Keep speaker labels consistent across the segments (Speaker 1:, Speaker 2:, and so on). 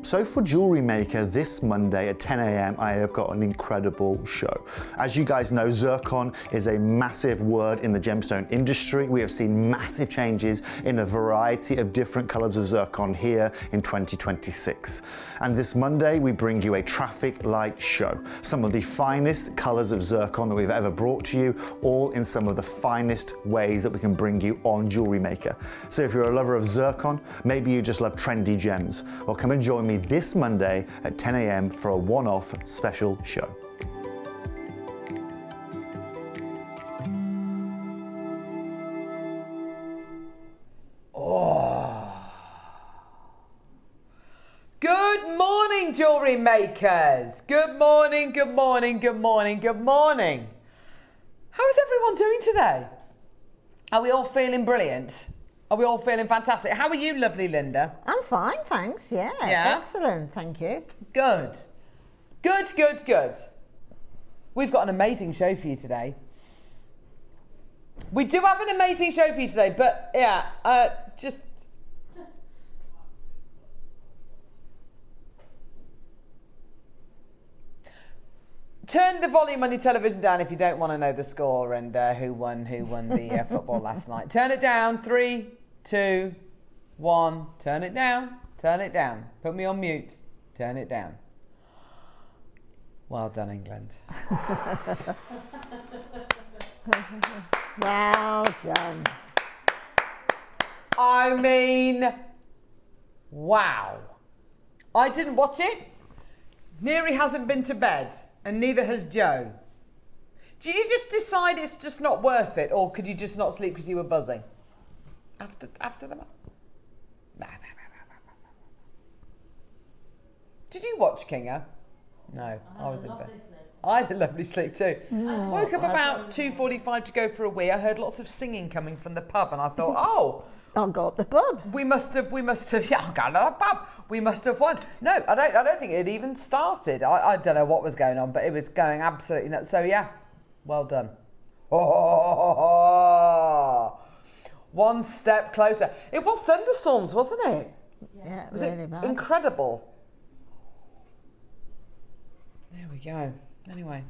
Speaker 1: So for Jewellery Maker this Monday at 10 a.m, I have got an incredible show. As you guys know, Zircon is a massive word in the gemstone industry. We have seen massive changes in a variety of different colors of Zircon here in 2026. And this Monday, we bring you a traffic light show. Some of the finest colors of Zircon that we've ever brought to you, all in some of the finest ways that we can bring you on Jewellery Maker. So if you're a lover of Zircon, maybe you just love trendy gems, well, come and join me this Monday at 10 a.m. for a one-off special show.
Speaker 2: Good morning, Jewellery Makers. Good morning, good morning, good morning, good morning. How is everyone doing today? Are we all feeling brilliant? Are we all feeling fantastic? How are you, lovely Linda?
Speaker 3: I'm fine, thanks. Yeah, excellent, thank you.
Speaker 2: Good. Good, good, good. We've got an amazing show for you today. We do have an amazing show for you today, but yeah, just... Turn the volume on your television down if you don't want to know the score and who won the football last night. Turn it down. 3, 2, 1. Turn it down. Turn it down. Put me on mute. Turn it down. Well done, England.
Speaker 3: Well done.
Speaker 2: I mean, wow. I didn't watch it. Neri hasn't been to bed. And neither has Joe. Do you just decide it's just not worth it, or could you just not sleep because you were buzzing? After the... Did you watch Kinga? No, I was in bed. I had a lovely sleep too. Woke up about 2:45 to go for a wee. I heard lots of singing coming from the pub, and I thought, oh,
Speaker 3: I'll go up the pub.
Speaker 2: We must have, yeah, I'll go to the pub. We must have won. No, I don't think it had even started. I don't know what was going on, but it was going absolutely nuts. So yeah, well done. Oh, one step closer. It was thunderstorms, wasn't it?
Speaker 3: Yeah,
Speaker 2: Was
Speaker 3: really
Speaker 2: it
Speaker 3: bad.
Speaker 2: incredible? There we go. Anyway,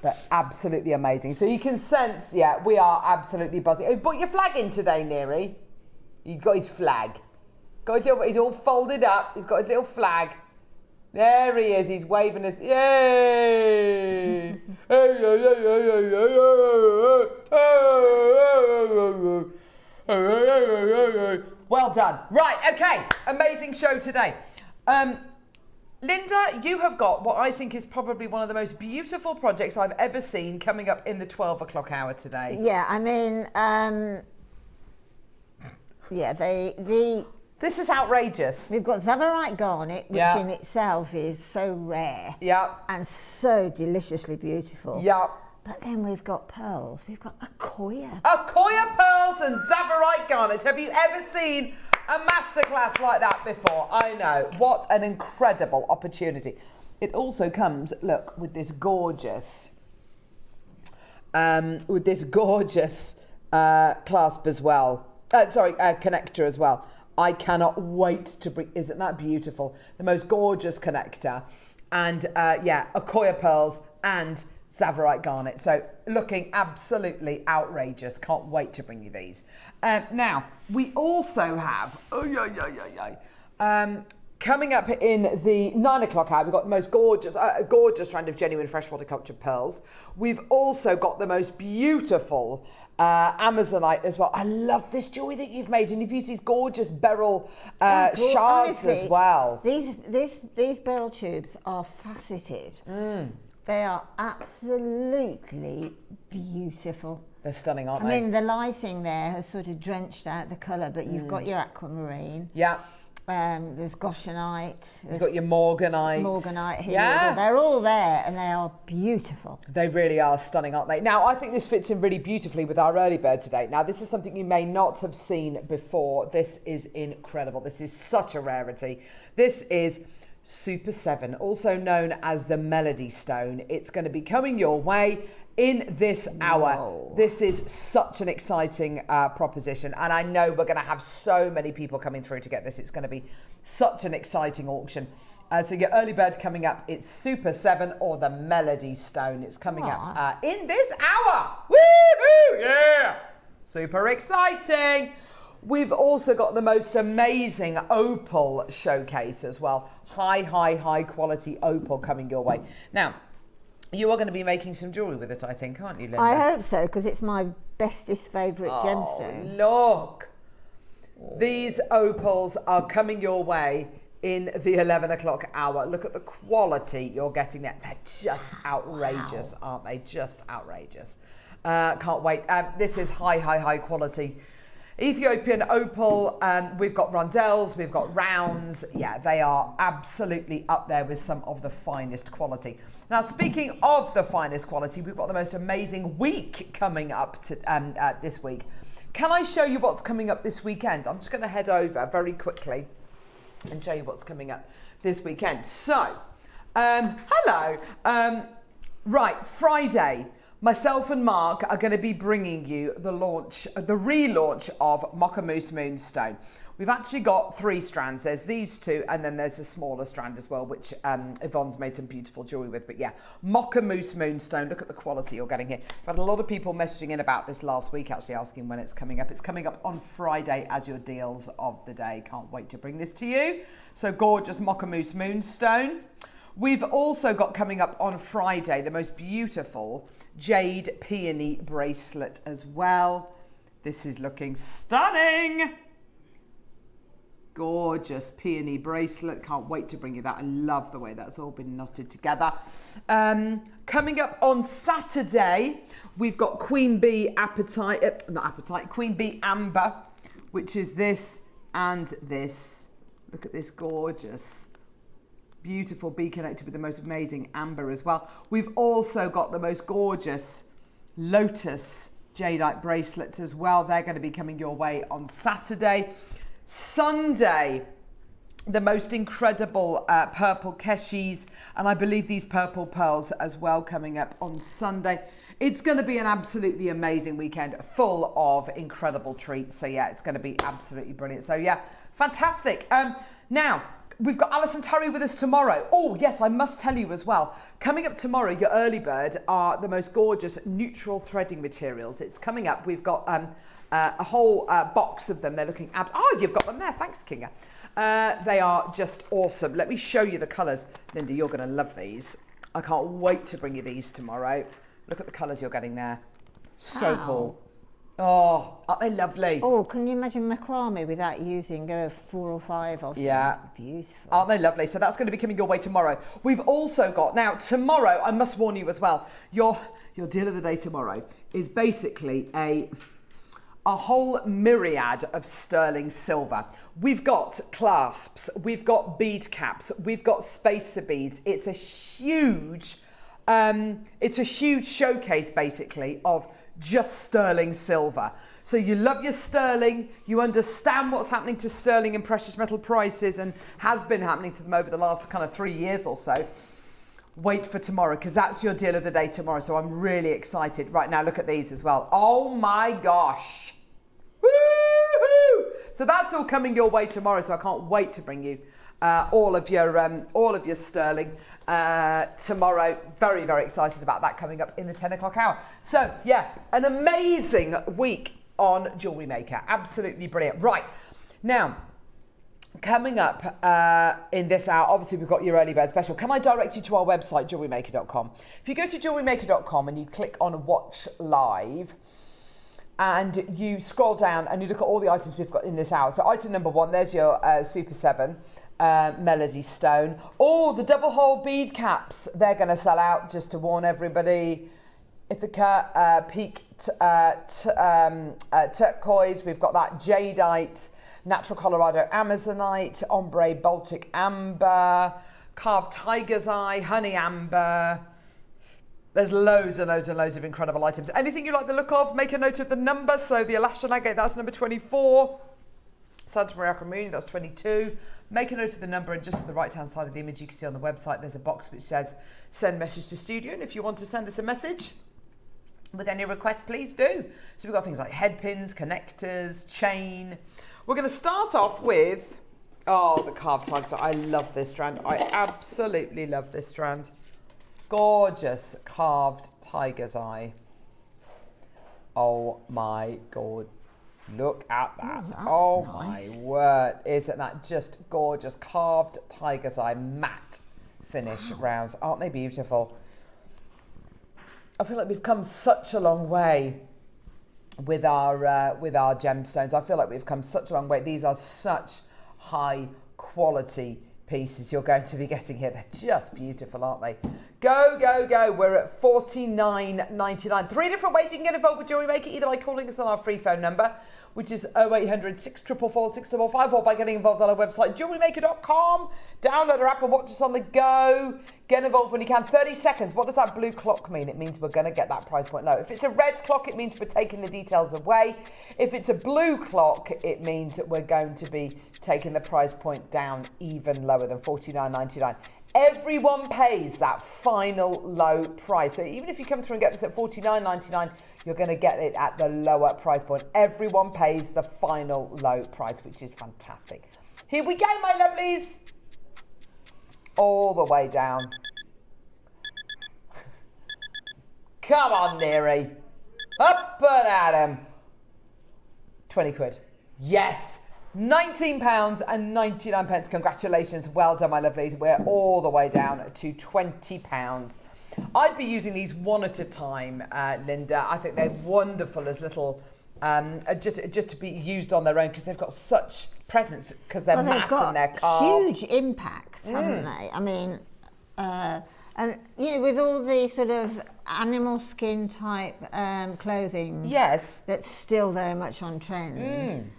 Speaker 2: but absolutely amazing. So you can sense, yeah, we are absolutely buzzing. You brought your flag in today, Neri. He got his flag. He's all folded up. He's got his little flag. There he is. He's waving us. Yay! Well done. Right, okay. Amazing show today. Linda, you have got what I think is probably one of the most beautiful projects I've ever seen coming up in the 12 o'clock hour today.
Speaker 3: Yeah, I mean, yeah,
Speaker 2: This is outrageous.
Speaker 3: we've got Tsavorite garnet, which
Speaker 2: Yeah.
Speaker 3: in itself is so rare
Speaker 2: Yeah.
Speaker 3: and so deliciously beautiful.
Speaker 2: Yeah.
Speaker 3: But then we've got pearls. We've got Akoya.
Speaker 2: Akoya pearls and Tsavorite garnet. Have you ever seen a masterclass like that before? I know. What an incredible opportunity. It also comes, look, with this gorgeous, clasp as well. Connector as well. I cannot wait to bring, isn't that beautiful? The most gorgeous connector. And yeah, Akoya pearls and Tsavorite garnet. So looking absolutely outrageous. Can't wait to bring you these. Now, we also have, coming up in the 9 o'clock hour, we've got the most gorgeous strand of genuine freshwater cultured pearls. We've also got the most beautiful Amazonite as well. I love this jewellery that you've made, and you've used these gorgeous beryl shards
Speaker 3: honestly,
Speaker 2: as well.
Speaker 3: These beryl tubes are faceted. They are absolutely beautiful.
Speaker 2: They're stunning, aren't
Speaker 3: I
Speaker 2: they?
Speaker 3: mean, the lighting there has sort of drenched out the colour, but you've got your aquamarine.
Speaker 2: Yeah.
Speaker 3: There's goshenite.
Speaker 2: You've got your morganite.
Speaker 3: Morganite here.
Speaker 2: Yeah.
Speaker 3: They're all there, and they are beautiful.
Speaker 2: They really are stunning, aren't they? Now, I think this fits in really beautifully with our early bird today. Now, this is something you may not have seen before. This is incredible. This is such a rarity. This is Super 7, also known as the Melody Stone. It's going to be coming your way in this hour.
Speaker 3: Whoa.
Speaker 2: This is such an exciting proposition, and I know we're going to have so many people coming through to get this. It's going to be such an exciting auction. So your early bird coming up, it's Super 7 or the Melody Stone. It's coming up in this hour. Woo-hoo! Yeah! Super exciting. We've also got the most amazing Opal showcase as well. High quality Opal coming your way. Now, you are going to be making some jewellery with it, I think, aren't you, Linda?
Speaker 3: I hope so, because it's my bestest favourite gemstone.
Speaker 2: Look. These opals are coming your way in the 11 o'clock hour. Look at the quality you're getting there. They're just outrageous, aren't they? Just outrageous. Can't wait. This is high quality Ethiopian opal. We've got Rondelles, we've got rounds. Yeah, they are absolutely up there with some of the finest quality. Now, speaking of the finest quality, we've got the most amazing week coming up to, this week. Can I show you what's coming up this weekend? I'm just going to head over very quickly and show you what's coming up this weekend. So, hello. Right, Friday, myself and Mark are going to be bringing you the relaunch of Mocha Mousse Moonstone. We've actually got 3 strands. There's these 2, and then there's a smaller strand as well, which Yvonne's made some beautiful jewellery with. But yeah, Mocha Mousse Moonstone. Look at the quality you're getting here. I've had a lot of people messaging in about this last week, actually asking when it's coming up. It's coming up on Friday as your deals of the day. Can't wait to bring this to you. So gorgeous Mocha Mousse Moonstone. We've also got coming up on Friday the most beautiful jade peony bracelet as well. This is looking stunning. Gorgeous peony bracelet. Can't wait to bring you that. I love the way that's all been knotted together. Coming up on Saturday, we've got Queen Bee Queen Bee Amber, which is this and this. Look at this gorgeous, beautiful bee connected with the most amazing amber as well. We've also got the most gorgeous lotus jadeite bracelets as well. They're going to be coming your way on Saturday. Sunday, the most incredible purple keshis, and I believe these purple pearls as well coming up on Sunday. It's going to be an absolutely amazing weekend full of incredible treats. So yeah, it's going to be absolutely brilliant. So yeah, fantastic. Now, we've got Alison Terry with us tomorrow. Oh yes, I must tell you as well, coming up tomorrow, your early bird are the most gorgeous neutral threading materials. It's coming up. We've got a whole box of them. They're looking you've got them there. Thanks, Kinga. They are just awesome. Let me show you the colours. Linda, you're going to love these. I can't wait to bring you these tomorrow. Look at the colours you're getting there. So cool. Oh, aren't they lovely?
Speaker 3: Oh, can you imagine macrame without using 4 or 5 of them?
Speaker 2: Yeah.
Speaker 3: Beautiful.
Speaker 2: Aren't they lovely? So that's going to be coming your way tomorrow. We've also got, now tomorrow, I must warn you as well, your deal of the day tomorrow is basically a whole myriad of sterling silver. We've got clasps, we've got bead caps, we've got spacer beads. It's a huge showcase basically of just sterling silver. So you love your sterling, you understand what's happening to sterling and precious metal prices and has been happening to them over the last kind of 3 years or so. Wait for tomorrow, because that's your deal of the day tomorrow. So I'm really excited. Right now, look at these as well. Oh my gosh. Woo-hoo! So that's all coming your way tomorrow. So I can't wait to bring you all of your sterling tomorrow. Very, very excited about that coming up in the 10 o'clock hour. So yeah, an amazing week on Jewellery Maker. Absolutely brilliant. Right, now, coming up in this hour, obviously we've got your early bird special. Can I direct you to our website, jewellerymaker.com? If you go to jewellerymaker.com and you click on Watch Live, and you scroll down and you look at all the items we've got in this hour. So item number 1, there's your Super 7 Melody Stone. Oh, the double hole bead caps. They're going to sell out, just to warn everybody. Ithaca, Peak Turquoise. We've got that Jadeite, Natural Colorado Amazonite, Ombre Baltic Amber, Carved Tiger's Eye, Honey Amber. There's loads and loads and loads of incredible items. Anything you like the look of, make a note of the number. So the Alashan Agate, that's number 24. Santa Maria Aquamarine, that's 22. Make a note of the number, and just to the right-hand side of the image, you can see on the website, there's a box which says send message to studio. And if you want to send us a message with any requests, please do. So we've got things like head pins, connectors, chain. We're going to start off with Oh, the carved tiger's eye. I love this strand. I absolutely love this strand. Gorgeous carved tiger's eye. Oh my God. Look at that. Oh
Speaker 3: nice.
Speaker 2: my word. Isn't that just gorgeous? Carved tiger's eye matte finish rounds. Aren't they beautiful? I feel like we've come such a long way with our gemstones. I feel like we've come such a long way. These are such high quality pieces you're going to be getting here. They're just beautiful, aren't they? Go, go, go. We're at $49.99. 3 different ways you can get involved with JewelleryMaker, either by calling us on our free phone number, which is 0800 644 655, or by getting involved on our website, jewellerymaker.com. Download our app and watch us on the go. Get involved when you can. 30 seconds. What does that blue clock mean? It means we're going to get that price point low. If it's a red clock, it means we're taking the details away. If it's a blue clock, it means that we're going to be taking the price point down even lower than $49.99. Everyone pays that final low price. So even if you come through and get this at $49.99, you're going to get it at the lower price point. Everyone pays the final low price, which is fantastic. Here we go, my lovelies. All the way down. Come on, Neary. Up and at him. 20 quid. Yes. £19.99. Congratulations. Well done, my lovelies. We're all the way down to £20. I'd be using these one at a time, Linda. I think they're wonderful as little, just to be used on their own, because they've got such presence, because they're matte and they're carved.
Speaker 3: Huge impact, haven't they? I mean, and you know, with all the sort of animal skin type clothing,
Speaker 2: yes,
Speaker 3: that's still very much on trend.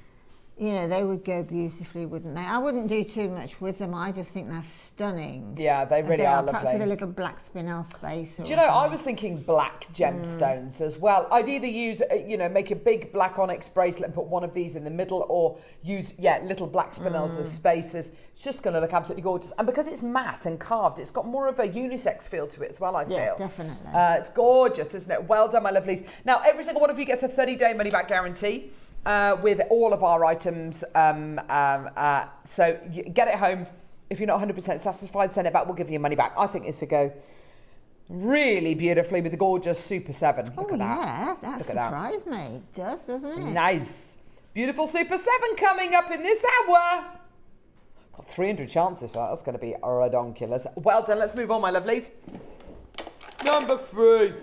Speaker 3: You know, they would go beautifully, wouldn't they? I wouldn't do too much with them. I just think they're stunning.
Speaker 2: Yeah, they really are lovely.
Speaker 3: Perhaps with a little black spinel space.
Speaker 2: Do you know, I was thinking black gemstones as well. I'd either use, you know, make a big black onyx bracelet and put one of these in the middle, or use, little black spinels as spaces. It's just going to look absolutely gorgeous. And because it's matte and carved, it's got more of a unisex feel to it as well, I feel.
Speaker 3: Yeah, definitely.
Speaker 2: It's gorgeous, isn't it? Well done, my lovelies. Now, every single one of you gets a 30-day money-back guarantee. With all of our items. So you get it home. If you're not 100% satisfied, send it back. We'll give you your money back. I think it's a go really beautifully with the gorgeous Super 7. Look at that.
Speaker 3: Yeah, that surprised me. It does, doesn't it?
Speaker 2: Nice. Beautiful Super 7 coming up in this hour. Got 300 chances for that. That's going to be redonkulous. Well done. Let's move on, my lovelies. Number 3.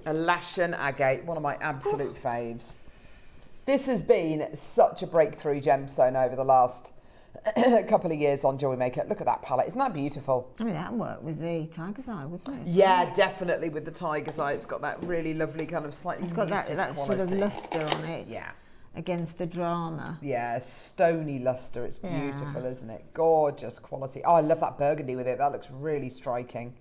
Speaker 2: Alashan agate, one of my absolute faves. This has been such a breakthrough gemstone over the last couple of years on JewelleryMaker. Look at that palette. Isn't that beautiful?
Speaker 3: I mean, that worked with the tiger's eye, wouldn't it?
Speaker 2: Yeah, definitely with the tiger's eye. It's got that really lovely kind of slightly
Speaker 3: It's got that sort of luster on it.
Speaker 2: Yeah.
Speaker 3: Against the drama.
Speaker 2: Yeah, stony luster. It's beautiful, isn't it? Gorgeous quality. Oh, I love that burgundy with it. That looks really striking.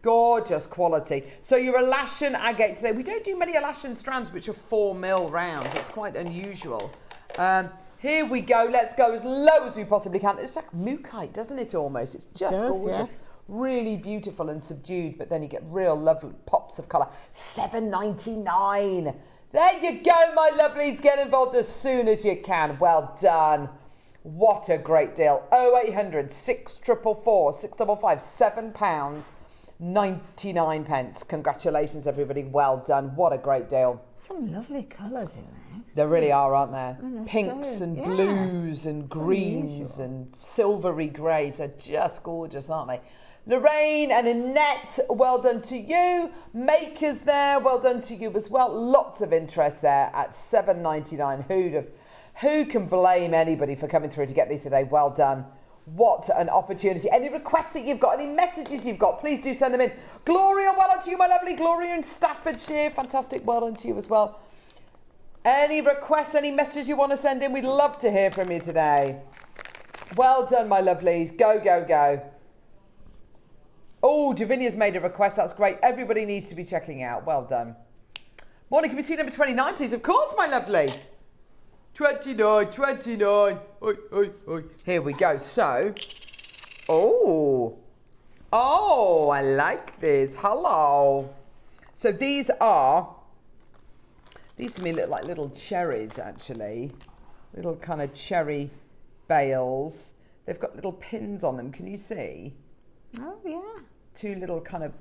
Speaker 2: Gorgeous quality. So your Alashan agate today. We don't do many Alashan strands which are 4 mil rounds. It's quite unusual. Here we go. Let's go as low as we possibly can. It's like mookaite, doesn't it, almost? It's just gorgeous. Yes. Really beautiful and subdued, but then you get real lovely pops of colour. $7.99. There you go, my lovelies. Get involved as soon as you can. Well done. What a great deal. 0800 644 655 £7.99. Congratulations, everybody. Well done. What a great deal.
Speaker 3: Some lovely colours in there.
Speaker 2: There really are, aren't there?
Speaker 3: I mean,
Speaker 2: pinks and blues and greens and silvery greys. They're just gorgeous, aren't they? Lorraine and Annette, well done to you. Makers there, well done to you as well. Lots of interest there at $7.99. Who can blame anybody for coming through to get these today? Well done. What an opportunity. Any requests that you've got, any messages you've got, please do send them in. Gloria, well done to you, my lovely. Gloria in Staffordshire, fantastic, well done to you as well. Any requests, any messages you want to send in, we'd love to hear from you today. Well done, my lovelies. Go, go, go. Oh, Javinia's made a request. That's great. Everybody needs to be checking out. Well done. Morning, can we see number 29, please? Of course, my lovely. 29. Oi, oi, oi. Here we go. So, oh, I like this. Hello. So these to me look like little cherries, actually. Little kind of cherry bales. They've got little pins on them. Can you see?
Speaker 3: Oh, yeah.
Speaker 2: 2 little kind of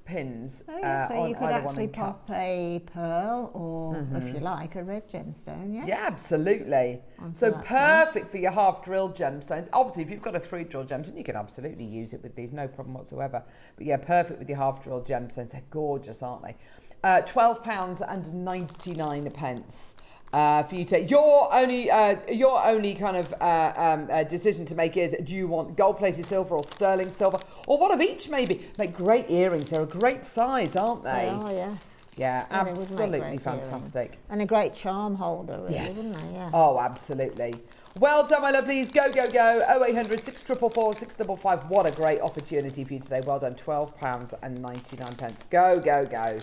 Speaker 2: pins.
Speaker 3: Oh, yeah. So
Speaker 2: on
Speaker 3: you could
Speaker 2: either one
Speaker 3: actually
Speaker 2: in
Speaker 3: pop
Speaker 2: cups.
Speaker 3: a pearl or, if you like, a red gemstone, yeah?
Speaker 2: Yeah, absolutely.
Speaker 3: Onto
Speaker 2: So
Speaker 3: that
Speaker 2: perfect for your half drilled gemstones. Obviously, if you've got a 3 drill gemstone, you can absolutely use it with these, no problem whatsoever. But yeah, perfect with your half drilled gemstones. They're gorgeous, aren't they? £12.99 for you to. Your only kind of decision to make is: do you want gold plated silver or sterling silver, or one of each? Maybe make great earrings. They're a great size, aren't they?
Speaker 3: Oh, yes.
Speaker 2: Yeah,
Speaker 3: Yeah, they would make
Speaker 2: absolutely
Speaker 3: great
Speaker 2: fantastic.
Speaker 3: earrings. And a great charm holder, really,
Speaker 2: Yes.
Speaker 3: wouldn't they? Yeah.
Speaker 2: Oh, absolutely. Well done, my lovelies. Go, go, go. 0800 644 655. What a great opportunity for you today. Well done. £12.99. Go, go, go.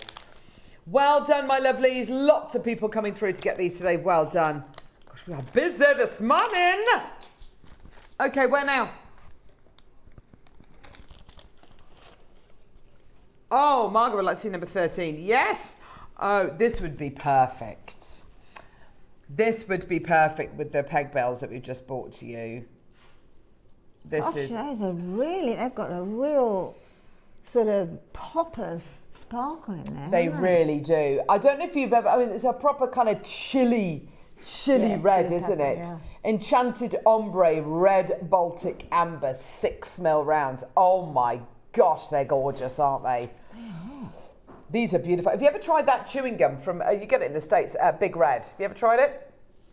Speaker 2: Well done, my lovelies. Lots of people coming through to get these today. Well done. Gosh, we are busy this morning. Okay, where now? Oh, Margaret would like to see number 13. Yes. Oh, this would be perfect. This would be perfect with the peg bells that we've just brought to you. This
Speaker 3: Gosh,
Speaker 2: is...
Speaker 3: those are really, they've got a real sort of pop of sparkle in there.
Speaker 2: They
Speaker 3: haven't
Speaker 2: really do. I don't know if you've ever... I mean, it's a proper kind of chilly
Speaker 3: Yeah,
Speaker 2: red,
Speaker 3: chili
Speaker 2: isn't
Speaker 3: pepper,
Speaker 2: it?
Speaker 3: yeah.
Speaker 2: Enchanted ombre, red Baltic amber, 6mm rounds. Oh my gosh, they're gorgeous, aren't they? These are beautiful. Have you ever tried that chewing gum from, you get it in the States, Big Red? Have you ever tried it?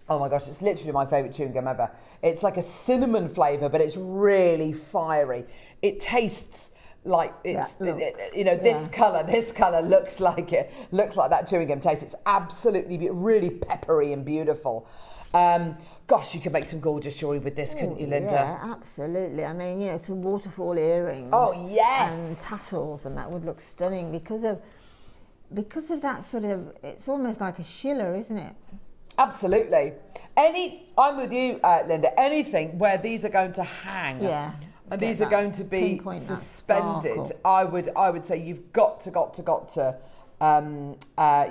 Speaker 2: Oh my gosh, it's literally my favourite chewing gum ever. It's like a cinnamon flavour, but it's really fiery. It tastes like it's, this colour looks like that chewing gum tastes. It's absolutely, really peppery and beautiful. Gosh, you could make some gorgeous jewellery with this, couldn't you, Linda?
Speaker 3: Yeah, absolutely. I mean, some waterfall earrings.
Speaker 2: Oh, yes.
Speaker 3: And tassels, and that would look stunning because of that sort of, it's almost like a schiller, isn't it?
Speaker 2: Absolutely. I'm with you, Linda. Anything where these are going to hang,
Speaker 3: Yeah.
Speaker 2: and these are going to be
Speaker 3: pinpoint, that
Speaker 2: suspended,
Speaker 3: sparkle.
Speaker 2: I would say you've got to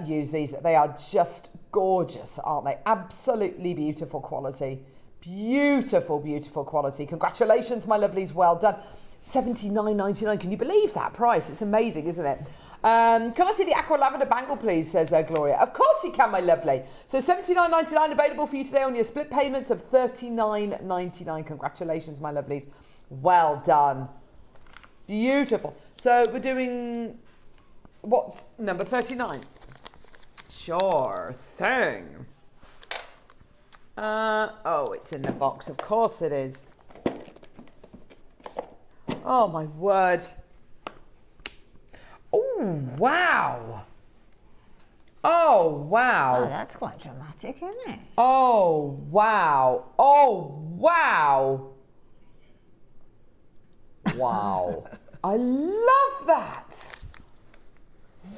Speaker 2: use these. They are just gorgeous, aren't they? Absolutely beautiful quality. Beautiful, beautiful quality. Congratulations, my lovelies. Well done. $79.99. Can you believe that price? It's amazing, isn't it? Can I see the aqua lavender bangle, please, says Gloria. Of course you can, my lovely. So $79.99 available for you today on your split payments of $39.99. Congratulations, my lovelies. Well done. Beautiful. So we're doing, what's number 39? Sure thing. Oh, it's in the box. Of course it is. Oh, my word. Oh, wow. Oh, wow.
Speaker 3: Oh, that's quite dramatic, isn't it?
Speaker 2: Oh, wow. Oh, wow. Wow. I love that.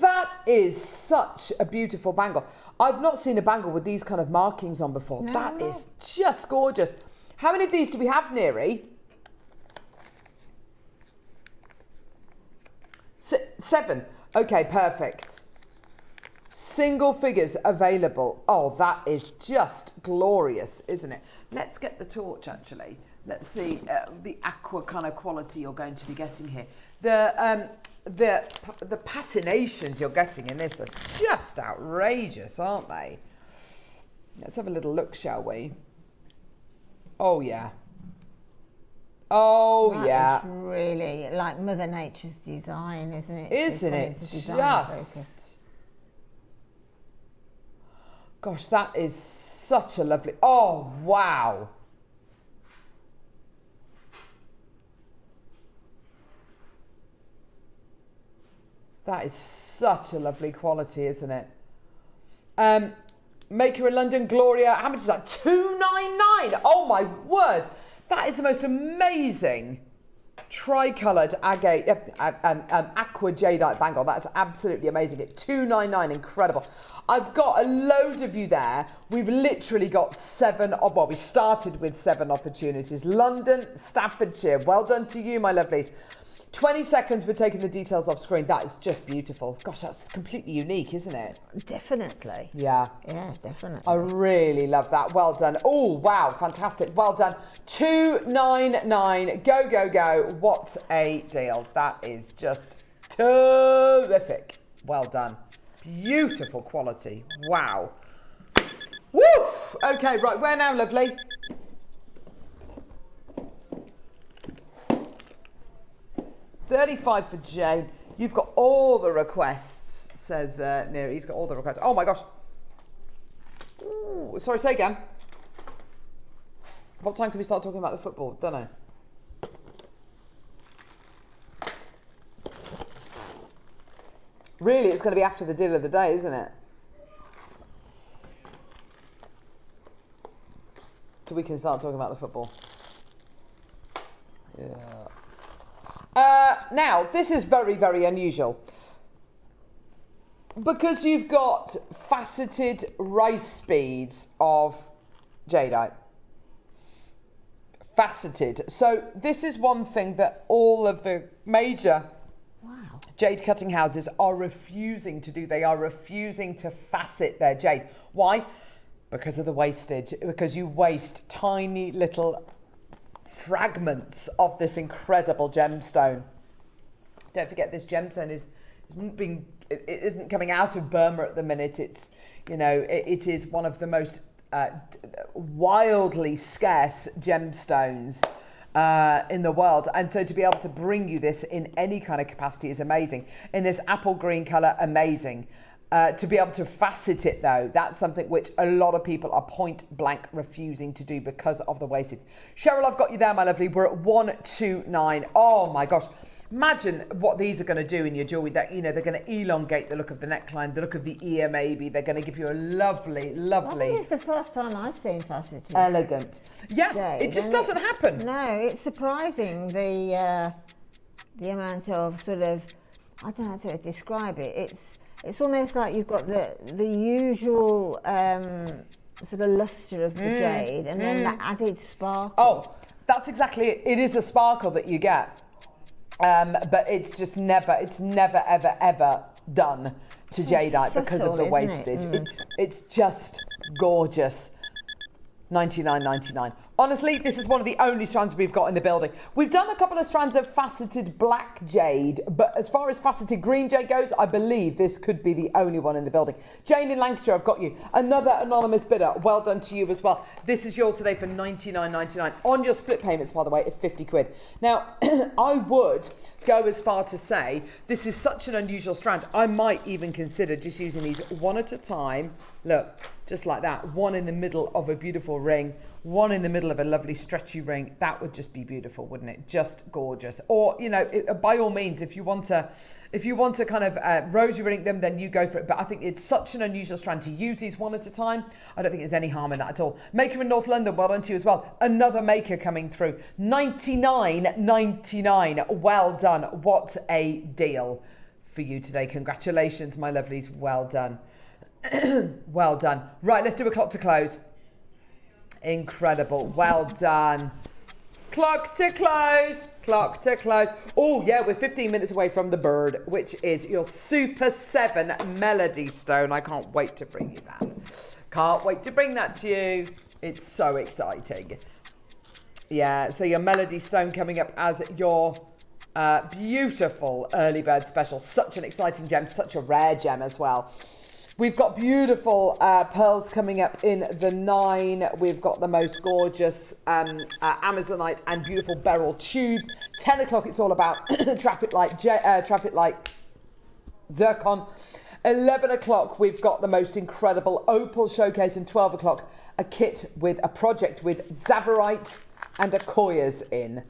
Speaker 2: That is such a beautiful bangle. I've not seen a bangle with these kind of markings on before.
Speaker 3: No,
Speaker 2: That
Speaker 3: no.
Speaker 2: is just gorgeous. How many of these do we have, Neri? 7. Okay, perfect. Single figures available. Oh, that is just glorious, isn't it? Let's get the torch, actually. Let's see the aqua kind of quality you're going to be getting here. The patinations you're getting in this are just outrageous, aren't they? Let's have a little look, shall we? Oh, yeah. Oh, yeah.
Speaker 3: It's really like Mother Nature's design, isn't it?
Speaker 2: Isn't it just? Gosh, that is such a lovely... Oh, wow. That is such a lovely quality, isn't it? Maker in London, Gloria. How much is that? $2.99. Oh, my word. That is the most amazing tri-coloured agate, aqua jadeite bangle. That's absolutely amazing. At $2.99, incredible. I've got a load of you there. We've literally got 7, well, we started with 7 opportunities. London, Staffordshire. Well done to you, my lovelies. 20 seconds, we're taking the details off screen. That is just beautiful. Gosh, that's completely unique, isn't it?
Speaker 3: Definitely.
Speaker 2: Yeah.
Speaker 3: Yeah, definitely.
Speaker 2: I really love that. Well done. Oh, wow. Fantastic. Well done. 299. Go, go, go. What a deal. That is just terrific. Well done. Beautiful quality. Wow. Woo! Okay, right. Where now, lovely? $35 for Jane. You've got all the requests, says Neri. He's got all the requests. Oh my gosh. Ooh, sorry, say again. What time can we start talking about the football? Don't know. Really, it's going to be after the deal of the day, isn't it? So we can start talking about the football. Yeah. Now, this is very, very unusual because you've got faceted rice beads of jadeite. Faceted. So this is one thing that all of the major jade cutting houses are refusing to do. They are refusing to facet their jade. Why? Because of the wastage. Because you waste tiny little fragments of this incredible gemstone. Don't forget, this gemstone isn't coming out of Burma at the minute. It's, you know, it is one of the most wildly scarce gemstones in the world, and so to be able to bring you this in any kind of capacity is amazing. In this apple green color, amazing. To be able to facet it though, that's something which a lot of people are point blank refusing to do because of the wastage. Cheryl, I've got you there, my lovely. We're at 129. Oh my gosh. Imagine what these are going to do in your jewelry. That, you know, they're going to elongate the look of the neckline, the look of the ear maybe. They're going to give you a lovely, lovely...
Speaker 3: It's the first time I've seen faceted.
Speaker 2: Elegant. Yeah,
Speaker 3: jade,
Speaker 2: it just doesn't happen.
Speaker 3: No, it's surprising the amount of sort of, I don't know how to describe it. It's almost like you've got the usual sort of luster of the jade and then the added sparkle.
Speaker 2: Oh, that's exactly it. It is a sparkle that you get. But it's just never, ever done to jadeite because of the wastage. It's just gorgeous. $99.99. Honestly, this is one of the only strands we've got in the building. We've done a couple of strands of faceted black jade, but as far as faceted green jade goes, I believe this could be the only one in the building. Jane in Lancashire, I've got you. Another anonymous bidder. Well done to you as well. This is yours today for $99.99 on your split payments, by the way, at 50 quid. Now, I would go as far to say this is such an unusual strand. I might even consider just using these one at a time. Look, just like that. One in the middle of a beautiful ring, one in the middle of a lovely stretchy ring. That would just be beautiful, wouldn't it? Just gorgeous. Or, you know, by all means, if you want to kind of rosy ring them, then you go for it. But I think it's such an unusual strand to use these one at a time. I don't think there's any harm in that at all. Maker in North London, well done to you as well. Another maker coming through. $99.99. Well done. What a deal for you today. Congratulations, my lovelies. Well done. Well done. Right, let's do a clock to close. Incredible. Well done. Clock to close. Clock to close. Oh, yeah, we're 15 minutes away from the bird, which is your Super 7 Melody Stone. I can't wait to bring you that. Can't wait to bring that to you. It's so exciting. Yeah, so your Melody Stone coming up as your beautiful early bird special. Such an exciting gem, such a rare gem as well. We've got beautiful pearls coming up in the 9. We've got the most gorgeous Amazonite and beautiful beryl tubes. 10 o'clock, it's all about traffic light Zircon. 11 o'clock, we've got the most incredible Opal showcase. And 12 o'clock, a kit with a project with Tsavorite and Akoyas in.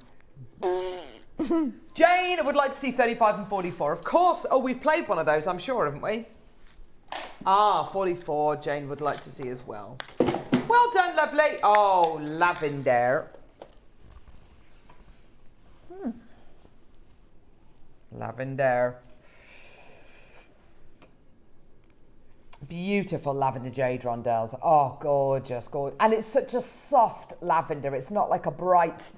Speaker 2: Jane would like to see 35 and 44. Of course. Oh, we've played one of those, I'm sure, haven't we? Ah, 44, Jane would like to see as well. Well done, lovely. Oh, lavender. Lavender. Beautiful lavender jade rondelles. Oh, gorgeous, gorgeous. And it's such a soft lavender. It's not like a bright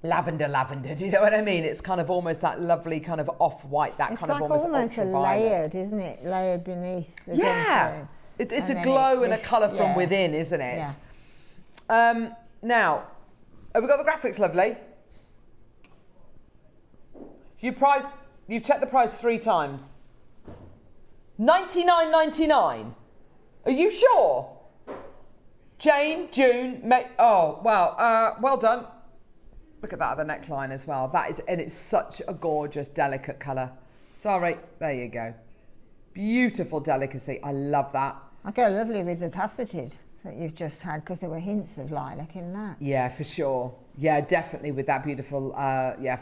Speaker 2: lavender. Do you know what I mean? It's kind of almost that lovely kind of off-white, that
Speaker 3: It's
Speaker 2: kind
Speaker 3: like
Speaker 2: of almost
Speaker 3: almost a
Speaker 2: ultraviolet.
Speaker 3: layered, isn't it? Layered beneath the
Speaker 2: Yeah,
Speaker 3: gemstone.
Speaker 2: it's a
Speaker 3: then
Speaker 2: glow
Speaker 3: it
Speaker 2: and a colour from
Speaker 3: yeah.
Speaker 2: within, isn't it?
Speaker 3: Yeah.
Speaker 2: Now, have we got the graphics, lovely? You've checked the price 3 times. $99.99. Are you sure? Jane, June, May. Oh, wow. Well done. Look at that other neckline as well. That is, and it's such a gorgeous, delicate colour. Sorry, there you go. Beautiful delicacy. I love that.
Speaker 3: I go lovely with the faceted that you've just had because there were hints of lilac in that.
Speaker 2: Yeah, for sure. Yeah, definitely with that beautiful,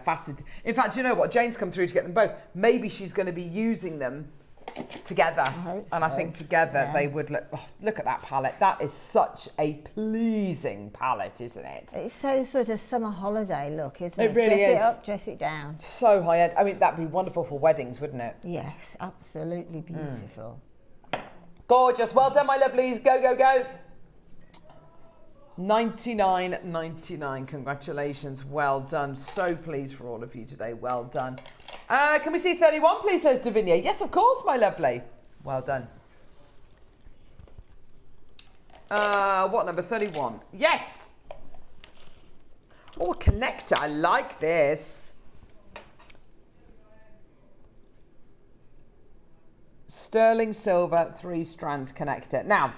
Speaker 2: faceted. In fact, you know what? Jane's come through to get them both. Maybe she's going to be using them together.
Speaker 3: I hope
Speaker 2: And I
Speaker 3: so.
Speaker 2: think together
Speaker 3: Yeah.
Speaker 2: they would look. Oh, look at that palette. That is such a pleasing palette, isn't it?
Speaker 3: It's so sort of summer holiday look, isn't it?
Speaker 2: It really
Speaker 3: dress
Speaker 2: is.
Speaker 3: it up, dress it down.
Speaker 2: So high end. I mean, that'd be wonderful for weddings, wouldn't it?
Speaker 3: Yes, absolutely beautiful.
Speaker 2: Gorgeous. Well done, my lovelies. Go, go, go. $99.99. Congratulations. Well done. So pleased for all of you today. Well done. Can we see 31, please, says Davinia. Yes, of course, my lovely. Well done. What number? 31. Yes. Oh, a connector. I like this. Sterling silver 3-strand connector. Now,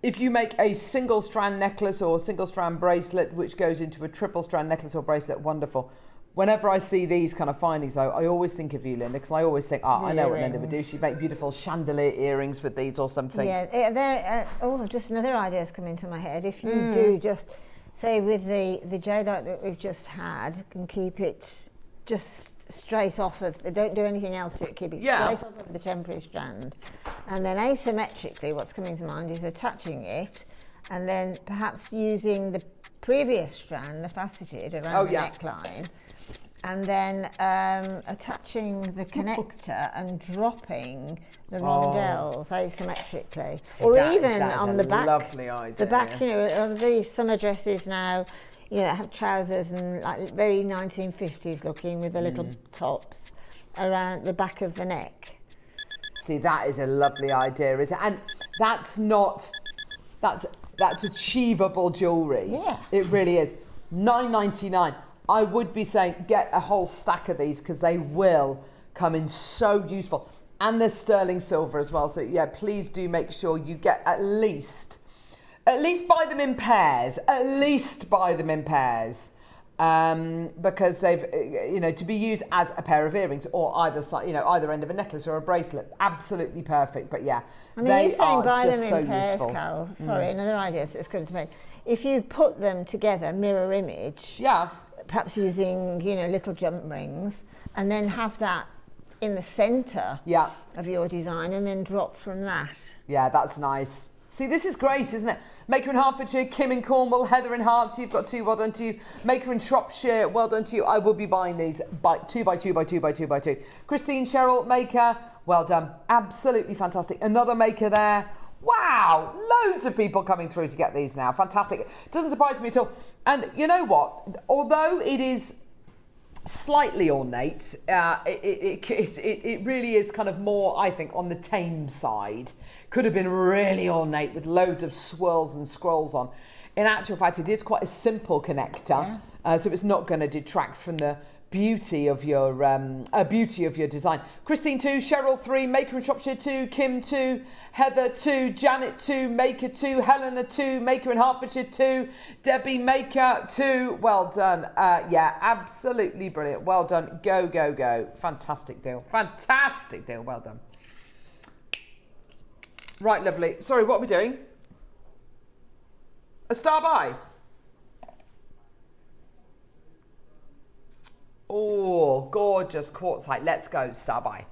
Speaker 2: if you make a single strand necklace or single strand bracelet, which goes into a triple strand necklace or bracelet, wonderful. Whenever I see these kind of findings, though, I always think of you, Linda, because I always think, I know what Linda would do. She'd make beautiful chandelier earrings with these or something.
Speaker 3: Yeah, just another idea's come into my head. If you do just, say with the jadeite that we've just had, can keep it just straight off of, don't do anything else to it, keep it straight off of the temporary strand. And then asymmetrically, what's coming to mind is attaching it and then perhaps using the previous strand, the faceted, around the neckline, and then attaching the connector and dropping the rondelles asymmetrically. Or even on the back.
Speaker 2: Lovely idea.
Speaker 3: The back, you know, these summer dresses now, you know, have trousers and like very 1950s looking with the little tops around the back of the neck.
Speaker 2: See, that is a lovely idea, isn't it? And that's achievable jewellery.
Speaker 3: Yeah.
Speaker 2: It really is. $9.99. I would be saying get a whole stack of these because they will come in so useful. And they're sterling silver as well. So yeah, please do make sure you get at least buy them in pairs. At least buy them in pairs. Because they've, you know, to be used as a pair of earrings or either side, you know, either end of a necklace or a bracelet, absolutely perfect. But yeah,
Speaker 3: I mean,
Speaker 2: they
Speaker 3: you're saying
Speaker 2: are
Speaker 3: buy
Speaker 2: just
Speaker 3: them
Speaker 2: so
Speaker 3: in pairs,
Speaker 2: useful.
Speaker 3: Carol. Sorry, another idea that's coming to mind. If you put them together, mirror image,
Speaker 2: Yeah,
Speaker 3: perhaps using, you know, little jump rings, and then have that in the centre
Speaker 2: yeah,
Speaker 3: of your design, and then drop from that.
Speaker 2: yeah, that's nice. See, this is great, isn't it? Maker in Hertfordshire, Kim in Cornwall, Heather in Hearts, you've got 2, well done to you. Maker in Shropshire, well done to you. I will be buying these by 2 by 2 by 2 by 2 by 2. Christine, Cheryl, Maker, well done. Absolutely fantastic. Another Maker there. Wow, loads of people coming through to get these now. Fantastic. Doesn't surprise me at all. And you know what? Although it is slightly ornate, it really is kind of more, I think, on the tame side. Could have been really ornate with loads of swirls and scrolls on. In actual fact, it is quite a simple connector, so it's not going to detract from the beauty of your design. Christine 2, Cheryl 3, Maker in Shropshire 2, Kim 2, Heather 2, Janet 2, Maker 2, Helena 2, Maker in Hertfordshire 2, Debbie Maker 2. Well done. Yeah, absolutely brilliant. Well done. Go, go, go. Fantastic deal. Fantastic deal. Well done. Right, lovely. Sorry, what are we doing? A star by. Oh, gorgeous quartzite. Let's go, star by.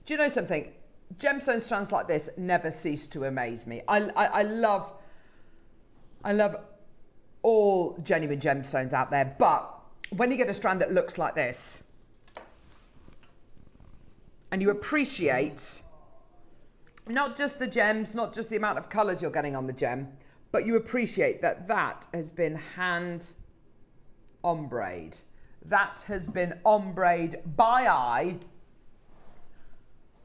Speaker 2: Do you know something? Gemstone strands like this never cease to amaze me. I love all genuine gemstones out there, but when you get a strand that looks like this, and you appreciate not just the gems, not just the amount of colours you're getting on the gem, but you appreciate that that has been hand ombreed. That has been ombreed by eye.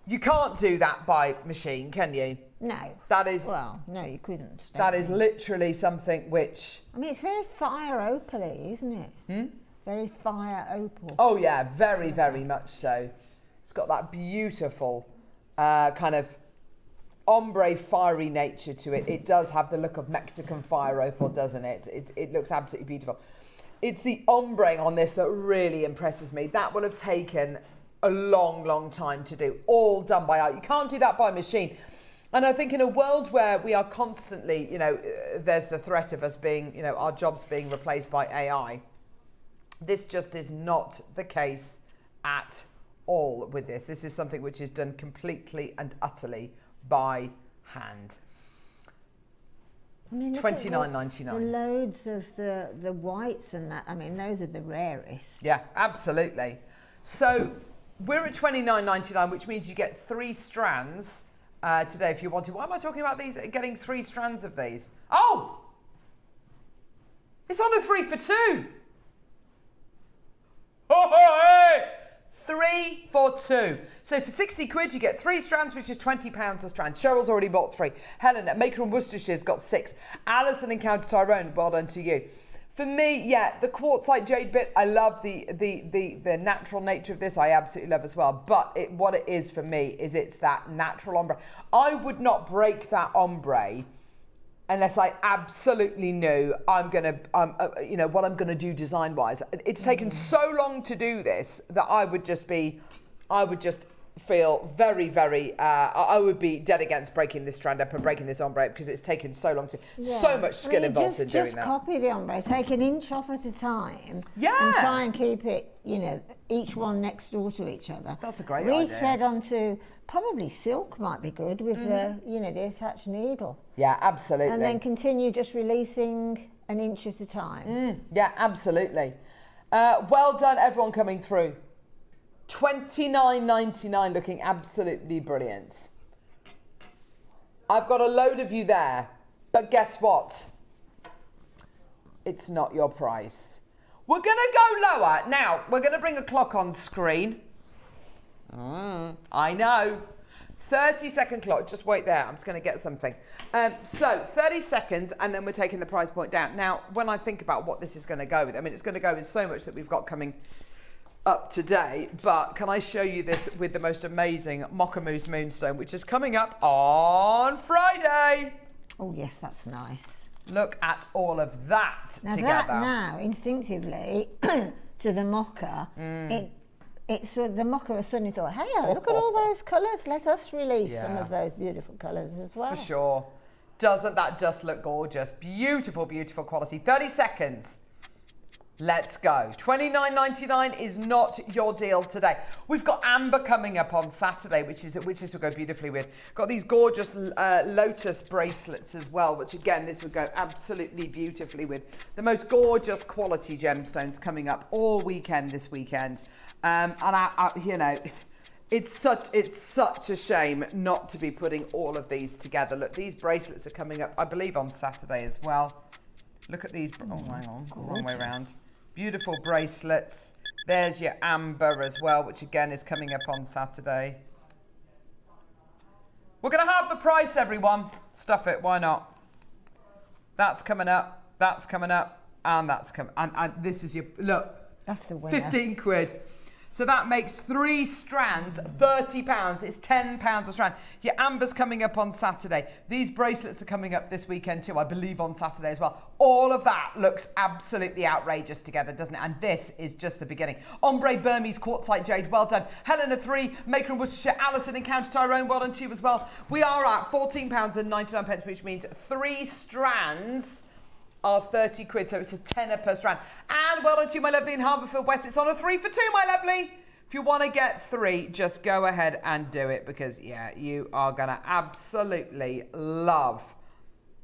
Speaker 2: You can't do that by machine, can you?
Speaker 3: No.
Speaker 2: That is...
Speaker 3: Well, no, you couldn't.
Speaker 2: That is literally something which...
Speaker 3: I mean, it's very fire opal-y, isn't it? Very fire opal.
Speaker 2: Oh, yeah, very, very much so. It's got that beautiful kind of ombre fiery nature to it. It does have the look of Mexican fire opal, doesn't it? It looks absolutely beautiful. It's the ombre on this that really impresses me. That will have taken a long, long time to do, all done by eye. You can't do that by machine. And I think in a world where we are constantly, you know, there's the threat of us being, you know, our jobs being replaced by AI. This just is not the case at all with this. This is something which is done completely and utterly by hand.
Speaker 3: I mean,
Speaker 2: $29.99.
Speaker 3: The loads of the whites and that, I mean, those are the rarest.
Speaker 2: Yeah, absolutely. So we're at $29.99, which means you get 3 strands today if you want to. Why am I talking about these? Getting 3 strands of these. Oh! It's on a 3 for 2. Oh, hey! 3 for 2. So for 60 quid, you get 3 strands, which is £20 a strand. Cheryl's already bought 3. Helen at Maker and Worcestershire's got 6. Alison in County Tyrone, well done to you. For me, yeah, the quartzite jade bit, I love the natural nature of this. I absolutely love as well. But what it is for me is it's that natural ombre. I would not break that ombre unless I absolutely knew I'm gonna, you know, what I'm gonna do design-wise. It's taken so long to do this that I would just feel very, very, I would be dead against breaking this strand up and breaking this ombre because it's taken so long to, so much skill involved in doing that.
Speaker 3: Just copy the ombre, take an inch off at a time.
Speaker 2: Yeah.
Speaker 3: And try and keep it, you know, each one next door to each other.
Speaker 2: That's a great idea.
Speaker 3: Rethread onto, probably silk might be good with the, you know, the attached needle.
Speaker 2: Yeah, absolutely.
Speaker 3: And then continue just releasing an inch at a time.
Speaker 2: Yeah, absolutely. Well done, everyone coming through. $29.99, looking absolutely brilliant. I've got a load of you there, but guess what? It's not your price. We're going to go lower. Now, we're going to bring a clock on screen. I know. 30-second clock. Just wait there. I'm just going to get something. So 30 seconds, and then we're taking the price point down. Now, when I think about what this is going to go with, I mean, it's going to go with so much that we've got coming up today, but can I show you this with the most amazing Moccamoose moonstone, which is coming up on Friday.
Speaker 3: Oh yes, that's nice.
Speaker 2: Look at all of that
Speaker 3: now
Speaker 2: together.
Speaker 3: That now, instinctively, to the mocha, it's the mocha has suddenly thought, hey, look at all those colours, let us release some of those beautiful colours as well.
Speaker 2: For sure. Doesn't that just look gorgeous? Beautiful, beautiful quality. 30 seconds. Let's go. $29.99 is not your deal today. We've got amber coming up on Saturday, which will go beautifully with. Got these gorgeous lotus bracelets as well, which again, this would go absolutely beautifully with. The most gorgeous quality gemstones coming up all weekend this weekend. And I you know, it's such a shame not to be putting all of these together. Look, these bracelets are coming up, I believe, on Saturday as well. Look at these. Oh, hang on, wrong way around. Beautiful bracelets. There's your amber as well, which again is coming up on Saturday. We're going to have the price, everyone. Stuff it, why not? That's coming up, that's coming up, and that's coming. And this is your, look.
Speaker 3: That's the winner.
Speaker 2: 15 quid. So that makes 3 strands, £30. It's £10 a strand. Your amber's coming up on Saturday. These bracelets are coming up this weekend too, I believe on Saturday as well. All of that looks absolutely outrageous together, doesn't it? And this is just the beginning. Ombre Burmese Quartzite Jade, well done. Helena 3, Maker and Worcestershire, Alison in County Tyrone, well done to you as well. We are at £14.99, which means 3 strands are 30 quid, so it's a tenner per strand. And well done to you, my lovely, in Harbourfield West. It's on a 3 for 2, my lovely. If you want to get 3, just go ahead and do it because, yeah, you are going to absolutely love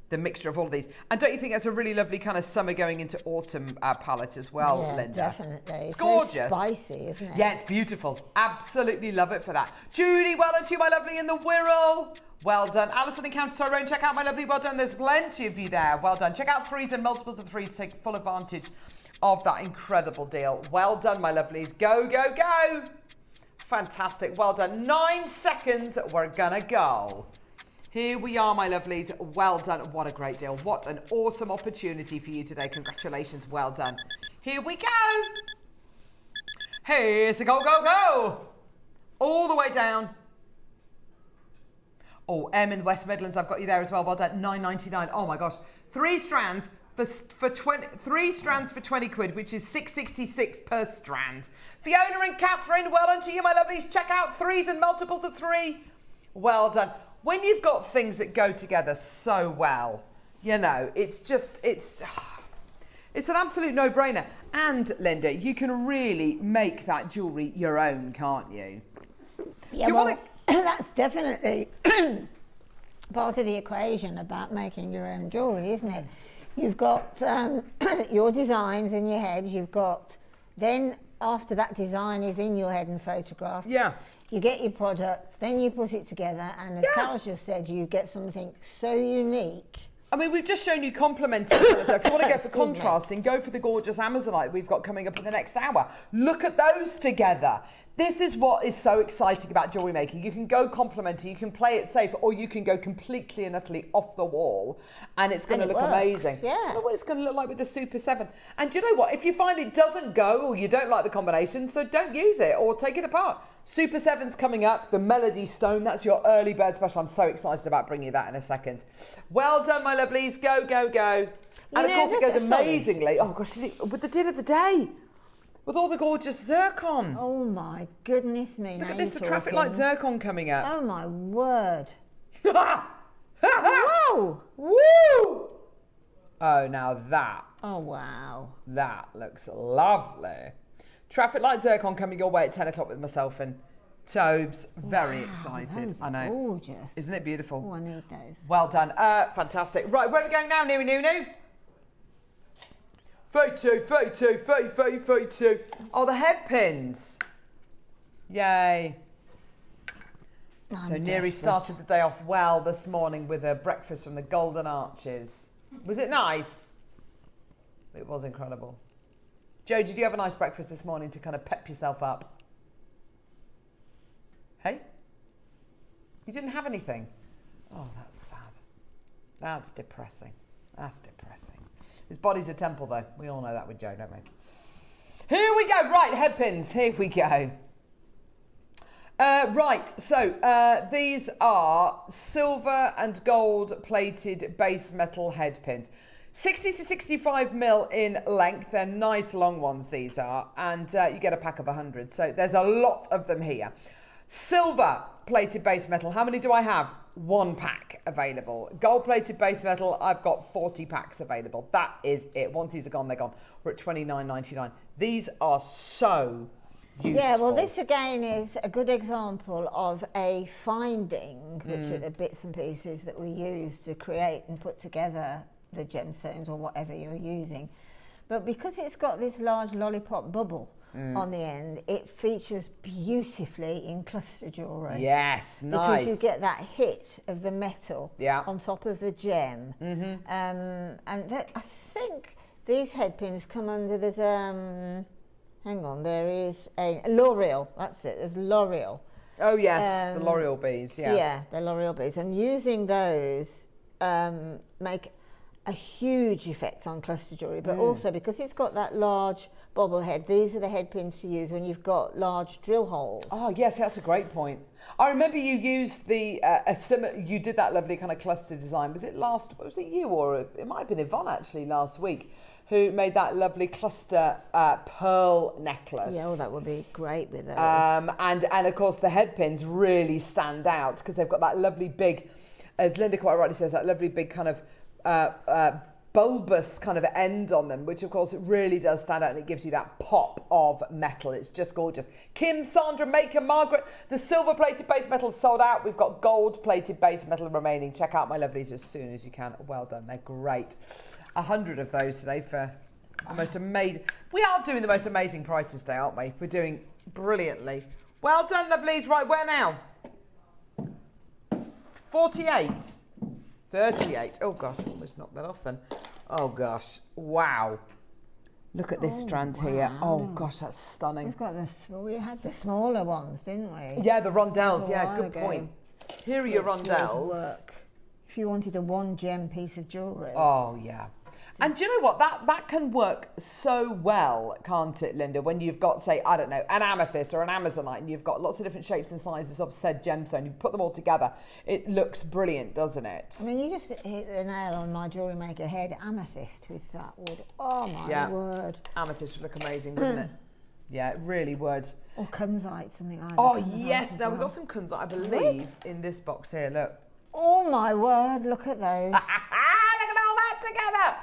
Speaker 2: the mixture of all of these. And don't you think that's a really lovely kind of summer going into autumn palette as well,
Speaker 3: Yeah,
Speaker 2: Linda?
Speaker 3: definitely.
Speaker 2: It's
Speaker 3: very
Speaker 2: gorgeous.
Speaker 3: Spicy, isn't it?
Speaker 2: Yeah, it's beautiful. Absolutely love it for that. Judy, well done to you, my lovely, in the Wirral. Well done. Alison in County Tyrone, check out my lovely. Well done. There's plenty of you there. Well done. Check out threes and multiples of threes to take full advantage of that incredible deal. Well done, my lovelies. Go, go, go. Fantastic. Well done. 9 seconds. We're gonna go. Here we are, my lovelies. Well done. What a great deal. What an awesome opportunity for you today. Congratulations. Well done. Here we go. Here's the go, go, go. All the way down. Oh, M in West Midlands, I've got you there as well. Well done. $9.99. Oh my gosh. 3 strands for 20. 3 strands for 20 quid, which is $6.66 per strand. Fiona and Catherine, well done to you, my lovelies. Check out threes and multiples of 3. Well done. When you've got things that go together so well, you know, it's an absolute no-brainer. And Linda, you can really make that jewellery your own, can't you?
Speaker 3: Yeah, well, that's definitely part of the equation about making your own jewellery, isn't it? You've got your designs in your head, then after that design is in your head and photographed, you get your product, then you put it together, and as Carol's just said, you get something so unique.
Speaker 2: I mean, we've just shown you complementing colours. So if you want to go for contrasting, go for the gorgeous Amazonite we've got coming up in the next hour. Look at those together. This is what is so exciting about jewellery making. You can go complementing, you can play it safe, or you can go completely and utterly off the wall, and it's going to look amazing.
Speaker 3: Yeah.
Speaker 2: I don't know what it's going to look like with the Super 7. And do you know what? If you find it doesn't go, or you don't like the combination, so don't use it, or take it apart. Super 7's coming up, the Melody Stone. That's your early bird special. I'm so excited about bringing you that in a second. Well done, my lovelies. Go, go, go. And of course, it goes amazingly. Oh, gosh, with the deal of the day. With all the gorgeous Zircon.
Speaker 3: Oh, my goodness me.
Speaker 2: Look at this, the traffic light Zircon coming up.
Speaker 3: Oh, my word.
Speaker 2: Whoa! Woo! Oh, now that.
Speaker 3: Oh, wow.
Speaker 2: That looks lovely. Traffic light Zircon coming your way at 10 o'clock with myself and Tobes. Very excited.
Speaker 3: Those
Speaker 2: I know.
Speaker 3: Gorgeous.
Speaker 2: Isn't it beautiful?
Speaker 3: Oh, I need those.
Speaker 2: Well done. Fantastic. Right, where are we going now, Nunu? 32. Oh, the head pins. Yay. So Neri started the day off well this morning with a breakfast from the Golden Arches. Was it nice? It was incredible. Joe, did you have a nice breakfast this morning to kind of pep yourself up? Hey? You didn't have anything? Oh, that's sad. That's depressing. That's depressing. His body's a temple, though. We all know that with Joe, don't we? Here we go. Right, head pins. Here we go. Right, so these are silver and gold plated base metal head pins. 60 to 65 mil in length. They're nice long ones, these are. And you get a pack of 100. So there's a lot of them here. Silver plated base metal. How many do I have? 1 pack available. Gold plated base metal, I've got 40 packs available. That is it. Once these are gone, they're gone. We're at $29.99. These are so useful.
Speaker 3: Yeah, well, this again is a good example of a finding, which are the bits and pieces that we use to create and put together the gemstones or whatever you're using. But because it's got this large lollipop bubble on the end, it features beautifully in cluster jewellery.
Speaker 2: Yes, nice.
Speaker 3: Because you get that hit of the metal on top of the gem. And that, I think these head pins come under, there's hang on, there is a L'Oreal, that's it, there's L'Oreal.
Speaker 2: Oh yes, the L'Oreal beads,
Speaker 3: Yeah, the L'Oreal beads. And using those make a huge effect on cluster jewellery, but also because it's got that large bobble head, these are the head pins to use when you've got large drill holes.
Speaker 2: Oh yes, that's a great point. I remember you used the you did that lovely kind of cluster design. Was it you or it might have been Yvonne actually last week who made that lovely cluster pearl necklace.
Speaker 3: Yeah, well, that would be great with those.
Speaker 2: And of course the head pins really stand out because they've got that lovely big, as Linda quite rightly says, that lovely big kind of bulbous kind of end on them, which of course it really does stand out and it gives you that pop of metal. It's just gorgeous. Kim, Sandra, Maker, Margaret, the silver plated base metal sold out. We've got gold plated base metal remaining. Check out my lovelies as soon as you can. Well done, they're great. 100 of those today for the most amazing. We are doing the most amazing prices today, aren't we? We're doing brilliantly. Well done, lovelies. Right, where now? 48. 38. Oh gosh, I almost knocked that off then. Oh gosh, wow. Look at this strand here. Oh gosh, that's stunning.
Speaker 3: We've got we had the smaller ones, didn't we?
Speaker 2: Yeah, the Rondelles. Yeah, good point. Here are your
Speaker 3: Which would
Speaker 2: Rondelles.
Speaker 3: work if you wanted a 1-gem piece of jewellery.
Speaker 2: Oh yeah. And do you know what? That can work so well, can't it, Linda? When you've got, say, I don't know, an amethyst or an amazonite, and you've got lots of different shapes and sizes of said gemstone. You put them all together, it looks brilliant, doesn't it?
Speaker 3: I mean, you just hit the nail on my jewellery maker head. Amethyst with that wood. Oh my word!
Speaker 2: Amethyst would look amazing, wouldn't it? Yeah, it really would.
Speaker 3: Or kunzite, something like that.
Speaker 2: Oh yes, now we've got some kunzite, I believe, in this box here. Look.
Speaker 3: Oh my word! Look at those.
Speaker 2: Look at all that together.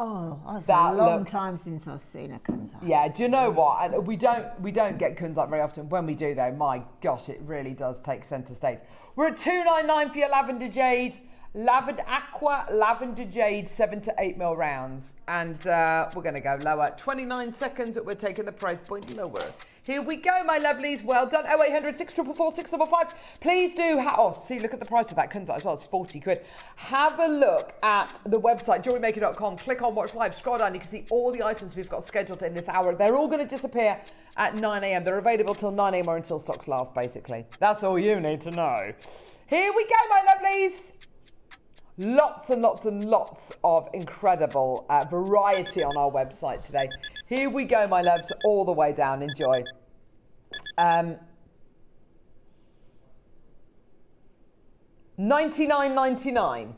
Speaker 3: Oh, it's
Speaker 2: That
Speaker 3: a long
Speaker 2: looks-
Speaker 3: time since I've seen a kunzite.
Speaker 2: Yeah, do you know what? We don't get kunzite very often. When we do, though, my gosh, it really does take centre stage. We're at $299 for your lavender jade, aqua lavender jade 7 to 8 mil rounds, and we're going to go lower. 29 seconds. We're taking the price point lower. Here we go, my lovelies. Well done. 0800 644 655. Please do. See, look at the price of that kunzite as well. It's 40 quid. Have a look at the website, jewellerymaker.com. Click on Watch Live. Scroll down. You can see all the items we've got scheduled in this hour. They're all going to disappear at 9 a.m. They're available till 9 a.m. or until stocks last, basically. That's all you need to know. Here we go, my lovelies. Lots and lots and lots of incredible variety on our website today. Here we go, my loves, all the way down. Enjoy. $99.99.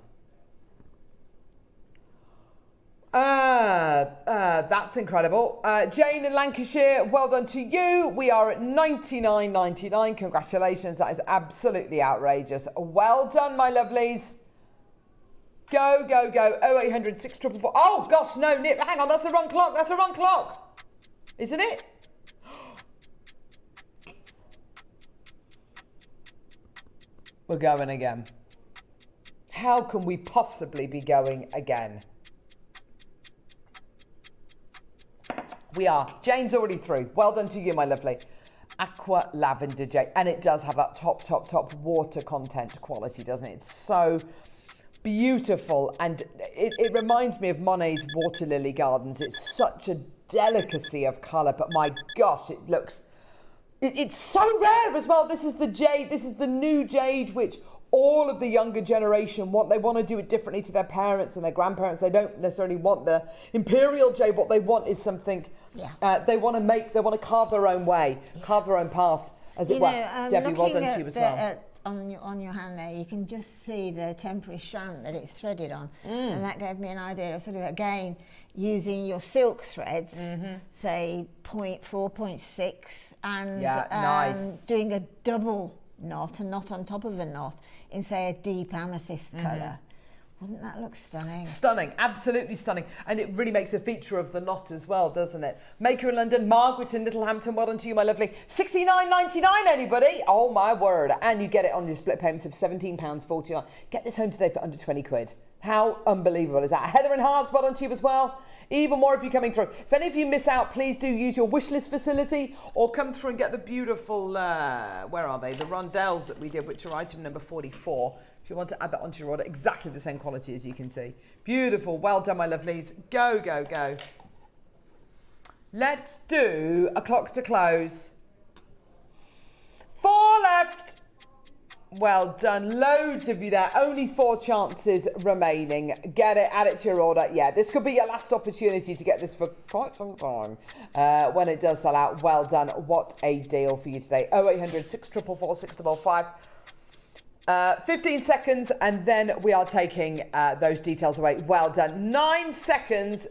Speaker 2: That's incredible. Jane in Lancashire, well done to you. We are at $99.99. Congratulations. That is absolutely outrageous. Well done, my lovelies. Go, go, go. 0800 644. Oh, gosh, no, Nip. Hang on. That's the wrong clock. That's the wrong clock. Isn't it? We're going again. How can we possibly be going again? We are. Jane's already through. Well done to you, my lovely. Aqua lavender jade. And it does have that top water content quality, doesn't it? It's so beautiful. And it reminds me of Monet's water lily gardens. It's such a delicacy of colour. But my gosh, it looks... It's so rare as well. This is the jade. This is the new jade, which all of the younger generation want. They want to do it differently to their parents and their grandparents. They don't necessarily want the imperial jade. What they want is something. They want to make. They want to carve their own way, carve their own path, as it were. Debbie, well done to you as well.
Speaker 3: On your hand there, you can just see the temporary strand that it's threaded on, and that gave me an idea of sort of again using your silk threads, say 0.4, 0.6, and
Speaker 2: nice.
Speaker 3: doing a double knot, a knot on top of a knot, in say a deep amethyst colour. Wouldn't that look stunning? Stunning, absolutely stunning. And it really makes a feature of the knot as well, doesn't it? Maker in London, Margaret in Littlehampton, well done to you, my lovely. $69.99, anybody? Oh my word. And you get it on your split payments of £17.49. Get this home today for under 20 quid. How unbelievable is that? Heather in Hearts, well done to you as well. Even more if you're coming through. If any of you miss out, please do use your wishlist facility or come through and get the beautiful, where are they? The Rondelles that we did, which are item number 44. If you want to add that onto your order, exactly the same quality as you can see. Beautiful. Well done, my lovelies. Go, go, go. Let's do a clocks to close. 4 left. Well done. Loads of you there. Only 4 chances remaining. Get it, add it to your order. Yeah, this could be your last opportunity to get this for quite some time. When it does sell out, well done. What a deal for you today. 0800 644 655. 15 seconds, and then we are taking those details away. Well done. 9 seconds.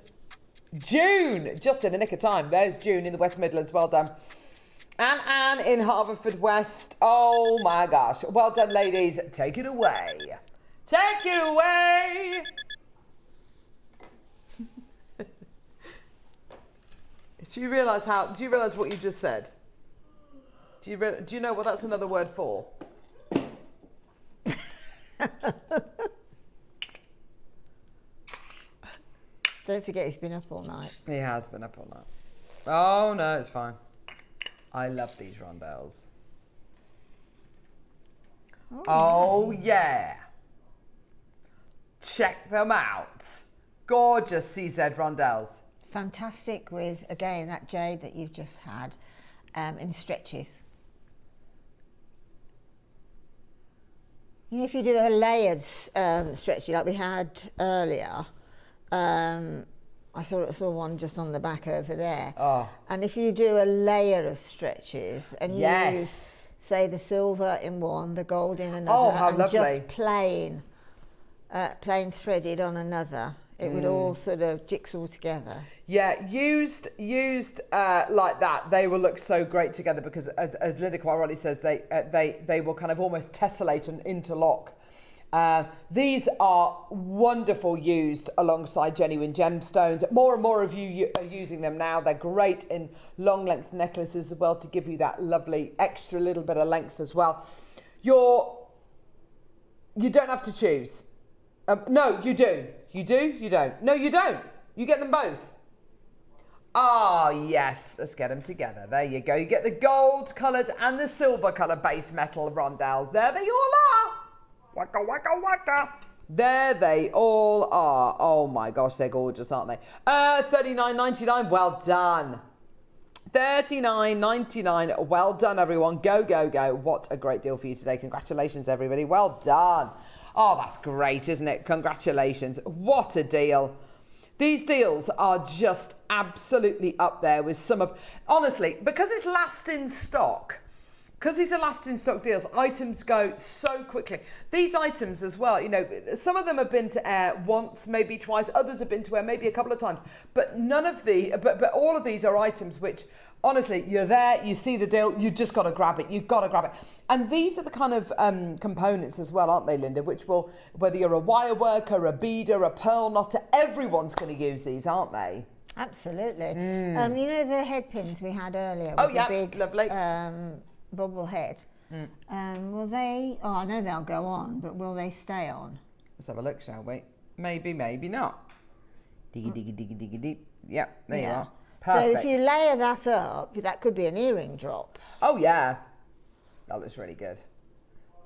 Speaker 3: June, just in the nick of time. There's June in the West Midlands. Well done. And Anne in Haverfordwest. Oh my gosh. Well done, ladies. Take it away. Take it away.
Speaker 2: Do you realise what you just said? Do you know what that's another word for?
Speaker 3: Don't forget he's been up all night.
Speaker 2: He has been up all night. Oh no, it's fine. I love these rondelles. Oh yeah. Check them out. Gorgeous CZ rondelles.
Speaker 3: Fantastic with, again, that jade that you've just had in stretches. You know, if you do a layered stretchy like we had earlier, I saw one just on the back over there.
Speaker 2: Oh.
Speaker 3: And if you do a layer of stretches and you use, say, the silver in one, the gold in another,
Speaker 2: oh, how
Speaker 3: and
Speaker 2: lovely.
Speaker 3: just plain threaded on another, it would all sort of jigsaw together.
Speaker 2: Yeah, used like that, they will look so great together because, as Linda quite rightly says, they will kind of almost tessellate and interlock. These are wonderful used alongside genuine gemstones. More and more of you are using them now. They're great in long length necklaces as well to give you that lovely extra little bit of length as well. You don't have to choose. No, you do. You do? You don't. No, you don't. You get them both. Ah, yes. Let's get them together. There you go. You get the gold coloured and the silver coloured base metal rondelles. There they all are. Waka, waka, waka. There they all are. Oh my gosh, they're gorgeous, aren't they? $39.99. Well done. $39.99. Well done, everyone. Go, go, go. What a great deal for you today. Congratulations, everybody. Well done. Oh, that's great, isn't it? Congratulations. What a deal. These deals are just absolutely up there with some of... Honestly, because it's last in stock, because these are last in stock deals, items go so quickly. These items as well, you know, some of them have been to air once, maybe twice. Others have been to air maybe a couple of times. But but all of these are items which... Honestly, you're there, you see the deal, you just got to grab it. You've got to grab it. And these are the kind of components as well, aren't they, Linda? Which will, whether you're a wire worker, a beader, a pearl knotter, everyone's going to use these, aren't they?
Speaker 3: Absolutely. You know the head pins we had earlier?
Speaker 2: Oh,
Speaker 3: with
Speaker 2: yeah,
Speaker 3: the big,
Speaker 2: lovely.
Speaker 3: Bobble head. Will they, I know they'll go on, but will they stay on?
Speaker 2: Let's have a look, shall we? Maybe, maybe not. Diggy, diggy, diggy, diggy, diggy. Yeah, there you are. Perfect.
Speaker 3: So if you layer that up, that could be an earring drop.
Speaker 2: Oh, yeah. That looks really good.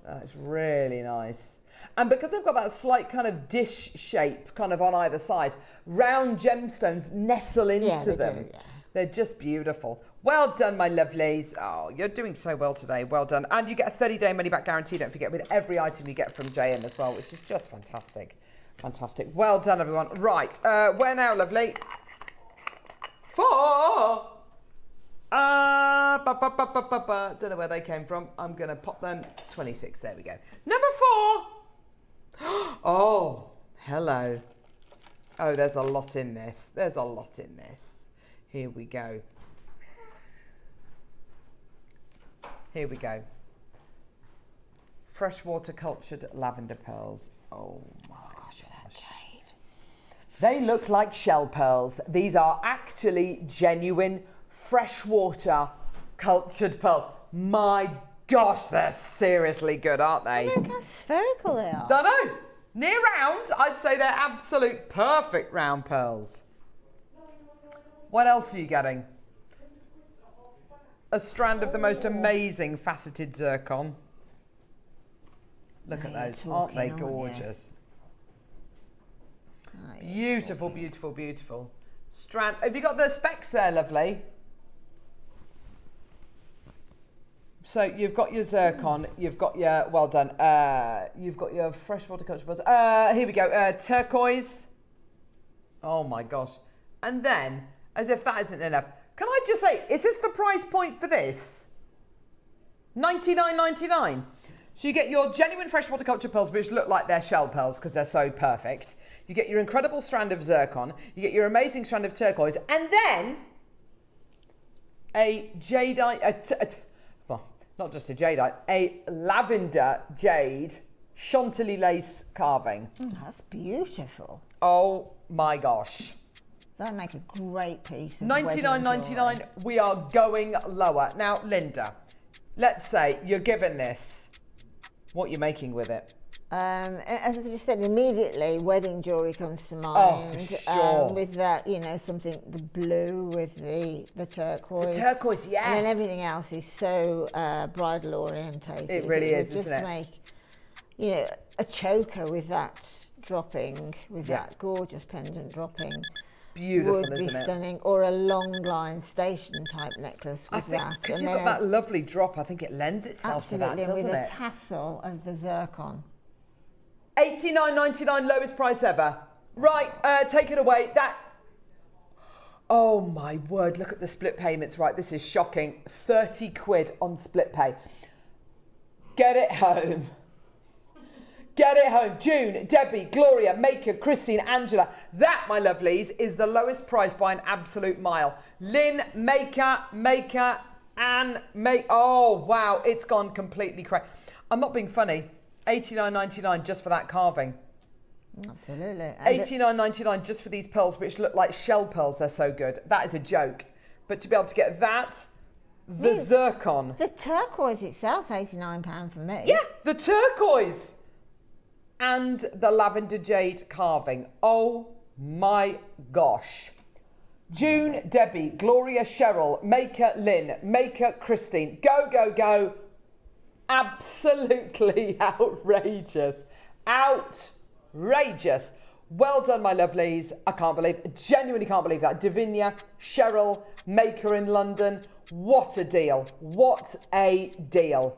Speaker 2: That's really nice. And because they've got that slight kind of dish shape kind of on either side, round gemstones nestle into them.
Speaker 3: Do, yeah.
Speaker 2: They're just beautiful. Well done, my lovelies. Oh, you're doing so well today. Well done. And you get a 30-day money-back guarantee, don't forget, with every item you get from JM as well, which is just fantastic. Fantastic. Well done, everyone. Right. Where now, lovely? 4. Don't know where they came from. I'm going to pop them. 26. There we go. Number 4. Oh, hello. Oh, there's a lot in this. There's a lot in this. Here we go. Here we go. Freshwater cultured lavender pearls. Oh my gosh, that jade. They look like shell pearls. These are actually genuine freshwater cultured pearls. My gosh, they're seriously good, aren't they?
Speaker 3: Look how spherical they are.
Speaker 2: Don't know. Near round, I'd say they're absolute perfect round pearls. What else are you getting? A strand of the most amazing faceted zircon. Look at those, aren't they gorgeous? Beautiful, beautiful, beautiful. Strand. Have you got the specs there, lovely? So you've got your zircon, you've got your, well done, you've got your freshwater culture pearls. Here we go, turquoise. Oh my gosh. And then, as if that isn't enough, can I just say, is this the price point for this? $99.99. So you get your genuine freshwater culture pearls, which look like they're shell pearls because they're so perfect. You get your incredible strand of zircon. You get your amazing strand of turquoise. And then a jadeite, well, not just a jadeite, a lavender jade chantilly lace carving.
Speaker 3: That's beautiful.
Speaker 2: Oh my gosh.
Speaker 3: That'd make a great piece of
Speaker 2: $99.99. We are going lower. Now, Linda, let's say you're given this. What you're making with it?
Speaker 3: As I just said, immediately wedding jewellery comes to mind.
Speaker 2: Oh, for sure.
Speaker 3: With that, you know, something, the blue with the turquoise.
Speaker 2: The turquoise, yes.
Speaker 3: And then everything else is so bridal orientated.
Speaker 2: It really is,
Speaker 3: just
Speaker 2: isn't it?
Speaker 3: Make, you know, a choker with that dropping, with that gorgeous pendant dropping.
Speaker 2: Beautiful,
Speaker 3: would be
Speaker 2: isn't it?
Speaker 3: stunning, or a long line station type necklace with that.
Speaker 2: Because you've got that lovely drop, I think it lends itself to that,
Speaker 3: absolutely,
Speaker 2: doesn't
Speaker 3: with
Speaker 2: it?
Speaker 3: a tassel of the zircon.
Speaker 2: $89.99, lowest price ever. Right, take it away. That. Oh my word! Look at the split payments. Right, this is shocking. 30 quid on split pay. Get it home. Get it home. June, Debbie, Gloria, Maker, Christine, Angela. That, my lovelies, is the lowest price by an absolute mile. Lynn, Maker, Anne, oh wow, it's gone completely crazy. I'm not being funny. $89.99 just for that carving.
Speaker 3: Absolutely.
Speaker 2: $89.99 just for these pearls, which look like shell pearls. They're so good. That is a joke. But to be able to get that, the zircon.
Speaker 3: The turquoise itself's £89 for me.
Speaker 2: Yeah, the turquoise. And the lavender jade carving. Oh my gosh. June, Debbie, Gloria, Cheryl, Maker, Lynn, Maker, Christine. Go, go, go. Absolutely outrageous. Outrageous. Well done, my lovelies. I genuinely can't believe that. Davinia, Cheryl, Maker in London. What a deal. What a deal.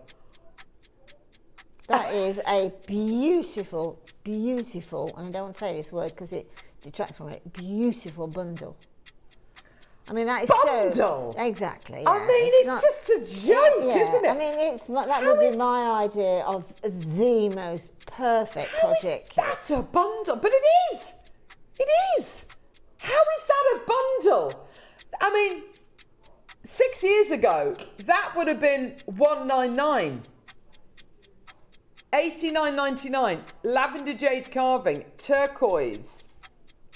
Speaker 3: That is a beautiful, beautiful, and I don't want to say this word because it detracts from it, beautiful bundle. I mean, that is
Speaker 2: bundle?
Speaker 3: So... Exactly.
Speaker 2: Yeah. I mean, it's just a joke, isn't it?
Speaker 3: I mean, that would be my idea of the most perfect project.
Speaker 2: That's a bundle. But it is. It is. How is that a bundle? I mean, 6 years ago, that would have been $199. $89.99. Lavender jade carving, turquoise,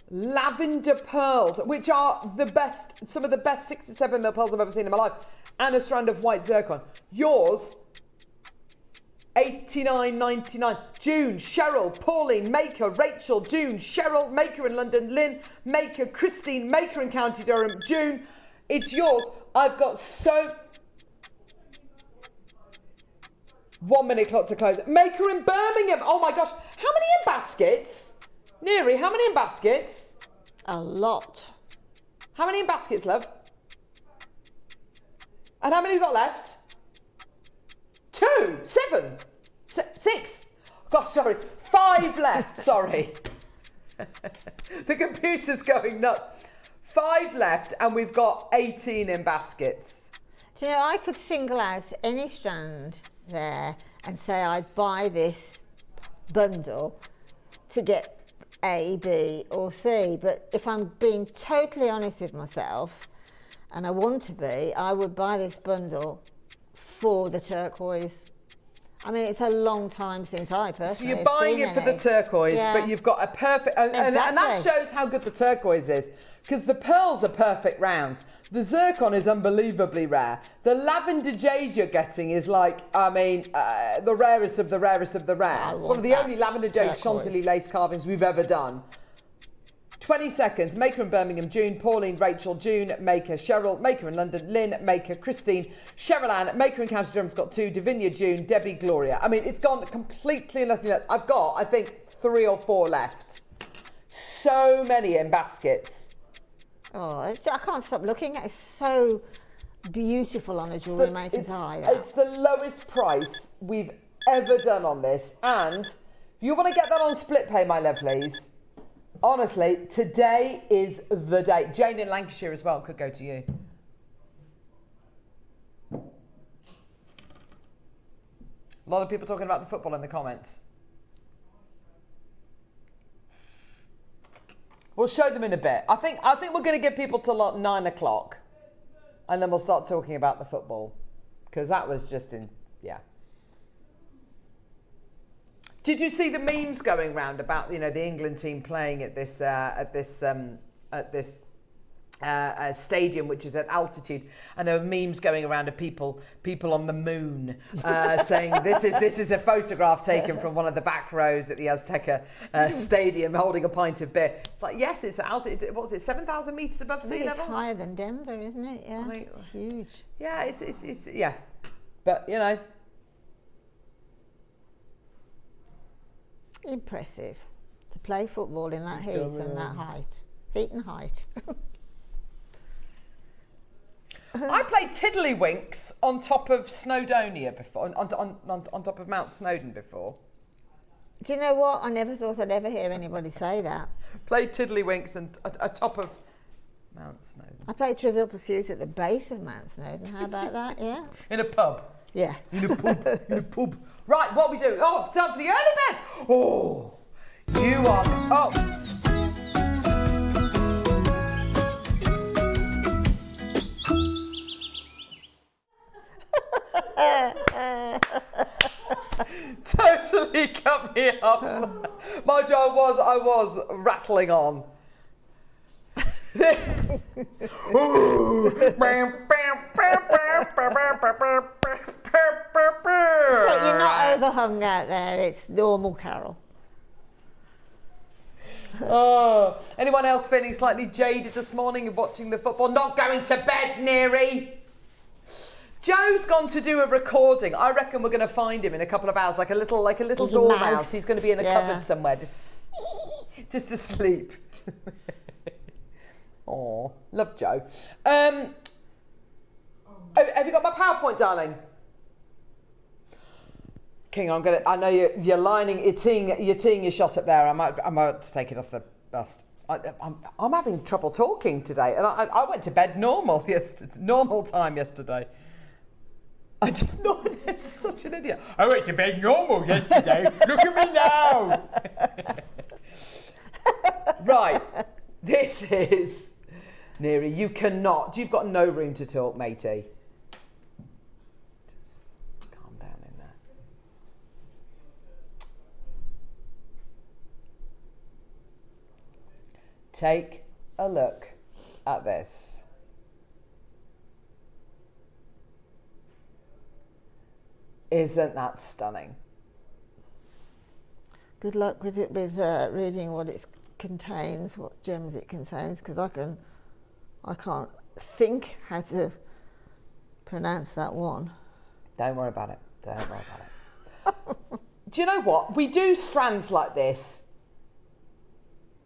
Speaker 2: lavender pearls, which are the best, some of the best 67 mil pearls I've ever seen in my life, and a strand of white zircon. Yours, $89.99. June, Cheryl, Pauline, Maker, Rachel, June, Cheryl, Maker in London, Lynn, Maker, Christine, Maker in County Durham, June. It's yours. I've got so... 1 minute clock to close. Maker in Birmingham. Oh my gosh. How many in baskets? Neri, how many in baskets?
Speaker 3: A lot.
Speaker 2: How many in baskets, love? And how many you got left? 2, 7, 6. Gosh, sorry. 5 left. Sorry. The computer's going nuts. 5 left, and we've got 18 in baskets.
Speaker 3: Do you know, I could single out any strand there and say I'd buy this bundle to get A, B or C, but if I'm being totally honest with myself, and I want to be, I would buy this bundle for the turquoise. I mean, it's a long time since I personally
Speaker 2: So you're buying it for the turquoise, but you've got a perfect... And that shows how good the turquoise is, because the pearls are perfect rounds. The zircon is unbelievably rare. The lavender jade you're getting is like, I mean, the rarest of the rarest of the rare. It's one of the only lavender jade chantilly lace carvings we've ever done. 20 seconds. Maker in Birmingham, June. Pauline, Rachel, June. Maker, Cheryl. Maker in London, Lynn. Maker, Christine. Cheryl Ann. Maker in County Durham's got 2. Davinia, June. Debbie, Gloria. I mean, it's gone completely nothing else. I've got, I think, 3 or 4 left. So many in baskets.
Speaker 3: Oh, I can't stop looking at it. It's so beautiful on a jewellery maker's eye.
Speaker 2: It's the lowest price we've ever done on this. And if you want to get that on split pay, my lovelies, honestly, today is the day. Jane in Lancashire as well could go to you. A lot of people talking about the football in the comments. We'll show them in a bit. I think we're going to get people to like 9 o'clock, and then we'll start talking about the football, because that was just yeah. Did you see the memes going round about the England team playing at this stadium, which is at altitude, and there were memes going around of people on the moon saying this is a photograph taken from one of the back rows at the Azteca stadium, holding a pint of beer. It's like, yes, it's altitude. What was it? 7,000 meters above sea level.
Speaker 3: It's higher than Denver, isn't it? Yeah,
Speaker 2: I mean,
Speaker 3: it's huge.
Speaker 2: Yeah, it's yeah, but you know,
Speaker 3: impressive to play football in that heat and that heat and height.
Speaker 2: I played tiddlywinks on top of Snowdonia before, on top of Mount Snowdon before.
Speaker 3: Do you know what? I never thought I'd ever hear anybody say that.
Speaker 2: Played tiddlywinks and atop of Mount Snowdon.
Speaker 3: I played Trivial Pursuit at the base of Mount Snowdon. How about that? Yeah.
Speaker 2: In a pub.
Speaker 3: Yeah.
Speaker 2: In a pub. In a pub. Right, what are we doing? Oh, it's time for the early bed. Oh, you are. Oh. Totally cut me off. Mind you, I was rattling on. So
Speaker 3: you're not overhung out there, it's normal Carol.
Speaker 2: Oh, anyone else feeling slightly jaded this morning of watching the football? Not going to bed, Neary. Joe's gone to do a recording. I reckon we're going to find him in a couple of hours, like a little dormouse. He's going to be in a cupboard somewhere, just asleep. Oh, love Joe. Have you got my PowerPoint, darling? King, I know you're teeing your shot up there. I might take it off the bust. I'm having trouble talking today, and I went to bed normal time yesterday. I did not. I'm such an idiot. I went to bed normal yesterday. Look at me now. Right. This is Neary. You cannot. You've got no room to talk, matey. Just calm down in there. Take a look at this. Isn't that stunning?
Speaker 3: Good luck with it, with reading what it contains, what gems it contains, because I can't think how to pronounce that one.
Speaker 2: Don't worry about it. Don't worry about it. Do you know what? We do strands like this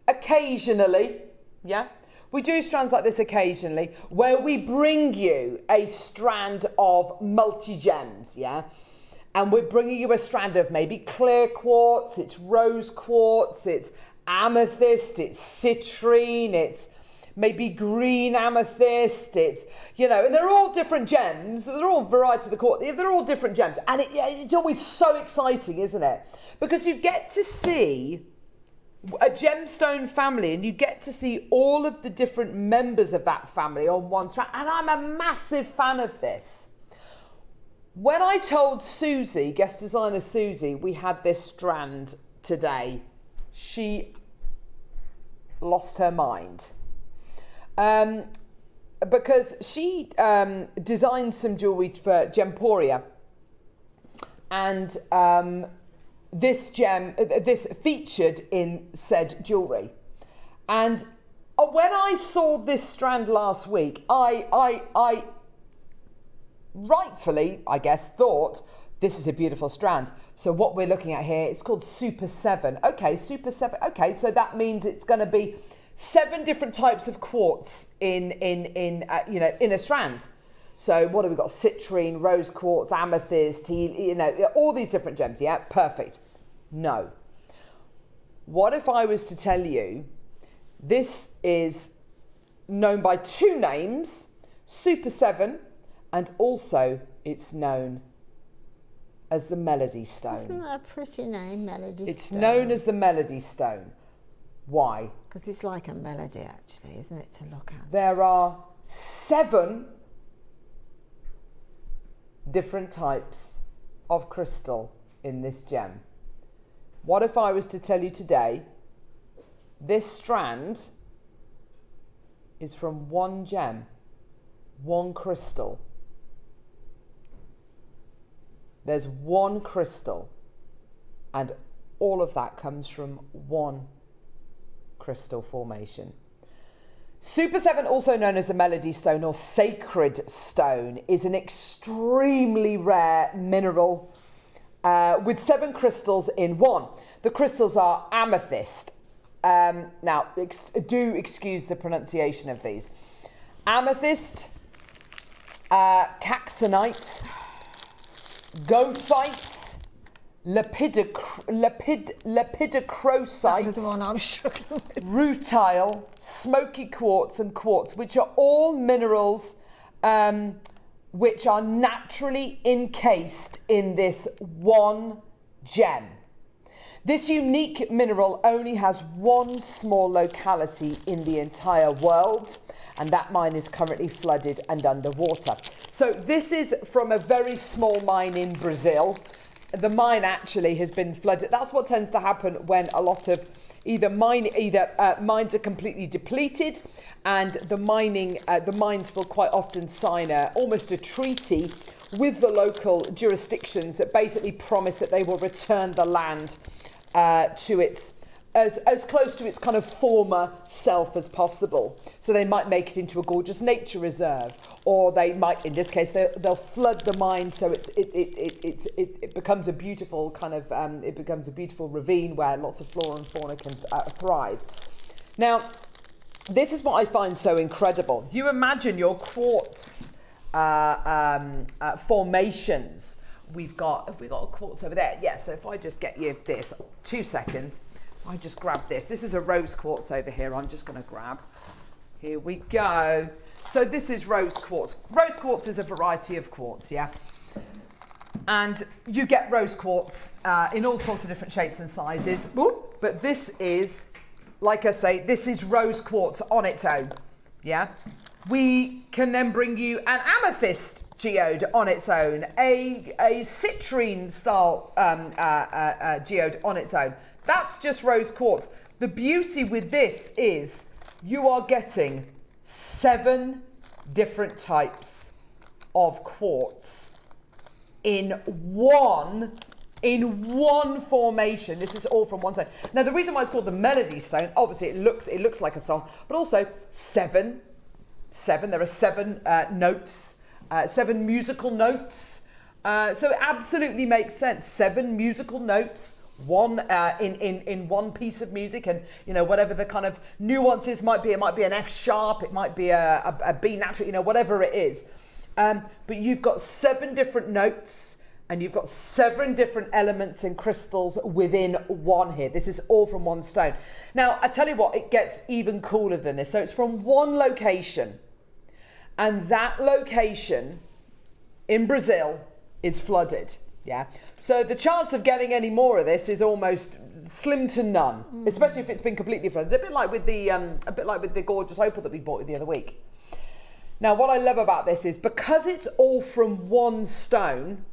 Speaker 2: occasionally, yeah? We do strands like this occasionally where we bring you a strand of multi-gems, yeah? And we're bringing you a strand of maybe clear quartz, it's rose quartz, it's amethyst, it's citrine, it's maybe green amethyst, it's, you know, and they're all different gems. They're all varieties of the quartz. They're all different gems. And it's always so exciting, isn't it? Because you get to see a gemstone family and you get to see all of the different members of that family on one strand. And I'm a massive fan of this. When I told Susie, guest designer Susie, we had this strand today, she lost her mind. Because she designed some jewellery for Gemporia. And this featured in said jewellery. And when I saw this strand last week, I rightfully, I guess, thought this is a beautiful strand. So what we're looking at here, it's called Super 7. Okay, Super 7. Okay, so that means it's going to be 7 different types of quartz in a strand. So what have we got? Citrine, rose quartz, amethyst, all these different gems. Yeah, perfect. No. What if I was to tell you this is known by 2 names, Super 7, and also it's known as the Melody Stone.
Speaker 3: Isn't that a pretty name, Melody Stone?
Speaker 2: It's known as the Melody Stone. Why?
Speaker 3: Because it's like a melody, actually, isn't it, to look at?
Speaker 2: There are 7 different types of crystal in this gem. What if I was to tell you today, this strand is from one gem, one crystal. There's one crystal, and all of that comes from one crystal formation. Super 7, also known as a melody stone or sacred stone, is an extremely rare mineral with 7 crystals in one. The crystals are amethyst. Now, do excuse the pronunciation of these. Amethyst, caxonite, goethite, lepidocrosite,
Speaker 3: That's the one I'm struggling with.
Speaker 2: rutile, smoky quartz, and quartz, which are all minerals which are naturally encased in this one gem. This unique mineral only has one small locality in the entire world, and that mine is currently flooded and underwater. So this is from a very small mine in Brazil. The mine actually has been flooded. That's what tends to happen when a lot of mines are completely depleted, and the mines will quite often sign almost a treaty with the local jurisdictions that basically promise that they will return the land to its as close to its kind of former self as possible. So they might make it into a gorgeous nature reserve, or they might, in this case, they'll flood the mine so it becomes a beautiful kind of it becomes a beautiful ravine where lots of flora and fauna can thrive. Now, this is what I find so incredible. You imagine your quartz formations. Have we got a quartz over there? Yeah, so if I just get you this, 2 seconds. I just grab this. This is a rose quartz over here. I'm just going to grab. Here we go. So this is rose quartz. Rose quartz is a variety of quartz, yeah? And you get rose quartz in all sorts of different shapes and sizes. Ooh, but this is, like I say, this is rose quartz on its own, yeah? We can then bring you an amethyst geode on its own, a citrine style geode on its own. That's just rose quartz. The beauty with this is you are getting 7 different types of quartz in one formation. This is all from one stone. Now, the reason why it's called the melody stone, obviously it looks like a song, but also 7. There are 7 notes, 7 musical notes. So it absolutely makes sense. 7 musical notes. One in one piece of music, and whatever the kind of nuances might be, it might be an F sharp, it might be a B natural, whatever it is. But you've got 7 different notes, and you've got 7 different elements and crystals within one here. This is all from one stone. Now, I tell you what, it gets even cooler than this. So it's from one location, and that location in Brazil is flooded. Yeah, so the chance of getting any more of this is almost slim to none, especially if it's been completely flooded. A bit like with the gorgeous opal that we bought you the other week. Now, what I love about this is because it's all from one stone,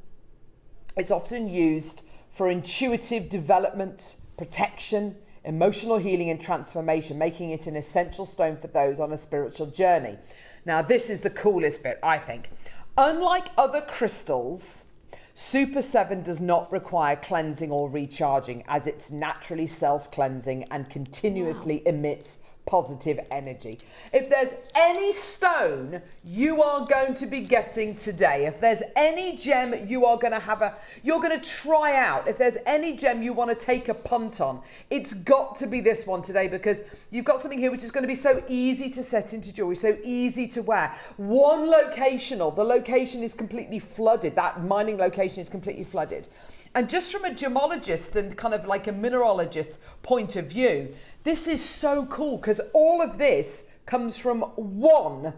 Speaker 2: it's often used for intuitive development, protection, emotional healing, and transformation, making it an essential stone for those on a spiritual journey. Now, this is the coolest bit, I think. Unlike other crystals, Super 7 does not require cleansing or recharging, as it's naturally self-cleansing and continuously emits positive energy. If there's any stone you are going to be getting today, if there's any gem you're going to try out, if there's any gem you want to take a punt on, it's got to be this one today, because you've got something here which is going to be so easy to set into jewelry, so easy to wear. One locational, the location is completely flooded. That mining location is completely flooded. And just from a gemologist and kind of like a mineralogist point of view, this is so cool, because all of this comes from one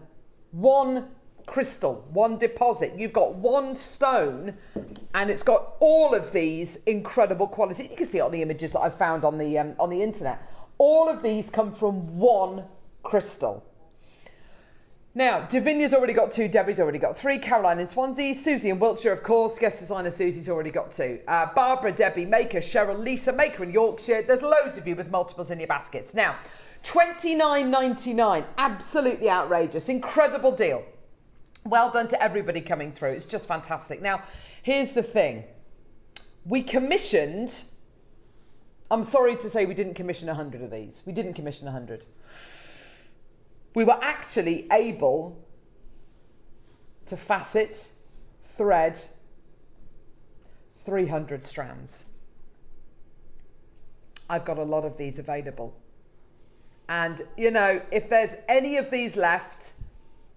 Speaker 2: crystal, one deposit. You've got one stone, and it's got all of these incredible qualities. You can see it on the images that I've found on the internet. All of these come from one crystal. Now, Davinia's already got 2, Debbie's already got 3, Caroline in Swansea, Susie in Wiltshire, of course, guest designer Susie's already got 2. Barbara, Debbie, Maker, Cheryl, Lisa, Maker in Yorkshire. There's loads of you with multiples in your baskets. Now, $29.99. Absolutely outrageous. Incredible deal. Well done to everybody coming through. It's just fantastic. Now, here's the thing. We commissioned, I'm sorry to say we didn't commission 100 of these. We didn't commission 100. We were actually able to facet, thread 300 strands. I've got a lot of these available. And, you know, if there's any of these left,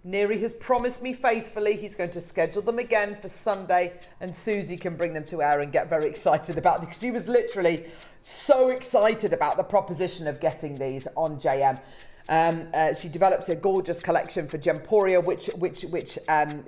Speaker 2: Neri has promised me faithfully he's going to schedule them again for Sunday, and Susie can bring them to air and get very excited about them, because she was literally so excited about the proposition of getting these on JM. She developed a gorgeous collection for Gemporia, which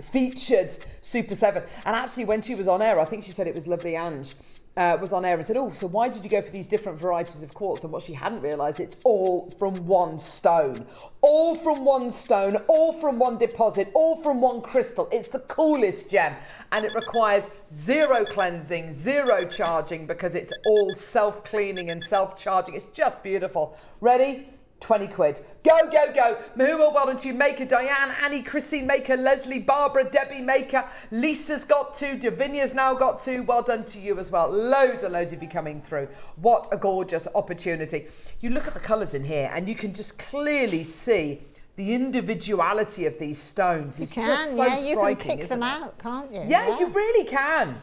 Speaker 2: featured Super 7. And actually, when she was on air, I think she said it was lovely Ange, was on air and said, oh, so why did you go for these different varieties of quartz? And what she hadn't realised, it's all from one stone. All from one stone, all from one deposit, all from one crystal. It's the coolest gem. And it requires zero cleansing, zero charging, because it's all self-cleaning and self-charging. It's just beautiful. Ready? 20 quid. Go, go, go. Mahua, well done to you. Maker, Diane, Annie, Christine Maker, Leslie, Barbara, Debbie Maker, Lisa's got 2, Davinia's now got 2. Well done to you as well. Loads and loads of you coming through. What a gorgeous opportunity. You look at the colours in here and you can just clearly see the individuality of these stones. It's just so striking,
Speaker 3: you can pick
Speaker 2: isn't
Speaker 3: them
Speaker 2: it?
Speaker 3: out, can't you?
Speaker 2: Yeah, you really can.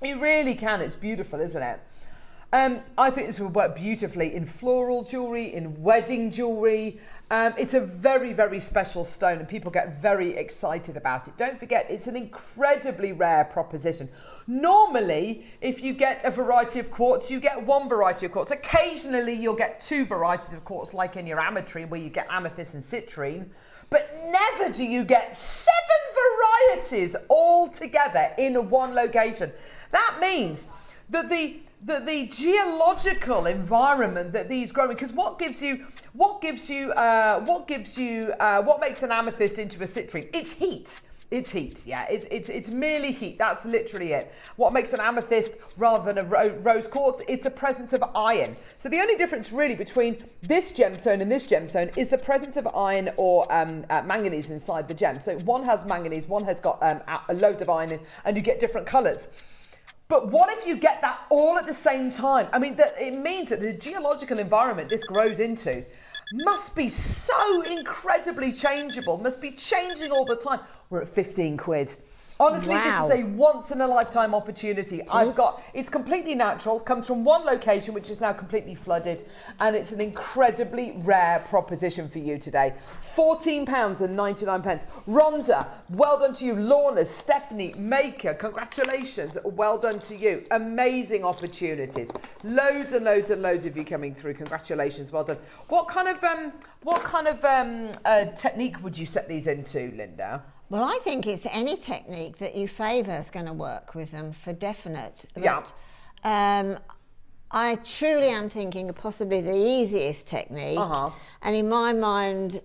Speaker 2: You really can. It's beautiful, isn't it? I think this would work beautifully in floral jewellery, in wedding jewellery. It's a very, very special stone and people get very excited about it. Don't forget, it's an incredibly rare proposition. Normally, if you get a variety of quartz, you get one variety of quartz. Occasionally, you'll get 2 varieties of quartz, like in your ametrine, where you get amethyst and citrine. But never do you get 7 varieties all together in one location. That means that the geological environment that these grow in, because what makes an amethyst into a citrine? It's heat. It's heat, yeah. It's merely heat. That's literally it. What makes an amethyst rather than a rose quartz? It's the presence of iron. So the only difference really between this gemstone and this gemstone is the presence of iron or manganese inside the gem. So one has manganese, one has got a load of iron in, and you get different colours. But what if you get that all at the same time? I mean, it means that the geological environment this grows into must be so incredibly changeable, must be changing all the time. We're at 15 quid. Honestly,
Speaker 3: wow.
Speaker 2: This is a once in a lifetime opportunity. It's completely natural, comes from one location, which is now completely flooded, and it's an incredibly rare proposition for you today. £14.99. Rhonda, well done to you. Lorna, Stephanie, Maker, congratulations. Well done to you. Amazing opportunities. Loads and loads and loads of you coming through. Congratulations, well done. What kind of technique would you set these into, Linda?
Speaker 3: Well, I think it's any technique that you favour is going to work with them for definite.
Speaker 2: Yeah.
Speaker 3: I truly am thinking of possibly the easiest technique, and in my mind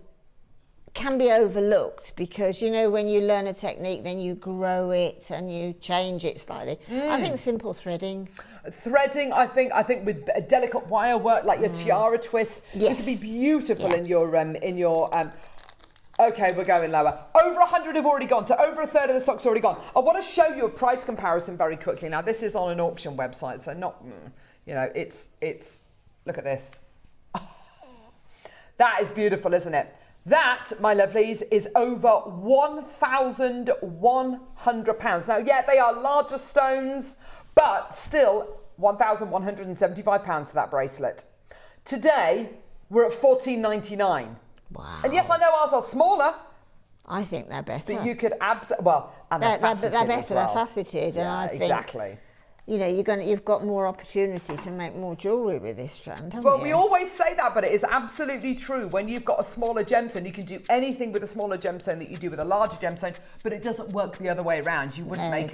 Speaker 3: can be overlooked, because you know when you learn a technique then you grow it and you change it slightly. I think simple threading. Threading,
Speaker 2: I think with a delicate wire work like your tiara twist, this would be beautiful in your Okay, we're going lower. Over 100 have already gone, so over a third of the stock's already gone. I want to show you a price comparison very quickly. Now, this is on an auction website, so not, it's, look at this. That is beautiful, isn't it? That, my lovelies, is over £1,100. Now, yeah, they are larger stones, but still £1,175 for that bracelet. Today, we're at $14.99.
Speaker 3: Wow.
Speaker 2: And yes, I know ours are smaller.
Speaker 3: I think they're better.
Speaker 2: But you could and they're faceted
Speaker 3: they're better.
Speaker 2: as well.
Speaker 3: They're faceted, and I think
Speaker 2: exactly.
Speaker 3: You know, you've got more opportunity to make more jewellery with this strand, haven't you?
Speaker 2: Well, we always say that, but it is absolutely true. When you've got a smaller gemstone, you can do anything with a smaller gemstone that you do with a larger gemstone, but it doesn't work the other way around. You wouldn't make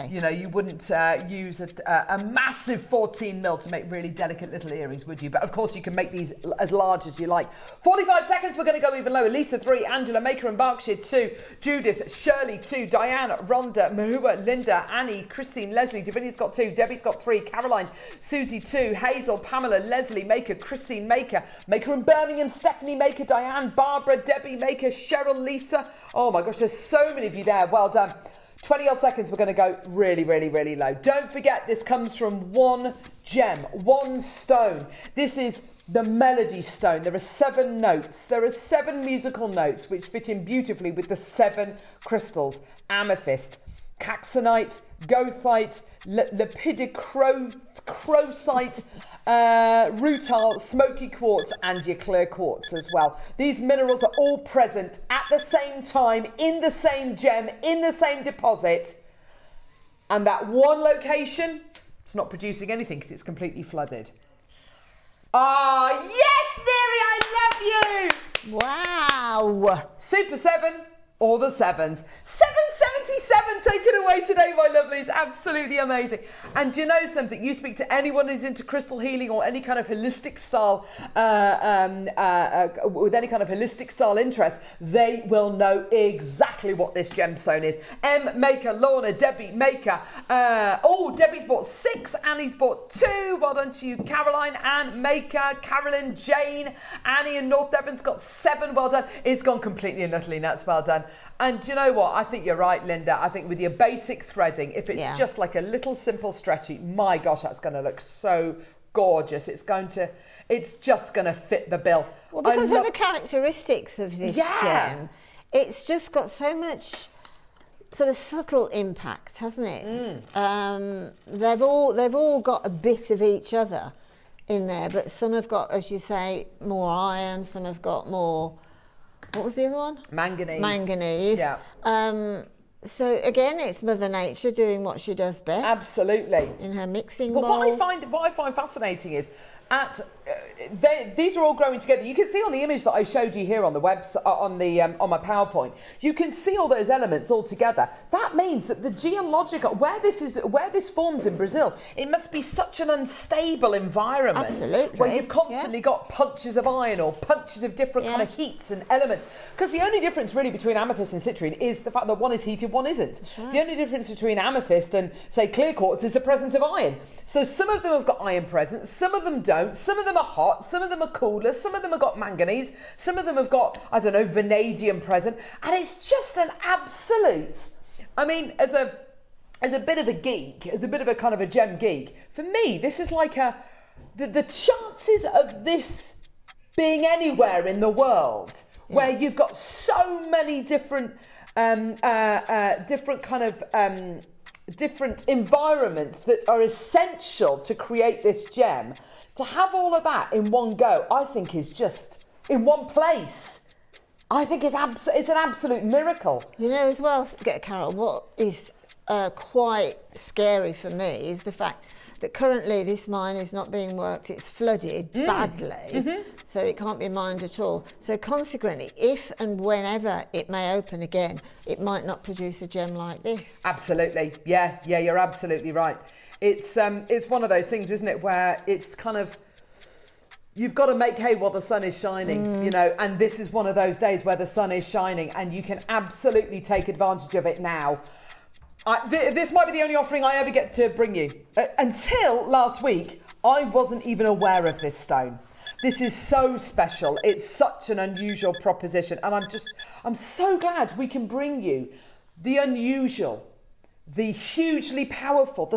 Speaker 2: you wouldn't use a massive 14 mil to make really delicate little earrings, would you? But of course, you can make these as large as you like. 45 seconds, we're going to go even lower. Lisa 3, Angela Maker and Berkshire 2, Judith, Shirley 2, Diana, Rhonda, Mahua, Linda, Annie, Christine, Leslie, Davinia's got 2. 2, Debbie's got 3, Caroline, Susie 2, Hazel, Pamela, Leslie Maker, Christine Maker, Maker in Birmingham, Stephanie Maker, Diane, Barbara, Debbie Maker, Cheryl, Lisa. Oh my gosh, there's so many of you there. Well done. 20 odd seconds, we're going to go really, really, really low. Don't forget, this comes from one gem, one stone. This is the melody stone. There are 7 notes. There are 7 musical notes which fit in beautifully with the 7 crystals: amethyst, caxonite, goethite, lepidocrocite, rutile, smoky quartz, and your clear quartz as well. These minerals are all present at the same time, in the same gem, in the same deposit. And that one location, it's not producing anything because it's completely flooded. Ah, yes, Neri, I love you.
Speaker 3: Wow.
Speaker 2: Super 7, all the 7s. 777, take it away today, my lovelies. Absolutely amazing. And do you know something? You speak to anyone who's into crystal healing or any kind of holistic style, with any kind of holistic style interest, they will know exactly what this gemstone is. M Maker, Lorna, Debbie Maker. Debbie's bought 6, Annie's bought 2. Well done to you, Caroline, Anne Maker, Carolyn, Jane, Annie in North Devon's got 7. Well done. It's gone completely and utterly nuts. Well done. And do you know what? I think you're right, Linda. I think with your basic threading, if it's just like a little simple stretchy, my gosh, that's going to look so gorgeous. It's just going to fit the bill.
Speaker 3: Well, because of the characteristics of this gem, it's just got so much sort of subtle impact, hasn't it? They've all got a bit of each other in there, but some have got, as you say, more iron, some have got more. What was the other one? Manganese. Yeah. So again, it's Mother Nature doing what she does best.
Speaker 2: Absolutely.
Speaker 3: In her mixing bowl.
Speaker 2: But what I find fascinating is these are all growing together. You can see on the image that I showed you here on the website, on my PowerPoint, you can see all those elements all together. That means that the geological, where this forms in Brazil, it must be such an unstable environment.
Speaker 3: Absolutely.
Speaker 2: Where you've constantly got punches of iron or punches of different kind of heats and elements. Because the only difference really between amethyst and citrine is the fact that one is heated, one isn't. Right. The only difference between amethyst and, say, clear quartz is the presence of iron. So some of them have got iron present, some of them don't. Some of them are hot, some of them are cooler, some of them have got manganese, some of them have got, I don't know, vanadium present. And it's just an absolute, I mean, as a bit of a geek, as a bit of a kind of a gem geek, for me, this is like the chances of this being anywhere in the world where you've got so many different different environments that are essential to create this gem, to have all of that in one go, I think is just in one place. I think it's an absolute miracle.
Speaker 3: You know, as well, Carol, what is quite scary for me is the fact that currently this mine is not being worked. It's flooded badly, so it can't be mined at all. So consequently, if and whenever it may open again, it might not produce a gem like this.
Speaker 2: Absolutely, yeah, you're absolutely right. It's one of those things, isn't it, where it's kind of, you've got to make hay while the sun is shining, you know, and this is one of those days where the sun is shining and you can absolutely take advantage of it now. This might be the only offering I ever get to bring you. Until last week, I wasn't even aware of this stone. This is so special. It's such an unusual proposition. And I'm so glad we can bring you the unusual, the hugely powerful, the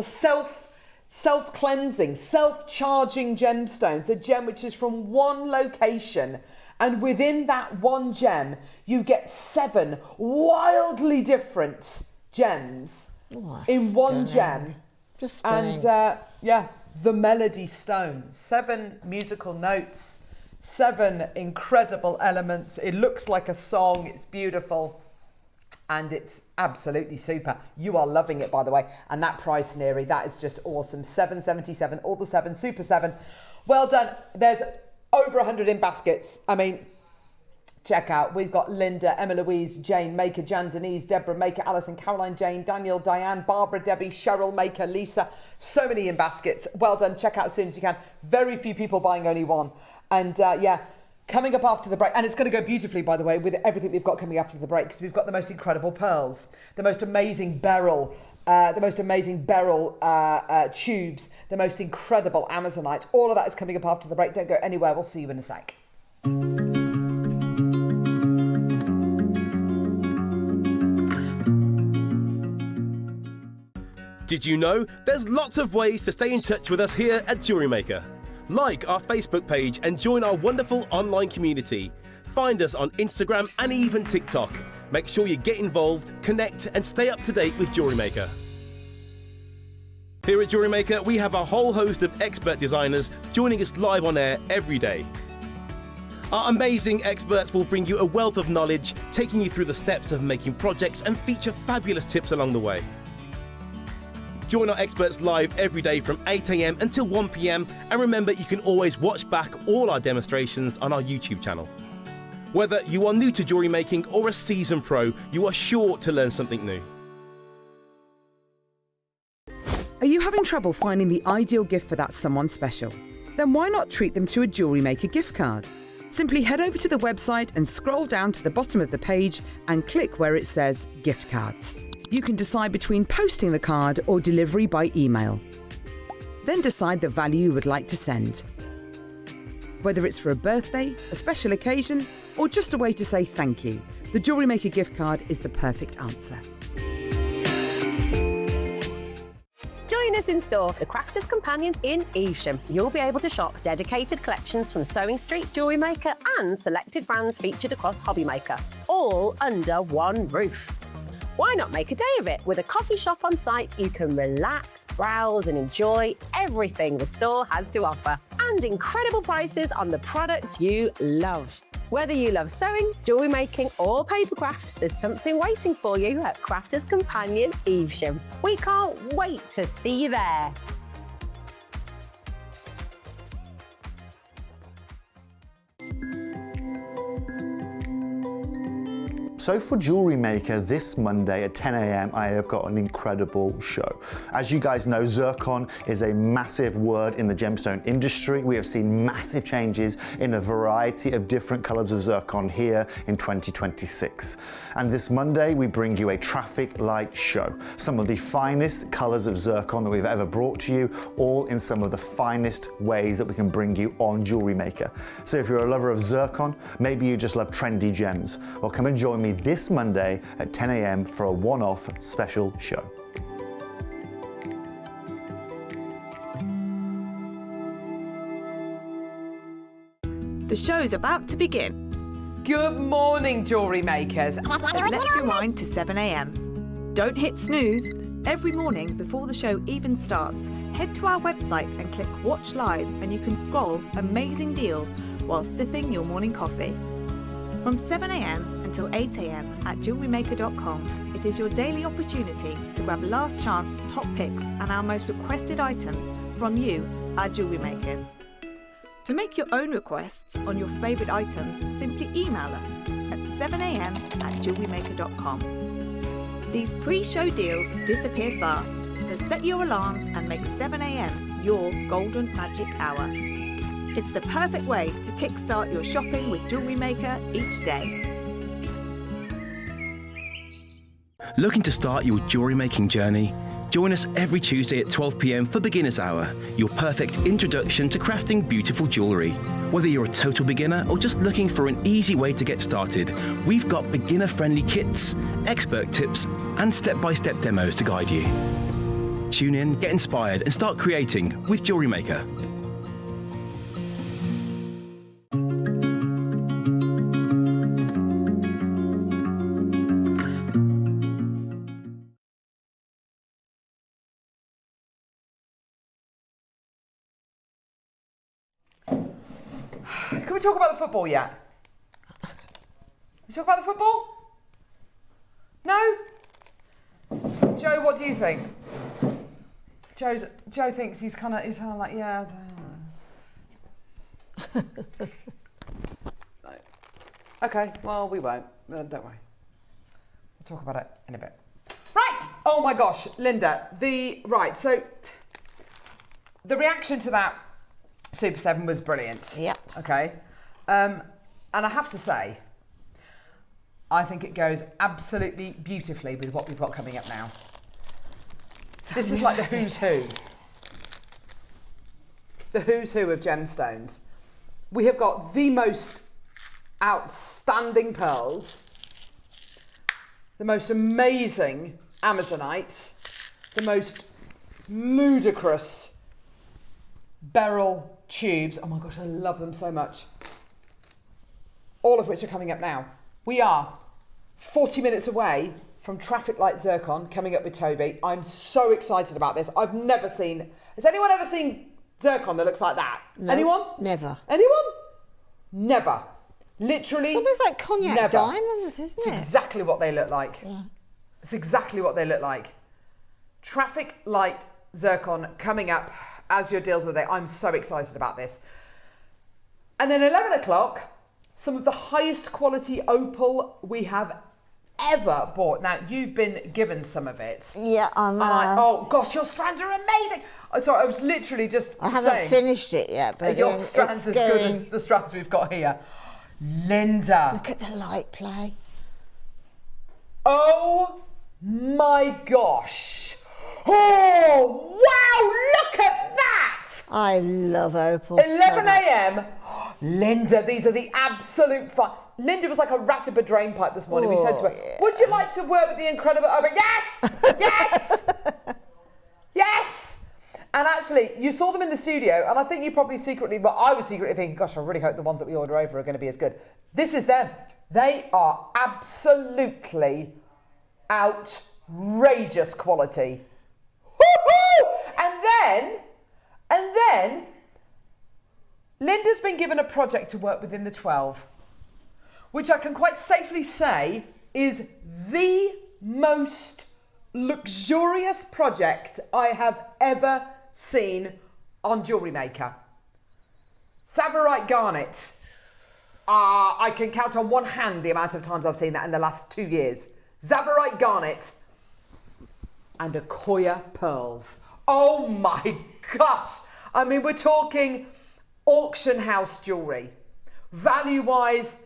Speaker 2: self-cleansing, self-charging gemstones, a gem which is from one location. And within that one gem, you get 7 wildly different gems in one gem.
Speaker 3: Just stunning.
Speaker 2: And the melody stone, 7 musical notes, 7 incredible elements. It looks like a song. It's beautiful. And it's absolutely super. You are loving it, by the way. And that price, Neri, that is just awesome. $7.77, all the 7, super 7. Well done. There's over 100 in baskets. I mean, check out. We've got Linda, Emma Louise, Jane Maker, Jan Denise, Deborah Maker, Alison, Caroline, Jane, Daniel, Diane, Barbara, Debbie, Cheryl Maker, Lisa. So many in baskets. Well done. Check out as soon as you can. Very few people buying only one. And coming up after the break, and it's going to go beautifully, by the way, with everything we've got coming after the break, because we've got the most incredible pearls, the most amazing beryl the most amazing beryl tubes, the most incredible Amazonite. All of that is coming up after the break. Don't go anywhere. We'll see you in a sec.
Speaker 4: Did you know there's lots of ways to stay in touch with us here at JewelleryMaker? Like our Facebook page and join our wonderful online community. Find us on Instagram and even TikTok. Make sure you get involved, connect and stay up to date with JewelleryMaker. Here at JewelleryMaker, we have a whole host of expert designers joining us live on air every day. Our amazing experts will bring you a wealth of knowledge, taking you through the steps of making projects and feature fabulous tips along the way. Join our experts live every day from 8 a.m. until 1 p.m. and remember, you can always watch back all our demonstrations on our YouTube channel. Whether you are new to jewellery making or a seasoned pro, you are sure to learn something new.
Speaker 5: Are you having trouble finding the ideal gift for that someone special? Then why not treat them to a JewelleryMaker gift card? Simply head over to the website and scroll down to the bottom of the page and click where it says gift cards. You can decide between posting the card or delivery by email. Then decide the value you would like to send. Whether it's for a birthday, a special occasion, or just a way to say thank you, the JewelleryMaker gift card is the perfect answer.
Speaker 6: Join us in store for the Crafter's Companion in Evesham. You'll be able to shop dedicated collections from Sewing Street, JewelleryMaker and selected brands featured across Hobbymaker, all under one roof. Why not make a day of it? With a coffee shop on site, you can relax, browse and enjoy everything the store has to offer. And incredible prices on the products you love. Whether you love sewing, jewellery making or papercraft, there's something waiting for you at Crafter's Companion Evesham. We can't wait to see you there.
Speaker 1: So for JewelleryMaker this Monday at 10 a.m, I have got an incredible show. As you guys know, Zircon is a massive word in the gemstone industry. We have seen massive changes in a variety of different colors of Zircon here in 2026. And this Monday, we bring you a traffic light show. Some of the finest colors of Zircon that we've ever brought to you, all in some of the finest ways that we can bring you on JewelleryMaker. So if you're a lover of Zircon, maybe you just love trendy gems, well, come and join me this Monday at 10 a.m. for a one-off special show.
Speaker 7: The show's about to begin.
Speaker 2: Good morning, jewellery makers.
Speaker 7: Let's rewind to 7 a.m. Don't hit snooze. Every morning before the show even starts, head to our website and click Watch Live and you can scroll amazing deals while sipping your morning coffee. From 7 a.m. until 8 a.m. at jewellerymaker.com, it is your daily opportunity to grab last chance top picks and our most requested items from you, our jewellery makers. To make your own requests on your favourite items, simply email us at 7 a.m. at jewellerymaker.com. These pre-show deals disappear fast, so set your alarms and make 7 a.m. your golden magic hour. It's the perfect way to kickstart your shopping with JewelleryMaker each day.
Speaker 4: Looking to start your jewellery making journey? Join us every Tuesday at 12 p.m. for Beginner's Hour, your perfect introduction to crafting beautiful jewellery. Whether you're a total beginner or just looking for an easy way to get started, we've got beginner-friendly kits, expert tips, and step-by-step demos to guide you. Tune in, get inspired, and start creating with JewelleryMaker.
Speaker 2: Can we talk about the football yet? We talk about the football? No? Joe, what do you think? Joe thinks he's kind of like, yeah, I don't know. Okay, well, we won't. Don't worry. We'll talk about it in a bit. Right! Oh my gosh, Linda, so the reaction to that Super 7 was brilliant.
Speaker 3: Yep.
Speaker 2: Okay. And I have to say, I think it goes absolutely beautifully with what we've got coming up now. This is like the who's who. The who's who of gemstones. We have got the most outstanding pearls, the most amazing Amazonite, the most ludicrous beryl tubes. Oh my gosh, I love them so much. All of which are coming up now. We are 40 minutes away from Traffic Light Zircon coming up with Toby. I'm so excited about this. I've never seen, has anyone ever seen Zircon that looks like that?
Speaker 3: No,
Speaker 2: anyone?
Speaker 3: Never.
Speaker 2: Anyone? Never. Literally.
Speaker 3: It's almost like cognac
Speaker 2: never.
Speaker 3: diamonds, isn't
Speaker 2: It's
Speaker 3: it?
Speaker 2: exactly what they look like.
Speaker 3: Yeah.
Speaker 2: It's exactly what they look like. Traffic Light Zircon coming up as your deals of the day. I'm so excited about this. And then 11 o'clock, some of the highest quality opal we have ever bought. Now, you've been given some of it.
Speaker 3: Yeah, I'm.
Speaker 2: Oh gosh, your strands are amazing. Oh, sorry, I was literally just
Speaker 3: I haven't finished it yet, but
Speaker 2: your strands as good as the strands we've got here. Linda.
Speaker 3: Look at the light play.
Speaker 2: Oh my gosh. Oh, wow, look at that.
Speaker 3: I love opal.
Speaker 2: 11 a.m. Linda, these are the absolute fun. Linda was like a rat up a drain pipe this morning. We said to her, would you like to work with the incredible Opal? Yes! Yes! Yes! And actually, you saw them in the studio, and I think you probably secretly, well, I was secretly thinking, gosh, I really hope the ones that we order over are going to be as good. This is them. They are absolutely outrageous quality. Woo-hoo! And then, Linda's been given a project to work within the 12, which I can quite safely say is the most luxurious project I have ever seen on JewelleryMaker. Tsavorite garnet. I can count on one hand the amount of times I've seen that in the last 2 years. Tsavorite garnet and Akoya pearls. Oh my gosh. I mean, we're talking auction house jewellery. Value-wise,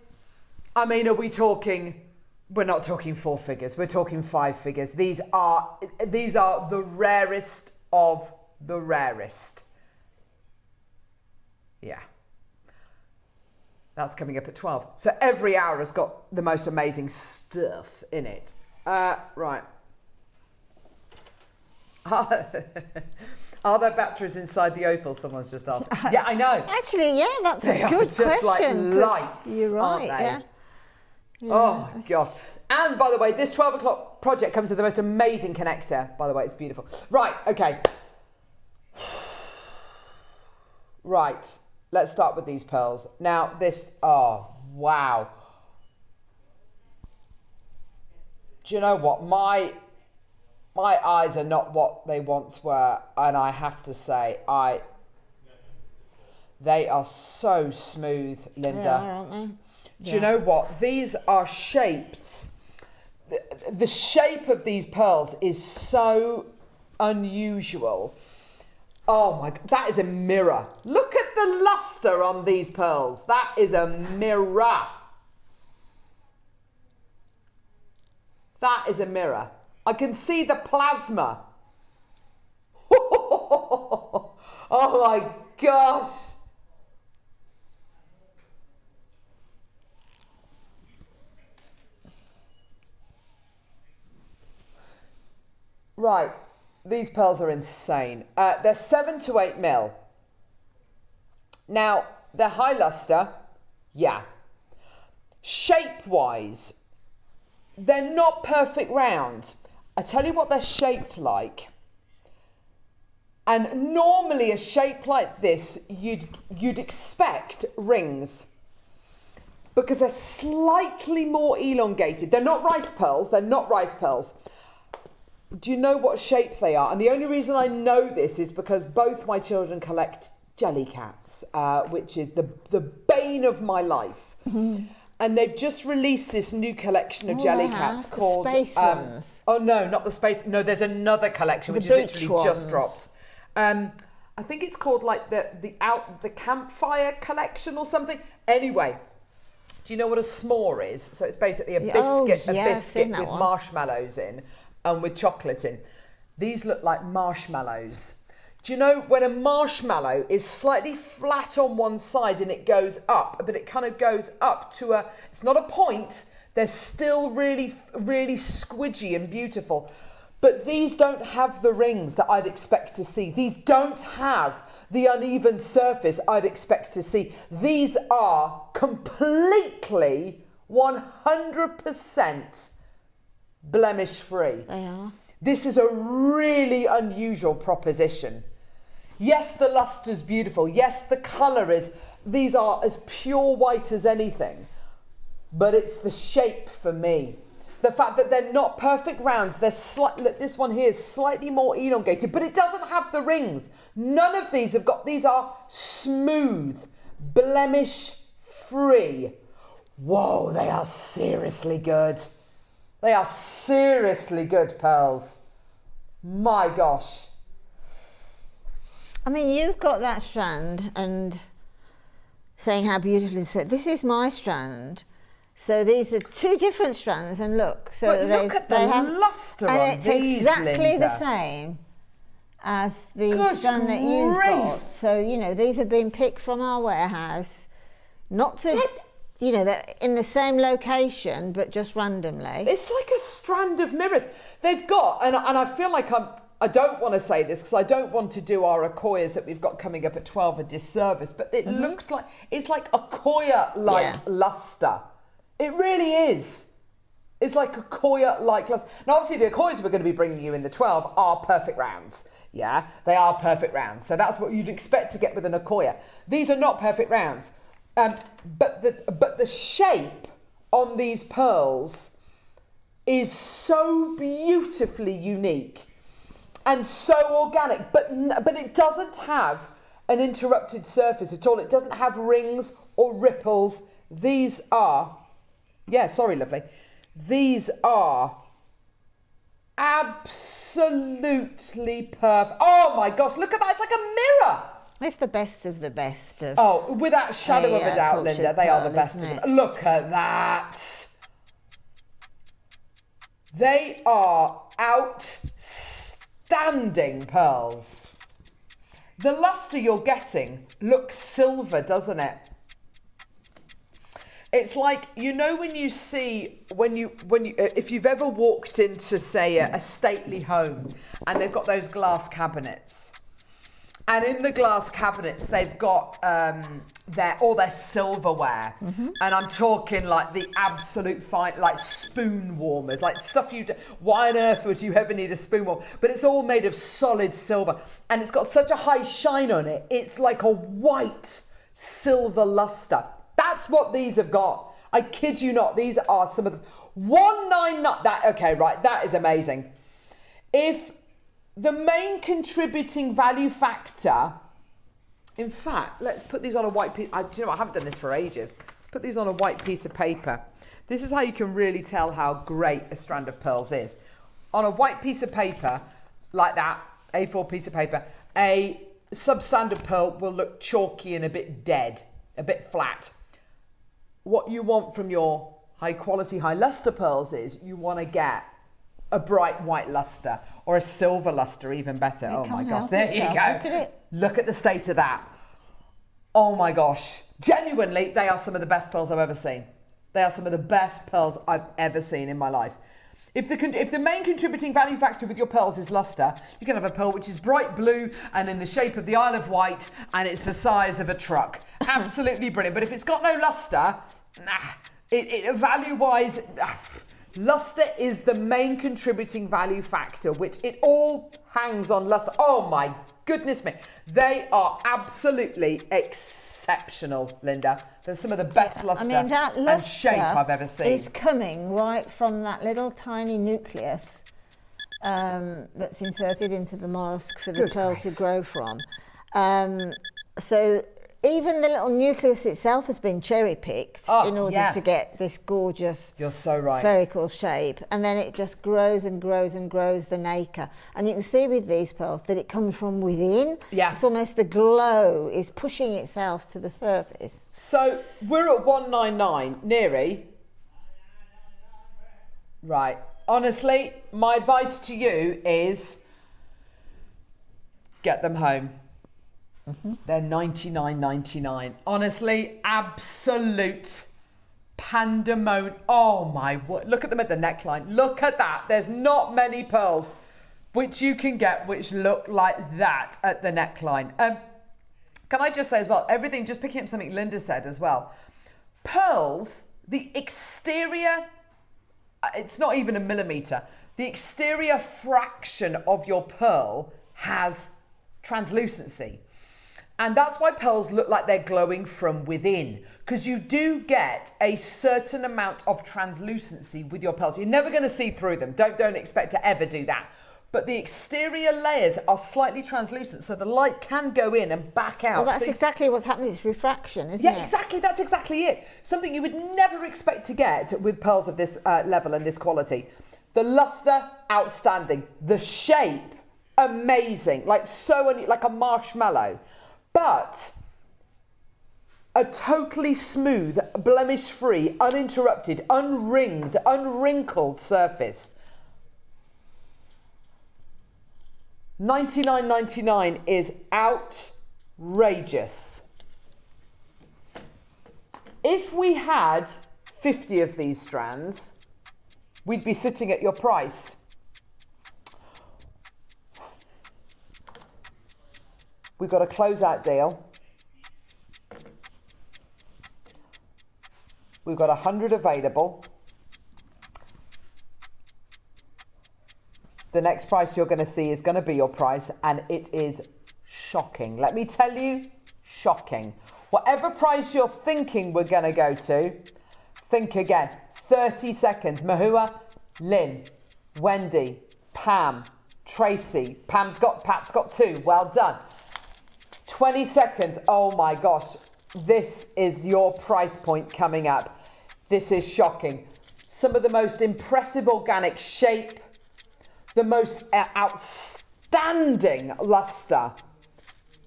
Speaker 2: I mean, are we talking, we're not talking 4 figures, we're talking 5 figures. These are the rarest of the rarest. Yeah. That's coming up at 12. So every hour has got the most amazing stuff in it. Right. Are there batteries inside the opal? Someone's just asked. Yeah, I know.
Speaker 3: Actually, yeah, that's
Speaker 2: They
Speaker 3: a
Speaker 2: are
Speaker 3: good
Speaker 2: just
Speaker 3: question.
Speaker 2: like lights,
Speaker 3: You're right,
Speaker 2: aren't they?
Speaker 3: yeah.
Speaker 2: Oh, gosh. And by the way, this 12 o'clock project comes with the most amazing connector. By the way, it's beautiful. Right, okay. Right, let's start with these pearls. Now, this, oh, wow. Do you know what? My eyes are not what they once were, and I have to say, they are so smooth, Linda.
Speaker 3: They are, aren't they?
Speaker 2: Do you know what? These are shaped. The shape of these pearls is so unusual. Oh my God, that is a mirror. Look at the luster on these pearls. That is a mirror. That is a mirror. I can see the plasma. Oh my gosh. Right, these pearls are insane. They're 7 to 8 mil. Now, they're high luster, yeah. Shape-wise, they're not perfect round. I tell you what they're shaped like. And normally a shape like this, you'd expect rings because they're slightly more elongated. They're not rice pearls, they're not rice pearls. Do you know what shape they are? And the only reason I know this is because both my children collect jellycats, which is the bane of my life. And they've just released this new collection of jellycats called...
Speaker 3: The space ones.
Speaker 2: Oh, no, not the space... No, there's another collection, which is literally just dropped. I think it's called like the campfire collection or something. Anyway, do you know what a s'more is? So it's basically a biscuit, with marshmallows in and with chocolate in. These look like marshmallows. Do you know when a marshmallow is slightly flat on one side and it goes up, but it kind of goes up to it's not a point, they're still really, really squidgy and beautiful. But these don't have the rings that I'd expect to see. These don't have the uneven surface I'd expect to see. These are completely 100% blemish free.
Speaker 3: They are.
Speaker 2: This is a really unusual proposition. Yes, the luster's beautiful. Yes, the colour is, these are as pure white as anything. But it's the shape for me. The fact that they're not perfect rounds, they're this one here is slightly more elongated, but it doesn't have the rings. None of these have got, these are smooth, blemish free. Whoa, they are seriously good. They are seriously good pearls. My gosh.
Speaker 3: I mean, you've got that strand and saying how beautifully it's fit. This is my strand. So these are two different strands, and look. So
Speaker 2: but look at the luster on these,
Speaker 3: and it's exactly
Speaker 2: Linda.
Speaker 3: the same as the strand that you've got. So, you know, these have been picked from our warehouse, not to... You know, they're in the same location, but just randomly.
Speaker 2: It's like a strand of mirrors. They've got, and I feel like I don't want to say this because I don't want to do our Akoyas that we've got coming up at 12 a disservice, but it looks like, it's like Akoya-like luster. It really is. It's like Akoya-like luster. Now, obviously, the Akoyas we're going to be bringing you in the 12 are perfect rounds. Yeah, they are perfect rounds. So that's what you'd expect to get with an Akoya. These are not perfect rounds. But the shape on these pearls is so beautifully unique and so organic, but it doesn't have an interrupted surface at all. It doesn't have rings or ripples. These are, lovely. These are absolutely perfect. Oh my gosh, look at that, it's like a mirror.
Speaker 3: It's the best of the best of...
Speaker 2: Oh, without shadow of a doubt, Linda, they are the best of
Speaker 3: it?
Speaker 2: them. Look at that. They are outstanding pearls. The luster you're getting looks silver, doesn't it? It's like, you know, when you see, if you've ever walked into, say, a stately home and they've got those glass cabinets. And in the glass cabinets, they've got all their silverware. And I'm talking like the absolute fine, like spoon warmers, like stuff why on earth would you ever need a spoon warmer? But it's all made of solid silver. And it's got such a high shine on it. It's like a white silver luster. That's what these have got. I kid you not. These are some of the... 199... Okay, right. That is amazing. If... The main contributing value factor, in fact, let's put these on a white piece. I haven't done this for ages. Let's put these on a white piece of paper. This is how you can really tell how great a strand of pearls is. On a white piece of paper, like that, A4 piece of paper, a substandard pearl will look chalky and a bit dead, a bit flat. What you want from your high quality, high luster pearls is you want to get a bright white luster or a silver luster, even better. Oh my gosh, there you go. Look at it. Look at the state of that. Oh my gosh. Genuinely, they are some of the best pearls I've ever seen. They are some of the best pearls I've ever seen in my life. If the main contributing value factor with your pearls is luster, you can have a pearl which is bright blue and in the shape of the Isle of Wight and it's the size of a truck. Absolutely brilliant. But if it's got no luster, value-wise... Luster is the main contributing value factor, which it all hangs on luster. Oh my goodness me. They are absolutely exceptional, Linda. They're some of the best luster, and shape I've ever seen.
Speaker 3: Is coming right from that little tiny nucleus that's inserted into the mollusk for the pearl to grow from. So even the little nucleus itself has been cherry-picked in order to get this gorgeous spherical shape. And then it just grows and grows and grows the nacre. And you can see with these pearls that it comes from within. Yeah. It's almost the glow is pushing itself to the surface.
Speaker 2: So we're at 199, Neri. Right. Honestly, my advice to you is get them home. They're $99.99. Honestly, absolute pandemonium. Oh my word. Look at them at the neckline. Look at that. There's not many pearls which you can get which look like that at the neckline. Can I just say as well, everything, just picking up something Linda said as well, pearls, the exterior, it's not even a millimetre, the exterior fraction of your pearl has translucency. And that's why pearls look like they're glowing from within, because you do get a certain amount of translucency with your pearls. You're never going to see through them. Don't expect to ever do that. But the exterior layers are slightly translucent, so the light can go in and back out.
Speaker 3: Well, that's exactly what's happening. It's refraction, isn't it?
Speaker 2: Yeah, exactly. That's exactly it. Something you would never expect to get with pearls of this level and this quality. The luster, outstanding. The shape, amazing. Like like a marshmallow. But a totally smooth, blemish-free, uninterrupted, unringed, unwrinkled surface. $99.99 is outrageous. If we had 50 of these strands, we'd be sitting at your price. We've got a closeout deal. We've got 100 available. The next price you're going to see is going to be your price, and it is shocking. Let me tell you, shocking. Whatever price you're thinking we're going to go to, think again. 30 seconds. Mahua, Lynn, Wendy, Pam, Tracy. Pat's got 2. Well done. 20 seconds. Oh my gosh. This is your price point coming up. This is shocking. Some of the most impressive organic shape, the most outstanding luster,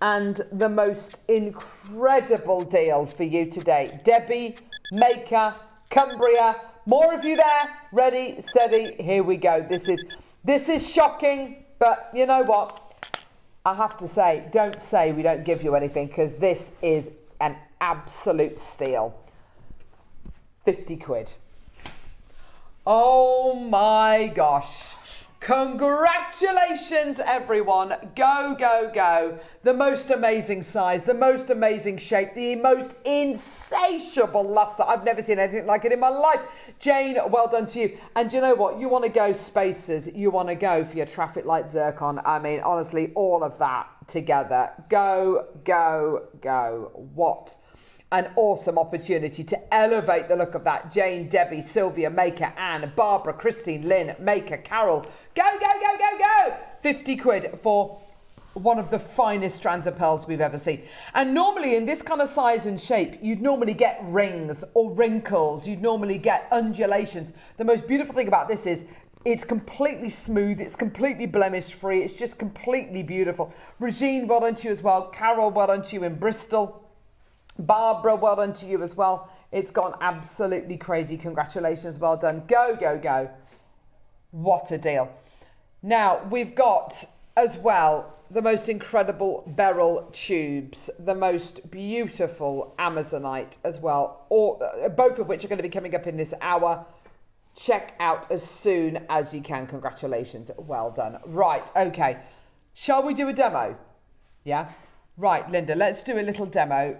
Speaker 2: and the most incredible deal for you today. Debbie, Maker, Cumbria, more of you there. Ready, steady, here we go. This is shocking, but you know what? I have to say, don't say we don't give you anything, because this is an absolute steal. 50 quid. Oh my gosh. Congratulations, everyone. Go, go, go. The most amazing size, the most amazing shape, the most insatiable luster. I've never seen anything like it in my life. Jane, well done to you. And you know what? You want to go spacers. You want to go for your traffic light zircon. I mean, honestly, all of that together. Go, go, go. What an awesome opportunity to elevate the look of that. Jane, Debbie, Sylvia, Maker, Anne, Barbara, Christine, Lynn, Maker, Carol. Go, go, go, go, go! 50 quid for one of the finest strands of pearls we've ever seen. And normally in this kind of size and shape, you'd normally get rings or wrinkles. You'd normally get undulations. The most beautiful thing about this is it's completely smooth. It's completely blemish free. It's just completely beautiful. Regine, well done to you as well. Carol, well done to you in Bristol. Barbara, well done to you as well. It's gone absolutely crazy. Congratulations, well done. Go, go, go. What a deal. Now, we've got as well the most incredible beryl tubes, the most beautiful Amazonite as well, both of which are going to be coming up in this hour. Check out as soon as you can. Congratulations, well done. Right, okay. Shall we do a demo? Yeah? Right, Linda, let's do a little demo.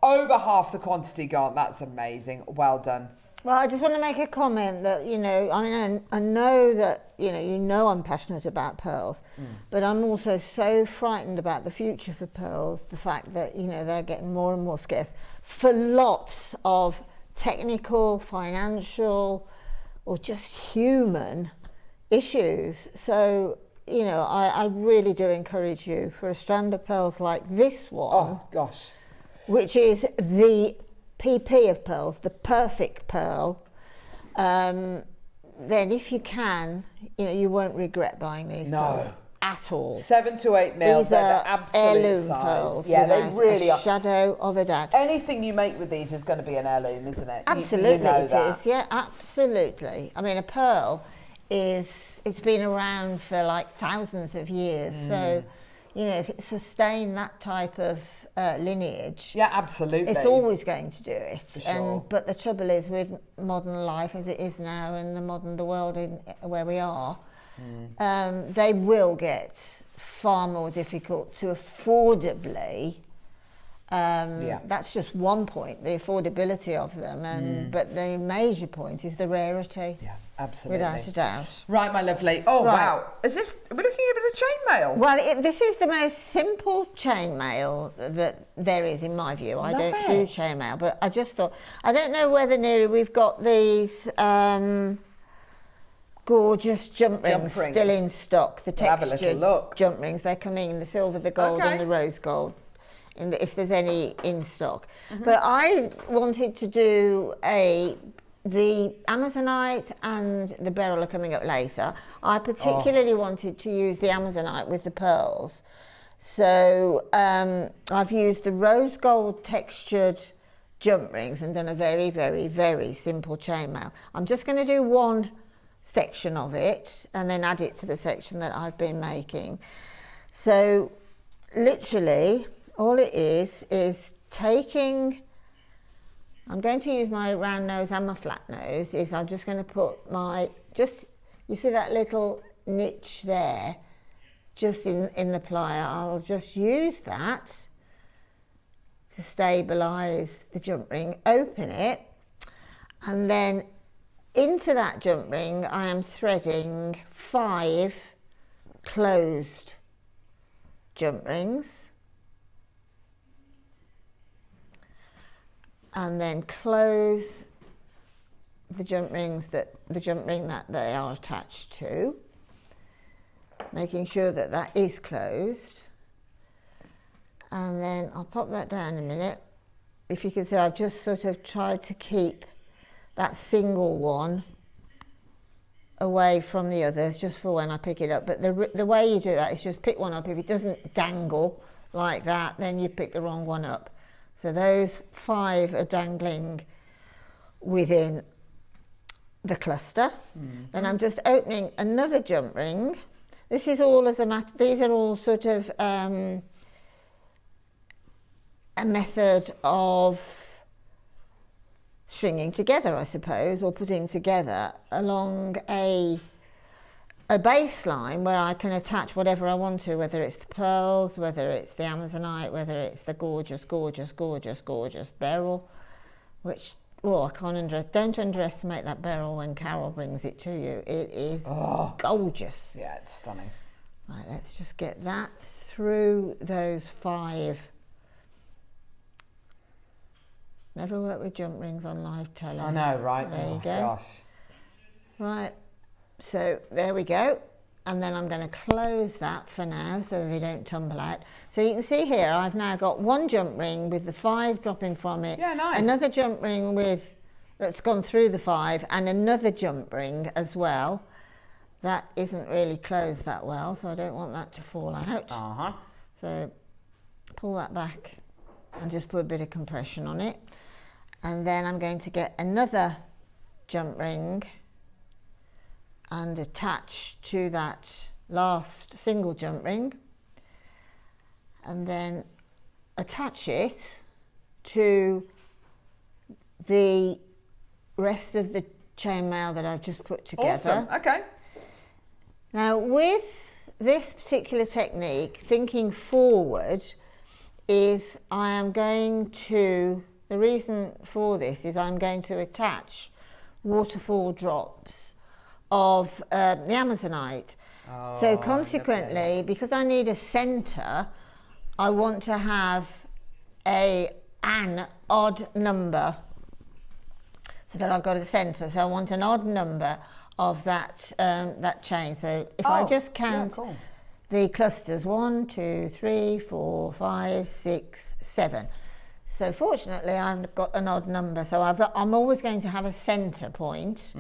Speaker 2: Over half the quantity gone. That's amazing. Well done.
Speaker 3: Well, I just want to make a comment that, you know, I mean, I know that, you know I'm passionate about pearls, but I'm also so frightened about the future for pearls, the fact that, you know, they're getting more and more scarce for lots of technical, financial, or just human issues. So, you know, I really do encourage you for a strand of pearls like this one.
Speaker 2: Oh, gosh.
Speaker 3: Which is the PP of pearls, the perfect pearl. Then if you can, you know, you won't regret buying these pearls at all.
Speaker 2: 7 to 8 mils, they're the absolute size.
Speaker 3: Pearls,
Speaker 2: yeah, they really are.
Speaker 3: Shadow of a doubt.
Speaker 2: Anything you make with these is going to be an heirloom, isn't it?
Speaker 3: Absolutely,
Speaker 2: you know that.
Speaker 3: It is. Yeah, absolutely. I mean, a pearl it's been around for like thousands of years. So, you know, if it sustained that type of lineage,
Speaker 2: Yeah, absolutely.
Speaker 3: it's always going to do it.
Speaker 2: For sure.
Speaker 3: But the trouble is with modern life as it is now and the world where we are, they will get far more difficult to affordably. That's just one point, the affordability of them, but the major point is the rarity.
Speaker 2: Yeah, absolutely.
Speaker 3: Without a doubt.
Speaker 2: Right, my lovely. Oh,
Speaker 3: Right.
Speaker 2: wow. Is this, we're looking at a chainmail?
Speaker 3: Well, this is the most simple chainmail that there is, in my view. I
Speaker 2: Love
Speaker 3: don't
Speaker 2: it.
Speaker 3: do chainmail, but I just thought, I don't know whether, Neri, we've got these gorgeous jump rings still in stock. The
Speaker 2: We'll have a little
Speaker 3: textured
Speaker 2: look.
Speaker 3: jump rings, they're coming in the silver, the gold
Speaker 2: Okay.
Speaker 3: and the rose gold, if there's any in stock. But I wanted to do the Amazonite and the beryl are coming up later. I particularly wanted to use the Amazonite with the pearls. So I've used the rose gold textured jump rings and done a very, very, very simple chainmail. I'm just going to do one section of it and then add it to the section that I've been making. So literally all it is taking, I'm going to use my round nose and my flat nose, I'm just going to put my, you see that little niche there, just in the plier. I'll just use that to stabilise the jump ring, open it, and then into that jump ring I am threading 5 closed jump rings, and then close the jump ring that they are attached to, making sure that that is closed. And then I'll pop that down in a minute. If you can see, I've just sort of tried to keep that single one away from the others just for when I pick it up. But the way you do that is just pick one up. If it doesn't dangle like that, then you pick the wrong one up. So those 5 are dangling within the cluster. Then I'm just opening another jump ring. This is all as a matter, these are all sort of a method of stringing together, I suppose, or putting together along a baseline where I can attach whatever I want to, whether it's the pearls, whether it's the Amazonite, whether it's the gorgeous, gorgeous, gorgeous, gorgeous beryl, which, I can't don't underestimate that beryl when Carol brings it to you. It is gorgeous.
Speaker 2: Yeah, it's stunning.
Speaker 3: Right, let's just get that through those 5. Never worked with jump rings on live tele.
Speaker 2: I know, right?
Speaker 3: There you go.
Speaker 2: Gosh.
Speaker 3: Right, so there we go. And then I'm going to close that for now so that they don't tumble out. So you can see here I've now got one jump ring with the 5 dropping from it.
Speaker 2: Yeah, nice.
Speaker 3: Another jump ring that's gone through the 5, and another jump ring as well. That isn't really closed that well, so I don't want that to fall out. So pull that back and just put a bit of compression on it. And then I'm going to get another jump ring and attach to that last single jump ring, and then attach it to the rest of the chainmail that I've just put together.
Speaker 2: Awesome. Okay.
Speaker 3: Now with this particular technique, thinking forward is the reason for this is I'm going to attach waterfall drops of the Amazonite. So consequently, because I need a centre, I want to have an odd number so that I've got a centre. So I want an odd number of that chain. So if I just count the clusters, 1, 2, 3, 4, 5, 6, 7. So fortunately I've got an odd number, so I'm always going to have a centre point.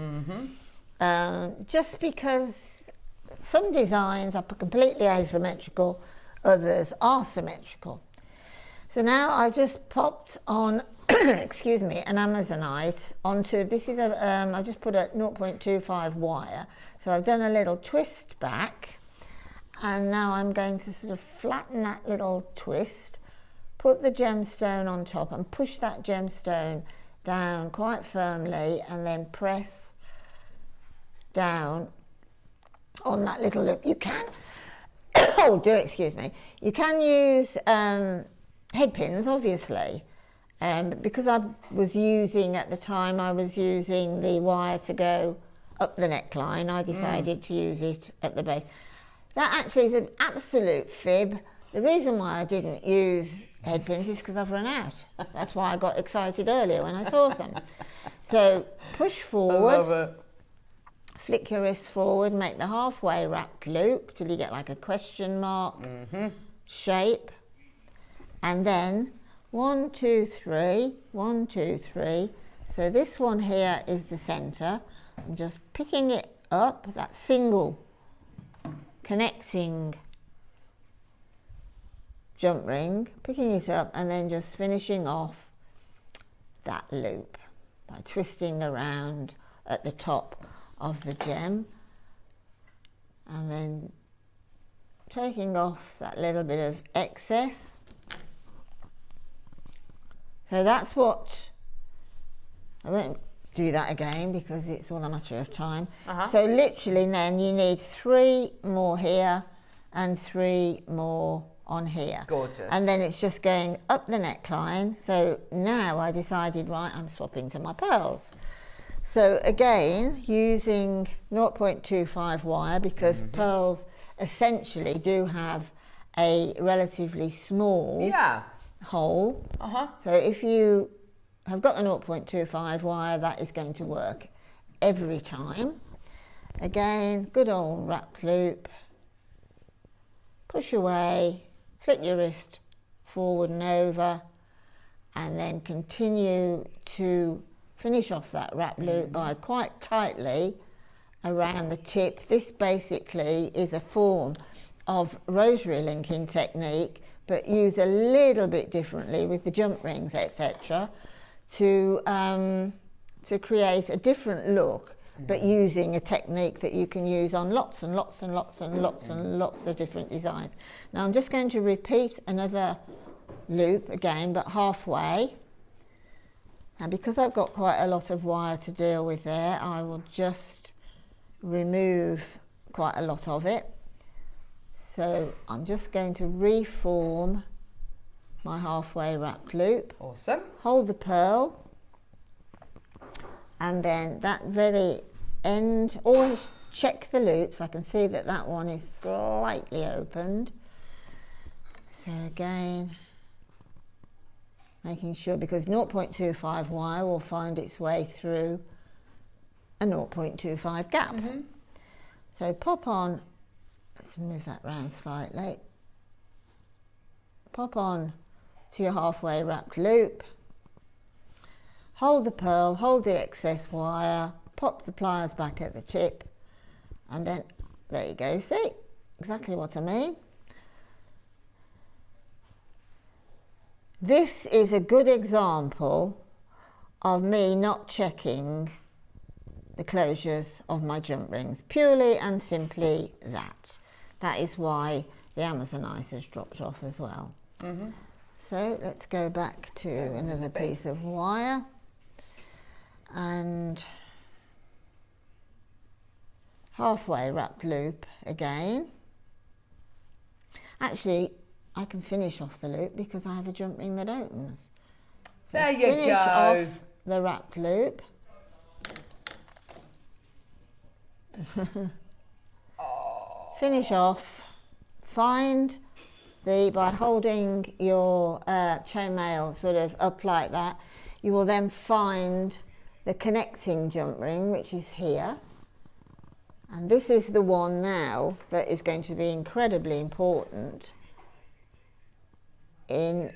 Speaker 3: Just because some designs are completely asymmetrical, others are symmetrical. So now I've just popped on, excuse me, an Amazonite onto, this is I've just put a 0.25 wire. So I've done a little twist back, And now I'm going to sort of flatten that little twist, put the gemstone on top and push that gemstone down quite firmly, and then press down on that little loop. You can, excuse me, you can use head pins, obviously, because I was using, at the time, I was using the wire to go up the neckline. I decided to use it at the base. That actually is an absolute fib. The reason why I didn't use head pins is because I've run out. That's why I got excited earlier when I saw some. So push forward.
Speaker 2: I love it.
Speaker 3: Flick your wrist forward, make the halfway wrapped loop till you get like a question mark shape. And then 1, 2, 3, 1, 2, 3. So this one here is the center. I'm just picking it up, that single connecting jump ring, picking it up and then just finishing off that loop by twisting around at the top of the gem, and then taking off that little bit of excess. So that's what, I won't do that again because it's all a matter of time. So literally then you need 3 more here and 3 more on here.
Speaker 2: Gorgeous.
Speaker 3: And then it's just going up the neckline. So now I decided, right, I'm swapping to my pearls. So again, using 0.25 wire, because pearls essentially do have a relatively small hole. So if you have got the 0.25 wire, that is going to work every time. Again, good old wrapped loop. Push away, flick your wrist forward and over, and then continue to finish off that wrap loop by quite tightly around the tip. This basically is a form of rosary linking technique, but used a little bit differently with the jump rings, etc., to create a different look, but using a technique that you can use on lots and lots and lots and lots and lots of different designs. Now I'm just going to repeat another loop again, but halfway. And because I've got quite a lot of wire to deal with there, I will just remove quite a lot of it. So I'm just going to reform my halfway wrapped loop.
Speaker 2: Awesome.
Speaker 3: Hold the pearl, and then that very end, always check the loops. I can see that that one is slightly opened. So again, making sure, because 0.25 wire will find its way through a 0.25 gap. So pop on, let's move that round slightly. Pop on to your halfway wrapped loop. Hold the pearl, hold the excess wire, pop the pliers back at the tip, and then there you go. See exactly what I mean. This is a good example of me not checking the closures of my jump rings, purely and simply that. That is why the Amazonizers dropped off as well. So let's go back to another piece of wire and halfway wrapped loop again. Actually, I can finish off the loop because I have a jump ring that opens. So
Speaker 2: there you
Speaker 3: finish
Speaker 2: go.
Speaker 3: off the wrapped loop. Finish off, find the, by holding your chainmail sort of up like that, you will then find the connecting jump ring, which is here. And this is the one now that is going to be incredibly important in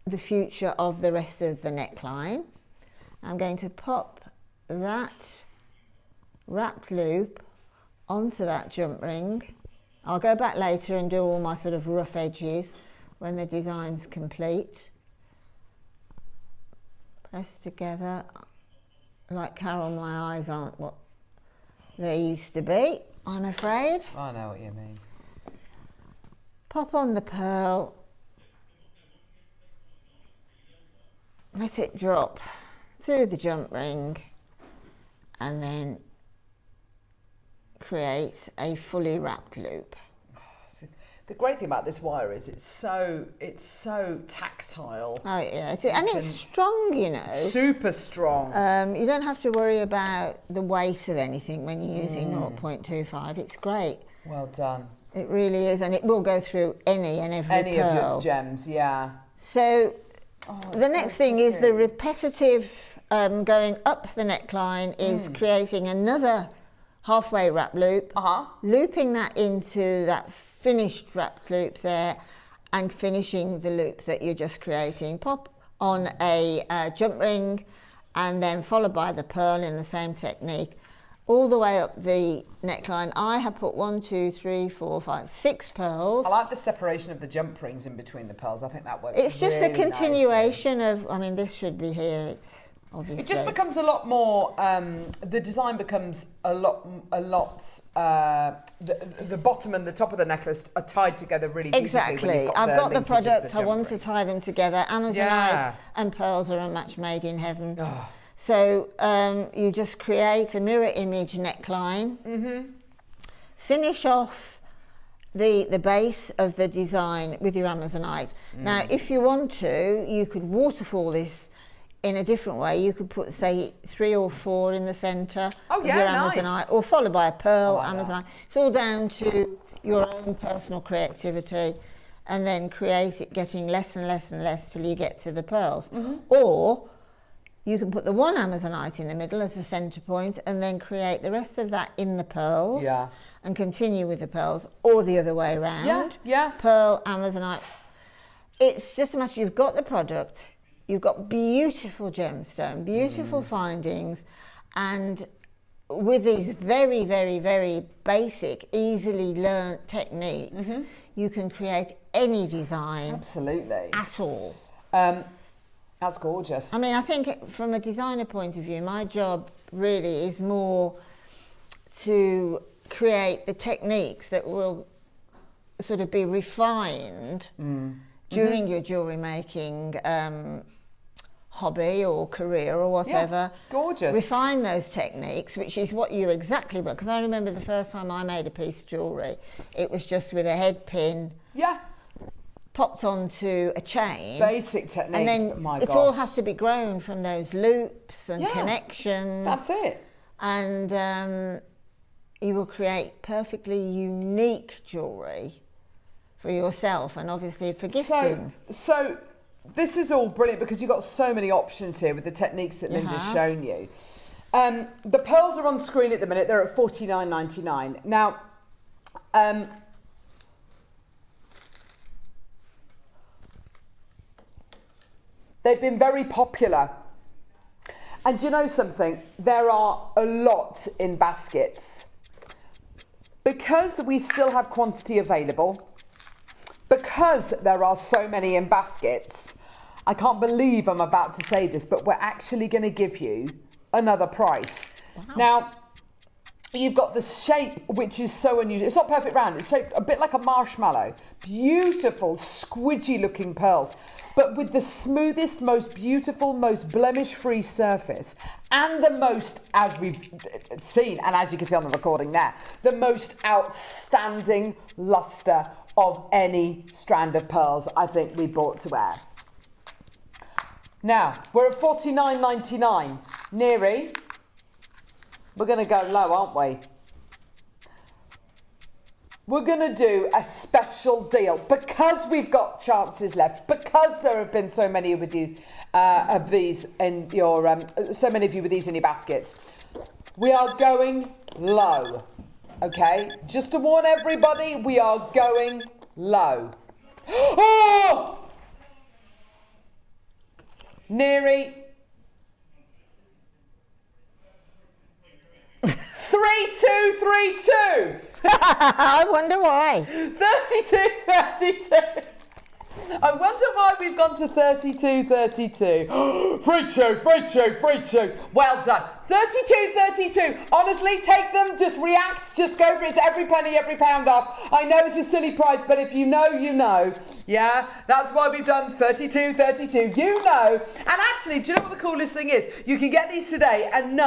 Speaker 3: the future of the rest of the neckline. I'm going to pop that wrapped loop onto that jump ring. I'll go back later and do all my sort of rough edges when the design's complete. Press together. Like Carol, my eyes aren't what they used to be, I'm afraid.
Speaker 2: I know what you mean.
Speaker 3: pop on the pearl, let it drop through the jump ring, and then create a fully wrapped loop.
Speaker 2: The great thing about this wire is it's so tactile.
Speaker 3: Oh yeah, and it's strong, you know.
Speaker 2: Super strong.
Speaker 3: You don't have to worry about the weight of anything when you're using 0.25. It's great.
Speaker 2: Well done.
Speaker 3: It really is, and it will go through any and every pearl.
Speaker 2: Of your gems, yeah.
Speaker 3: So the next thing is the repetitive going up the neckline is creating another halfway wrap loop, looping that into that finished wrapped loop there, and finishing the loop that you're just creating. Pop on a jump ring, and then followed by the pearl in the same technique all the way up the neckline. I have put 1, 2, 3, 4, 5, 6 pearls.
Speaker 2: I like the separation of the jump rings in between the pearls. I think that works.
Speaker 3: It's just
Speaker 2: really
Speaker 3: a continuation
Speaker 2: nicely.
Speaker 3: of, I mean, this should be here. It's obviously.
Speaker 2: It just becomes a lot more. The design becomes a lot. The bottom and the top of the necklace are tied together really beautifully.
Speaker 3: Exactly. I've got the product. I want to tie them together. Amazonite and pearls are a match made in heaven.
Speaker 2: Oh.
Speaker 3: So you just create a mirror image neckline. Finish off the base of the design with your Amazonite. Now, if you want to, you could waterfall this in a different way. You could put, say, 3 or 4 in the centre of your Amazonite,
Speaker 2: nice.
Speaker 3: Or followed by a pearl
Speaker 2: like
Speaker 3: Amazonite. It's all down to your own personal creativity, and then create it getting less and less and less till you get to the pearls. Or you can put the one Amazonite in the middle as the centre point, and then create the rest of that in the pearls, and continue with the pearls, or the other way around. Pearl, Amazonite. It's just a matter, you've got the product, you've got beautiful gemstone, beautiful findings, and with these very, very, very basic, easily learnt techniques, you can create any design.
Speaker 2: Absolutely.
Speaker 3: At all.
Speaker 2: That's gorgeous.
Speaker 3: I mean, I think from a designer point of view, my job really is more to create the techniques that will sort of be refined during your jewellery making hobby or career or whatever.
Speaker 2: Gorgeous.
Speaker 3: Refine those techniques, which is what you're exactly about. Because I remember the first time I made a piece of jewellery, it was just with a head pin. Popped onto a chain.
Speaker 2: Basic techniques,
Speaker 3: and then
Speaker 2: but my
Speaker 3: it
Speaker 2: gosh.
Speaker 3: all has to be grown from those loops and connections.
Speaker 2: That's it.
Speaker 3: And you will create perfectly unique jewellery for yourself, and obviously for gifting.
Speaker 2: So this is all brilliant because you've got so many options here with the techniques that Linda's shown you. The pearls are on screen at the minute. They're at $49.99. Now, they've been very popular. And do you know something? There are a lot in baskets. Because we still have quantity available, because there are so many in baskets, I can't believe I'm about to say this, but we're actually going to give you another price. Wow. Now, you've got the shape, which is so unusual. It's not perfect round. It's shaped a bit like a marshmallow. Beautiful, squidgy looking pearls, but with the smoothest, most beautiful, most blemish-free surface, and the most, as we've seen, and as you can see on the recording there, the most outstanding luster of any strand of pearls I think we brought to air. Now, we're at $49.99. Neri, we're going to go low, aren't we? We're going to do a special deal because we've got chances left, because there have been so many with you of these in your so many of you with these in your baskets. We are going low, okay? Just to warn everybody, we are going low. Oh! Neri. 3232.
Speaker 3: I wonder why.
Speaker 2: 3232. I wonder why we've gone to 32.32. Free chew. Well done. 32.32. Honestly, take them, just react, just go for it. It's every penny, every pound off. I know it's a silly price, but if you know, you know. Yeah, that's why we've done 32.32. You know. And actually, do you know what the coolest thing is? You can get these today and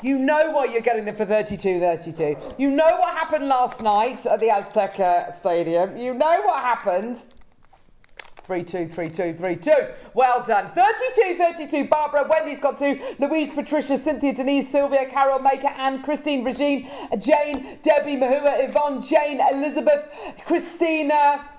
Speaker 2: you know why you're getting them for 32.32. You know what happened last night at the Azteca Stadium. You know what happened. 3-2. Well done. 32-32. Barbara, Wendy's got 2. Louise, Patricia, Cynthia, Denise, Sylvia, Carol, Maker, Anne, Christine, Regine, Jane, Debbie, Mahua, Yvonne, Jane, Elizabeth, Christina.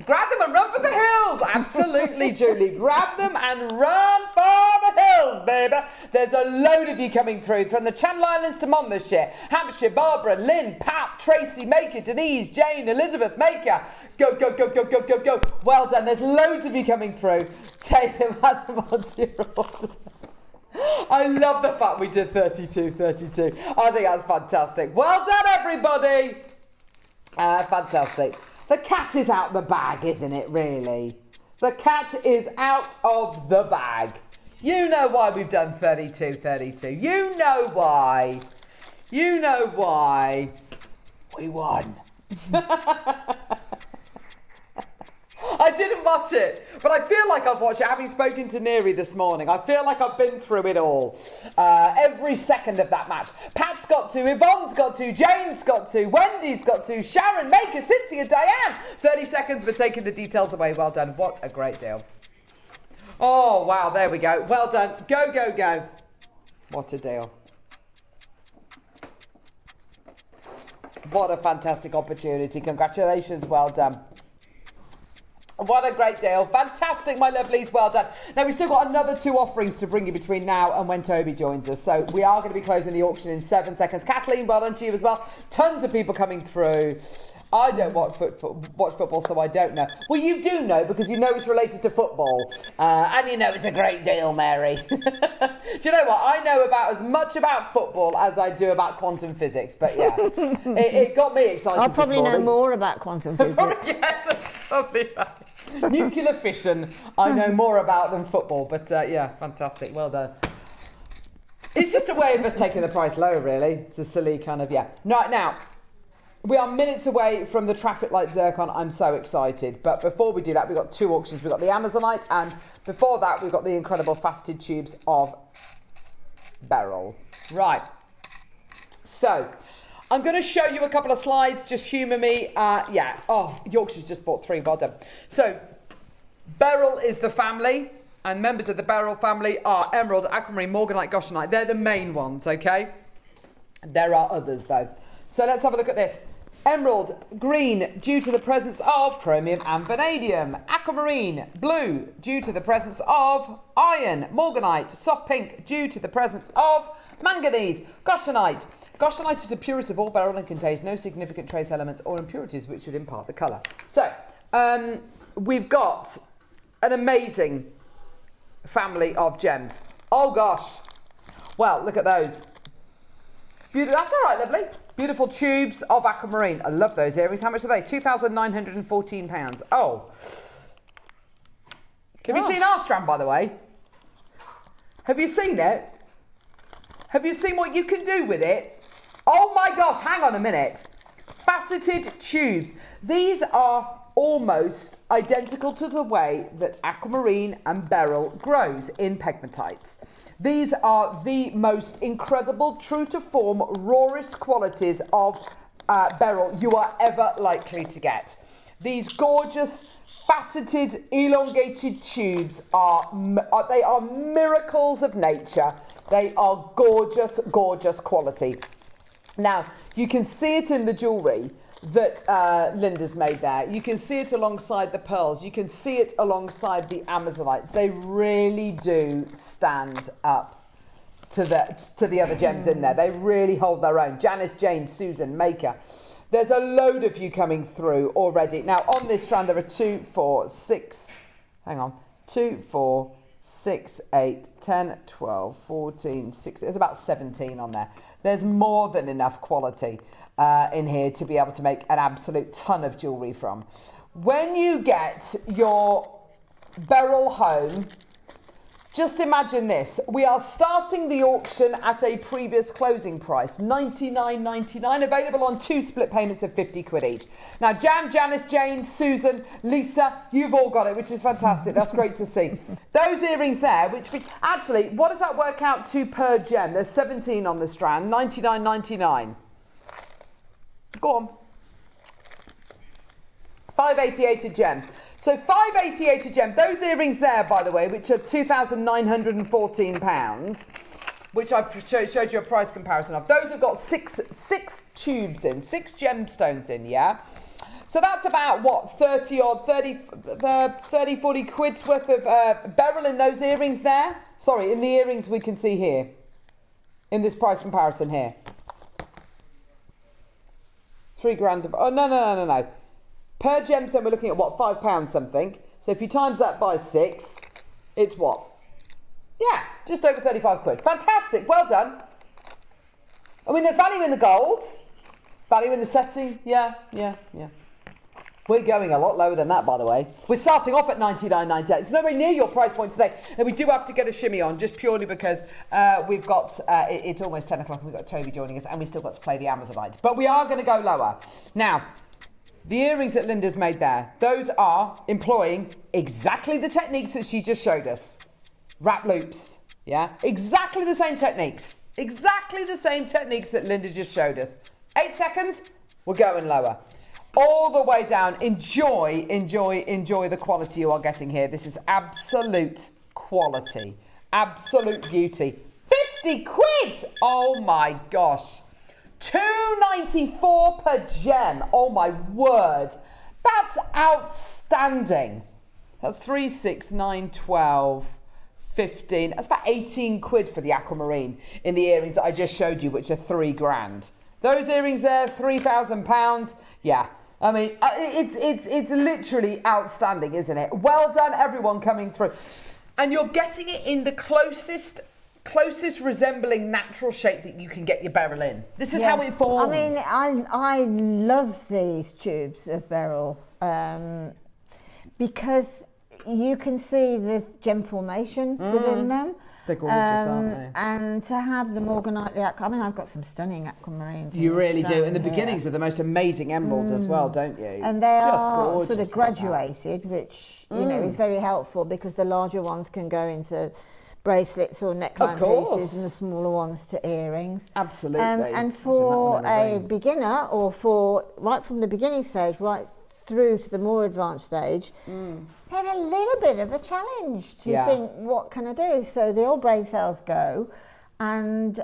Speaker 2: Grab them and run for the hills. Absolutely, Julie. Grab them and run for the hills, baby. There's a load of you coming through from the Channel Islands to Monmouthshire, Hampshire, Barbara, Lynn, Pat, Tracy, Maker, Denise, Jane, Elizabeth, Maker. Go. Well done. There's loads of you coming through. Take them at them onto your order. I love the fact we did 32-32. I think that's fantastic. Well done, everybody. Fantastic. The cat is out the bag, isn't it, really? The cat is out of the bag. You know why we've done 32-32. You know why. You know why. We won. I didn't watch it, but I feel like I've watched it, having spoken to Neri this morning. I feel like I've been through it all. Every second of that match. Pat's got 2, Yvonne's got 2, Jane's got 2, Wendy's got 2, Sharon, Maker, Cynthia, Diane. 30 seconds for taking the details away. Well done. What a great deal. Oh, wow, there we go. Well done. Go. What a deal. What a fantastic opportunity. Congratulations. Well done. What a great deal. Fantastic, my lovelies. Well done. Now, we've still got another 2 offerings to bring you between now and when Toby joins us. So we are going to be closing the auction in 7 seconds. Kathleen, well done to you as well. Tons of people coming through. I don't watch football, so I don't know. Well, you do know because you know it's related to football. And you know it's a great deal, Mary. Do you know what? I know about as much about football as I do about quantum physics. But yeah, it got me excited.
Speaker 3: I'll probably know more about quantum physics.
Speaker 2: Yes, probably right. Nuclear fission, I know more about than football. But yeah, fantastic. Well done. It's just a way of us taking the price lower, really. It's a silly kind of, yeah. Now, we are minutes away from the traffic light Zircon. I'm so excited. But before we do that, we've got 2 auctions. We've got the Amazonite, and before that, we've got the incredible faceted tubes of Beryl. Right. So, I'm going to show you a couple of slides. Just humour me. Yeah. Oh, Yorkshire's just bought 3. Well done. So, Beryl is the family, and members of the Beryl family are Emerald, Aquamarine, Morganite, Goshenite. They're the main ones, okay? There are others, though. So let's have a look at this. Emerald, green, due to the presence of chromium and vanadium. Aquamarine, blue, due to the presence of iron. Morganite, soft pink, due to the presence of manganese. Goshenite. Goshenite is the purest of all beryl and contains no significant trace elements or impurities which would impart the colour. So, we've got an amazing family of gems. Oh gosh. Well, look at those. Beautiful. That's all right, lovely. Beautiful tubes of aquamarine. I love those earrings. How much are they? £2,914. Oh. Have you seen our strand, by the way? Have you seen it? Have you seen what you can do with it? Oh my gosh, hang on a minute. Faceted tubes. These are almost identical to the way that aquamarine and beryl grows in pegmatites. These are the most incredible, true-to-form, rawest qualities of beryl you are ever likely to get. These gorgeous, faceted, elongated tubes are miracles of nature. They are gorgeous, gorgeous quality. Now, you can see it in the jewellery that Linda's made there. You can see it alongside the pearls. You can see it alongside the Amazonites. They really do stand up to the other gems in there. They really hold their own. Janice, Jane, Susan, Maker. There's a load of you coming through already. Now, on this strand, there are 2, 4, 6, hang on, 2, 4, 6, 8, 10, 12, 14, 16, there's about 17 on there. There's more than enough quality in here to be able to make an absolute ton of jewellery from. when you get your beryl home, just imagine this. We are starting the auction at a previous closing price, $99.99, available on 2 split payments of 50 quid each. Now, Jan, Janice, Jane, Susan, Lisa, you've all got it, which is fantastic. That's great to see. Those earrings there, actually, what does that work out to per gem? There's 17 on the strand, $99.99. Go on. $588 a gem. So $588 a gem. Those earrings there, by the way, which are £2,914, which I've showed you a price comparison of. Those have got six tubes in, 6 gemstones in, yeah? So that's about, what, 30, 40 quid's worth of beryl in those earrings there? Sorry, in the earrings we can see here, in this price comparison here. 3 grand of, oh, no. Per gemstone, we're looking at what, £5 something. So if you times that by 6, it's what? Yeah, just over 35 quid. Fantastic, well done. I mean, there's value in the gold, value in the setting. Yeah. We're going a lot lower than that, by the way. We're starting off at $99.98. It's nowhere near your price point today. And we do have to get a shimmy on, just purely because we've got, it's almost 10 o'clock and we've got Toby joining us and we still got to play the Amazonite. But we are going to go lower. Now, the earrings that Linda's made there, those are employing exactly the techniques that she just showed us. Wrap loops, yeah? Exactly the same techniques. Exactly the same techniques that Linda just showed us. 8 seconds, we're going lower. All the way down. Enjoy the quality you are getting here. This is absolute quality. Absolute beauty. 50 quid! Oh my gosh. $2.94 per gem. Oh my word. That's outstanding. That's 3, 6, 9, 12, 15. That's about 18 quid for the aquamarine in the earrings that I just showed you, which are 3 grand. Those earrings there, £3,000. Yeah. I mean, it's literally outstanding, isn't it? Well done, everyone coming through. And you're getting it in the closest resembling natural shape that you can get your beryl in. This is how it forms.
Speaker 3: I mean, I love these tubes of beryl because you can see the gem formation within them.
Speaker 2: They're gorgeous, aren't they?
Speaker 3: And to have them organised, I mean, I've got some stunning aquamarines.
Speaker 2: You really do. And the beginnings are the most amazing emerald as well, don't you?
Speaker 3: And they are sort of graduated, which, you know, is very helpful because the larger ones can go into bracelets or neckline pieces and the smaller ones to earrings.
Speaker 2: Absolutely.
Speaker 3: And for a beginner or for right from the beginning stage right through to the more advanced stage, they're a little bit of a challenge to think, what can I do? So the old braid cells go and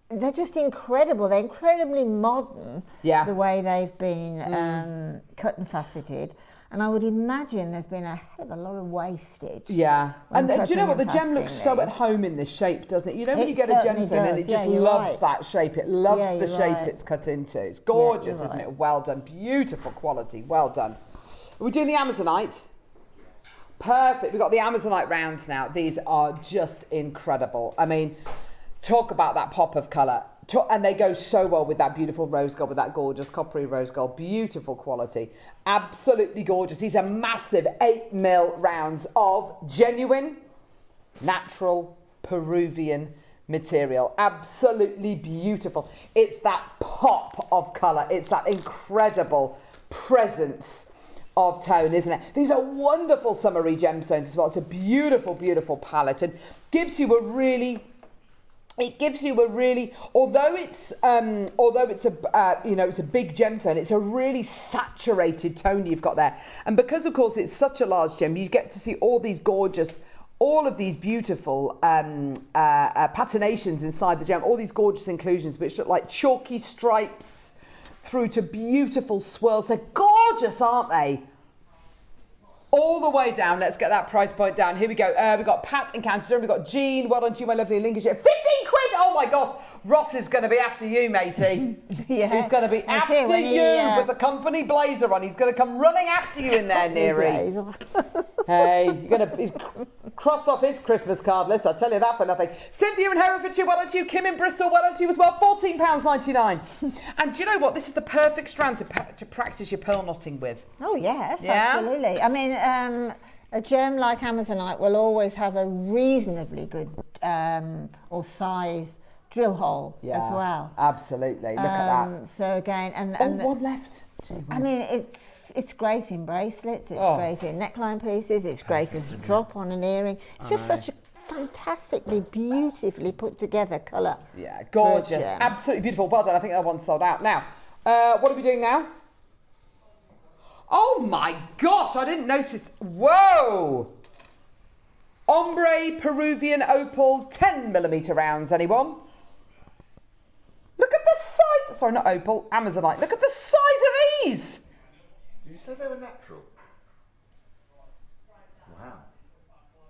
Speaker 3: they're just incredible. They're incredibly modern, the way they've been cut and faceted. And I would imagine there's been a hell of a lot of wastage. Yeah.
Speaker 2: And do you know what? The gem looks so at home in this shape, doesn't it? You know when you get a gemstone and it just loves that shape. It loves the shape it's cut into. It's gorgeous, isn't it? Well done. Beautiful quality. Well done. Are we doing the Amazonite? Perfect. We've got the Amazonite rounds now. These are just incredible. I mean, talk about that pop of colour. And they go so well with that beautiful rose gold, with that gorgeous coppery rose gold. Beautiful quality. Absolutely gorgeous. These are massive 8mm rounds of genuine, natural Peruvian material. Absolutely beautiful. It's that pop of colour. It's that incredible presence of tone, isn't it? These are wonderful summery gemstones as well. It's a beautiful, beautiful palette and gives you a really... although it's a big gemstone, it's a really saturated tone you've got there. And because, of course, it's such a large gem, you get to see all of these beautiful patinations inside the gem, all these gorgeous inclusions, which look like chalky stripes through to beautiful swirls. They're gorgeous, aren't they? All the way down. Let's get that price point down. Here we go. We've got Pat in Canterbury. We've got Jean. Well done to you, my lovely Lincolnshire. 15 quid! Oh my gosh. Ross is going to be after you, matey. He's going to be after you with the company blazer on. He's going to come running after you in there, Neary. Hey, cross off his Christmas card list, I'll tell you that for nothing. Cynthia in Herefordshire, well done to you. Kim in Bristol, well done to you as well. £14.99. And do you know what? This is the perfect strand to practice your pearl knotting with.
Speaker 3: Oh, yes,
Speaker 2: Yeah?
Speaker 3: absolutely. I mean, a gem like Amazonite will always have a reasonably good or size drill hole as well.
Speaker 2: Absolutely. Look at that.
Speaker 3: So again, and
Speaker 2: one left.
Speaker 3: I mean, it's great in bracelets, it's great in neckline pieces, it's great as a drop on an earring. It's just such a fantastically, beautifully put together colour.
Speaker 2: Yeah, gorgeous. Absolutely beautiful. Well done. I think that one's sold out. Now, what are we doing now? Oh my gosh, I didn't notice. Whoa! Ombre Peruvian Opal 10mm rounds, anyone? Look at the size. Sorry, not Opal, Amazonite. Look at the size of these.
Speaker 1: Did you say they were natural? Wow.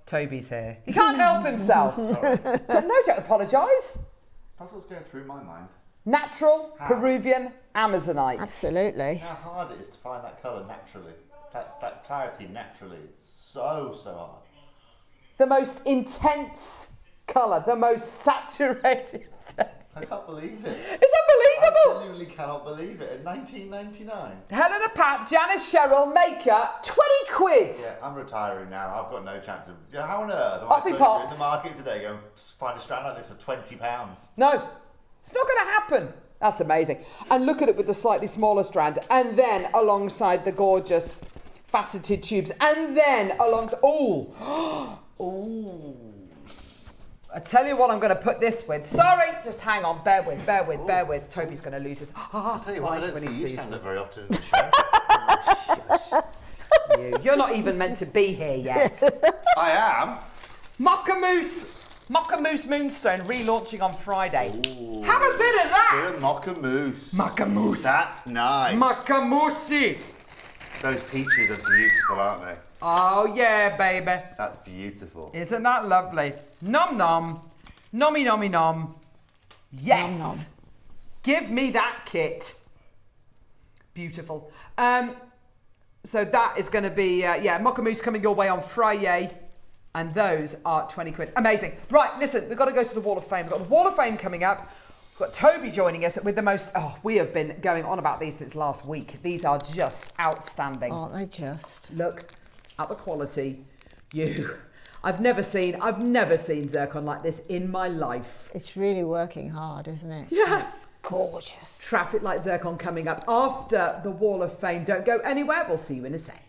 Speaker 2: Toby's here. He can't help himself. Don't apologise.
Speaker 1: That's what's going through my mind.
Speaker 2: Natural Peruvian Amazonite.
Speaker 3: Absolutely.
Speaker 1: How hard it is to find that colour naturally. That clarity naturally. It's so hard.
Speaker 2: The most intense colour, the most saturated.
Speaker 1: I can't believe it.
Speaker 2: It's unbelievable.
Speaker 1: I genuinely cannot believe it. In 1999.
Speaker 2: Helena Pat, Janice Cheryl, Maker, 20 quid.
Speaker 1: Yeah, I'm retiring now. I've got no chance of. How on earth am I
Speaker 2: Off he
Speaker 1: supposed to
Speaker 2: pops.
Speaker 1: in the market today go find a strand like this for £20?
Speaker 2: No, it's not going to happen. That's amazing. And look at it with the slightly smaller strand, and then alongside the gorgeous faceted tubes, and then alongside. Oh, oh. I tell you what I'm going to put this with. Sorry, just hang on. Bear with. Toby's going to lose his.
Speaker 1: I'll tell you what, I don't see you stand up very often in the show.
Speaker 2: You're not even meant to be here yet.
Speaker 1: I am.
Speaker 2: Mocha-Moose Moonstone relaunching on Friday. Ooh, have a bit of that.
Speaker 1: Bit of Mocha-Moose.
Speaker 2: Mocha-Moose.
Speaker 1: That's nice.
Speaker 2: Mocha-Moosey.
Speaker 1: Those peaches are beautiful, aren't they?
Speaker 2: Oh yeah, baby.
Speaker 1: That's beautiful.
Speaker 2: Isn't that lovely? Nom nom. Nommy nommy nom. Yes.
Speaker 3: Nom, nom.
Speaker 2: Give me that kit. Beautiful. So that is going to be, Mocha-Moose coming your way on Friday. And those are 20 quid. Amazing. Right, listen, we've got to go to the Wall of Fame. We've got the Wall of Fame coming up. We've got Toby joining us with the most... Oh, we have been going on about these since last week. These are just outstanding.
Speaker 3: Aren't they just?
Speaker 2: Look at the quality. I've never seen Zircon like this in my life.
Speaker 3: It's really working hard, isn't it?
Speaker 2: Yeah.
Speaker 3: It's gorgeous.
Speaker 2: Traffic light Zircon coming up after the Wall of Fame. Don't go anywhere. We'll see you in a sec.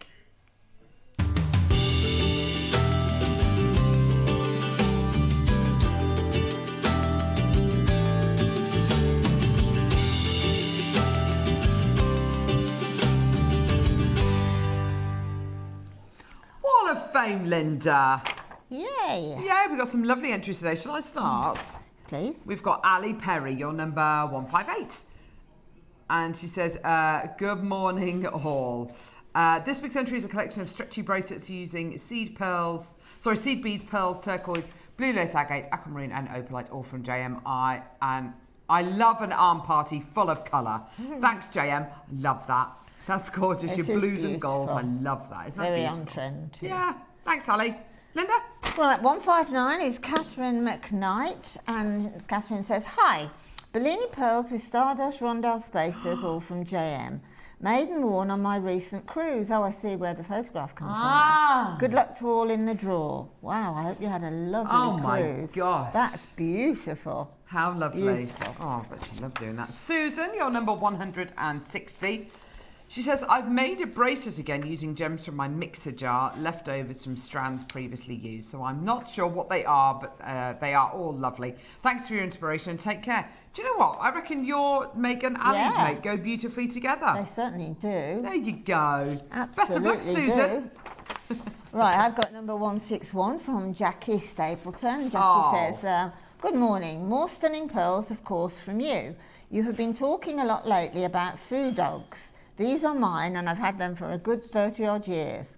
Speaker 2: Wall of Fame, Linda.
Speaker 3: Yay.
Speaker 2: Yeah, we've got some lovely entries today. Shall I start?
Speaker 3: Please.
Speaker 2: We've got Ali Perry, your number 158. And she says, good morning all. This week's entry is a collection of stretchy bracelets using seed beads, pearls, turquoise, blue lace agate, aquamarine and opalite, all from JM. I love an arm party full of colour. Thanks, JM. Love that. That's gorgeous.
Speaker 3: It
Speaker 2: Your
Speaker 3: is
Speaker 2: blues and golds. I
Speaker 3: beautiful.
Speaker 2: love that. Isn't that
Speaker 3: Very
Speaker 2: beautiful?
Speaker 3: on trend. Too.
Speaker 2: Yeah. Thanks, Ali. Linda?
Speaker 3: Right, 159 is Catherine McKnight, and Catherine says, hi, Bellini pearls with Stardust Rondelle spacers, all from JM. Made and worn on my recent cruise. Oh, I see where the photograph comes from. Now. Good luck to all in the draw. Wow, I hope you had a lovely cruise.
Speaker 2: My gosh.
Speaker 3: That's beautiful.
Speaker 2: How lovely.
Speaker 3: Beautiful.
Speaker 2: Oh, but she loved doing that. Susan, your number 160. She says, I've made a bracelet again using gems from my mixer jar, leftovers from strands previously used. So I'm not sure what they are, but they are all lovely. Thanks for your inspiration and take care. Do you know what? I reckon your make and Ali's make go beautifully together.
Speaker 3: They certainly do.
Speaker 2: There you go.
Speaker 3: Absolutely.
Speaker 2: Best of luck, Susan.
Speaker 3: Right, I've got number 161 from Jackie Stapleton. Jackie says, good morning. More stunning pearls, of course, from you. You have been talking a lot lately about food dogs. These are mine and I've had them for a good 30 odd years.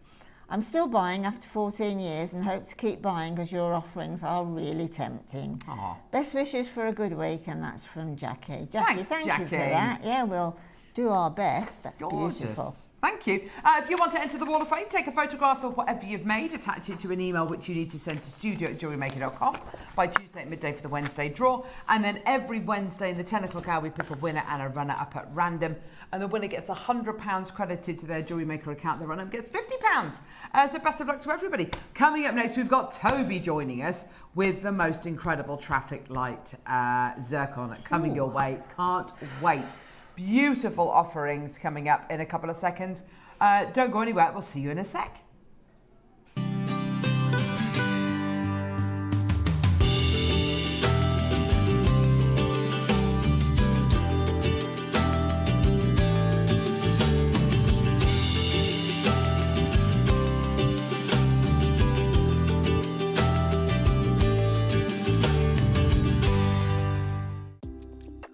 Speaker 3: I'm still buying after 14 years and hope to keep buying as your offerings are really tempting. Best wishes for a good week, and that's from Jackie. Jackie,
Speaker 2: Thanks,
Speaker 3: thank
Speaker 2: Jackie.
Speaker 3: you for that. Yeah, we'll do our best. That's
Speaker 2: Gorgeous.
Speaker 3: beautiful.
Speaker 2: Thank you. If you want to enter the Wall of Fame, take a photograph of whatever you've made, attach it to an email which you need to send to studio@jewellerymaker.com by Tuesday at midday for the Wednesday draw. And then every Wednesday in the 10 o'clock hour, we pick a winner and a runner-up at random. And the winner gets £100 credited to their Jewellery Maker account. The runner-up gets £50. So best of luck to everybody. Coming up next, we've got Toby joining us with the most incredible traffic light Zircon coming your way. Can't wait. Beautiful offerings coming up in a couple of seconds. Don't go anywhere. We'll see you in a sec.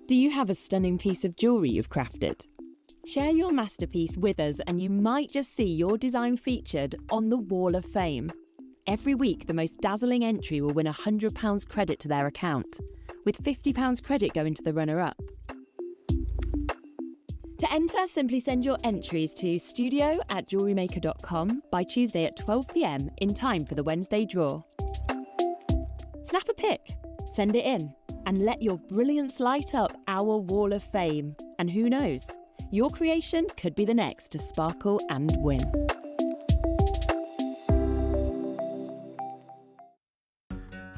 Speaker 8: Do you have a stunning piece of jewellery you've crafted? Share your masterpiece with us and you might just see your design featured on the Wall of Fame. Every week, the most dazzling entry will win £100 credit to their account, with £50 credit going to the runner-up. To enter, simply send your entries to studio@jewellerymaker.com by Tuesday at 12 p.m. in time for the Wednesday draw. Snap a pic, send it in, and let your brilliance light up our Wall of Fame. And who knows, your creation could be the next to sparkle and win.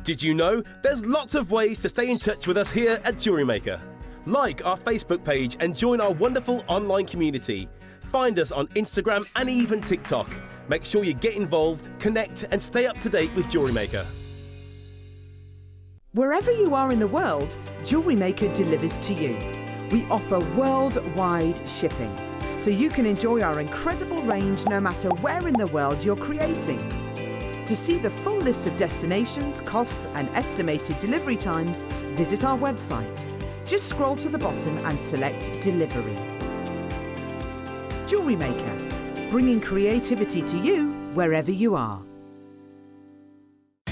Speaker 4: Did you know there's lots of ways to stay in touch with us here at Jewellery Maker? Like our Facebook page and join our wonderful online community. Find us on Instagram and even TikTok. Make sure you get involved, connect and stay up to date with Jewellery Maker.
Speaker 5: Wherever you are in the world, Jewellery Maker delivers to you. We offer worldwide shipping, so you can enjoy our incredible range no matter where in the world you're creating. To see the full list of destinations, costs and estimated delivery times, visit our website. Just scroll to the bottom and select Delivery. Jewellery Maker, bringing creativity to you wherever you are.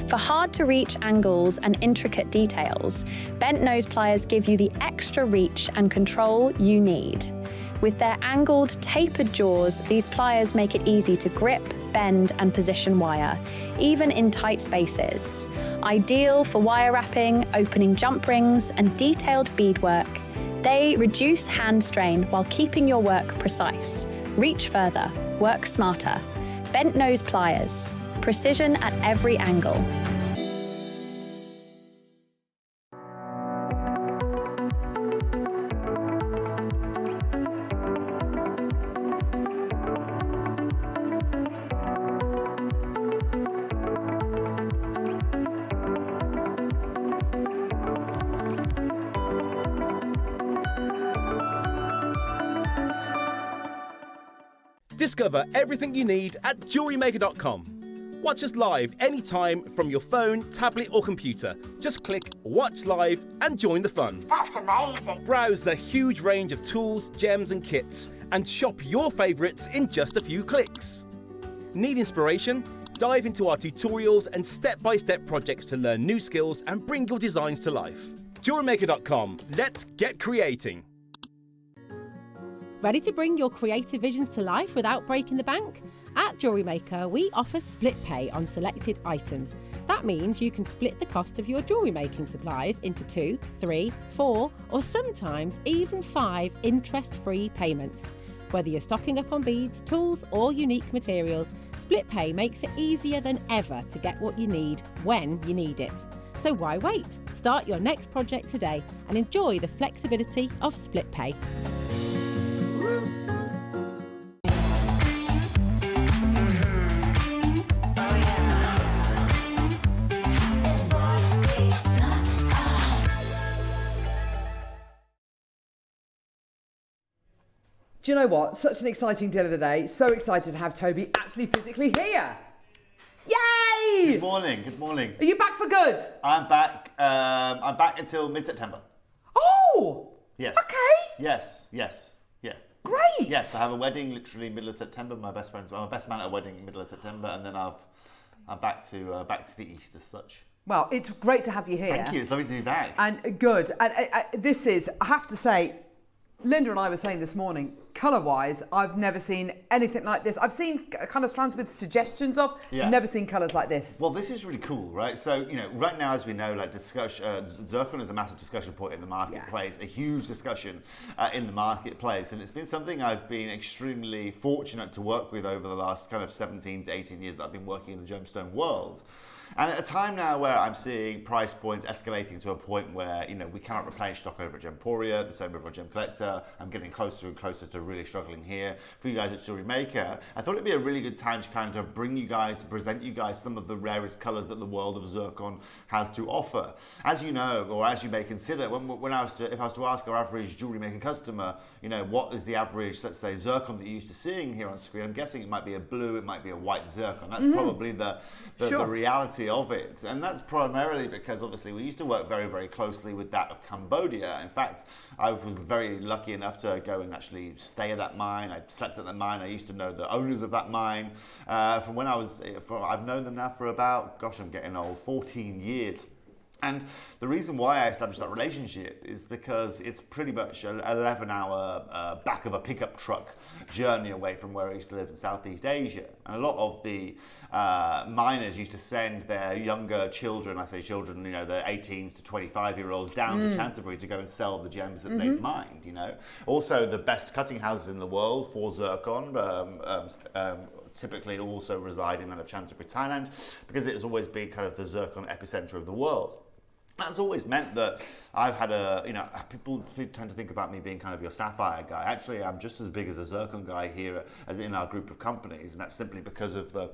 Speaker 9: For hard-to-reach angles and intricate details, bent nose pliers give you the extra reach and control you need. With their angled, tapered jaws, these pliers make it easy to grip, bend and position wire, even in tight spaces. Ideal for wire wrapping, opening jump rings and detailed beadwork, they reduce hand strain while keeping your work precise. Reach further, work smarter. Bent nose pliers. Precision at every angle.
Speaker 4: Discover everything you need at jewellerymaker.com. Watch us live anytime from your phone, tablet or computer. Just click Watch Live and join the fun.
Speaker 10: That's amazing.
Speaker 4: Browse the huge range of tools, gems and kits and shop your favourites in just a few clicks. Need inspiration? Dive into our tutorials and step-by-step projects to learn new skills and bring your designs to life. JewelleryMaker.com. Let's get creating.
Speaker 6: Ready to bring your creative visions to life without breaking the bank? At Jewellery Maker, we offer split pay on selected items. That means you can split the cost of your jewellery making supplies into 2, 3, 4, or sometimes even 5 interest-free payments. Whether you're stocking up on beads, tools, or unique materials, split pay makes it easier than ever to get what you need when you need it. So why wait? Start your next project today and enjoy the flexibility of split pay.
Speaker 2: Do you know what? Such an exciting day of the day. So excited to have Toby actually physically here. Yay!
Speaker 1: Good morning, good morning.
Speaker 2: Are you back for good?
Speaker 1: I'm back until mid-September.
Speaker 2: Oh!
Speaker 1: Yes.
Speaker 2: Okay.
Speaker 1: Yes. Yeah.
Speaker 2: Great.
Speaker 1: Yes, I have a wedding literally middle of September. My best friend's, I'm a best man at a wedding middle of September, and then I'm back to the east as such.
Speaker 2: Well, it's great to have you here.
Speaker 1: Thank you. It's lovely to be back.
Speaker 2: And good. And this is, I have to say, Linda and I were saying this morning, colour-wise, I've never seen anything like this. I've seen kind of strands with suggestions of, never seen colours like this.
Speaker 1: Well, this is really cool, right? So, right now, as we know, like Zircon is a massive discussion point in the marketplace, a huge discussion in the marketplace. And it's been something I've been extremely fortunate to work with over the last kind of 17 to 18 years that I've been working in the gemstone world. And at a time now where I'm seeing price points escalating to a point where, we cannot replenish stock over at Gemporia, the same over at Gem Collector. I'm getting closer and closer to really struggling here. For you guys at JewelleryMaker, I thought it'd be a really good time to kind of present you guys some of the rarest colors that the world of Zircon has to offer. As you know, or as you may consider, if I was to ask our average JewelleryMaker customer, what is the average, let's say, Zircon that you're used to seeing here on screen, I'm guessing it might be a blue, it might be a white Zircon. That's probably the reality of it, and that's primarily because obviously we used to work very, very closely with that of Cambodia. In fact, I was very lucky enough to go and actually stay at that mine. I slept at that mine. I used to know the owners of that mine from when I've known them now for about, gosh, I'm getting old, 14 years. And the reason why I established that relationship is because it's pretty much an 11-hour back of a pickup truck journey away from where I used to live in Southeast Asia. And a lot of the miners used to send their younger children, I say children, the 18s to 25-year-olds down to Canterbury to go and sell the gems that they'd mined, Also, the best cutting houses in the world for Zircon, typically also reside in that of Canterbury, Thailand, because it has always been kind of the Zircon epicenter of the world. That's always meant that I've had people tend to think about me being kind of your sapphire guy. Actually, I'm just as big as a Zircon guy here as in our group of companies, and that's simply because of the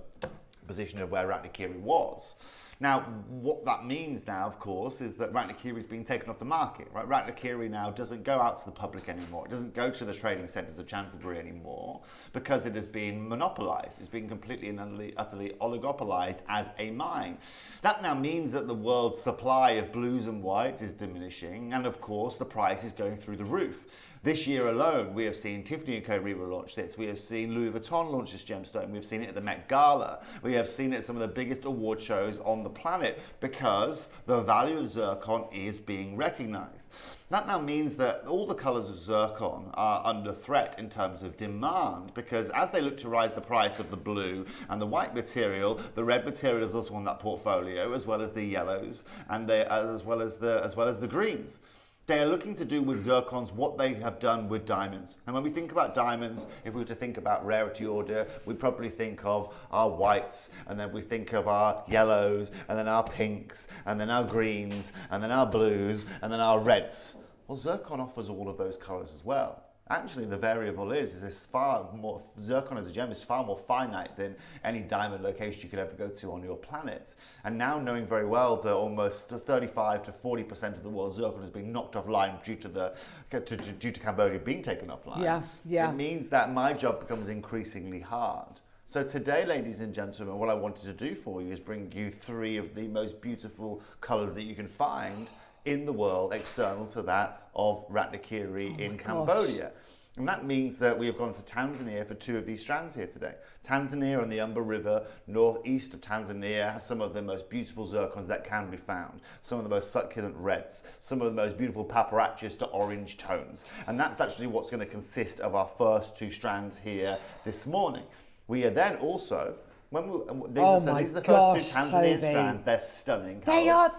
Speaker 1: position of where Ratnakiri was. Now, what that means now, of course, is that Ratnakiri is being taken off the market. Right? Ratnakiri now doesn't go out to the public anymore. It doesn't go to the trading centres of Canterbury anymore because it has been monopolised. It's been completely and utterly oligopolised as a mine. That now means that the world's supply of blues and whites is diminishing, and of course, the price is going through the roof. This year alone, we have seen Tiffany & Co. relaunch this. We have seen Louis Vuitton launch this gemstone. We've seen it at the Met Gala. We have seen it at some of the biggest award shows on the planet because the value of Zircon is being recognised. That now means that all the colours of Zircon are under threat in terms of demand because as they look to rise the price of the blue and the white material, the red material is also on that portfolio, as well as the yellows and as well as the greens. They are looking to do with Zircons what they have done with diamonds. And when we think about diamonds, if we were to think about rarity order, we probably think of our whites, and then we think of our yellows, and then our pinks, and then our greens, and then our blues, and then our reds. Well, Zircon offers all of those colours as well. Actually, the variable is this far more, Zircon as a gem is far more finite than any diamond location you could ever go to on your planet. And now knowing very well that almost 35 to 40% of the world's Zircon is being knocked offline due to Cambodia being taken offline, it means that my job becomes increasingly hard. So today, ladies and gentlemen, what I wanted to do for you is bring you 3 of the most beautiful colours that you can find in the world external to that of Ratnakiri in Cambodia. And that means that we have gone to Tanzania for 2 of these strands here today. Tanzania on the Umba River, northeast of Tanzania, has some of the most beautiful zircons that can be found. Some of the most succulent reds, some of the most beautiful paparachis to orange tones. And that's actually what's going to consist of our first 2 strands here this morning. We are then also, these are the first 2 Tanzanian strands. They're stunning.
Speaker 2: They are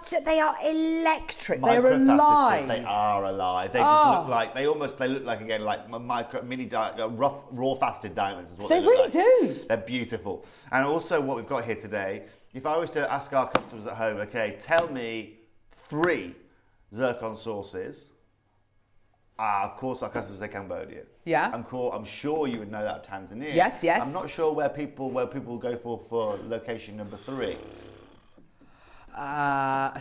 Speaker 2: electric. They're alive.
Speaker 1: They are alive. They just look like they look like again like rough raw faceted diamonds is what they
Speaker 2: really
Speaker 1: like.
Speaker 2: do.
Speaker 1: They're beautiful. And also what we've got here today, if I was to ask our customers at home, okay, tell me 3 zircon sources. Of course, our customers say Cambodia.
Speaker 2: Yeah.
Speaker 1: I'm sure you would know that of Tanzania.
Speaker 2: Yes.
Speaker 1: I'm not sure where people go for location number 3. Yeah,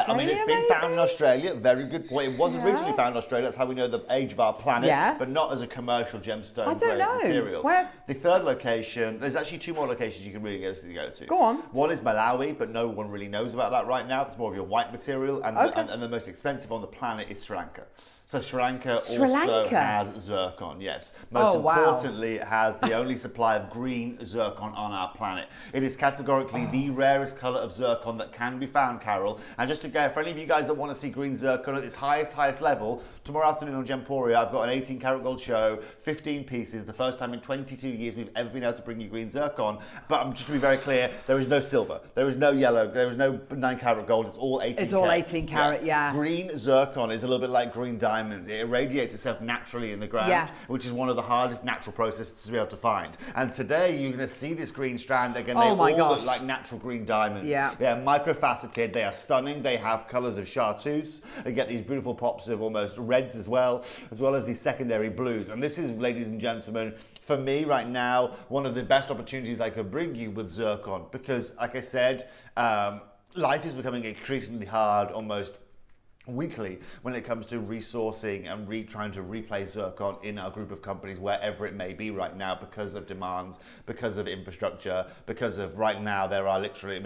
Speaker 1: I mean, it's been found in Australia. Very good point. It was originally found in Australia. That's how we know the age of our planet, but not as a commercial gemstone grade material.
Speaker 2: Where?
Speaker 1: The third location, there's actually 2 more locations you can really get us to go to.
Speaker 2: Go on.
Speaker 1: One is Malawi, but no one really knows about that right now. It's more of your white material, and the most expensive on the planet is Sri Lanka. So Sri Lanka
Speaker 2: Sri
Speaker 1: also
Speaker 2: Lanka?
Speaker 1: has zircon, yes. Most importantly, it has the only supply of green zircon on our planet. It is categorically the rarest colour of zircon that can be found, Carol. And just to go, for any of you guys that want to see green zircon at its highest level, tomorrow afternoon on Gemporia, I've got an 18 karat gold show, 15 pieces, the first time in 22 years we've ever been able to bring you green zircon. But just to be very clear, there is no silver, there is no yellow, there is no 9 karat gold, it's all 18
Speaker 2: It's all 18 karat, yeah.
Speaker 1: Green zircon is a little bit like green diamonds. It irradiates itself naturally in the ground, which is one of the hardest natural processes to be able to find. And today you're going to see this green strand. Again, they all look like natural green diamonds.
Speaker 2: Yeah.
Speaker 1: They are microfaceted, they are stunning, they have colours of chartreuse. You get these beautiful pops of almost reds as well as these secondary blues. And this is, ladies and gentlemen, for me right now, one of the best opportunities I could bring you with zircon, because like I said, life is becoming increasingly hard, almost weekly, when it comes to resourcing and trying to replace zircon in our group of companies wherever it may be right now, because of demands, because of infrastructure, because of right now there's literally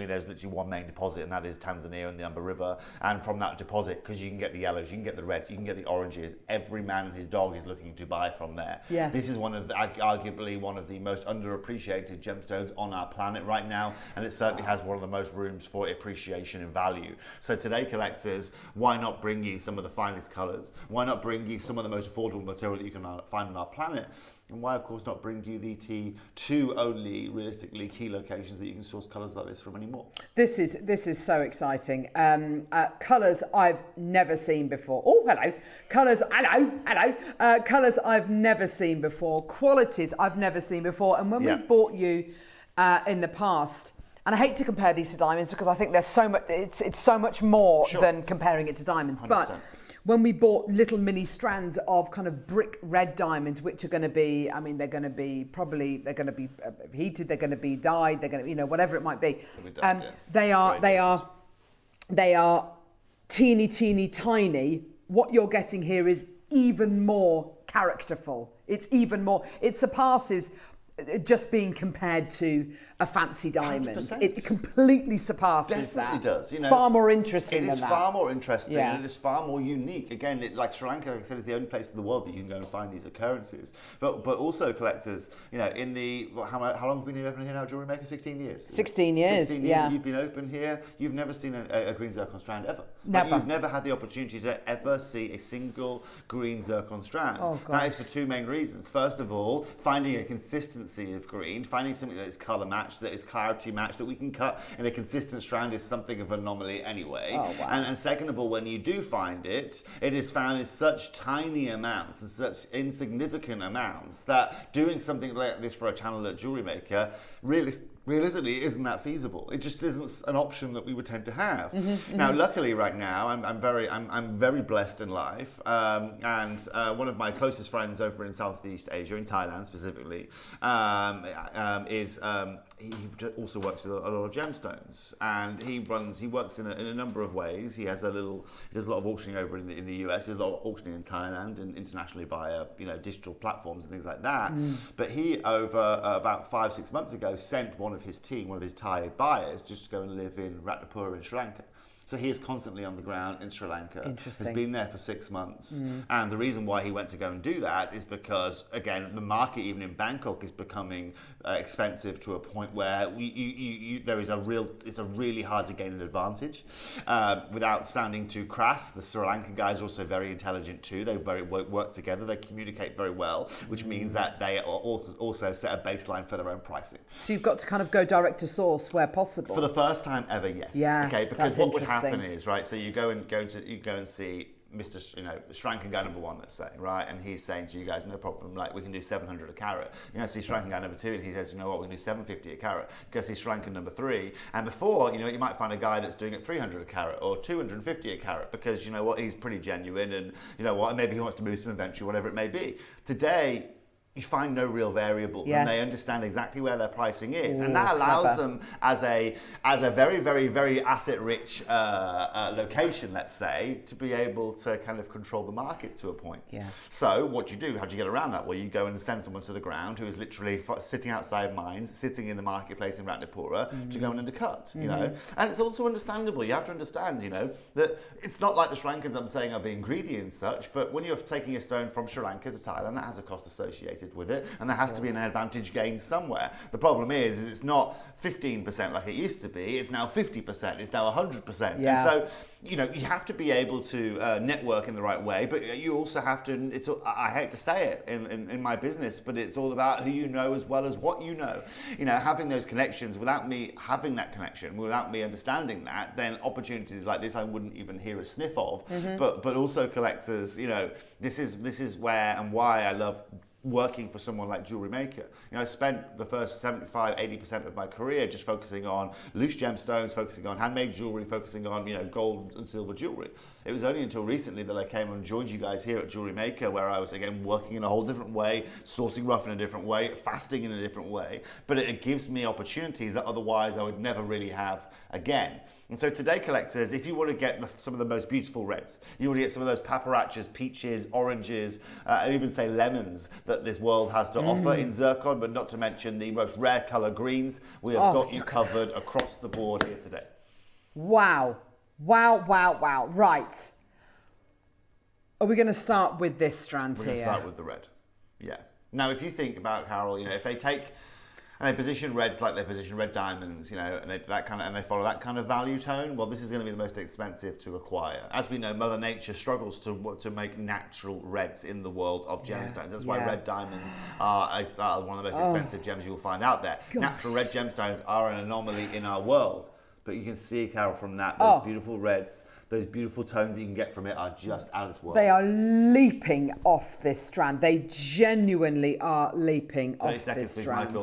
Speaker 1: one main deposit, and that is Tanzania and the Umber River. And from that deposit, because you can get the yellows, you can get the reds, you can get the oranges, every man and his dog is looking to buy from there.
Speaker 2: Yes.
Speaker 1: This is arguably one of the most underappreciated gemstones on our planet right now, and it certainly has one of the most rooms for appreciation and value. So today, collectors, why not bring you some of the finest colours? Why not bring you some of the most affordable material that you can find on our planet? And why, of course, not bring you the two only realistically key locations that you can source colours like this from anymore?
Speaker 2: This is so exciting. Colours I've never seen before. Oh, hello. Colours, hello. Colours I've never seen before. Qualities I've never seen before. And when we bought you in the past, and I hate to compare these to diamonds because I think there's so much. It's so much more than comparing it to diamonds. 100%. But when we bought little mini strands of kind of brick red diamonds, which are going to be, they're going to be heated, they're going to be dyed, they're going to, whatever it might be. They are teeny tiny. What you're getting here is even more characterful. It's even more. It surpasses just being compared to a fancy diamond.
Speaker 1: 100%.
Speaker 2: It completely surpasses
Speaker 1: Definitely
Speaker 2: that.
Speaker 1: does.
Speaker 2: It's far more interesting than that.
Speaker 1: It is far more interesting,
Speaker 2: Yeah.
Speaker 1: and it is far more unique. Again, like Sri Lanka, like I said, is the only place in the world that you can go and find these occurrences. But also, collectors, in the how long have we been open here now, JewelleryMaker? 16 years.
Speaker 2: 16 years.
Speaker 1: 16 years
Speaker 2: yeah.
Speaker 1: that you've been open here. You've never seen a green zircon strand ever.
Speaker 2: Never.
Speaker 1: Like, you've never had the opportunity to ever see a single green zircon strand.
Speaker 2: Oh,
Speaker 1: that is for two main reasons. First of all, finding a consistency of green, finding something that is colour matched, that is clarity matched, that we can cut in a consistent strand is something of an anomaly anyway.
Speaker 2: Oh, wow.
Speaker 1: And second of all, when you do find it, it is found in such tiny amounts and such insignificant amounts that doing something like this for a channel at JewelleryMaker realistically isn't that feasible. It just isn't an option that we would tend to have. Now, luckily, right now, I'm very blessed in life, and one of my closest friends over in Southeast Asia, in Thailand specifically, he also works with a lot of gemstones, and he works in a number of ways. He does a lot of auctioning over in the US. He does a lot of auctioning in Thailand and internationally via digital platforms and things like that. But he, over about 5-6 months ago, sent one of his Thai buyers just to go and live in Ratnapura in Sri Lanka. So he is constantly on the ground in Sri Lanka.
Speaker 2: Interesting.
Speaker 1: Has been there for 6 months. And the reason why he went to go and do that is because, again, the market even in Bangkok is becoming expensive to a point where it's really hard to gain an advantage. Without sounding too crass, the Sri Lankan guys are also very intelligent too. They work together. They communicate very well, which means that they also set a baseline for their own pricing.
Speaker 2: So you've got to kind of go direct to source where possible.
Speaker 1: For the first time ever, yes.
Speaker 2: Yeah.
Speaker 1: Okay, because
Speaker 2: that's
Speaker 1: what would
Speaker 2: interesting.
Speaker 1: happen is, right, so you go and see Mr. Sri Lankan guy number 1, let's say, right, and he's saying to you guys, no problem, like we can do 700 a carat. You go see Sri Lankan guy number 2, and he says, you know what, we can do 750 a carat. You go see Sri Lankan number 3, and before, you might find a guy that's doing it 300 a carat or 250 a carat because, you know what, he's pretty genuine, and you know what, maybe he wants to move some inventory, whatever it may be. Today, you find no real variables, and they understand exactly where their pricing is.
Speaker 2: Ooh,
Speaker 1: and that allows
Speaker 2: clever.
Speaker 1: them, as a very, very, very asset-rich location, let's say, to be able to kind of control the market to a point.
Speaker 2: Yeah.
Speaker 1: So what do you do? How do you get around that? Well, you go and send someone to the ground who is literally sitting outside mines, sitting in the marketplace in Ratnapura to go and undercut, you know? And it's also understandable. You have to understand, you know, that it's not like the Sri Lankans I'm saying are being greedy and such, but when you're taking a stone from Sri Lanka to Thailand, that has a cost associated with it, and there has to be an advantage gained somewhere. The problem is it's not 15% like it used to be, it's now 50%, it's now 100%.
Speaker 2: Yeah.
Speaker 1: And so, you know, you have to be able to network in the right way, but you also have to, I hate to say it in my business, but it's all about who you know as well as what you know. You know, having those connections, without me having that connection, without me understanding that, then opportunities like this I wouldn't even hear a sniff of. But also collectors, you know, this is where and why I love working for someone like JewelleryMaker. You know, I spent the first 75-80% of my career just focusing on loose gemstones, focusing on handmade jewelry, focusing on, you know, gold and silver jewelry. It was only until recently that I came and joined you guys here at JewelleryMaker, where I was again working in a whole different way, sourcing rough in a different way, fasting in a different way. But it gives me opportunities that otherwise I would never really have again. And so today, collectors, if you want to get some of the most beautiful reds, you want to get some of those paparachas, peaches, oranges, and even say lemons that this world has to offer in Zircon, but not to mention the most rare colour greens, we have got you covered across the board here today.
Speaker 2: Wow. Wow, wow, wow. Right. Are we going to start with this strand
Speaker 1: We're
Speaker 2: here?
Speaker 1: going to start with the red. Yeah. Now, if you think about, Carol, you know, if they take and they position reds like they position red diamonds, you know, and they follow that kind of value tone, well, this is going to be the most expensive to acquire. As we know, Mother Nature struggles to make natural reds in the world of gemstones. That's why red diamonds are one of the most expensive gems you'll find out there.
Speaker 2: Gosh.
Speaker 1: Natural red gemstones are an anomaly in our world. But you can see, Carol, from that, those beautiful reds, those beautiful tones that you can get from it are just out of this world.
Speaker 2: They are leaping off this strand. They genuinely are leaping off
Speaker 1: 30 seconds,
Speaker 2: this
Speaker 1: please,
Speaker 2: strand.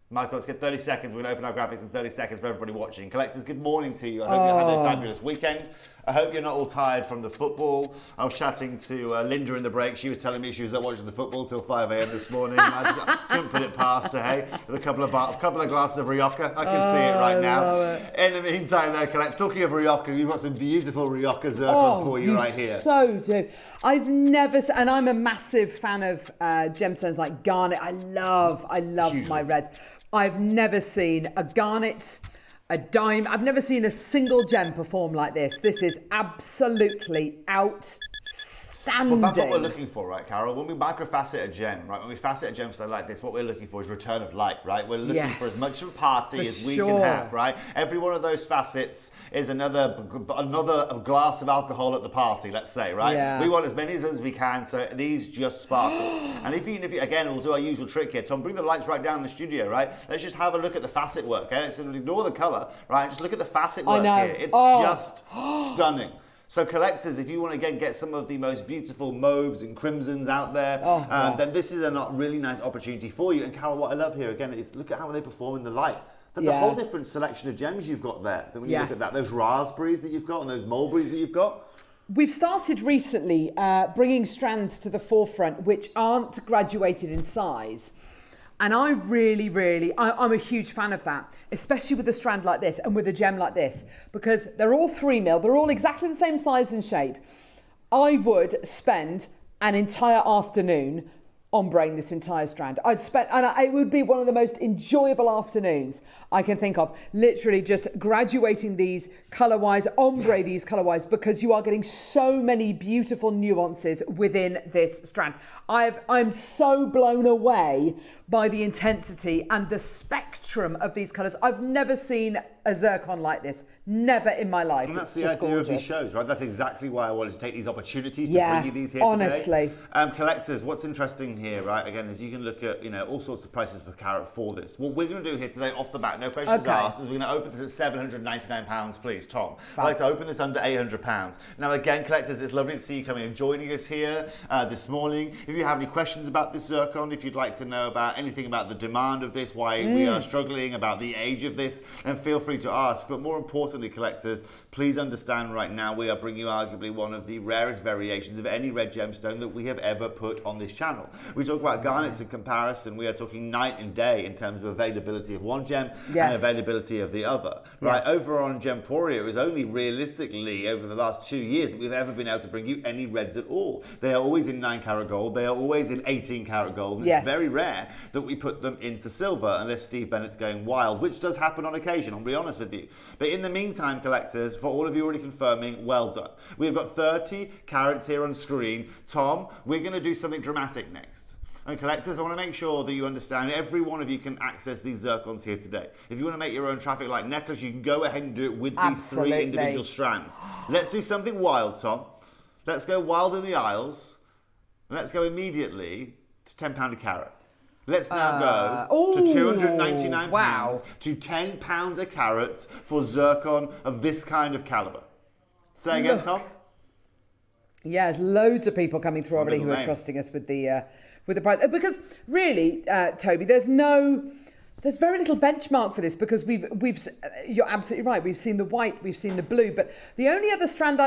Speaker 1: Michael, let's get 30 seconds. We're going to open our graphics in 30 seconds for everybody watching. Collectors, good morning to you. I hope you had a fabulous weekend. I hope you're not all tired from the football. I was chatting to Linda in the break. She was telling me she was up watching the football till 5 a.m. this morning. I couldn't put it past her, hey? With a couple of glasses of Rioja. I can see it right now. In the meantime, though, talking of Rioja, we've got some beautiful Rioja Zircons for you right here.
Speaker 2: So do. I've never, and I'm a massive fan of gemstones like garnet. I love my reds. I've never seen a garnet, a dime. I've never seen a single gem perform like this. This is absolutely outstanding.
Speaker 1: Well, that's what we're looking for, right, Carol? When we microfacet a gem, right, when we facet a gemstone like this, what we're looking for is return of light, right? We're looking for as much of a party as we can have, right? Every one of those facets is another glass of alcohol at the party, let's say, right?
Speaker 2: Yeah.
Speaker 1: We want as many as we can, so these just sparkle. And if you, again, we'll do our usual trick here. Tom, bring the lights right down the studio, right? Let's just have a look at the facet work, okay? So ignore the colour, right? Just look at the facet work here. It's just stunning. So collectors, if you want to again get some of the most beautiful mauves and crimsons out there, then this is a really nice opportunity for you. And Carol, what I love here again is look at how they perform in the light. That's a whole different selection of gems you've got there. Then when you look at that, those raspberries that you've got and those mulberries that you've got.
Speaker 2: We've started recently bringing strands to the forefront which aren't graduated in size. And I really, I'm a huge fan of that, especially with a strand like this and with a gem like this, because they're all 3 mil, they're all exactly the same size and shape. I would spend an entire afternoon ombreing this entire strand. It would be one of the most enjoyable afternoons I can think of, literally just graduating these colour-wise, ombre these colour-wise, because you are getting so many beautiful nuances within this strand. I'm so blown away by the intensity and the spectrum of these colours. I've never seen a zircon like this. Never in my life.
Speaker 1: And that's
Speaker 2: it's
Speaker 1: the
Speaker 2: just
Speaker 1: idea
Speaker 2: gorgeous.
Speaker 1: of these shows, right? That's exactly why I wanted to take these opportunities to bring you these here
Speaker 2: honestly.
Speaker 1: today. Collectors, what's interesting here, right, again, is you can look at, all sorts of prices per carat for this. What we're going to do here today, off the bat, no questions asked, is we're going to open this at £799, please, Tom. I'd like to open this under £800. Now, again, collectors, it's lovely to see you coming and joining us here this morning. If you have any questions about this zircon, if you'd like to know about anything about the demand of this, why we are struggling, about the age of this, then feel free free to ask, but more importantly, collectors, please understand right now we are bringing you arguably one of the rarest variations of any red gemstone that we have ever put on this channel. We talk about garnets in comparison. We are talking night and day in terms of availability of one gem and availability of the other. Right, over on Gemporia, it was only realistically over the last 2 years that we've ever been able to bring you any reds at all. They are always in 9 karat gold. They are always in 18 karat gold. And it's very rare that we put them into silver unless Steve Bennett's going wild, which does happen on occasion, I'll be honest with you. But in the meantime, collectors, for all of you already confirming, well done. We've got 30 carats here on screen. Tom, we're going to do something dramatic next. And collectors, I want to make sure that you understand every one of you can access these zircons here today. If you want to make your own traffic light necklace, you can go ahead and do it with these 3 individual strands. Let's do something wild, Tom. Let's go wild in the aisles. Let's go immediately to £10 a carat. Let's now go to £299 to £10 a carat for zircon of this kind of caliber. Say again, Tom?
Speaker 2: Yeah, there's loads of people coming through already who are trusting us with the price. Because really, Toby, there's very little benchmark for this because you're absolutely right. We've seen the white, we've seen the blue, but the only other strand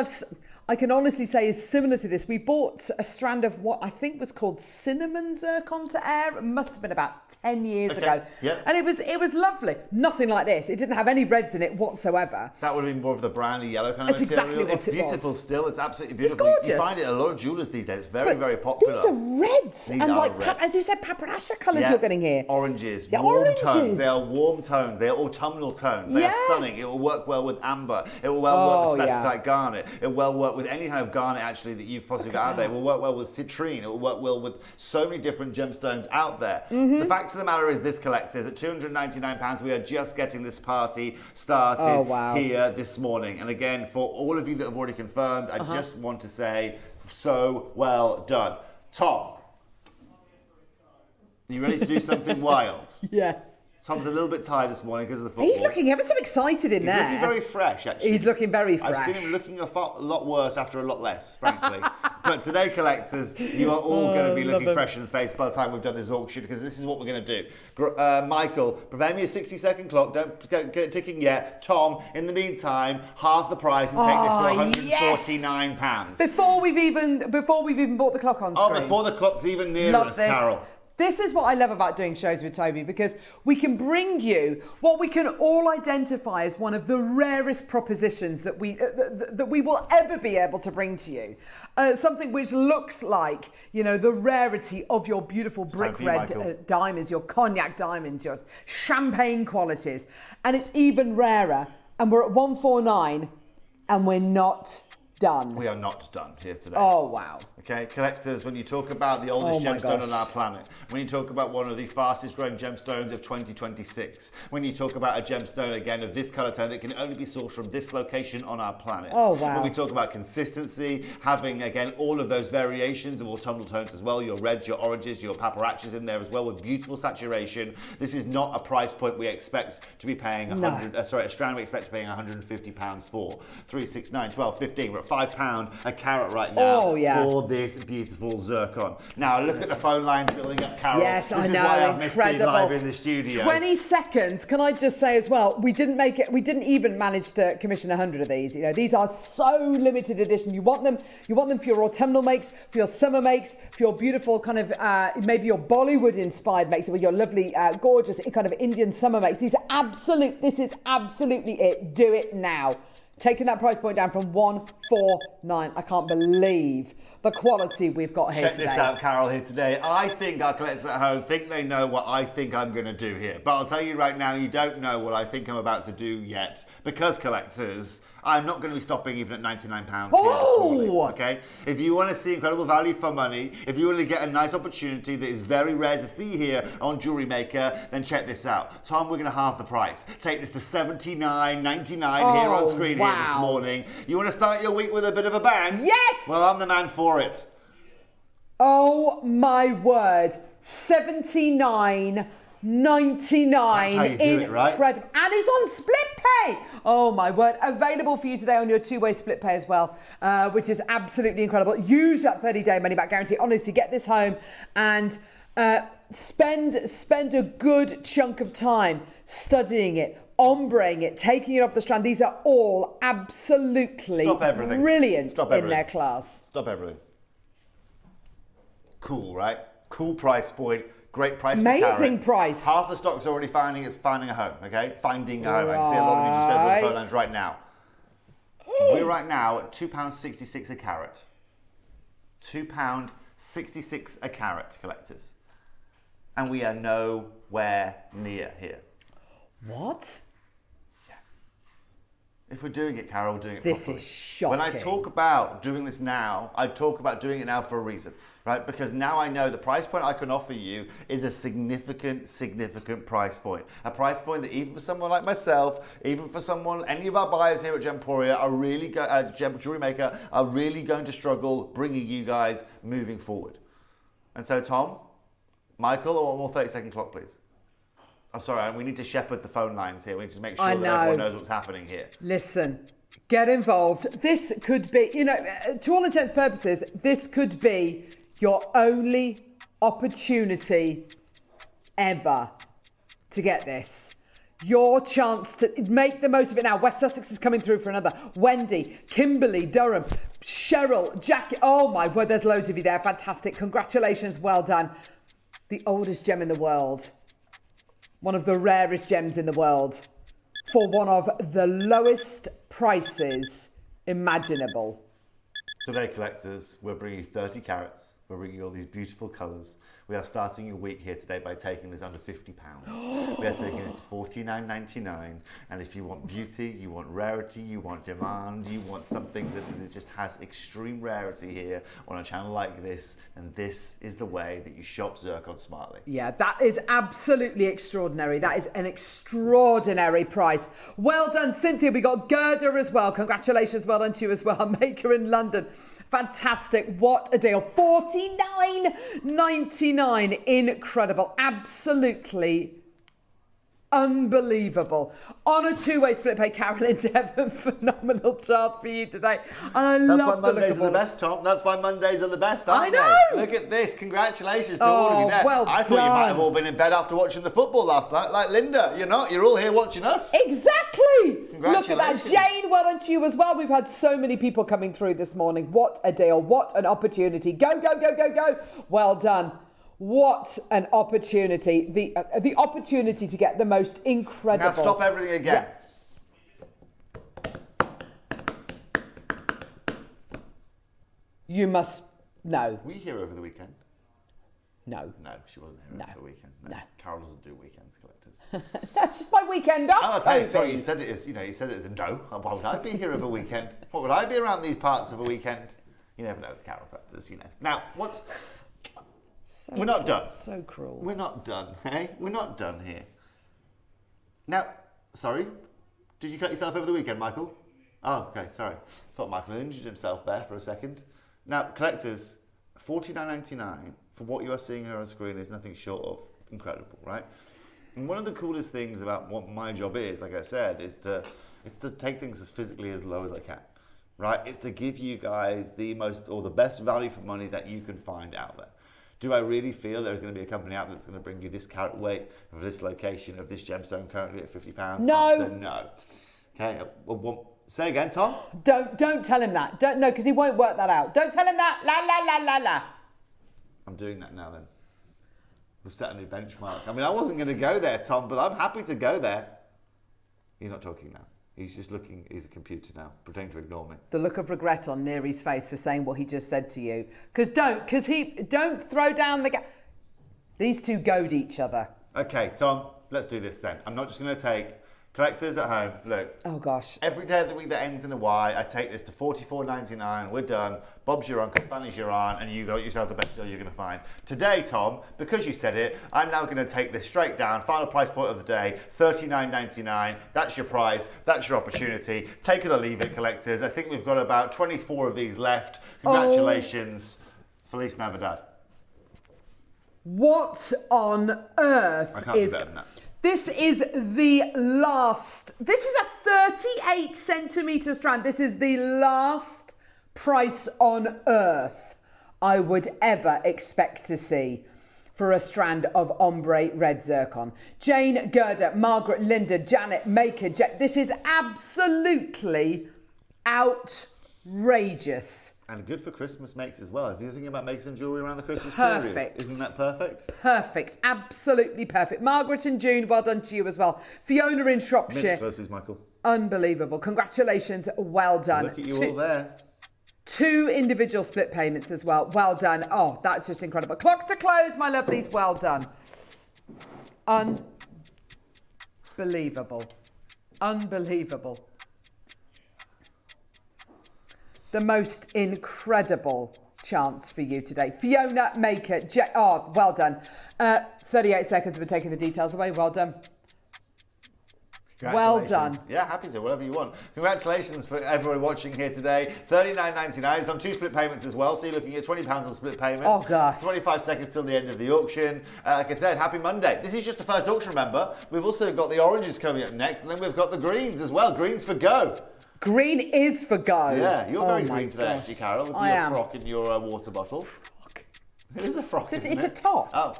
Speaker 2: I can honestly say is similar to this. We bought a strand of what I think was called cinnamon zircon to air. It must have been about 10 years ago. Yep. And it was lovely. Nothing like this. It didn't have any reds in it whatsoever.
Speaker 1: That would have been more of the browny yellow kind of
Speaker 2: That's
Speaker 1: material.
Speaker 2: Exactly what
Speaker 1: it's
Speaker 2: it
Speaker 1: beautiful
Speaker 2: was.
Speaker 1: still. It's absolutely beautiful.
Speaker 2: It's gorgeous.
Speaker 1: You find it in a lot of jewellers these days. It's very, very popular.
Speaker 2: These are reds.
Speaker 1: These
Speaker 2: and
Speaker 1: are
Speaker 2: like,
Speaker 1: reds.
Speaker 2: as you said, paprasha colours you're getting here.
Speaker 1: Oranges.
Speaker 2: They're
Speaker 1: warm
Speaker 2: oranges.
Speaker 1: tones. They are warm tones. They are autumnal tones. They are stunning. It will work well with amber. It will work with spessartite garnet. It will work with any kind of garnet actually that you've possibly got out there. It will work well with citrine. It will work well with so many different gemstones out there. The fact of the matter is this, collectors, at £299, we are just getting this party started here this morning. And again, for all of you that have already confirmed, I just want to say, so well done. Tom, are you ready to do something wild?
Speaker 2: Yes.
Speaker 1: Tom's a little bit tired this morning because of the football.
Speaker 2: He's looking ever so excited in there.
Speaker 1: He's looking very fresh, actually.
Speaker 2: He's looking very fresh.
Speaker 1: I've seen him looking a lot worse after a lot less, frankly. But today, collectors, you are all going to be looking fresh and faced by the time we've done this auction, because this is what we're going to do. Michael, prepare me a 60-second clock. Don't get it ticking yet. Tom, in the meantime, half the price and take this to £149.
Speaker 2: Before we've even bought the clock on screen.
Speaker 1: Oh, before the clock's even near us, Carol.
Speaker 2: This is what I love about doing shows with Toby, because we can bring you what we can all identify as one of the rarest propositions that we will ever be able to bring to you. Something which looks like, you know, the rarity of your beautiful brick red diamonds, your cognac diamonds, your champagne qualities. And it's even rarer. And we're at 149 and we're not done.
Speaker 1: We are not done here today.
Speaker 2: Oh, wow.
Speaker 1: Okay, collectors, when you talk about the oldest gemstone on our planet, when you talk about one of the fastest growing gemstones of 2026, when you talk about a gemstone, again, of this colour tone that can only be sourced from this location on our planet.
Speaker 2: Oh, wow.
Speaker 1: When we talk about consistency, having, again, all of those variations of autumnal tones as well, your reds, your oranges, your paparachas in there as well with beautiful saturation. This is not a price point we expect to be paying a strand we expect to be paying £150 for. 3, 6, 9, 12, 15. We're at £5 a carat right now for this beautiful zircon. Now look at the phone lines building up, Carol.
Speaker 2: Yes,
Speaker 1: this
Speaker 2: I know.
Speaker 1: Is why I've missed being live in the studio.
Speaker 2: 20 seconds. Can I just say as well, we didn't even manage to commission 100 of these. You know, these are so limited edition. You want them for your autumnal makes, for your summer makes, for your beautiful kind of maybe your Bollywood inspired makes, or your lovely gorgeous kind of Indian summer makes. This is absolutely it. Do it now. Taking that price point down from 149. I can't believe the quality we've got here today.
Speaker 1: Check this out, Carol, here today. I think our collectors at home think they know what I think I'm going to do here. But I'll tell you right now, you don't know what I think I'm about to do yet. Because, collectors, I'm not going to be stopping even at £99 here this morning, okay? If you want to see incredible value for money, if you want to get a nice opportunity that is very rare to see here on JewelleryMaker, then check this out. Tom, we're going to halve the price. Take this to $79.99 here on screen here this morning. You want to start your week with a bit of a bang?
Speaker 2: Yes!
Speaker 1: Well, I'm the man for it.
Speaker 2: Oh my word. $79.99.
Speaker 1: That's how you do it, right?
Speaker 2: Incredible. And it's on split pay. Oh my word. Available for you today on your two-way split pay as well, which is absolutely incredible. Use that 30-day money-back guarantee. Honestly, get this home and spend a good chunk of time studying it, ombreing it, taking it off the strand. These are all absolutely brilliant in their class.
Speaker 1: Stop everything. Cool, right? Cool price point. Great price for carat.
Speaker 2: Amazing price.
Speaker 1: Half the stock's already finding a home, okay? Finding a home. I can see a lot of you just over the phone lines right now. We're right now at £2.66 a carat. £2.66 a carat, collectors. And we are nowhere near here.
Speaker 2: What?
Speaker 1: Yeah. If we're doing it, Carol, we're doing it
Speaker 2: This
Speaker 1: properly.
Speaker 2: is shocking.
Speaker 1: When I talk about doing this now, I talk about doing it now for a reason, right? Because now I know the price point I can offer you is a significant price point. A price point that even for someone like myself, even for someone, any of our buyers here at Gemporia are really, JewelleryMaker are really going to struggle bringing you guys moving forward. And so, Tom, Michael, or one more 30-second clock, please. I'm sorry, we need to shepherd the phone lines here. We need to make sure that everyone knows what's happening here.
Speaker 2: Listen, get involved. This could be, to all intents and purposes, this could be your only opportunity ever to get this. Your chance to make the most of it now. West Sussex is coming through for another. Wendy, Kimberly, Durham, Cheryl, Jackie. Oh my word, there's loads of you there. Fantastic. Congratulations, well done. The oldest gem in the world. One of the rarest gems in the world. For one of the lowest prices imaginable.
Speaker 1: Today, collectors, we're bringing you 30 carats. We're bringing you all these beautiful colours. We are starting your week here today by taking this under £50. We are taking this to $49.99. And if you want beauty, you want rarity, you want demand, you want something that just has extreme rarity here on a channel like this, then this is the way that you shop Zircon smartly.
Speaker 2: Yeah, that is absolutely extraordinary. That is an extraordinary price. Well done, Cynthia. We got Gerda as well. Congratulations, well done to you as well. Maker in London. Fantastic. What a deal. $49.99. Incredible. Absolutely unbelievable. On a two-way split pay, Carolyn Devon, phenomenal charts for you today. And I love
Speaker 1: That's why Mondays are the best, Tom. That's why Mondays are the best, aren't
Speaker 2: I know.
Speaker 1: They? Look at this. Congratulations to all of you there.
Speaker 2: Well
Speaker 1: I thought you might have
Speaker 2: done.
Speaker 1: all been in bed after watching the football last night. Like Linda, you're not. You're all here watching us.
Speaker 2: Exactly. Look at that.
Speaker 1: Congratulations.
Speaker 2: Jane, well done to you as well. We've had so many people coming through this morning. What a deal. What an opportunity. Go, go, go, go, go. Well done. What an opportunity. The opportunity to get the most incredible.
Speaker 1: Now stop everything again.
Speaker 2: You must... No.
Speaker 1: Were you here over the weekend?
Speaker 2: No.
Speaker 1: No, she wasn't here over the weekend.
Speaker 2: No.
Speaker 1: Carol doesn't do weekends, collectors.
Speaker 2: That's just my weekend off,
Speaker 1: Oh, okay.
Speaker 2: Toby.
Speaker 1: Sorry, you said it as a no. Why would I be here over a weekend? What would I be around these parts of a weekend? You never know, Carol collectors. Now, we're not done.
Speaker 2: So cruel.
Speaker 1: We're not done, hey? We're not done here. Now, sorry, did you cut yourself over the weekend, Michael? Oh, okay, sorry. Thought Michael had injured himself there for a second. Now, collectors, $49.99 for what you are seeing here on screen is nothing short of incredible, right? And one of the coolest things about what my job is, like I said, is to take things as physically as low as I can, right? It's to give you guys the best value for money that you can find out there. Do I really feel there's going to be a company out there that's going to bring you this carat weight of this location of this gemstone currently at £50?
Speaker 2: No.
Speaker 1: Answer no. Okay. Say again, Tom.
Speaker 2: Don't tell him that. Don't because he won't work that out. Don't tell him that. La la la la la.
Speaker 1: I'm doing that now. Then we've set a new benchmark. I mean, I wasn't going to go there, Tom, but I'm happy to go there. He's not talking now. He's just looking, he's a computer now, pretending to ignore me.
Speaker 2: The look of regret on Neri's face for saying what he just said to you. Don't throw down the... These two goad each other.
Speaker 1: Okay, Tom, let's do this then. I'm not just going to take... Collectors at home, look.
Speaker 2: Oh, gosh.
Speaker 1: Every day of the week that ends in a Y, I take this to $44.99. We're done. Bob's your uncle, Fanny's your aunt, and you got yourself the best deal you're going to find. Today, Tom, because you said it, I'm now going to take this straight down. Final price point of the day, $39.99. That's your prize. That's your opportunity. Take it or leave it, collectors. I think we've got about 24 of these left. Congratulations. Feliz Navidad.
Speaker 2: What on earth
Speaker 1: I can't do better than that.
Speaker 2: This is the last. This is a 38 centimetre strand. This is the last price on earth I would ever expect to see for a strand of ombre red zircon. Jane, Gerda, Margaret, Linda, Janet, Maker, this is absolutely outrageous.
Speaker 1: And good for Christmas makes as well. If you're thinking about making some jewellery around the Christmas
Speaker 2: Perfect.
Speaker 1: period, isn't that perfect?
Speaker 2: Perfect, absolutely perfect. Margaret and June, well done to you as well. Fiona in Shropshire.
Speaker 1: Mince close, please, Michael.
Speaker 2: Unbelievable. Congratulations, well done.
Speaker 1: Look at you all there.
Speaker 2: 2 individual split payments as well. Well done. Oh, that's just incredible. Clock to close, my lovelies. Well done. Unbelievable. Unbelievable. The most incredible chance for you today. Fiona, Maker, oh, well done. 38 seconds for taking the details away. Well done. Well done.
Speaker 1: Yeah, happy to, whatever you want. Congratulations for everybody watching here today. $39.99. It's on 2 split payments as well, so you're looking at £20 on split payment.
Speaker 2: Oh, gosh.
Speaker 1: 25 seconds till the end of the auction. Like I said, happy Monday. This is just the first auction, remember. We've also got the oranges coming up next, and then we've got the greens as well. Greens for go.
Speaker 2: Green is for go.
Speaker 1: Yeah, you're very green today, actually, Carol, with
Speaker 2: I
Speaker 1: your
Speaker 2: am.
Speaker 1: frock and your water bottle.
Speaker 2: Frock.
Speaker 1: It is a frock,
Speaker 2: So
Speaker 1: isn't
Speaker 2: it's a
Speaker 1: it?
Speaker 2: top.
Speaker 1: Oh.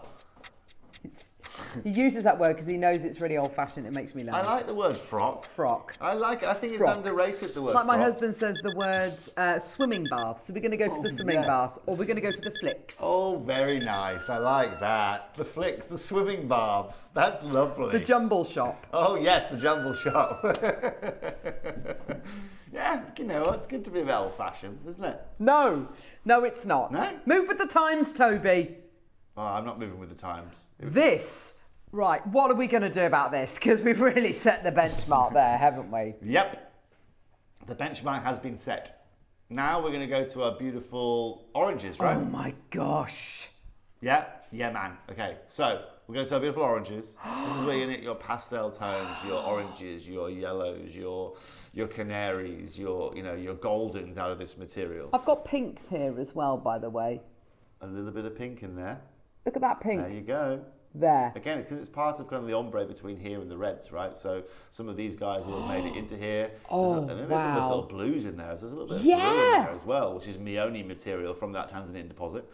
Speaker 2: He uses that word because he knows it's really old-fashioned. It makes me laugh.
Speaker 1: I like the word frock.
Speaker 2: Frock.
Speaker 1: I like it. I think
Speaker 2: Frock.
Speaker 1: it's underrated, the word
Speaker 2: Like my
Speaker 1: frock.
Speaker 2: husband says the words swimming baths. So we're going to go to the swimming
Speaker 1: yes.
Speaker 2: baths or we're going to go to the flicks.
Speaker 1: Oh, very nice. I like that. The flicks, the swimming baths. That's lovely.
Speaker 2: The jumble shop.
Speaker 1: Oh, yes, the jumble shop. Yeah, you know, it's good to be a bit old-fashioned, isn't it?
Speaker 2: No, it's not.
Speaker 1: No?
Speaker 2: Move with the times, Toby.
Speaker 1: Oh, I'm not moving with the times.
Speaker 2: Right, what are we going to do about this? Because we've really set the benchmark there, haven't we?
Speaker 1: Yep. The benchmark has been set. Now we're going to go to our beautiful oranges, right?
Speaker 2: Oh my gosh.
Speaker 1: Yeah? Yeah, man. Okay, so we're going to our beautiful oranges. This is where you're going to get your pastel tones, your oranges, your yellows, your canaries, your goldens out of this material.
Speaker 2: I've got pinks here as well, by the way.
Speaker 1: A little bit of pink in there.
Speaker 2: Look at that pink.
Speaker 1: There you go.
Speaker 2: There.
Speaker 1: Again, because it's part of kind of the ombre between here and the reds, right? So some of these guys will have made it into here.
Speaker 2: Oh,
Speaker 1: there's
Speaker 2: wow.
Speaker 1: almost little blues in there. There's a little bit of blue in there as well, which is Meoni material from that Tanzanian deposit.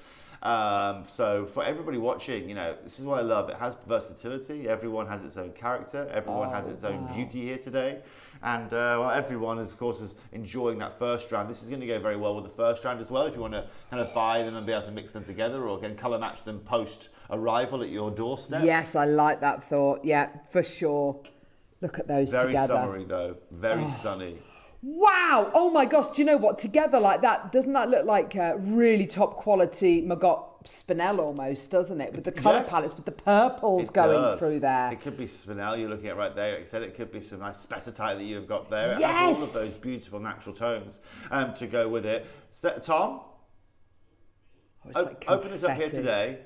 Speaker 1: So for everybody watching, this is what I love. It has versatility. Everyone has its own character. Everyone has its own beauty here today. And everyone, of course, is enjoying that first strand. This is going to go very well with the first strand as well. If you want to kind of buy them and be able to mix them together, or again colour match them post arrival at your doorstep.
Speaker 2: Yes, I like that thought. Yeah, for sure. Look at those
Speaker 1: Very
Speaker 2: together.
Speaker 1: summery though. Very sunny.
Speaker 2: Wow! Oh my gosh! Do you know what? Together like that, doesn't that look like really top quality Maggot Spinel almost? Doesn't it? With the colour palettes, with the purples going through there.
Speaker 1: It could be Spinel you're looking at right there. Like I said, it could be some nice specitite that you've got there. It
Speaker 2: Yes!
Speaker 1: has all of those beautiful natural tones to go with it. So, Tom, open this up here today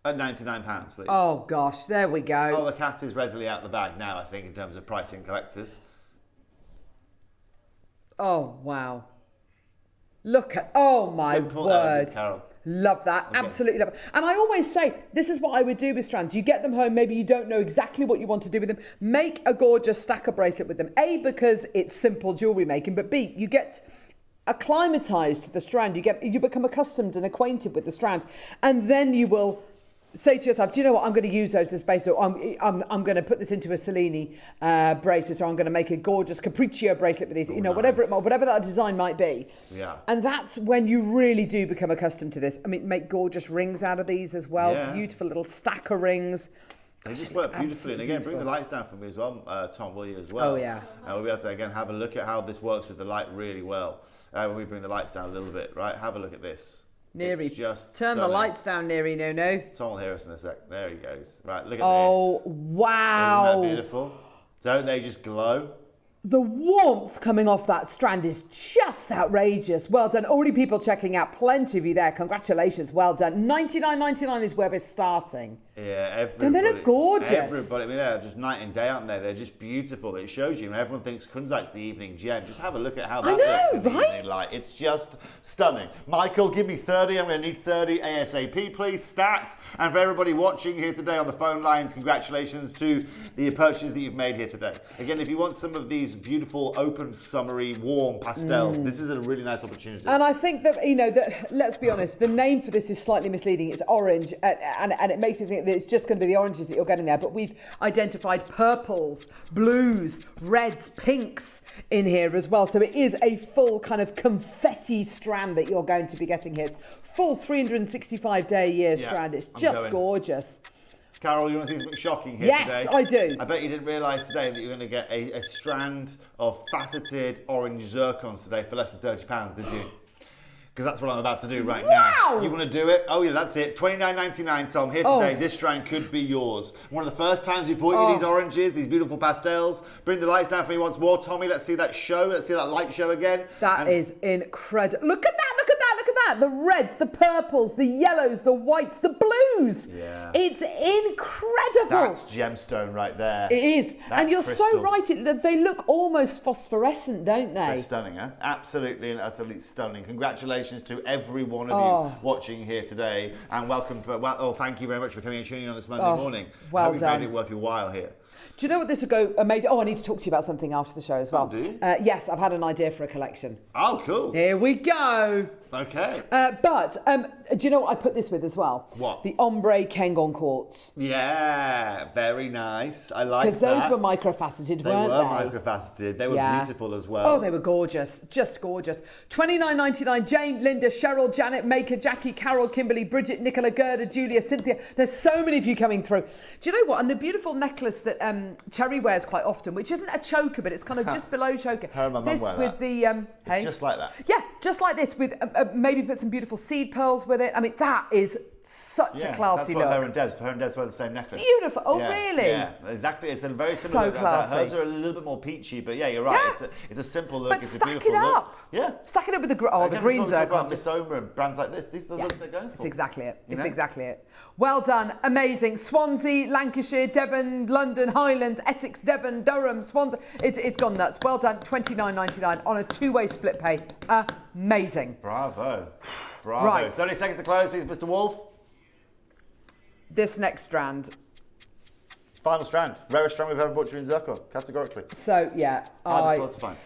Speaker 1: at £99, please.
Speaker 2: Oh gosh, there we go.
Speaker 1: Oh, the cat is readily out the bag now, I think, in terms of pricing collectors.
Speaker 2: Oh wow. Look at, oh my
Speaker 1: Simple,
Speaker 2: word.
Speaker 1: elegant, Carol.
Speaker 2: Love that, absolutely love it. And I always say, this is what I would do with strands. You get them home, maybe you don't know exactly what you want to do with them. Make a gorgeous stacker bracelet with them. A, because it's simple jewellery making, but B, you get acclimatized to the strand. You become accustomed and acquainted with the strand. And then you will say to yourself, do you know what, I'm going to use those as base, or I'm going to put this into a Cellini bracelet, or I'm going to make a gorgeous Capriccio bracelet with these, whatever that design might be.
Speaker 1: Yeah.
Speaker 2: And that's when you really do become accustomed to this. I mean, make gorgeous rings out of these as well.
Speaker 1: Yeah.
Speaker 2: Beautiful little stacker rings.
Speaker 1: They just work beautifully. And again, bring the lights down for me as well, Tom, will you, as well?
Speaker 2: Oh, yeah.
Speaker 1: And we'll be able to, again, have a look at how this works with the light really well. When we bring the lights down a little bit, right? Have a look at this.
Speaker 2: Neary,
Speaker 1: it's just
Speaker 2: turn
Speaker 1: stunning.
Speaker 2: the lights down, Neary, no.
Speaker 1: Tom will hear us in a sec. There he goes. Right, look at
Speaker 2: Oh,
Speaker 1: this.
Speaker 2: wow.
Speaker 1: Isn't that beautiful? Don't they just glow?
Speaker 2: The warmth coming off that strand is just outrageous. Well done. Already people checking out. Plenty of you there. Congratulations. Well done. $99.99 is where we're starting.
Speaker 1: Yeah, everybody.
Speaker 2: And they look gorgeous.
Speaker 1: Everybody, I mean, they're just night and day, aren't they? They're just beautiful. It shows you, and everyone thinks Kunzite's the evening gem. Just have a look at how that looks in the evening light. It's just stunning. Michael, give me 30. I'm going to need 30 ASAP, please. Stat. And for everybody watching here today on the phone lines, congratulations to the purchases that you've made here today. Again, if you want some of these these beautiful, open, summery, warm pastels. This is a really nice opportunity.
Speaker 2: And I think that, you know, that, let's be honest, the name for this is slightly misleading. It's orange, and it makes you think that it's just going to be the oranges that you're getting there. But we've identified purples, blues, reds, pinks in here as well. So it is a full kind of confetti strand that you're going to be getting here. It's full 365-day-a-year strand. It's just gorgeous.
Speaker 1: Carol, you want to see something shocking here today?
Speaker 2: Yes, I do.
Speaker 1: I bet you didn't realise today that you're going to get a strand of faceted orange zircons today for less than £30, did you? Because that's what I'm about to do right now. You want to do it? Oh yeah, that's it. $29.99, Tom. Here today, this strand could be yours. One of the first times we brought you these oranges, these beautiful pastels. Bring the lights down for me once more, Tommy. Let's see that show. Let's see that light show again.
Speaker 2: That is incredible. Look at that, look at that, look at that. The reds, the purples, the yellows, the whites, the blues.
Speaker 1: Yeah.
Speaker 2: It's incredible.
Speaker 1: That's gemstone right there.
Speaker 2: It is.
Speaker 1: That's
Speaker 2: and you're
Speaker 1: crystal.
Speaker 2: so right. They look almost phosphorescent, don't they?
Speaker 1: They're stunning, huh? Absolutely and utterly stunning. Congratulations to every one of you watching here today, and welcome. Thank you very much for coming and tuning in on this Monday morning.
Speaker 2: Well
Speaker 1: I hope
Speaker 2: done.
Speaker 1: you made it worth your while here.
Speaker 2: Do you know what this would go amazing? Oh, I need to talk to you about something after the show as well.
Speaker 1: Oh, do you?
Speaker 2: Yes, I've had an idea for a collection.
Speaker 1: Oh, cool.
Speaker 2: Here we go.
Speaker 1: Okay.
Speaker 2: But do you know what I put this with as well?
Speaker 1: What?
Speaker 2: The ombre Kengon quartz.
Speaker 1: Yeah, very nice. I like that.
Speaker 2: Because those were microfaceted, weren't they?
Speaker 1: They were microfaceted. They were beautiful as well.
Speaker 2: Oh, they were gorgeous. Just gorgeous. $29.99. Jane, Linda, Cheryl, Janet, Maker, Jackie, Carol, Kimberly, Bridget, Nicola, Gerda, Julia, Cynthia. There's so many of you coming through. Do you know what? And the beautiful necklace that Cherry wears quite often, which isn't a choker, but it's kind of just below choker.
Speaker 1: Her and my mum
Speaker 2: this
Speaker 1: wear
Speaker 2: with
Speaker 1: that.
Speaker 2: the
Speaker 1: It's just like that.
Speaker 2: Yeah, just like this with maybe put some beautiful seed pearls with it. I mean, that is such a classy
Speaker 1: that's what
Speaker 2: look.
Speaker 1: Her and Debs wear the same necklace.
Speaker 2: Beautiful. Oh,
Speaker 1: yeah,
Speaker 2: really?
Speaker 1: Yeah, exactly. It's a very
Speaker 2: So
Speaker 1: similar look.
Speaker 2: classy.
Speaker 1: Hers are a little bit more peachy, but yeah, you're right.
Speaker 2: Yeah.
Speaker 1: It's a simple look.
Speaker 2: But
Speaker 1: It's a
Speaker 2: stack
Speaker 1: beautiful
Speaker 2: it up.
Speaker 1: look. Yeah.
Speaker 2: Stack it up with the the green zircon.
Speaker 1: Miss Oma and brands like this. These are the looks they're going for.
Speaker 2: It's exactly it. It's
Speaker 1: know?
Speaker 2: exactly it. Well done. Amazing. Swansea, Lancashire, Devon, London, Highlands, Essex, Devon, Durham, Swansea. It's gone nuts. Well done. $29.99 on a two-way split pay. Amazing.
Speaker 1: Bravo. Bravo.
Speaker 2: Right.
Speaker 1: 30 seconds to close, please, Mr. Wolf.
Speaker 2: This next strand.
Speaker 1: Final strand. Rarest strand we've ever bought you in zircon, categorically.
Speaker 2: So, yeah.
Speaker 1: Hardest lot to find.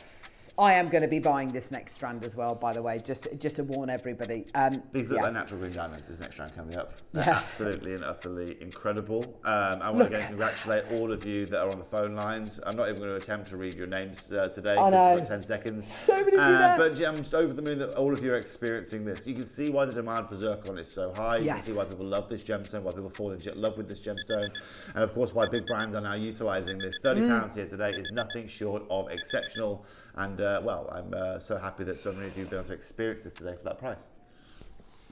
Speaker 2: I am going to be buying this next strand as well, by the way, just to warn everybody.
Speaker 1: These look like natural green diamonds, this next strand coming up. They're
Speaker 2: Yeah.
Speaker 1: absolutely and utterly incredible. I want to again congratulate all of you that are on the phone lines. I'm not even going to attempt to read your names today.
Speaker 2: I know.
Speaker 1: This is 10 seconds.
Speaker 2: So many of you there.
Speaker 1: But I'm just over the moon that all of you are experiencing this. You can see why the demand for zircon is so high. You can see why people love this gemstone, why people fall in love with this gemstone. And of course, why big brands are now utilising this. £30 here today is nothing short of exceptional. And I'm so happy that so many of you have been able to experience this today for that price.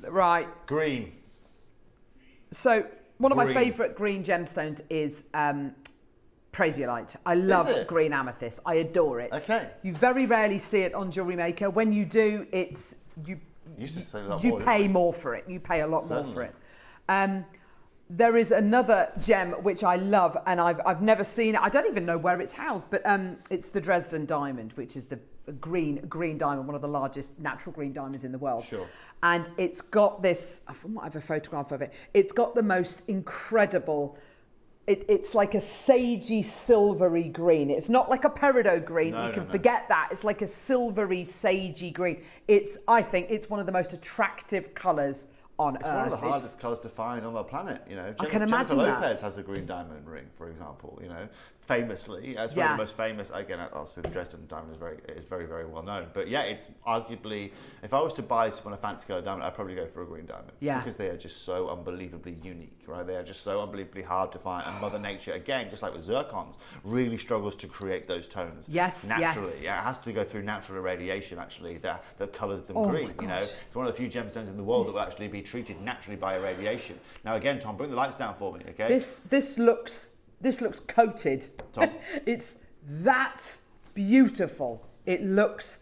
Speaker 2: Right.
Speaker 1: Green.
Speaker 2: So one of my
Speaker 1: Green.
Speaker 2: favourite green gemstones is Prasiolite. I love
Speaker 1: it?
Speaker 2: green amethyst. I adore it.
Speaker 1: Okay.
Speaker 2: You very rarely see it on JewelleryMaker. When you do, you pay more for it. You pay a lot more for it. There is another gem which I love, and I've never seen it. I don't even know where it's housed, but it's the Dresden diamond, which is the green diamond, one of the largest natural green diamonds in the world. Sure. And it's got this. I might have a photograph of it. It's got the most incredible. It's like a sagey, silvery green. It's not like a peridot green. You can forget that. It's like a silvery, sagey green. I think it's one of the most attractive colours on Earth.
Speaker 1: It's one of the hardest colours to find on the planet, you know.
Speaker 2: I can imagine
Speaker 1: Jennifer
Speaker 2: that.
Speaker 1: Lopez has a green diamond ring, for example, you know, famously. It's one of the most famous, again, obviously the Dresden diamond is very, very well known. But yeah, it's arguably, if I was to buy someone a fancy colour diamond, I'd probably go for a green diamond.
Speaker 2: Yeah.
Speaker 1: Because they are just so unbelievably unique, right? They are just so unbelievably hard to find. And Mother Nature, again, just like with zircons, really struggles to create those tones naturally.
Speaker 2: Yes.
Speaker 1: Yeah, it has to go through natural irradiation, actually, that colours them
Speaker 2: Oh
Speaker 1: green,
Speaker 2: my
Speaker 1: you know.
Speaker 2: gosh.
Speaker 1: It's one of the few gemstones in the world that will actually be treated naturally by irradiation. Now again, Tom, bring the lights down for me, okay?
Speaker 2: This looks coated.
Speaker 1: Tom.
Speaker 2: It's that beautiful. It looks.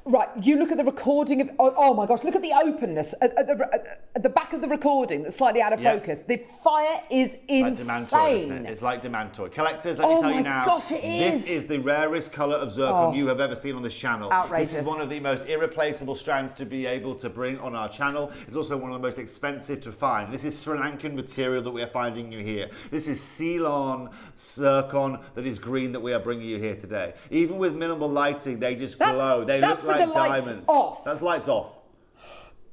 Speaker 2: Right, you look at the recording of, oh my gosh, look at the openness at the back of the recording that's slightly out of focus. The fire is insane.
Speaker 1: Like Demantoid, isn't it? It's like Demantoid. Collectors, let me tell you now,
Speaker 2: gosh, it is.
Speaker 1: This is the rarest colour of zircon you have ever seen on this channel.
Speaker 2: Outrageous.
Speaker 1: This is one of the most irreplaceable strands to be able to bring on our channel. It's also one of the most expensive to find. This is Sri Lankan material that we are finding you here. This is Ceylon zircon that is green that we are bringing you here today. Even with minimal lighting, they just glow. They look like diamonds. That's lights off.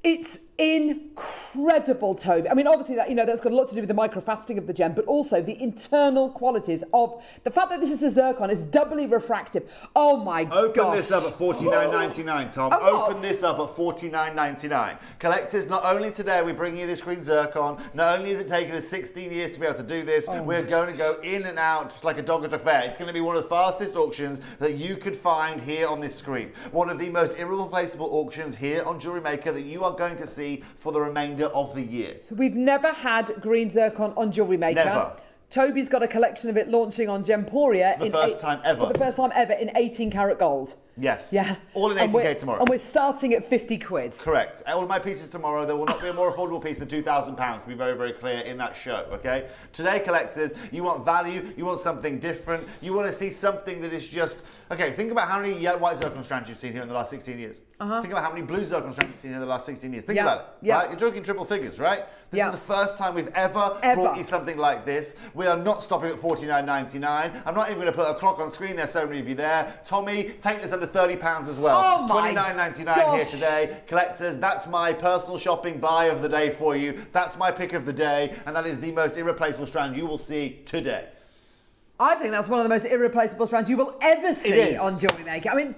Speaker 2: It's incredible, Toby. I mean, obviously that's got a lot to do with the microfaceting of the gem, but also the internal qualities of the fact that this is a zircon is doubly refractive. Oh my gosh.
Speaker 1: Open this up at $49.99, Tom. Open this up at $49.99. Collectors, not only today are we bringing you this green zircon, not only is it taking us 16 years to be able to do this, we're going to go in and out like a dog at a fair. It's going to be one of the fastest auctions that you could find here on this screen. One of the most irreplaceable auctions here on Jewelry Maker that you are going to see for the remainder of the year.
Speaker 2: So we've never had green zircon on Jewelry Maker.
Speaker 1: Never.
Speaker 2: Toby's got a collection of it launching on Gemporia.
Speaker 1: For the first time ever.
Speaker 2: For the first time ever in 18 karat gold.
Speaker 1: Yes.
Speaker 2: Yeah.
Speaker 1: All in 18K tomorrow.
Speaker 2: And we're starting at 50 quid.
Speaker 1: Correct. All of my pieces tomorrow, there will not be a more affordable piece than £2,000, to be very, very clear in that show, okay? Today, collectors, you want value, you want something different, you want to see something that is just, okay, think about how many white zircon strands you've seen here in the last 16 years. Think about how many blue zircon strands you've seen here in the last 16 years. Think about it, right? You're talking triple figures, right? This is the first time we've ever brought you something like this. We are not stopping at $49.99. I'm not even going to put a clock on screen. There's so many of you there. Tommy, take this under £30 as well.
Speaker 2: Oh my
Speaker 1: $29.99 here today. Collectors, that's my personal shopping buy of the day for you. That's my pick of the day, and that is the most irreplaceable strand you will see today.
Speaker 2: I think that's one of the most irreplaceable strands you will ever see on Jewelry Maker. I mean,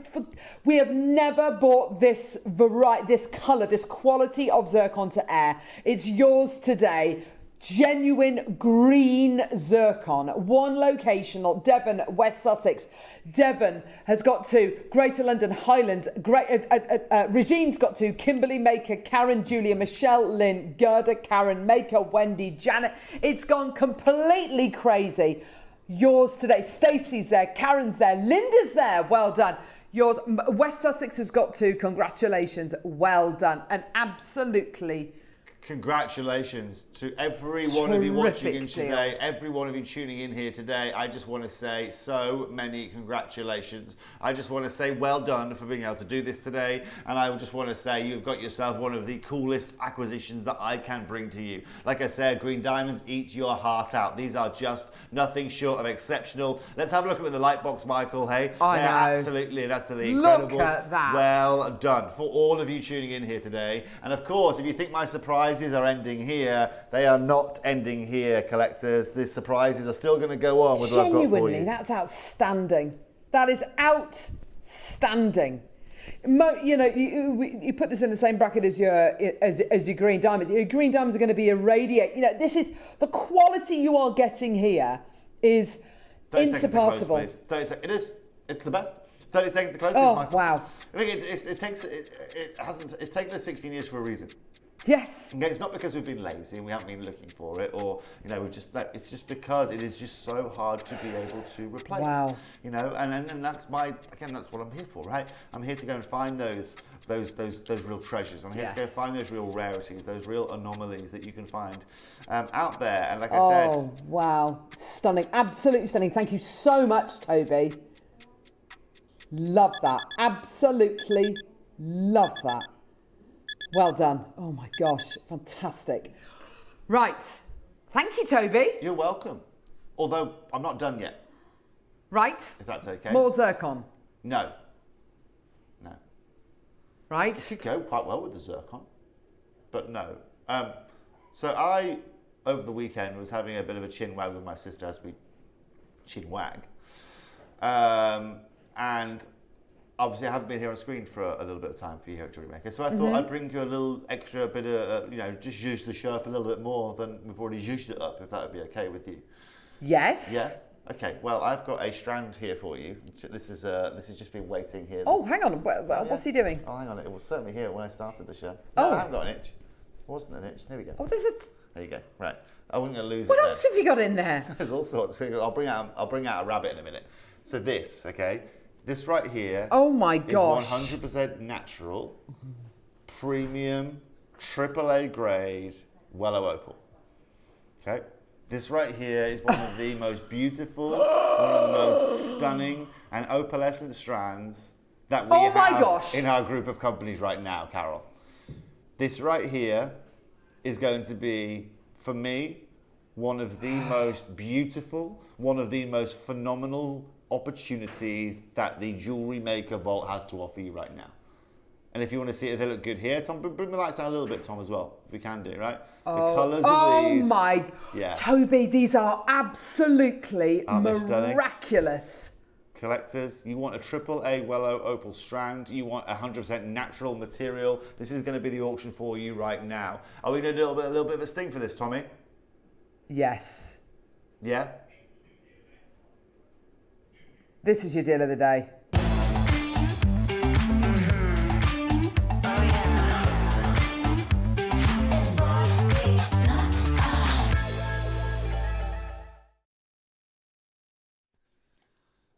Speaker 2: we have never bought this variety, this colour, this quality of zircon to air. It's yours today. Genuine green zircon. One location, Devon, West Sussex. Devon has got to Greater London, Highlands. Regine's got to Kimberly Maker, Karen, Julia, Michelle, Lynn, Gerda, Karen, Maker, Wendy, Janet. It's gone completely crazy. Yours today. Stacey's there, Karen's there, Linda's there. Well done. Yours. West Sussex has got to. Congratulations. Well done. And absolutely.
Speaker 1: Congratulations to every one of you watching in today, every one of you tuning in here today. I just want to say so many congratulations. I just want to say well done for being able to do this today. And I just want to say you've got yourself one of the coolest acquisitions that I can bring to you. Like I said, green diamonds eat your heart out. These are just nothing short of exceptional. Let's have a look at the light box, Michael. Hey,
Speaker 2: I know.
Speaker 1: Absolutely and utterly incredible.
Speaker 2: Look at that.
Speaker 1: Well done for all of you tuning in here today. And of course, if you think my surprises are ending here, they are not ending here, collectors. The surprises are still going to go on with what I've got for you.
Speaker 2: Genuinely, that's outstanding. That is outstanding. You know, you put this in the same bracket as your green diamonds. Your green diamonds are going to be irradiate. You know, this is the quality you are getting here is unsurpassable.
Speaker 1: 30 seconds. It is. It's the best. 30 seconds to close.
Speaker 2: Oh,
Speaker 1: Michael.
Speaker 2: wow.
Speaker 1: I think it's taken us 16 years for a reason.
Speaker 2: Yes.
Speaker 1: Okay, it's not because we've been lazy and we haven't been looking for it, or it's just because it is just so hard to be able to replace.
Speaker 2: Wow.
Speaker 1: You know, and that's that's what I'm here for, right? I'm here to go and find those real treasures. I'm here to go find those real rarities, those real anomalies that you can find out there. And like I said,
Speaker 2: oh wow, stunning, absolutely stunning. Thank you so much, Toby. Love that. Absolutely love that. Well done. Oh my gosh, fantastic. Right. Thank you, Toby.
Speaker 1: You're welcome. Although I'm not done yet.
Speaker 2: Right.
Speaker 1: If that's okay.
Speaker 2: More zircon.
Speaker 1: No.
Speaker 2: Right.
Speaker 1: It could go quite well with the zircon, but no. So I, over the weekend, was having a bit of a chin wag with my sister as we chin wag. And obviously, I haven't been here on screen for a little bit of time for you here at Jewelry Maker, so I thought I'd bring you a little extra bit of, just zhuzh the show up a little bit more than we've already zhuzhed it up, if that would be okay with you.
Speaker 2: Yes.
Speaker 1: Yeah? Okay, well, I've got a strand here for you. This is just been waiting here.
Speaker 2: Oh, hang on. What's he doing?
Speaker 1: Oh, hang on. It was certainly here when I started the show.
Speaker 2: Oh.
Speaker 1: No, I haven't got an itch. It wasn't an itch. Here we go.
Speaker 2: Oh, there's a...
Speaker 1: There you go. Right. I wasn't going to lose
Speaker 2: What
Speaker 1: it.
Speaker 2: What else have you got in there?
Speaker 1: There's all sorts. I'll bring out a rabbit in a minute. So this, okay? This right here.
Speaker 2: Oh my gosh.
Speaker 1: Is 100% natural, premium, AAA grade, Wello Opal. Okay. This right here is one of the most beautiful, one of the most stunning and opalescent strands that we have in our group of companies right now, Carol. This right here is going to be, for me, one of the most beautiful, one of the most phenomenal opportunities that the Jewelry Maker Vault has to offer you right now. And if you want to see it, they look good here. Tom, bring the lights down a little bit, Tom, as well. If we can do, right? The colours of these.
Speaker 2: Oh my, Toby, these are absolutely miraculous.
Speaker 1: Collectors, you want a AAA Wello Opal strand. You want 100% natural material. This is going to be the auction for you right now. Are we going to do a little bit of a sting for this, Tommy?
Speaker 2: Yes.
Speaker 1: Yeah?
Speaker 2: This is your deal of the day.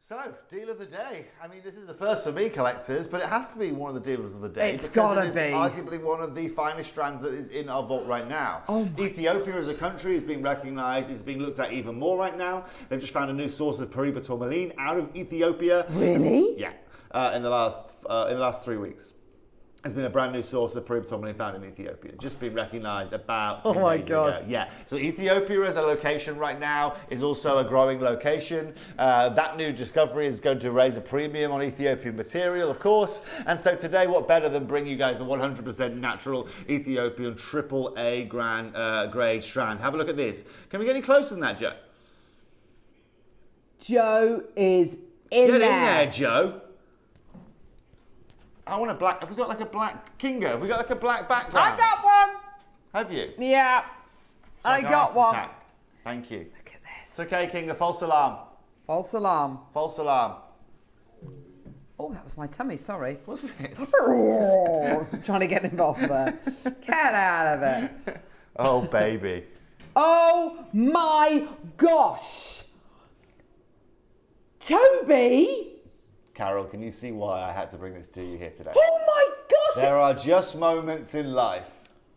Speaker 1: So, deal of the day. I mean, this is the first for me, collectors, but it has to be one of the dealers of the day.
Speaker 2: It's gotta be.
Speaker 1: It's arguably one of the finest strands that is in our vault right now. Ethiopia as a country is being recognised, it's being looked at even more right now. They've just found a new source of Periba tourmaline out of Ethiopia.
Speaker 2: Really?
Speaker 1: Yeah, in the last 3 weeks. There's been a brand new source of Periba tourmaline found in Ethiopia, just been recognised about 10 days ago. Yeah, so Ethiopia as a location right now is also a growing location. That new discovery is going to raise a premium on Ethiopian material, of course. And so today, what better than bring you guys a 100% natural Ethiopian AAA grade strand. Have a look at this. Can we get any closer than that, Joe?
Speaker 2: Joe is in
Speaker 1: there.
Speaker 2: Get
Speaker 1: in there, Joe. I want a black. Have we got like a black Kingo? Have we got like a black background?
Speaker 2: I got one.
Speaker 1: Have you?
Speaker 2: Yeah,
Speaker 1: I
Speaker 2: got one.
Speaker 1: Attack. Thank you.
Speaker 2: Look at this.
Speaker 1: It's okay, Kingo. False alarm.
Speaker 2: False alarm.
Speaker 1: False alarm.
Speaker 2: Oh, that was my tummy. Sorry.
Speaker 1: Was it?
Speaker 2: I'm trying to get involved there. Get out of it.
Speaker 1: Oh, baby.
Speaker 2: Oh my gosh. Toby.
Speaker 1: Carol, can you see why I had to bring this to you here today?
Speaker 2: Oh my gosh!
Speaker 1: There are just moments in life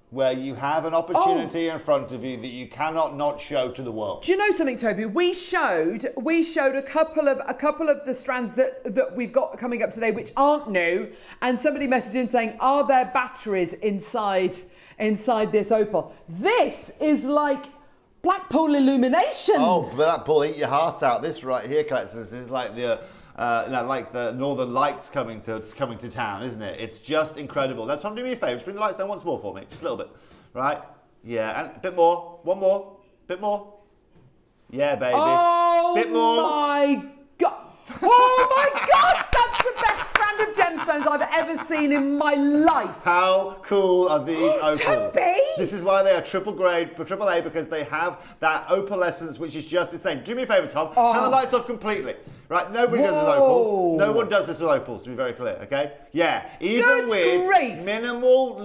Speaker 1: where you have an opportunity in front of you that you cannot not show to the world.
Speaker 2: Do you know something, Toby? We showed a couple of the strands that we've got coming up today, which aren't new, and somebody messaged in saying, "Are there batteries inside this opal?" This is like Blackpool Illuminations.
Speaker 1: Oh, Blackpool, eat your heart out. This right here, collectors, is like the Northern Lights coming to town, isn't it? It's just incredible. Now, Tom, do me a favour. Just bring the lights down once more for me. Just a little bit. Right? Yeah, and a bit more. One more. Bit more. Yeah, baby.
Speaker 2: Oh,
Speaker 1: bit more.
Speaker 2: My God. Oh, my gosh. That's the best strand of gemstones I've ever seen in my life.
Speaker 1: How cool are these opals?
Speaker 2: Toby!
Speaker 1: This is why they are AAA, because they have that opalescence, which is just insane. Do me a favour, Tom. Turn the lights off completely. Right, nobody does this with opals. No one does this with opals, to be very clear, okay? Yeah, even with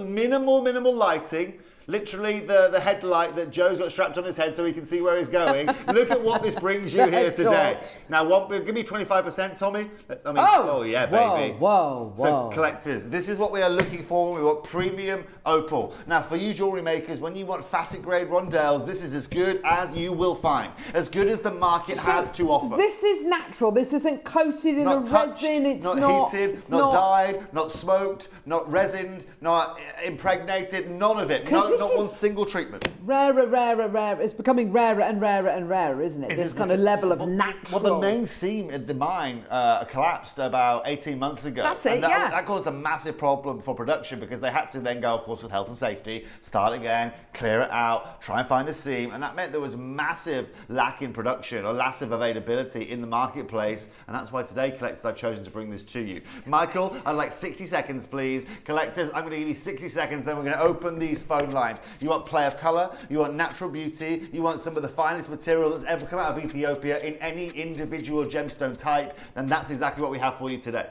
Speaker 1: minimal lighting, literally the headlight that Joe's got strapped on his head so he can see where he's going. Look at what this brings you here today. Now, give me 25%, Tommy. Oh yeah, baby.
Speaker 2: Whoa.
Speaker 1: So, collectors, this is what we are looking for. We want premium opal. Now, for you jewellery makers, when you want facet grade Rondelles, this is as good as you will find. As good as the market has to offer.
Speaker 2: This is natural. This isn't coated in a resin. It's
Speaker 1: not heated, not dyed, not smoked, not resined, not impregnated. None of it. Not one single treatment.
Speaker 2: Rarer. It's becoming rarer and rarer, isn't it? This kind of level of natural.
Speaker 1: Well, the main seam at the mine collapsed about 18 months ago.
Speaker 2: That's it, yeah.
Speaker 1: That caused a massive problem for production because they had to then go, of course, with health and safety, start again, clear it out, try and find the seam. And that meant there was massive lack in production or massive availability in the marketplace. And that's why today, collectors, I've chosen to bring this to you. Michael, I'd like 60 seconds, please. Collectors, I'm going to give you 60 seconds, then we're going to open these phone lines. You want play of colour, you want natural beauty, you want some of the finest material that's ever come out of Ethiopia in any individual gemstone type, then that's exactly what we have for you today.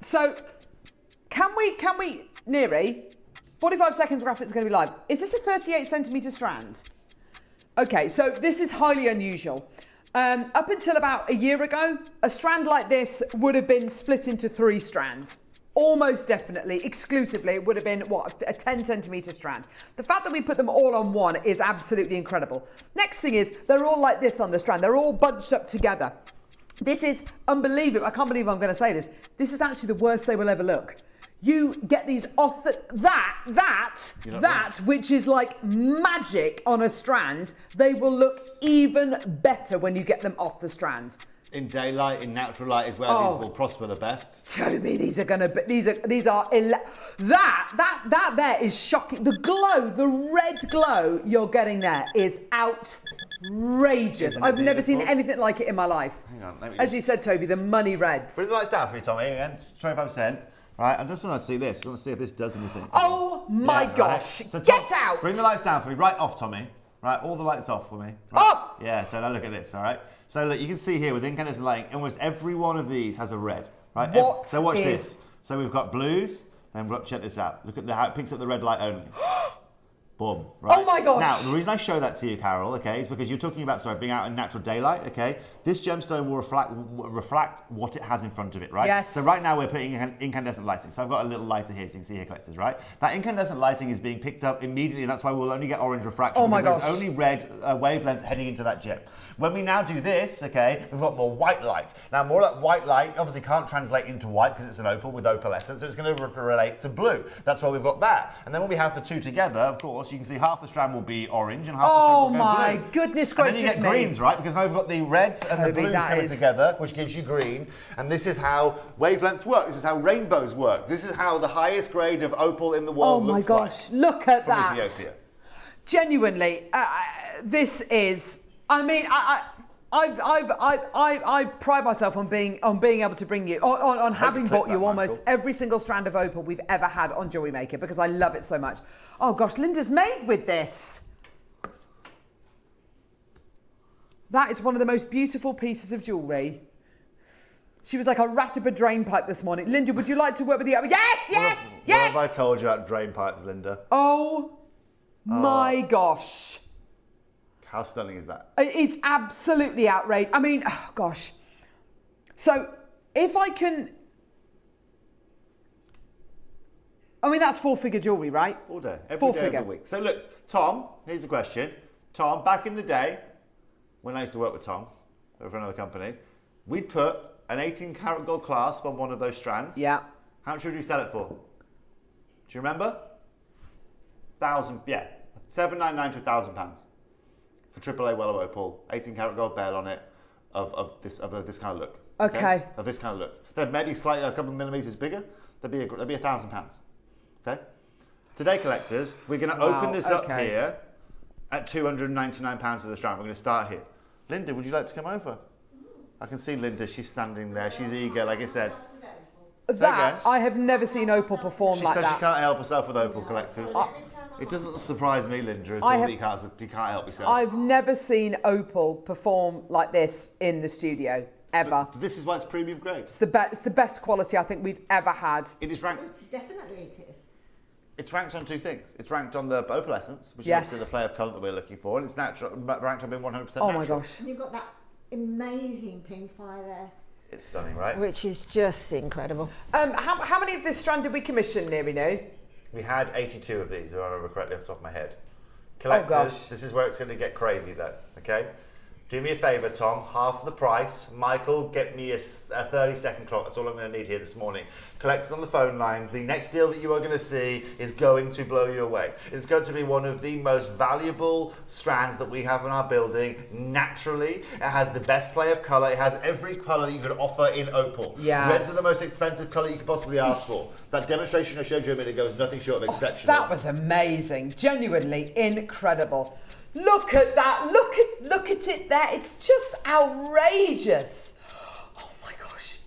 Speaker 2: So, can we, Neri, 45 seconds graphics are going to be live. Is this a 38 centimetre strand? Okay, so this is highly unusual. Up until about a year ago, a strand like this would have been split into 3 strands. Almost definitely, exclusively, it would have been, what, a 10 centimetre strand. The fact that we put them all on one is absolutely incredible. Next thing is, they're all like this on the strand. They're all bunched up together. This is unbelievable. I can't believe I'm going to say this. This is actually the worst they will ever look. You get these off that, which is like magic on a strand. They will look even better when you get them off the strand.
Speaker 1: In daylight, in natural light is where these will prosper the best.
Speaker 2: Toby, these are that there is shocking. The glow, the red glow you're getting there is outrageous. I've never seen anything like it in my life.
Speaker 1: Hang on,
Speaker 2: as you said, Toby, the money reds.
Speaker 1: Bring the lights down for me, Tommy. Again, 25%. Right, I just want to see this. I want to see if this does anything.
Speaker 2: Oh my gosh!
Speaker 1: Right. So
Speaker 2: get out!
Speaker 1: Bring the lights down for me. Right off, Tommy. Right, all the lights off for me. Right.
Speaker 2: Off!
Speaker 1: Yeah. So now look at this. All right. So look, you can see here with incandescent lighting, almost every one of these has a red. Right. So watch this. So we've got blues. Then check this out. Look at how it picks up the red light only. Boom. Right.
Speaker 2: Oh my gosh.
Speaker 1: Now, the reason I show that to you, Carol, okay, is because you're talking about, being out in natural daylight, okay? This gemstone will reflect what it has in front of it, right?
Speaker 2: Yes.
Speaker 1: So right now we're putting incandescent lighting. So I've got a little lighter here, so you can see here, collectors, right? That incandescent lighting is being picked up immediately, and that's why we'll only get orange refraction.
Speaker 2: Oh my gosh.
Speaker 1: There's only red wavelengths heading into that gem. When we now do this, okay, we've got more white light. Now, more of that white light obviously can't translate into white because it's an opal with opalescence, so it's going to relate to blue. That's why we've got that. And then when we have the two together, of course, you can see half the strand will be orange and half the strand will go blue.
Speaker 2: Oh my goodness gracious me.
Speaker 1: And then you get greens, right? Because now we've got the reds and the blues coming together, which gives you green. And this is how wavelengths work. This is how rainbows work. This is how the highest grade of opal in the world looks like. Oh my gosh,
Speaker 2: look at
Speaker 1: from
Speaker 2: that.
Speaker 1: Ethiopia.
Speaker 2: Genuinely, this is, I mean, I pride myself on being able to bring you, on having bought you almost every single strand of opal we've ever had on JewelleryMaker because I love it so much. Oh gosh, Linda's made with this. That is one of the most beautiful pieces of jewellery. She was like a rat up a drain pipe this morning. Linda, would you like to work with the other? Yes!
Speaker 1: What have I told you about drain pipes, Linda?
Speaker 2: Oh my gosh.
Speaker 1: How stunning is that?
Speaker 2: It's absolutely outrageous. I mean, oh gosh. So if I can, I mean, that's 4-figure jewellery, right?
Speaker 1: All day, every day of the week. So look, Tom, here's the question. Tom, back in the day, when I used to work with Tom for another company, we'd put an 18-karat gold clasp on one of those strands.
Speaker 2: Yeah.
Speaker 1: How much would you sell it for? Do you remember? $799 to £1,000 for AAA Wellow Opal, 18-karat gold bell on it, of this kind of look.
Speaker 2: Okay.
Speaker 1: Of this kind of look. They're maybe slightly a couple of millimeters bigger. They'd be £1,000. Okay. Today, collectors, we're going to open this up here at £299 for the strand. We're going to start here. Linda, would you like to come over? I can see Linda. She's standing there. She's eager, like I said.
Speaker 2: I have never seen opal perform like that.
Speaker 1: She said she can't help herself with opal, collectors. It doesn't surprise me, Linda, at all that you can't help yourself.
Speaker 2: I've never seen opal perform like this in the studio, ever.
Speaker 1: But this is why it's premium grade.
Speaker 2: It's the best quality I think we've ever had.
Speaker 1: It is ranked.
Speaker 3: Definitely it is.
Speaker 1: It's ranked on two things. It's ranked on the opalescence, which is obviously the play of colour that we're looking for, and it's natural, ranked on being 100% natural.
Speaker 2: Oh my gosh.
Speaker 3: And you've got that amazing pink fire there.
Speaker 1: It's stunning, right?
Speaker 3: Which is just incredible.
Speaker 2: How many of this strand did we commission, Neri?
Speaker 1: We had 82 of these, if I remember correctly off the top of my head. Collectors, this is where it's going to get crazy though, okay? Do me a favour, Tom, half the price. Michael, get me a 30-second clock. That's all I'm going to need here this morning. Collectors on the phone lines. The next deal that you are going to see is going to blow you away. It's going to be one of the most valuable strands that we have in our building. Naturally, it has the best play of colour. It has every colour that you could offer in opal.
Speaker 2: Yeah.
Speaker 1: Reds are the most expensive colour you could possibly ask for. That demonstration I showed you a minute ago is nothing short of exceptional.
Speaker 2: That was amazing. Genuinely incredible. Look at that. Look at it there. It's just outrageous. Oh my gosh.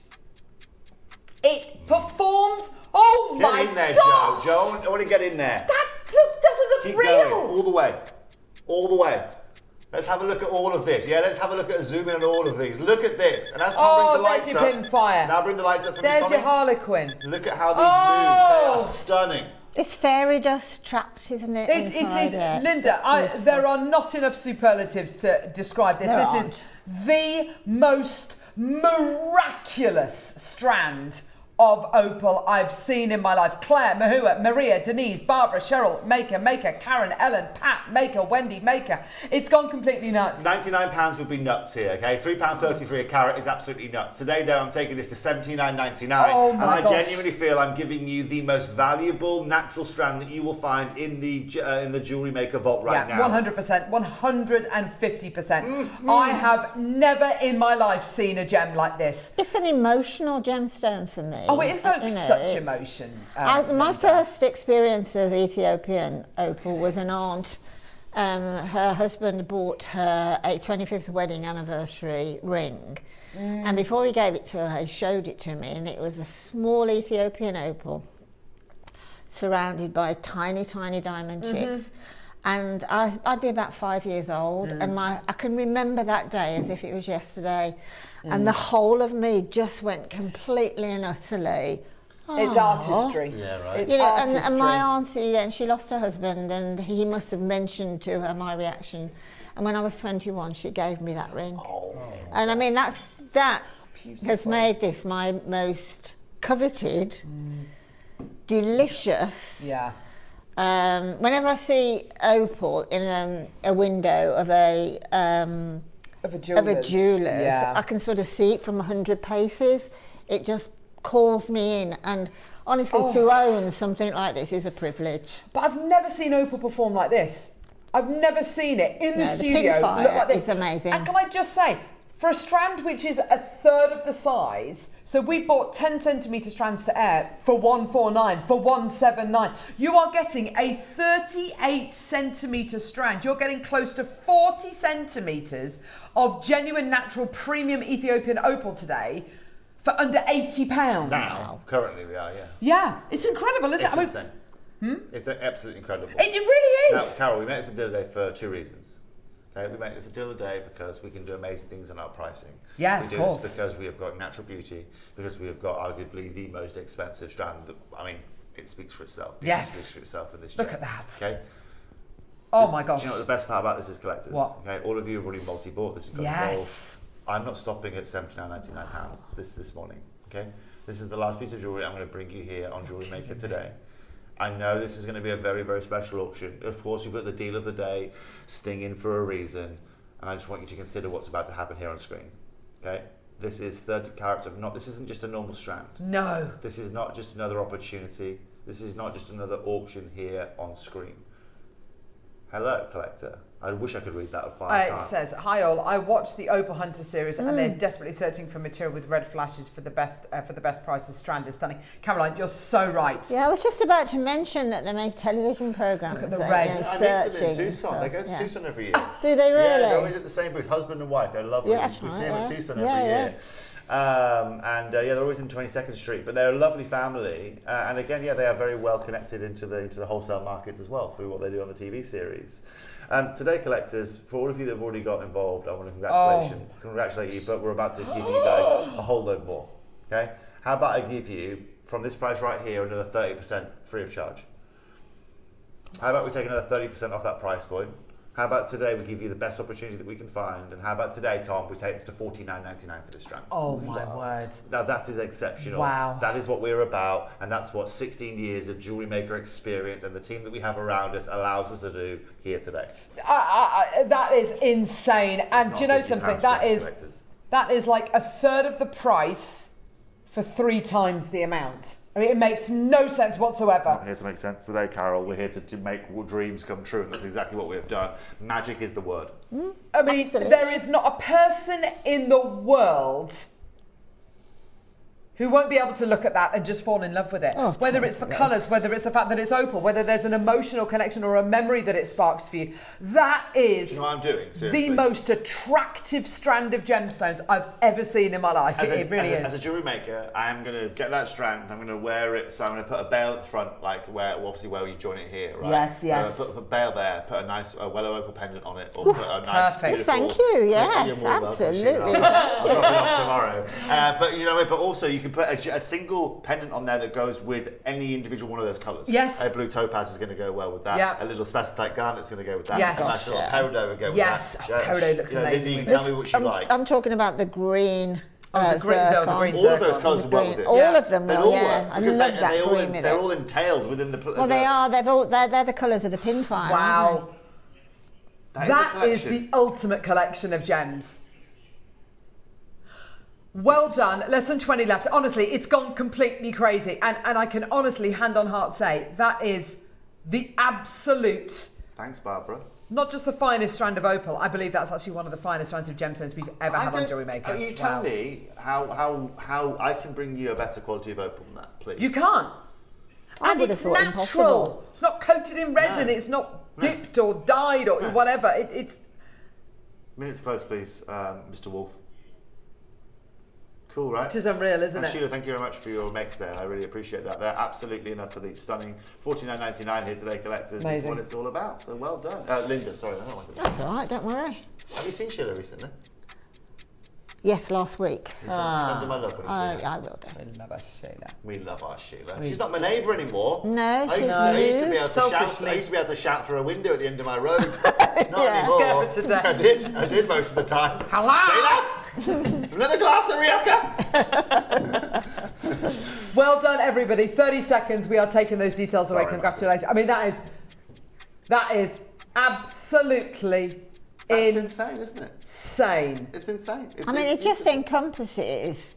Speaker 2: It performs. Oh my gosh.
Speaker 1: Get in there, Joe. Joe, I want to get in there.
Speaker 2: That doesn't look
Speaker 1: Keep
Speaker 2: real.
Speaker 1: Going. All the way. All the way. Let's have a look at all of this. Yeah, let's have a look at a zoom in on all of these. Look at this. And as Tom brings the lights
Speaker 2: there's your
Speaker 1: up.
Speaker 2: pin fire.
Speaker 1: Now bring the lights up for me,
Speaker 2: There's
Speaker 1: Tommy.
Speaker 2: your harlequin.
Speaker 1: Look at how these move. They are stunning.
Speaker 3: It's fairy dust trapped, isn't it?
Speaker 2: It is,
Speaker 3: inside it?
Speaker 2: Linda. There are not enough superlatives to describe this. This is the most miraculous strand of opal I've seen in my life. Claire, Mahua, Maria, Denise, Barbara, Cheryl, Maker, Karen, Ellen, Pat, Maker, Wendy, Maker. It's gone completely nuts.
Speaker 1: £99 would be nuts here, okay? £3.33 a carat is absolutely nuts. Today, though, I'm taking this to $79.99,
Speaker 2: Oh
Speaker 1: and
Speaker 2: my
Speaker 1: I
Speaker 2: gosh.
Speaker 1: genuinely feel I'm giving you the most valuable natural strand that you will find in the Jewellery Maker vault right now.
Speaker 2: 100%, 150%. I have never in my life seen a gem like this.
Speaker 3: It's an emotional gemstone for me.
Speaker 2: Oh, it evokes
Speaker 3: You know,
Speaker 2: such
Speaker 3: it's-
Speaker 2: emotion.
Speaker 3: My first experience of Ethiopian opal was an aunt. Her husband bought her a 25th wedding anniversary ring. And before he gave it to her, he showed it to me, and it was a small Ethiopian opal surrounded by tiny, tiny diamond chips. And I'd be about 5 years old, and I can remember that day as if it was yesterday. And the whole of me just went completely and utterly.
Speaker 2: It's artistry.
Speaker 1: Yeah, right.
Speaker 2: It's
Speaker 3: You know,
Speaker 2: artistry.
Speaker 3: and my auntie, then she lost her husband, and he must have mentioned to her my reaction. And when I was 21, she gave me that ring. And I mean, that has made this my most coveted, delicious.
Speaker 2: Yeah.
Speaker 3: Whenever I see opal in a window of a jeweler's,
Speaker 2: Yeah.
Speaker 3: I can sort of see it from 100 paces. It just calls me in, and honestly, to own something like this is a privilege.
Speaker 2: But I've never seen opal perform like this. I've never seen it in the
Speaker 3: The
Speaker 2: studio
Speaker 3: pink
Speaker 2: look like this.
Speaker 3: is amazing.
Speaker 2: And can I just say, for a strand which is a third of the size, so we bought 10 centimetre strands to air for $149, for $179. You are getting a 38 centimetre strand. You're getting close to 40 centimetres of genuine natural premium Ethiopian opal today for under £80.
Speaker 1: Now, currently we are, yeah.
Speaker 2: Yeah, it's incredible, isn't
Speaker 1: It's
Speaker 2: it? I mean,
Speaker 1: insane. It's absolutely incredible.
Speaker 2: it really
Speaker 1: Now,
Speaker 2: is.
Speaker 1: Carol, we made this a deal today for two reasons. Okay, we make this a deal today because we can do amazing things on our pricing.
Speaker 2: Yeah,
Speaker 1: we
Speaker 2: of
Speaker 1: do
Speaker 2: course.
Speaker 1: this because we have got natural beauty, because we have got arguably the most expensive strand. I mean, it speaks for itself. It
Speaker 2: Yes.
Speaker 1: speaks for itself in this
Speaker 2: Look
Speaker 1: gem.
Speaker 2: at that.
Speaker 1: Okay.
Speaker 2: Oh my gosh.
Speaker 1: Do you know what the best part about this is, collectors?
Speaker 2: What?
Speaker 1: Okay, all of you have already multi-bought. This has got
Speaker 2: Yes.
Speaker 1: I'm not stopping at £79.99 this morning. Okay, this is the last piece of jewellery I'm going to bring you here on Jewellery Maker today. I know this is going to be a very, very special auction. Of course, we've got the deal of the day stinging for a reason, and I just want you to consider what's about to happen here on screen. Okay, this is 30 carats of this isn't just a normal strand.
Speaker 2: No.
Speaker 1: This is not just another opportunity. This is not just another auction here on screen. Hello, collector. I wish I could read that.
Speaker 2: It says, "Hi all. I watched the Opal Hunter series, and they're desperately searching for material with red flashes for the best price. The strand is stunning." Caroline, you're so right.
Speaker 3: Yeah, I was just about to mention that they make television programmes.
Speaker 2: Look at the
Speaker 3: that,
Speaker 2: reds.
Speaker 1: I meet them in
Speaker 3: searching
Speaker 1: Tucson. They go to
Speaker 3: for-
Speaker 1: Tucson every year.
Speaker 3: Do they really?
Speaker 1: Yeah, they're always at the same booth. Husband and wife. They're lovely.
Speaker 3: Yeah, that's
Speaker 1: we
Speaker 3: right,
Speaker 1: see them at
Speaker 3: yeah.
Speaker 1: Tucson
Speaker 3: Yeah,
Speaker 1: every
Speaker 3: yeah.
Speaker 1: year. They're always in 22nd Street, but they're a lovely family. And again, yeah, they are very well connected into the wholesale markets as well through what they do on the TV series. Today, collectors, for all of you that have already got involved, I want to congratulate you, but we're about to give you guys a whole load more. Okay? How about I give you, from this price right here, another 30% free of charge? How about we take another 30% off that price point? How about today we give you the best opportunity that we can find? And how about today, Tom, we take this to $49.99 for this strand?
Speaker 2: Oh my word.
Speaker 1: Now that is exceptional.
Speaker 2: Wow.
Speaker 1: That is what we're about, and that's what 16 years of Jewellery Maker experience and the team that we have around us allows us to do here today.
Speaker 2: That is insane. And do you know
Speaker 1: £50
Speaker 2: something?
Speaker 1: collectors.
Speaker 2: That is like a third of the price for 3 times the amount. I mean, it makes no sense whatsoever.
Speaker 1: Not here to make sense today, Carol. We're here to make dreams come true, and that's exactly what we have done. Magic is the word.
Speaker 2: I mean,
Speaker 3: Absolutely.
Speaker 2: there is not a person in the world who won't be able to look at that and just fall in love with it.
Speaker 3: Oh,
Speaker 2: whether it's the colours, whether it's the fact that it's opal, whether there's an emotional connection or a memory that it sparks for you. That is
Speaker 1: You know what I'm doing? Seriously.
Speaker 2: the most attractive strand of gemstones I've ever seen in my life. It really is.
Speaker 1: As a jewellery maker, I am going to get that strand, I'm going to wear it, so I'm going to put a bail at the front, like where you join it here, right?
Speaker 2: Yes, yes.
Speaker 1: Put a bail there, put a nice Wellow Opal pendant on it, or put a nice,
Speaker 2: perfect.
Speaker 1: beautiful...
Speaker 3: Thank you, yes,
Speaker 1: You're more welcome,
Speaker 3: absolutely.
Speaker 1: Sheila. I'll drop it off tomorrow. But you know, but also you can put a single pendant on there that goes with any individual one of those colours.
Speaker 2: Yes.
Speaker 1: A blue topaz is going to go well with that.
Speaker 2: Yeah.
Speaker 1: A little spastic garnet's going to go with that.
Speaker 2: Yes.
Speaker 1: A nice little peridot would go with
Speaker 2: Yes.
Speaker 1: that.
Speaker 2: Peridot looks amazing.
Speaker 1: Linda, you can tell me what you like.
Speaker 3: I'm talking about the green.
Speaker 2: The green
Speaker 3: Zircon.
Speaker 2: Zircon.
Speaker 1: All of those colours will work with it.
Speaker 3: All of them
Speaker 1: They'll
Speaker 3: will,
Speaker 1: all
Speaker 3: yeah.
Speaker 1: work,
Speaker 3: I
Speaker 1: because
Speaker 3: love that green with it.
Speaker 1: They're all entailed within the...
Speaker 3: Well, they are. They're the colours of the pinfire.
Speaker 2: Wow. That is
Speaker 1: collection.
Speaker 2: the ultimate collection of gems. Well done. Less than 20 left. Honestly, it's gone completely crazy. And I can honestly, hand on heart, say that is the absolute...
Speaker 1: Thanks, Barbara.
Speaker 2: Not just the finest strand of opal. I believe that's actually one of the finest strands of gemstones we've ever had on JewelleryMaker.
Speaker 1: You tell me how I can bring you a better quality of opal than that, please.
Speaker 2: You can't.
Speaker 3: I
Speaker 2: And
Speaker 3: would have
Speaker 2: it's
Speaker 3: thought
Speaker 2: natural.
Speaker 3: impossible.
Speaker 2: It's not coated in resin.
Speaker 1: No.
Speaker 2: It's not dipped or dyed or whatever. It's...
Speaker 1: Minutes close, please, Mr. Wolf. Cool, right?
Speaker 2: It is unreal, isn't
Speaker 1: and
Speaker 2: it?
Speaker 1: Sheila, thank you very much for your makes there. I really appreciate that. They're absolutely and utterly stunning. $49.99 here today, collectors. This is what it's all about. So well done. Linda, sorry. I don't want to...
Speaker 3: That's all right, don't worry.
Speaker 1: Have you seen Sheila recently?
Speaker 3: Yes, last week.
Speaker 1: Send her my love when you see her.
Speaker 3: I will do.
Speaker 2: We love us, Sheila.
Speaker 1: We love our Sheila. She's not my neighbour anymore.
Speaker 3: No,
Speaker 1: I used to be able to shout. I used to be able to shout through a window at the end of my road. Not anymore.
Speaker 2: Scared her to death.
Speaker 1: I did most of the time.
Speaker 2: Hello?
Speaker 1: Sheila! Another glass of Rioja!
Speaker 2: Well done, everybody. 30 seconds. We are taking those details away.
Speaker 1: Sorry,
Speaker 2: Congratulations. I mean, that is absolutely
Speaker 1: That's insane, isn't it?
Speaker 2: insane.
Speaker 1: It's insane.
Speaker 3: It just encompasses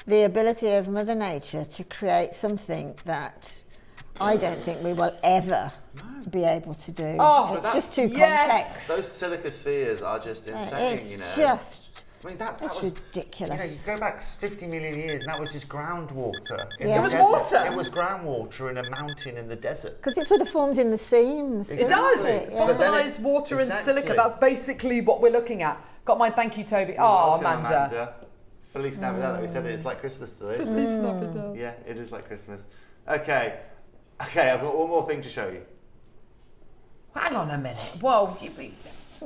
Speaker 3: the ability of Mother Nature to create something that I don't think we will ever be able to do.
Speaker 2: Oh,
Speaker 3: it's just too
Speaker 2: yes.
Speaker 3: complex.
Speaker 1: Those silica spheres are just insane,
Speaker 3: It's
Speaker 1: you know.
Speaker 3: just...
Speaker 1: I mean, that
Speaker 3: That's
Speaker 1: was
Speaker 3: ridiculous.
Speaker 1: You know, you go back 50 million years, and that was just groundwater.
Speaker 3: Yeah.
Speaker 2: It was water.
Speaker 1: It was groundwater in a mountain in the desert.
Speaker 3: Because it sort of forms in the seams.
Speaker 2: It does.
Speaker 3: Yeah.
Speaker 2: Fossilised water and silica. That's basically what we're looking at. Got mine. Thank you, Toby. Oh, Amanda.
Speaker 1: Feliz Navidad. We said it's like Christmas today. Isn't
Speaker 2: Feliz
Speaker 1: it?
Speaker 2: Navidad.
Speaker 1: Yeah, it is like Christmas. Okay, I've got one more thing to show you.
Speaker 2: Hang on a minute. Whoa.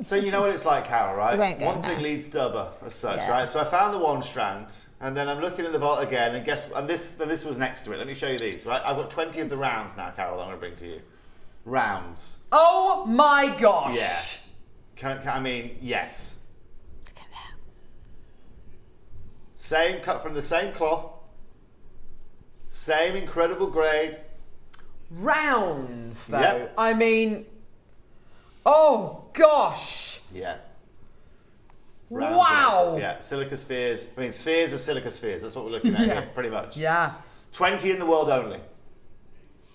Speaker 1: So you know what it's like, Carol, right?
Speaker 3: We won't go
Speaker 1: One
Speaker 3: there.
Speaker 1: thing leads to other, as such,
Speaker 3: Yeah.
Speaker 1: right? So I found the one strand, and then I'm looking at the vault again, and this was next to it. Let me show you these, right? I've got 20 of the rounds now, Carol, I'm going to bring to you. Rounds.
Speaker 2: Oh my gosh.
Speaker 1: Yeah. I mean, yes.
Speaker 3: Look at that.
Speaker 1: Same cut from the same cloth. Same incredible grade.
Speaker 2: Rounds, though.
Speaker 1: Yep.
Speaker 2: I mean, oh gosh.
Speaker 1: Yeah.
Speaker 2: Wow.
Speaker 1: Yeah, silica spheres. I mean, spheres of silica spheres. That's what we're looking at here, pretty much.
Speaker 2: Yeah.
Speaker 1: 20 in the world only.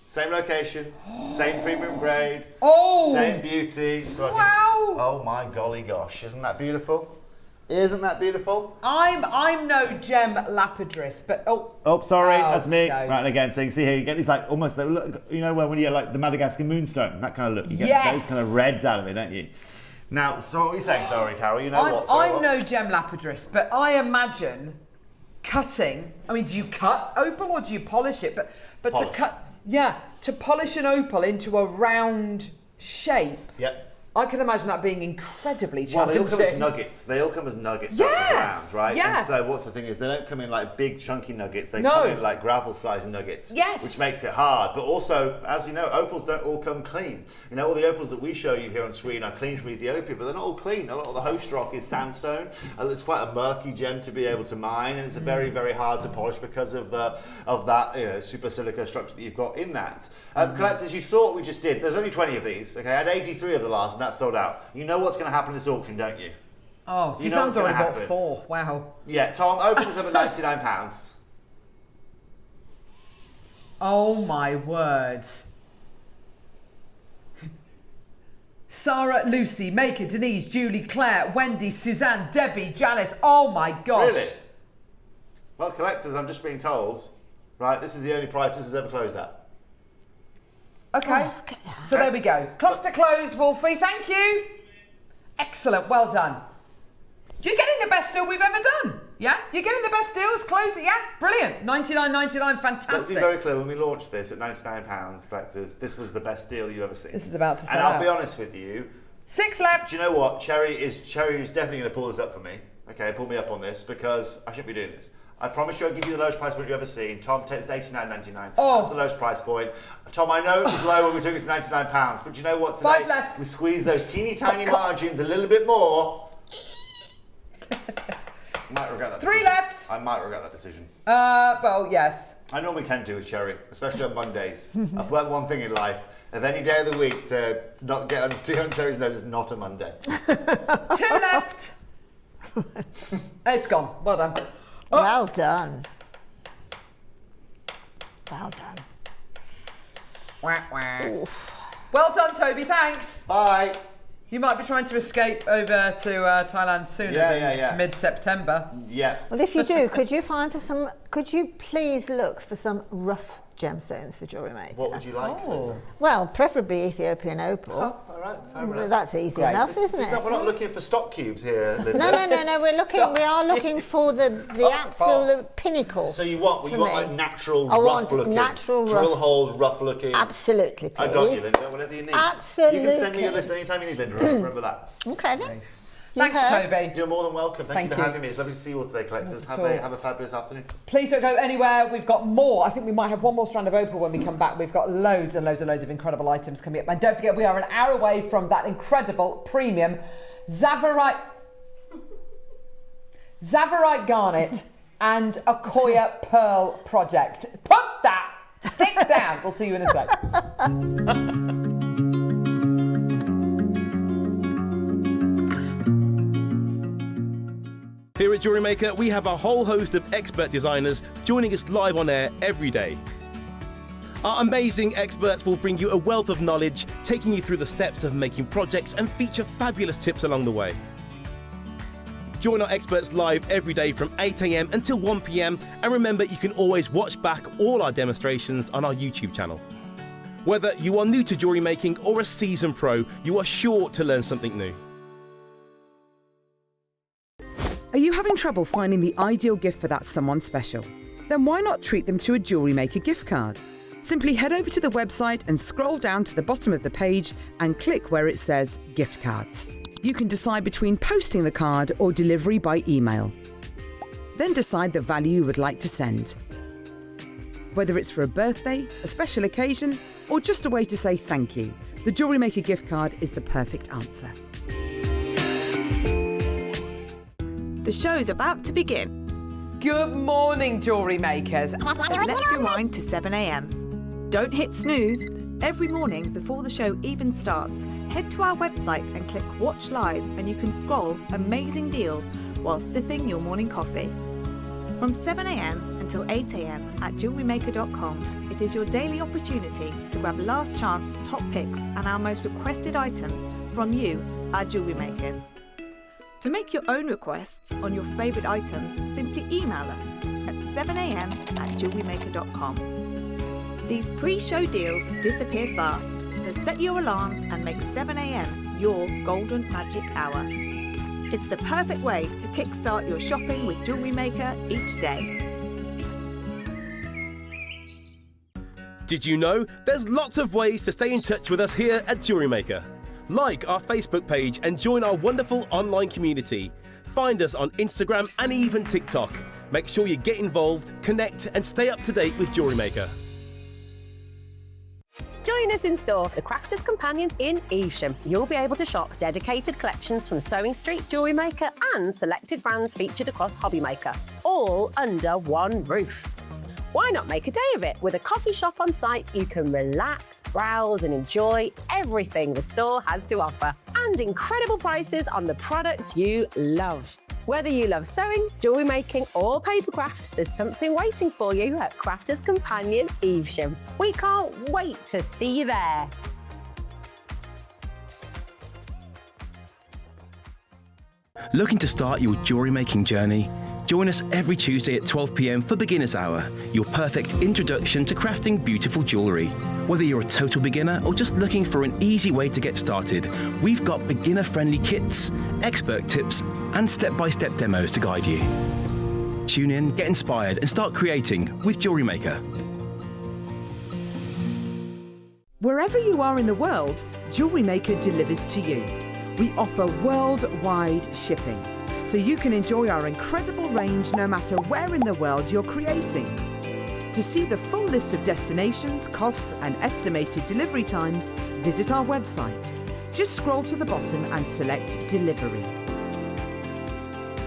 Speaker 1: Same location, same premium grade,
Speaker 2: Oh.
Speaker 1: same beauty. So
Speaker 2: Wow.
Speaker 1: Oh my golly gosh, isn't that beautiful? Isn't that beautiful?
Speaker 2: I'm no gem lapidress, but
Speaker 1: Oh, sorry,
Speaker 2: Oh,
Speaker 1: that's me.
Speaker 2: so-
Speaker 1: Right, again, so you can see here, you get these like almost, look, you know, when you get like the Madagascar moonstone, that kind of look. You get
Speaker 2: Yes.
Speaker 1: those kind of reds out of it, don't you? Now, so what are you saying? Sorry, Carol, you know what? Sorry,
Speaker 2: I'm
Speaker 1: what?
Speaker 2: no gem lapidress, but I imagine cutting. I mean, do you cut opal or do you polish it? But
Speaker 1: Polish.
Speaker 2: to cut, to polish an opal into a round shape.
Speaker 1: Yep.
Speaker 2: I can imagine that being incredibly
Speaker 1: Well,
Speaker 2: challenging.
Speaker 1: they all come as nuggets. They all come as nuggets out of the
Speaker 2: Yeah,
Speaker 1: ground, right?
Speaker 2: yeah.
Speaker 1: And so what's the thing is they don't come in like big chunky nuggets. They
Speaker 2: No.
Speaker 1: come in like gravel-sized nuggets.
Speaker 2: Yes.
Speaker 1: Which makes it hard. But also, as you know, opals don't all come clean. You know, all the opals that we show you here on screen are clean from Ethiopia, but they're not all clean. A lot of the host rock is sandstone. And it's quite a murky gem to be able to mine, and it's very, very hard to polish because of that super silica structure that you've got in that. Collectors, you saw what we just did. There's only 20 of these. Okay, I had 83 of the last, and that's sold out. You know what's going to happen in this auction, don't you?
Speaker 2: Oh,
Speaker 1: You know
Speaker 2: Suzanne's
Speaker 1: what's gonna
Speaker 2: already bought
Speaker 1: happen.
Speaker 2: 4. Wow.
Speaker 1: Yeah, Tom, open this up at £99.
Speaker 2: Oh my word. Sarah, Lucy, Maker, Denise, Julie, Claire, Wendy, Suzanne, Debbie, Janice. Oh my gosh.
Speaker 1: Really? Well, collectors, I'm just being told, right, this is the only price this has ever closed at.
Speaker 2: Okay.
Speaker 3: Oh, look at that.
Speaker 2: So there we go. Clock to close, Wolfie. Thank you. Excellent. Well done. You're getting the best deal we've ever done. Yeah? You're getting the best deals. Close it. Yeah? Brilliant. $99.99.
Speaker 1: Let's
Speaker 2: Fantastic.
Speaker 1: be very clear, when we launched this at £99, collectors, this was the best deal you've ever seen.
Speaker 2: This is about to sell
Speaker 1: And I'll
Speaker 2: out.
Speaker 1: be honest with you,
Speaker 2: 6 left.
Speaker 1: do you know what? Cherry is definitely going to pull this up for me. Okay, pull me up on this because I shouldn't be doing this. I promise you I'll give you the lowest price point you've ever seen. Tom, it's $89.99.
Speaker 2: Oh.
Speaker 1: That's the lowest price point. Tom, I know it was low when we took it to £99, but you know what? Today,
Speaker 2: 5 left.
Speaker 1: we squeezed those teeny tiny margins a little bit more. I might regret that
Speaker 2: 3
Speaker 1: decision.
Speaker 2: left.
Speaker 1: I might regret that decision.
Speaker 2: Well, yes.
Speaker 1: I normally tend to with Sherry, especially on Mondays. I've learned one thing in life. Of any day of the week to not get on Sherry's nose is not a Monday.
Speaker 2: 2 left. It's gone. Well done. Oh.
Speaker 3: Well done. Well done.
Speaker 2: Wah, wah. Well done, Toby. Thanks.
Speaker 1: Bye.
Speaker 2: You might be trying to escape over to Thailand sooner than mid-September.
Speaker 1: Yeah.
Speaker 3: Well, if you do, could you please look for some rough gemstones for JewelleryMaker?
Speaker 1: What would you like?
Speaker 3: Well, preferably Ethiopian Opal.
Speaker 1: Oh, all right.
Speaker 3: Well, that's easy enough, isn't it?
Speaker 1: We're not looking for stock cubes here, Linda.
Speaker 3: No. We are looking for the absolute pinnacle.
Speaker 1: So you want like natural, rough looking,
Speaker 3: natural,
Speaker 1: drill hole, rough looking.
Speaker 3: Absolutely, please.
Speaker 1: I got you, Linda. Whatever you need.
Speaker 3: Absolutely.
Speaker 1: You can send me your list anytime you need, Linda. Remember that.
Speaker 3: Okay then.
Speaker 2: Thanks, Toby.
Speaker 1: You're more than welcome. Thank you for
Speaker 2: you.
Speaker 1: having me. It's lovely to see you all today, collectors. Have a fabulous afternoon.
Speaker 2: Please don't go anywhere. We've got more. I think we might have one more strand of opal when we come back. We've got loads and loads and loads of incredible items coming up. And don't forget, we are an hour away from that incredible premium Tsavorite garnet and Akoya pearl project. Put that stick down. We'll see you in a sec.
Speaker 4: Here at JewelleryMaker, we have a whole host of expert designers joining us live on air every day. Our amazing experts will bring you a wealth of knowledge, taking you through the steps of making projects and feature fabulous tips along the way. Join our experts live every day from 8 a.m. until 1 p.m. and remember, you can always watch back all our demonstrations on our YouTube channel. Whether you are new to jewellery making or a seasoned pro, you are sure to learn something new.
Speaker 5: Are you having trouble finding the ideal gift for that someone special? Then why not treat them to a JewelleryMaker gift card? Simply head over to the website and scroll down to the bottom of the page and click where it says gift cards. You can decide between posting the card or delivery by email. Then decide the value you would like to send. Whether it's for a birthday, a special occasion, or just a way to say thank you, the JewelleryMaker gift card is the perfect answer.
Speaker 7: The show's about to begin.
Speaker 2: Good morning, jewellery makers.
Speaker 7: Let's rewind to 7 a.m. Don't hit snooze. Every morning before the show even starts, head to our website and click Watch Live and you can scroll amazing deals while sipping your morning coffee. From 7 a.m. until 8 a.m. at jewellerymaker.com, it is your daily opportunity to grab last chance top picks and our most requested items from you, our jewellery makers. To make your own requests on your favourite items, simply email us at 7 a.m. at jewellerymaker.com. These pre-show deals disappear fast, so set your alarms and make 7 a.m. your golden magic hour. It's the perfect way to kickstart your shopping with JewelleryMaker each day.
Speaker 4: Did you know there's lots of ways to stay in touch with us here at JewelleryMaker? Like our Facebook page and join our wonderful online community. Find us on Instagram and even TikTok. Make sure you get involved, connect and stay up to date with JewelleryMaker.
Speaker 6: Join us in store for the Crafter's Companion in Evesham. You'll be able to shop dedicated collections from Sewing Street, JewelleryMaker and selected brands featured across HobbyMaker, all under one roof. Why not make a day of it? With a coffee shop on site, you can relax, browse and enjoy everything the store has to offer. And incredible prices on the products you love. Whether you love sewing, jewellery making or papercraft, there's something waiting for you at Crafter's Companion Evesham. We can't wait to see you there.
Speaker 4: Looking to start your jewellery making journey? Join us every Tuesday at 12 p.m. for Beginner's Hour, your perfect introduction to crafting beautiful jewellery. Whether you're a total beginner or just looking for an easy way to get started, we've got beginner-friendly kits, expert tips, and step-by-step demos to guide you. Tune in, get inspired, and start creating with JewelleryMaker.
Speaker 5: Wherever you are in the world, JewelleryMaker delivers to you. We offer worldwide shipping. so you can enjoy our incredible range no matter where in the world you're creating. To see the full list of destinations, costs and estimated delivery times, visit our website. Just scroll to the bottom and select Delivery.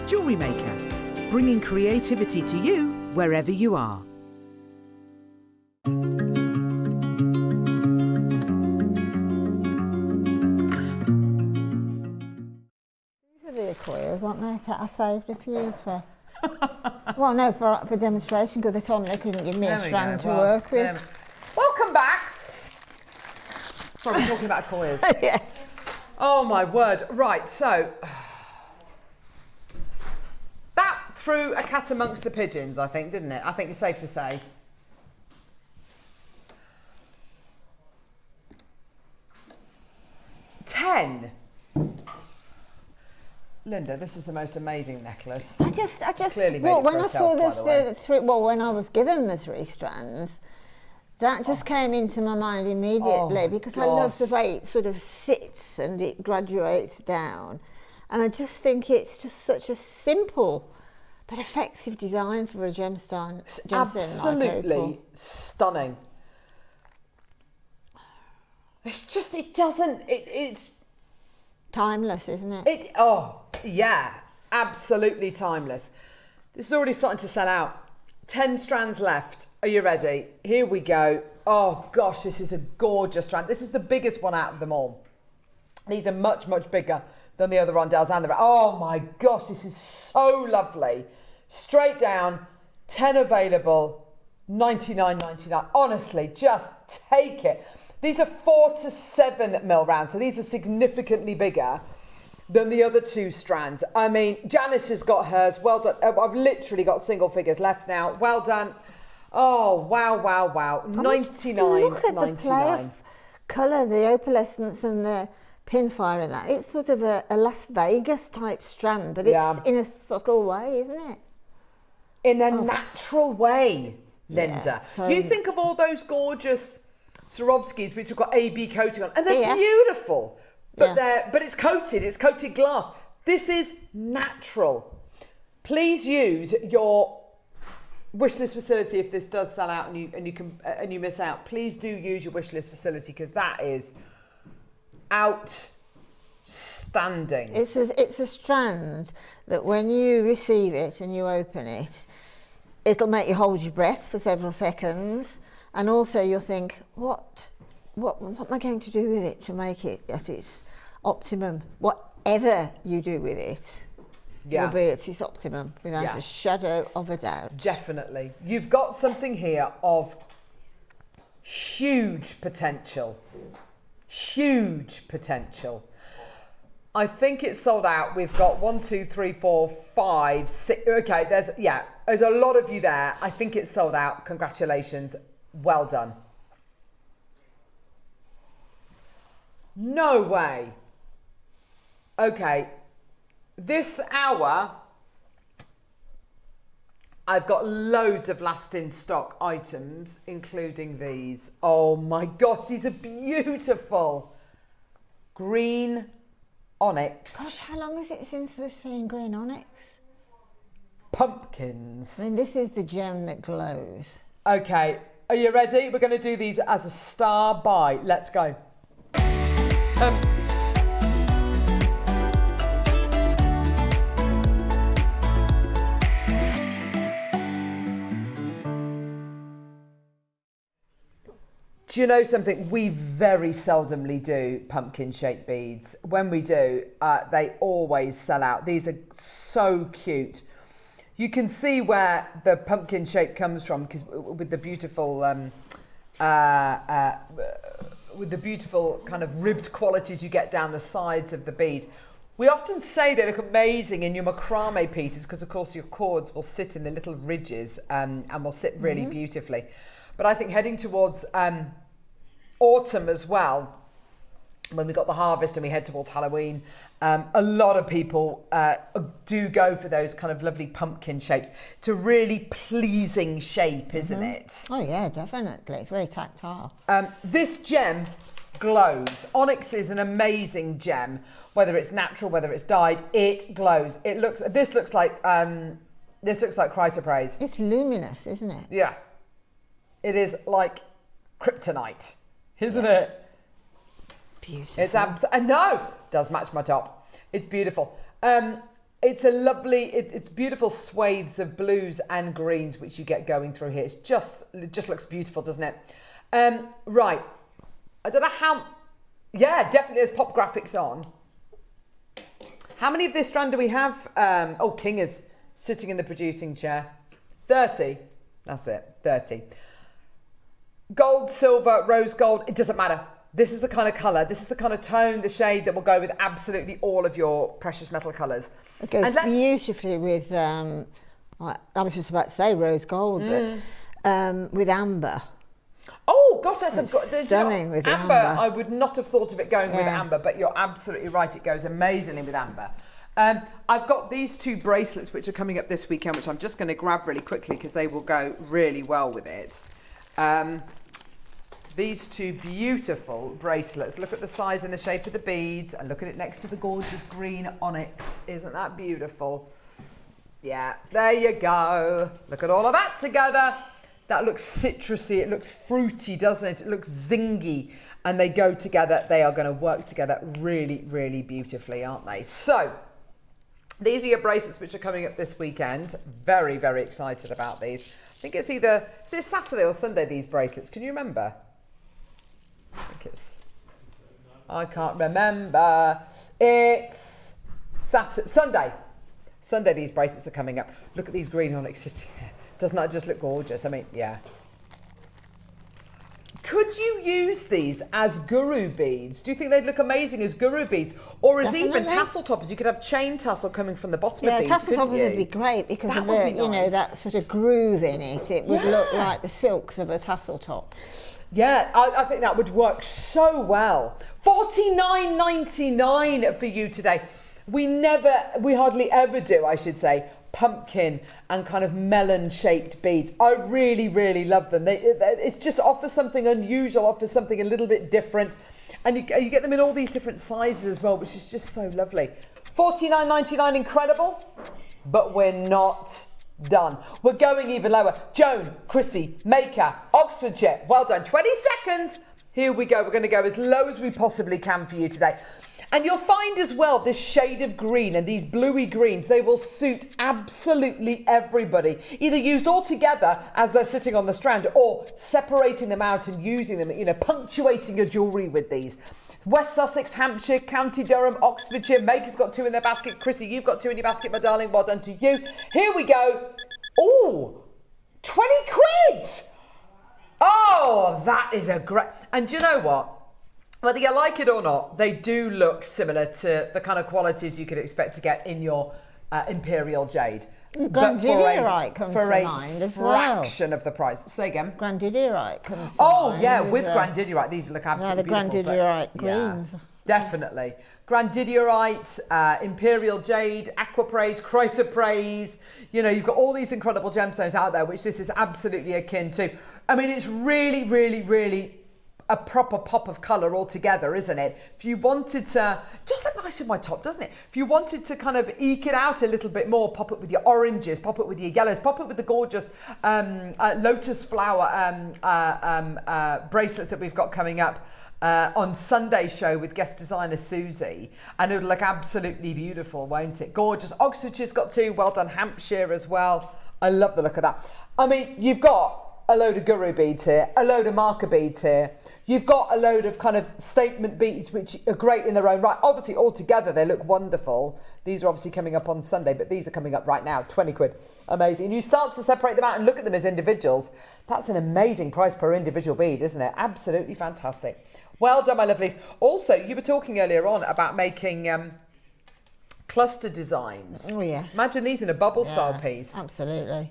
Speaker 5: Jewellery Maker, bringing creativity to you wherever you are.
Speaker 3: These are the Akoyas, aren't they? That I saved a few for... well, no, for demonstration, because they told me they couldn't give me a strand to work with.
Speaker 2: Welcome back. Sorry, we're talking about Akoyas.
Speaker 3: Yes.
Speaker 2: Oh my word. Right, so that threw a cat amongst the pigeons, I think, didn't it? I think it's safe to say. $10. Linda, this is the most amazing necklace.
Speaker 3: I just
Speaker 2: clearly made
Speaker 3: well,
Speaker 2: it for
Speaker 3: when
Speaker 2: herself,
Speaker 3: I
Speaker 2: by the
Speaker 3: saw
Speaker 2: way.
Speaker 3: the three, well, when I was given the 3 strands, that just came into my mind immediately, because I love the way it sort of sits and it graduates down, and I just think it's just such a simple but effective design for a gemstone.
Speaker 2: Absolutely
Speaker 3: like
Speaker 2: stunning. It's just, it doesn't, it's
Speaker 3: timeless, isn't it?
Speaker 2: Oh, yeah, absolutely timeless. This is already starting to sell out. 10 strands left. Are you ready? Here we go. Oh gosh, this is a gorgeous strand. This is the biggest one out of them all. These are much, much bigger than the other Rondelles and the... Oh my gosh, this is so lovely. Straight down, 10 available, $99.99. Honestly, just take it. These are 4 to 7 mil rounds, so these are significantly bigger than the other 2 strands. I mean, Janice has got hers. Well done. I've literally got single figures left now. Well done. Oh, wow, wow, wow. $99.99.
Speaker 3: Look at the play of colour, the opalescence and the pinfire in that. It's sort of a Las Vegas type strand, but it's in a subtle way, isn't it?
Speaker 2: In a natural way, Linda.
Speaker 3: Yeah, so
Speaker 2: you think of all those gorgeous Swarovskis which have got AB coating on, and they're beautiful. But but it's coated glass. This is natural. Please use your wishlist facility if this does sell out and you miss out. Please do use your wishlist facility, because that is outstanding.
Speaker 3: It's a strand that when you receive it and you open it, it'll make you hold your breath for several seconds, and also you'll think, what am I going to do with it to make it at its optimum? Whatever you do with it will be at its optimum, without a shadow of a doubt.
Speaker 2: Definitely. You've got something here of huge potential. Huge potential. I think it's sold out. We've got 1, 2, 3, 4, 5, 6. Okay, there's a lot of you there. I think it's sold out. Congratulations. Well done. No way. Okay. This hour, I've got loads of last in stock items, including these. Oh my gosh, these are beautiful. Green onyx.
Speaker 3: Gosh, how long is it since we've seen green onyx?
Speaker 2: Pumpkins.
Speaker 3: I mean, this is the gem that glows.
Speaker 2: Okay, are you ready? We're going to do these as a star buy. Let's go. Do you know something? We very seldomly do pumpkin-shaped beads. When we do, they always sell out. These are so cute. You can see where the pumpkin shape comes from, because with the beautiful, kind of ribbed qualities you get down the sides of the bead. We often say they look amazing in your macrame pieces, because of course your cords will sit in the little ridges and will sit really beautifully. But I think heading towards autumn as well, when we got the harvest and we head towards Halloween, a lot of people do go for those kind of lovely pumpkin shapes. It's a really pleasing shape, isn't it?
Speaker 3: Oh yeah, definitely. It's very tactile.
Speaker 2: This gem glows. Onyx is an amazing gem, whether it's natural, whether it's dyed, it glows. This looks like chrysoprase.
Speaker 3: It's luminous, isn't it?
Speaker 2: Yeah. It is like kryptonite, isn't it?
Speaker 3: Beautiful.
Speaker 2: It's and no, it does match my top. It's beautiful. It's a lovely, it's beautiful swathes of blues and greens which you get going through here. It just looks beautiful, doesn't it? Right. I don't know how. Yeah, definitely there's pop graphics on. How many of this strand do we have? King is sitting in the producing chair. 30. That's it. 30. Gold, silver, rose gold. It doesn't matter. This is the kind of colour, this is the kind of tone, the shade that will go with absolutely all of your precious metal colours.
Speaker 3: It goes beautifully with, I was just about to say rose gold, but with amber.
Speaker 2: Oh gosh, that's
Speaker 3: stunning with amber.
Speaker 2: I would not have thought of it going with amber, but you're absolutely right. It goes amazingly with amber. I've got these 2 bracelets which are coming up this weekend, which I'm just going to grab really quickly because they will go really well with it. These 2 beautiful bracelets. Look at the size and the shape of the beads, and look at it next to the gorgeous green onyx. Isn't that beautiful? Yeah, there you go. Look at all of that together. That looks citrusy, it looks fruity, doesn't it? It looks zingy, and they go together. They are going to work together really, really beautifully, aren't they? So, these are your bracelets which are coming up this weekend. Very, very excited about these. I think it's either, is it Saturday or Sunday, these bracelets? Can you remember? I can't remember. It's Sunday. Sunday, these bracelets are coming up. Look at these green onyx sitting there. Doesn't that just look gorgeous? I mean, yeah. Could you use these as guru beads? Do you think they'd look amazing as guru beads? Or as even tassel toppers? You could have chain tassel coming from the bottom of these,
Speaker 3: tassel toppers would be great because of the, you know, that sort of groove in it. It would look like the silks of a tassel top.
Speaker 2: Yeah, I think that would work so well. $49.99 for you today. We hardly ever do, I should say, pumpkin and kind of melon shaped beads. I really, really love them. It just offers something unusual, offers something a little bit different. And you get them in all these different sizes as well, which is just so lovely. $49.99, incredible, but we're not done. We're going even lower. Joan, Chrissy, Maker, Oxfordshire. Well done. 20 seconds. Here we go. We're going to go as low as we possibly can for you today. And you'll find as well this shade of green and these bluey greens, they will suit absolutely everybody. Either used all together as they're sitting on the strand or separating them out and using them, you know, punctuating your jewellery with these. West Sussex, Hampshire, County Durham, Oxfordshire. Maker's got 2 in their basket. Chrissy, you've got 2 in your basket, my darling. Well done to you. Here we go. Oh, 20 quid. Oh, that is a great... And do you know what? Whether you like it or not, they do look similar to the kind of qualities you could expect to get in your imperial jade.
Speaker 3: Grandidierite comes to mind as well.
Speaker 2: Fraction of the price. Say again.
Speaker 3: Grandidierite comes to mind.
Speaker 2: Oh yeah, with grandidierite, these look absolutely beautiful.
Speaker 3: The grandidierite greens.
Speaker 2: Yeah, definitely. Grandidierite, imperial jade, aquaprase, chrysoprase. You know, you've got all these incredible gemstones out there, which this is absolutely akin to. I mean, it's really, really, really a proper pop of colour altogether, isn't it? If you wanted to, just look nice with my top, doesn't it? If you wanted to kind of eke it out a little bit more, pop it with your oranges, pop it with your yellows, pop it with the gorgeous lotus flower bracelets that we've got coming up on Sunday's show with guest designer Susie, and it'll look absolutely beautiful, won't it? Gorgeous. Oxfordshire's got 2. Well done, Hampshire as well. I love the look of that. I mean, you've got a load of guru beads here, a load of marker beads here. You've got a load of kind of statement beads, which are great in their own right. Obviously, all together, they look wonderful. These are obviously coming up on Sunday, but these are coming up right now, 20 quid. Amazing. And you start to separate them out and look at them as individuals. That's an amazing price per individual bead, isn't it? Absolutely fantastic. Well done, my lovelies. Also, you were talking earlier on about making cluster designs.
Speaker 3: Oh, yes.
Speaker 2: Imagine these in a bubble style piece.
Speaker 3: Absolutely.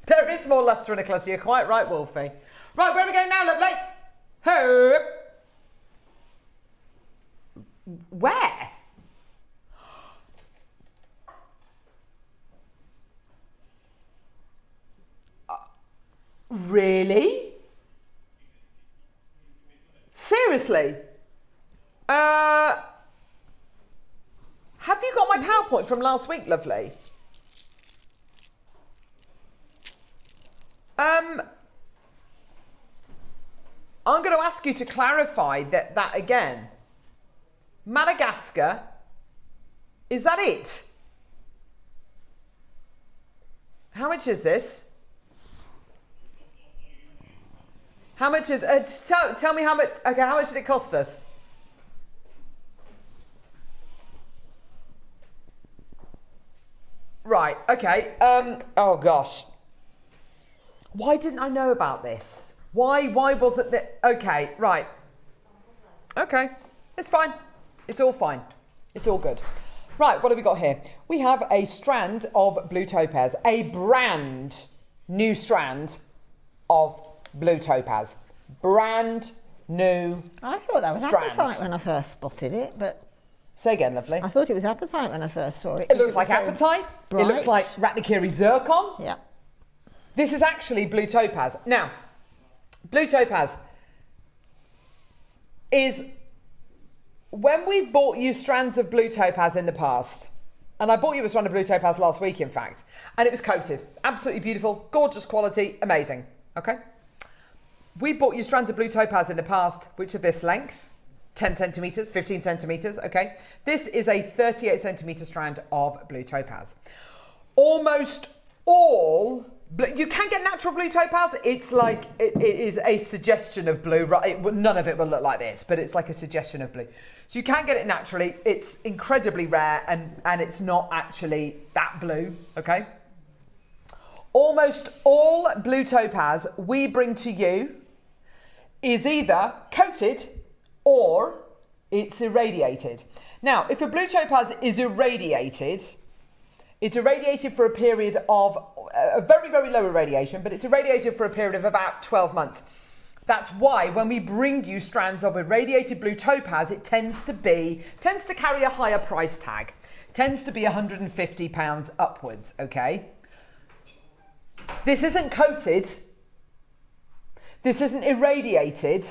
Speaker 2: There is more lustre in a cluster. You're quite right, Wolfie. Right, where are we going now, lovely? Where? Really? Seriously? seriously. Have you got my PowerPoint from last week, lovely? I'm going to ask you to clarify that again. Madagascar, is that it? How much is this? How much is, tell me how much, okay, how much did it cost us? Right, okay, oh gosh. Why didn't I know about this? Why wasn't that, okay, right. Okay, it's fine. It's all fine. It's all good. Right, what have we got here? We have a strand of blue topaz, a brand new strand of blue topaz. Brand new
Speaker 3: I thought that was
Speaker 2: strand.
Speaker 3: apatite when I first spotted it, but...
Speaker 2: Say again, lovely.
Speaker 3: I thought it was apatite when I first saw it.
Speaker 2: It looks like apatite. It looks like Ratnakiri zircon.
Speaker 3: Yeah.
Speaker 2: This is actually blue topaz. Now, blue topaz is... When we've bought you strands of blue topaz in the past, and I bought you a strand of blue topaz last week, in fact, and it was coated. Absolutely beautiful, gorgeous quality, amazing, okay? We bought you strands of blue topaz in the past, which are this length, 10 centimetres, 15 centimetres, okay? This is a 38 centimetre strand of blue topaz. Almost all... You can get natural blue topaz. It's like, it is a suggestion of blue. Right? None of it will look like this, but it's like a suggestion of blue. So you can get it naturally. It's incredibly rare and it's not actually that blue, okay? Almost all blue topaz we bring to you is either coated or it's irradiated. Now, if a blue topaz is irradiated, it's irradiated for a period of a very, very low irradiation, but it's irradiated for a period of about 12 months. That's why when we bring you strands of irradiated blue topaz, it tends to carry a higher price tag. It tends to be £150 upwards, okay? This isn't coated. This isn't irradiated.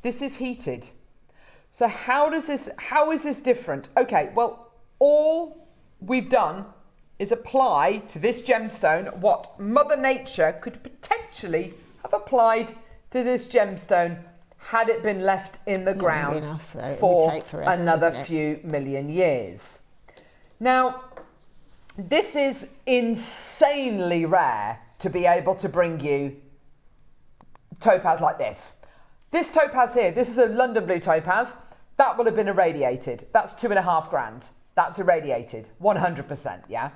Speaker 2: This is heated. So how is this different? Okay, well, all we've done is apply to this gemstone what Mother Nature could potentially have applied to this gemstone had it been left in the ground for another few million years. Now, this is insanely rare to be able to bring you topaz like this. This topaz here, this is a London blue topaz, that will have been irradiated. That's 2.5 grand. That's irradiated, 100%, yeah?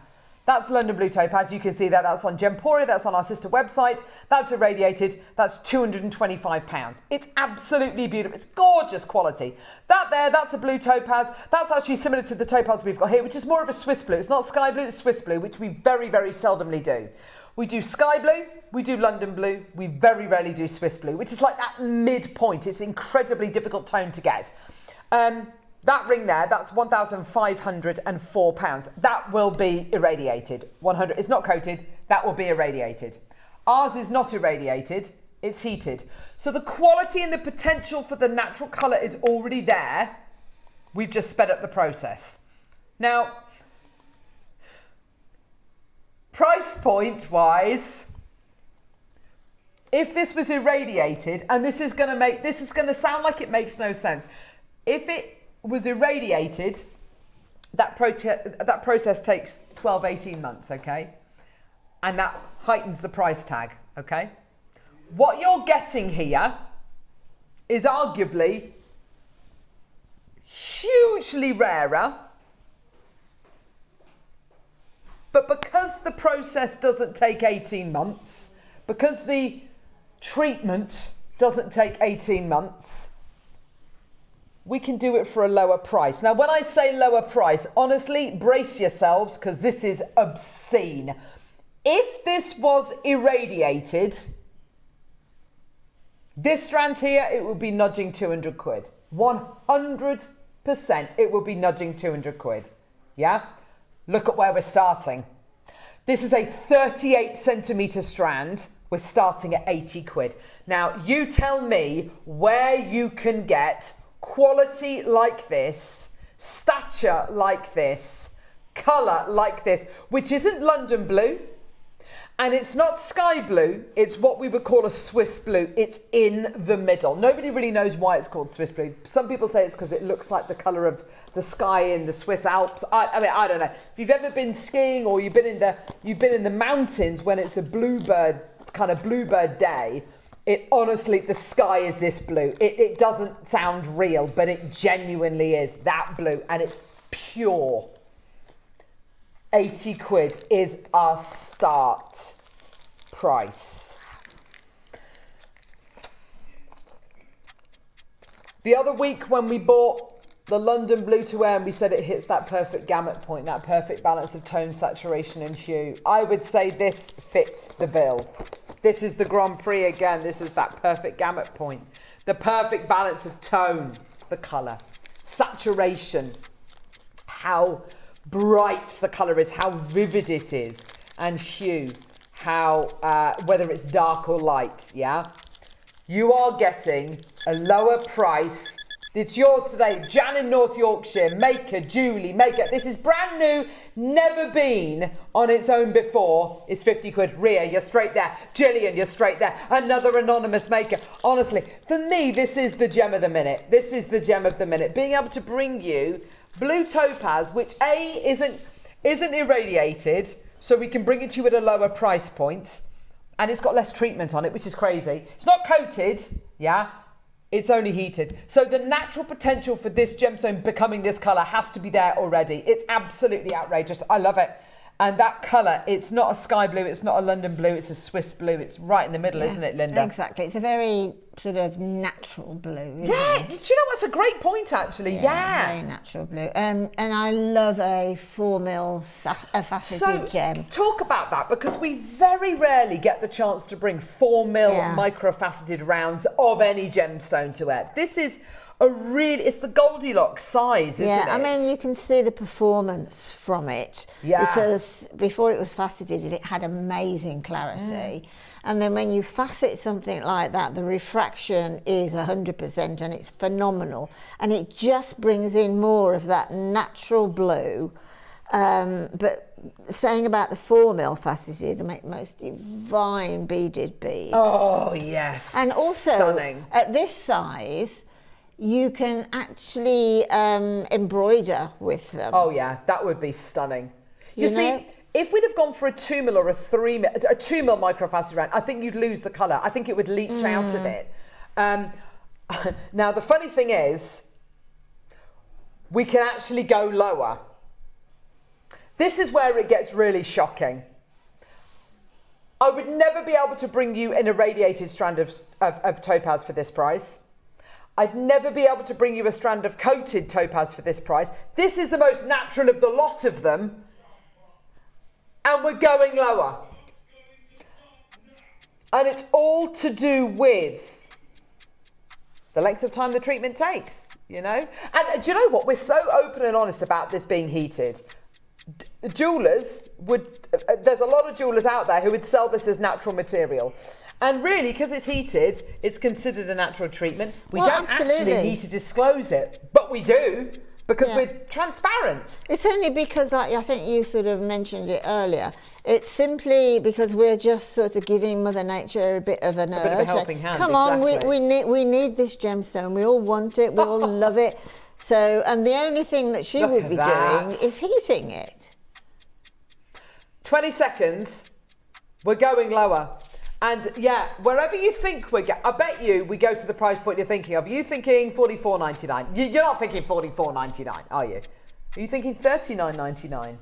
Speaker 2: That's London blue topaz. You can see that. That's on Gemporia. That's on our sister website. That's irradiated. That's £225. It's absolutely beautiful. It's gorgeous quality. That there, that's a blue topaz. That's actually similar to the topaz we've got here, which is more of a Swiss blue. It's not sky blue, it's Swiss blue, which we very, very seldomly do. We do sky blue, we do London blue, we very rarely do Swiss blue, which is like that midpoint. It's an incredibly difficult tone to get. That ring there, that's £1,504. That will be irradiated. 100. It's not coated. That will be irradiated. Ours is not irradiated. It's heated. So the quality and the potential for the natural colour is already there. We've just sped up the process. Now, price point wise, if this was irradiated, and this is going to sound like it makes no sense. If it was irradiated, that process takes 12, 18 months, okay? And that heightens the price tag, okay? What you're getting here is arguably hugely rarer, but because the process doesn't take 18 months, because the treatment doesn't take 18 months, we can do it for a lower price. Now, when I say lower price, honestly, brace yourselves, because this is obscene. If this was irradiated, this strand here, it would be nudging 200 quid. 100% it would be nudging 200 quid. Yeah? Look at where we're starting. This is a 38 centimetre strand we're starting at 80 quid. Now, you tell me where you can get quality like this, stature like this, colour like this, which isn't London blue, and it's not sky blue, it's what we would call a Swiss blue. It's in the middle. Nobody really knows why it's called Swiss blue. Some people say it's because it looks like the colour of the sky in the Swiss Alps. I mean, I don't know. If you've ever been skiing or you've been in the mountains when it's a bluebird day, it honestly, the sky is this blue. It doesn't sound real, but it genuinely is that blue, and it's pure. 80 quid is our start price. The other week when we bought the London Blue to Wear and we said it hits that perfect gamut point, that perfect balance of tone, saturation and hue, I would say this fits the bill. This is the Grand Prix again. This is that perfect gamut point. The perfect balance of tone, the colour, saturation, how bright the colour is, how vivid it is, and hue, how whether it's dark or light, yeah? You are getting a lower price. It's yours today. Jan in North Yorkshire, Maker, Julie, Maker. This is brand new, never been on its own before. It's 50 quid. Ria, you're straight there. Gillian, you're straight there. Another anonymous maker. Honestly, for me, this is the gem of the minute. This is the gem of the minute. Being able to bring you blue topaz, which isn't irradiated, so we can bring it to you at a lower price point, and it's got less treatment on it, which is crazy. It's not coated, yeah, it's only heated. So the natural potential for this gemstone becoming this colour has to be there already. It's absolutely outrageous. I love it. And that colour, it's not a sky blue, it's not a London blue, it's a Swiss blue. It's right in the middle, isn't it, Linda?
Speaker 3: Exactly. It's a very sort of natural blue, isn't it?
Speaker 2: Do you know, that's a great point, actually. Yeah.
Speaker 3: Very natural blue. And I love a 4mm faceted gem.
Speaker 2: Talk about that, because we very rarely get the chance to bring 4mm microfaceted rounds of any gemstone to wear. This is it's the Goldilocks size, isn't it?
Speaker 3: Yeah, I mean, you can see the performance from it.
Speaker 2: Yeah.
Speaker 3: Because before it was faceted, it had amazing clarity. And then when you facet something like that, the refraction is 100% and it's phenomenal. And it just brings in more of that natural blue. But saying about the 4mm faceted, they make most divine beaded beads.
Speaker 2: Oh, yes.
Speaker 3: And also,
Speaker 2: stunning.
Speaker 3: At this size, you can actually embroider with them.
Speaker 2: Oh yeah, that would be stunning. You see,
Speaker 3: know?
Speaker 2: if we'd have gone for a 2mm or a 2mm microfaceted round, I think you'd lose the colour. I think it would leach out of it. Now the funny thing is, we can actually go lower. This is where it gets really shocking. I would never be able to bring you an irradiated strand of topaz for this price. I'd never be able to bring you a strand of coated topaz for this price. This is the most natural of the lot of them. And we're going lower. And it's all to do with the length of time the treatment takes, you know? And do you know what? We're so open and honest about this being heated. Jewellers there's a lot of jewellers out there who would sell this as natural material. And really, because it's heated, it's considered a natural treatment. We don't actually need to disclose it, but we do, because we're transparent.
Speaker 3: It's only because, like, I think you sort of mentioned it earlier, it's simply because we're just sort of giving Mother Nature a bit of a
Speaker 2: helping hand.
Speaker 3: Come on, we need this gemstone. We all want it. We all love it. So, and the only thing that she would be doing is heating it.
Speaker 2: 20 seconds. We're going lower. And yeah, wherever you think I bet you we go to the price point you're thinking of. Are you thinking $44.99? You're not thinking $44.99, are you? Are you thinking $39.99?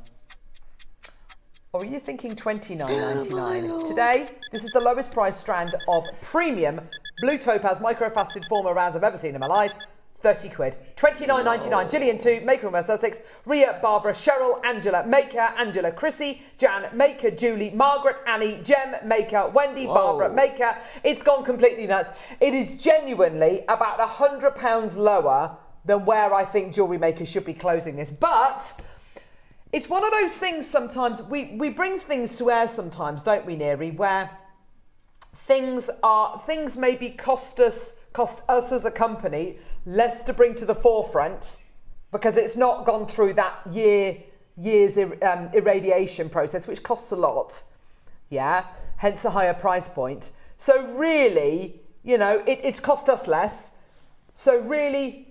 Speaker 2: Or are you thinking $29.99? Today, this is the lowest price strand of premium blue topaz microfaceted 4mm rounds I've ever seen in my life. 30 quid. $29.99. Gillian 2, Maker and Sussex, Ria, Barbara, Cheryl, Angela, Maker, Angela, Chrissy, Jan, Maker, Julie, Margaret, Annie, Jem, Maker, Wendy, Barbara, Maker. It's gone completely nuts. It is genuinely about £100 lower than where I think JewelleryMaker should be closing this. But it's one of those things sometimes, we bring things to air sometimes, don't we, Neri, where things maybe cost us as a company less to bring to the forefront because it's not gone through that year's irradiation process, which costs a lot. Yeah, hence the higher price point. So really, you know, it's cost us less. So really,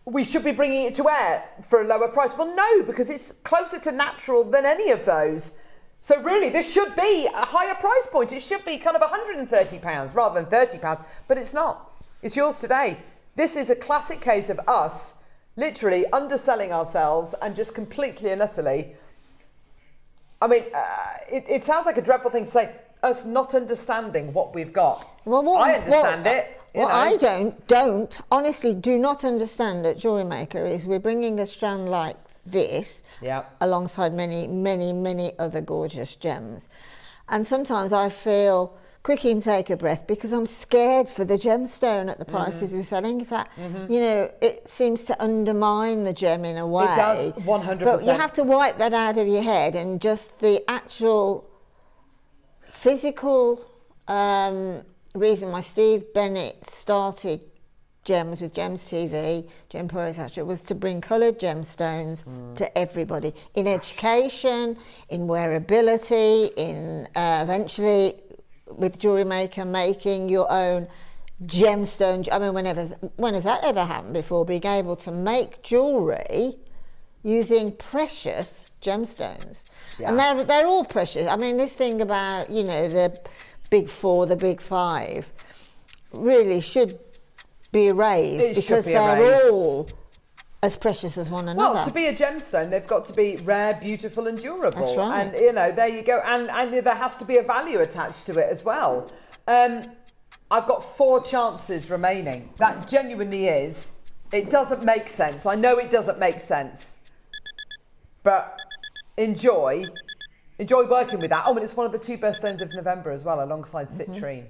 Speaker 2: we should be bringing it to air for a lower price. Well, no, because it's closer to natural than any of those. So really, this should be a higher price point. It should be kind of £130 rather than £30, but it's not. It's yours today. This is a classic case of us literally underselling ourselves and just completely and utterly. I mean, it sounds like a dreadful thing to say, us not understanding what we've got.
Speaker 3: Well,
Speaker 2: I understand it.
Speaker 3: What I don't, honestly do not understand at JewelleryMaker is we're bringing a strand like this alongside many, many, many other gorgeous gems. And sometimes I feel quick intake of breath because I'm scared for the gemstone at the prices we're selling it at. You know, it seems to undermine the gem in a way.
Speaker 2: It does, 100%.
Speaker 3: But you have to wipe that out of your head, and just the actual physical reason why Steve Bennett started Gems with Gems TV, Gempore, etc., was to bring coloured gemstones to everybody in education, in wearability, in eventually with JewelleryMaker making your own gemstone. I mean, when has that ever happened before? Being able to make jewellery using precious gemstones, and they're all precious. I mean, this thing about, you know, the big four, the big five, really should be erased because they're all as precious as one another.
Speaker 2: Well, to be a gemstone, they've got to be rare, beautiful and durable.
Speaker 3: That's right.
Speaker 2: And, you know, there you go. And there has to be a value attached to it as well. I've got 4 chances remaining. That genuinely is. It doesn't make sense. I know it doesn't make sense. But enjoy working with that. Oh, and it's one of the 2 birthstones of November as well, alongside citrine.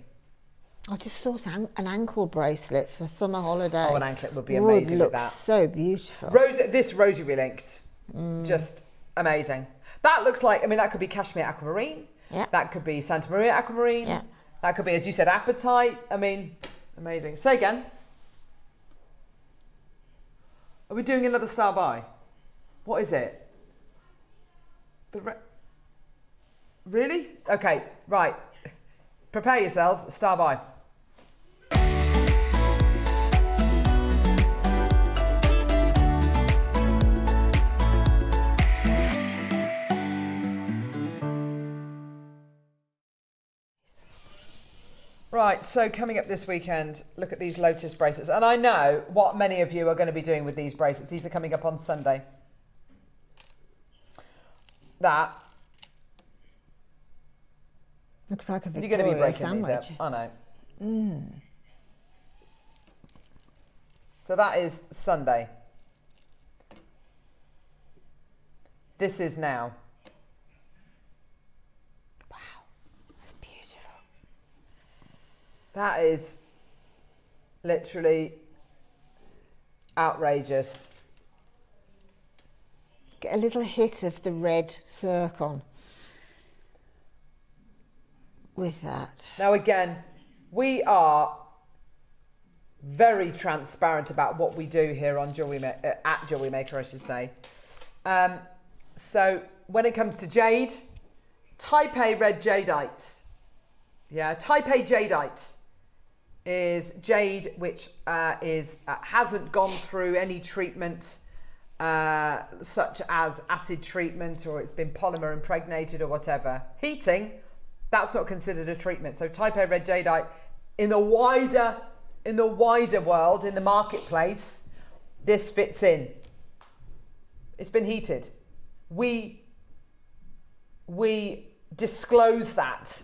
Speaker 3: I just thought an ankle bracelet for summer holiday.
Speaker 2: Oh, an anklet would be amazing with that.
Speaker 3: Would look so beautiful.
Speaker 2: This rosary linked, just amazing. That looks like, I mean, that could be cashmere aquamarine.
Speaker 3: Yeah.
Speaker 2: That could be Santa Maria aquamarine.
Speaker 3: Yeah.
Speaker 2: That could be, as you said, apatite. I mean, amazing. Say again. Are we doing another star by? What is it? Really? Okay, right. Prepare yourselves, star by. Right, so coming up this weekend, look at these Lotus bracelets. And I know what many of you are going to be doing with these bracelets. These are coming up on Sunday. That.
Speaker 3: Looks like a
Speaker 2: You're going to be
Speaker 3: Victoria
Speaker 2: breaking
Speaker 3: sandwich.
Speaker 2: these up. I know. So that is Sunday. This is now.
Speaker 3: Wow, that's beautiful.
Speaker 2: That is literally outrageous.
Speaker 3: Get a little hit of the red zircon with that.
Speaker 2: Now again, we are very transparent about what we do here on at JewelleryMaker, I should say. So when it comes to jade, Type A red jadeite. Yeah, Type A jadeite is jade which hasn't gone through any treatment such as acid treatment, or it's been polymer impregnated or whatever. Heating, that's not considered a treatment. So Type A red jadeite in the wider world, in the marketplace, this fits in. It's been heated. We disclose that.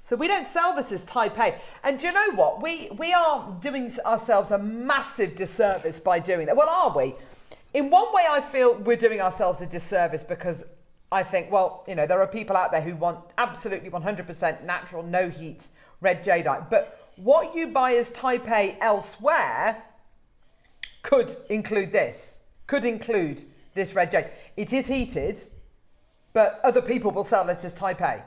Speaker 2: So we don't sell this as Type A. And do you know what? We are doing ourselves a massive disservice by doing that. Well, are we? In one way, I feel we're doing ourselves a disservice because I think, well, you know, there are people out there who want absolutely 100% natural, no heat, red jadeite. But what you buy as Type A elsewhere could include this, red jade. It is heated, but other people will sell this as Type A.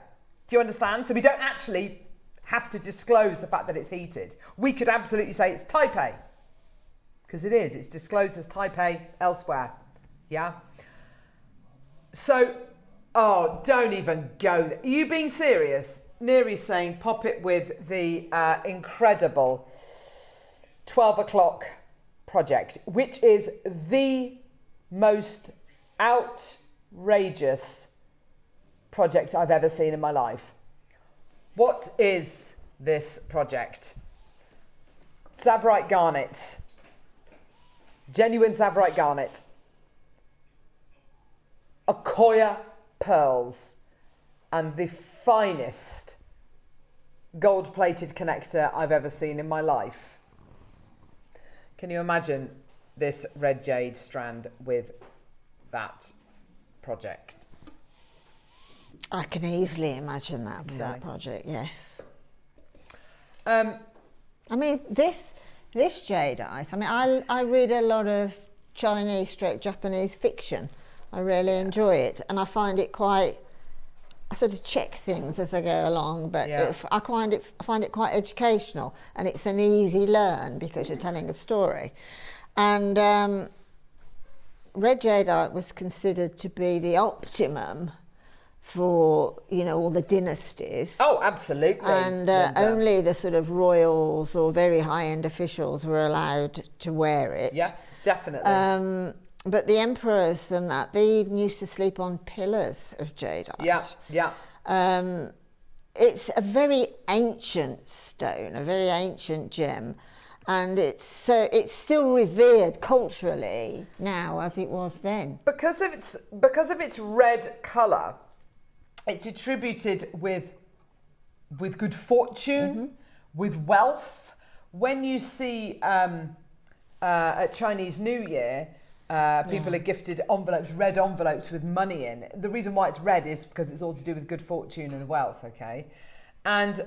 Speaker 2: Do you understand? So we don't actually have to disclose the fact that it's heated. We could absolutely say it's type A, because it is. It's disclosed as type A elsewhere. Yeah? So, oh, don't even go there. Are you being serious? Neri's saying pop it with the incredible 12 o'clock Project, which is the most outrageous project I've ever seen in my life. What is this project? Tsavorite garnet. Genuine Tsavorite garnet. Akoya pearls. And the finest gold-plated connector I've ever seen in my life. Can you imagine this red jade strand with that project?
Speaker 3: I can easily imagine that with that project, yes. I mean, this jadeite, I mean, I read a lot of Chinese/Japanese fiction. I really enjoy it, and I find it quite, I sort of check things as I go along, but I find it quite educational, and it's an easy learn because you're telling a story. And red jadeite was considered to be the optimum for, you know, all the dynasties.
Speaker 2: Oh, absolutely.
Speaker 3: And only the sort of royals or very high-end officials were allowed to wear it.
Speaker 2: Yeah, definitely.
Speaker 3: But the emperors and that, they even used to sleep on pillars of jadeite.
Speaker 2: Yeah, yeah.
Speaker 3: It's a very ancient stone, a very ancient gem, and it's still revered culturally now as it was then.
Speaker 2: Because of its red colour, it's attributed with good fortune, with wealth. When you see at Chinese New Year, people are gifted envelopes, red envelopes with money in. The reason why it's red is because it's all to do with good fortune and wealth, okay? And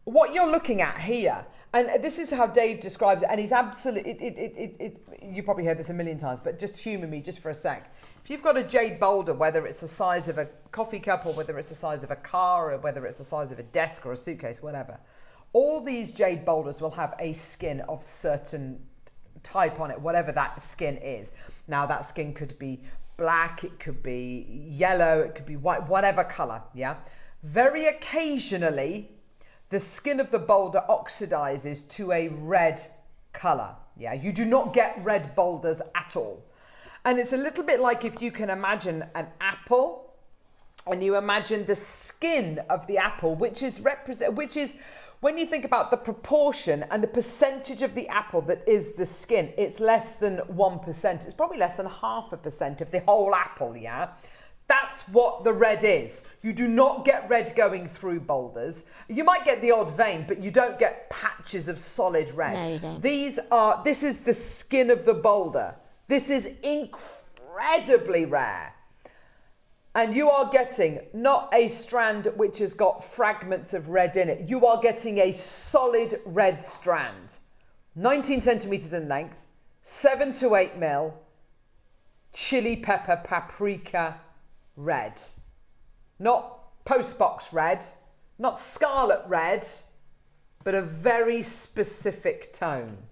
Speaker 2: what you're looking at here, and this is how Dave describes it, and he's absolutely, you probably heard this a million times, but just humour me just for a sec. If you've got a jade boulder, whether it's the size of a coffee cup or whether it's the size of a car or whether it's the size of a desk or a suitcase, whatever, all these jade boulders will have a skin of certain type on it, whatever that skin is. Now that skin could be black, it could be yellow, it could be white, whatever colour, yeah? Very occasionally, the skin of the boulder oxidizes to a red colour, yeah? You do not get red boulders at all. And it's a little bit like if you can imagine an apple and you imagine the skin of the apple, which is when you think about the proportion and the percentage of the apple that is the skin, it's less than 1%. It's probably less than 0.5% of the whole apple, yeah? That's what the red is. You do not get red going through boulders. You might get the odd vein, but you don't get patches of solid red.
Speaker 3: No, you don't.
Speaker 2: This is the skin of the boulder. This is incredibly rare. And you are getting not a strand which has got fragments of red in it. You are getting a solid red strand. 19 centimetres in length, 7 to 8 mil, chili pepper, paprika red. Not postbox red, not scarlet red, but a very specific tone.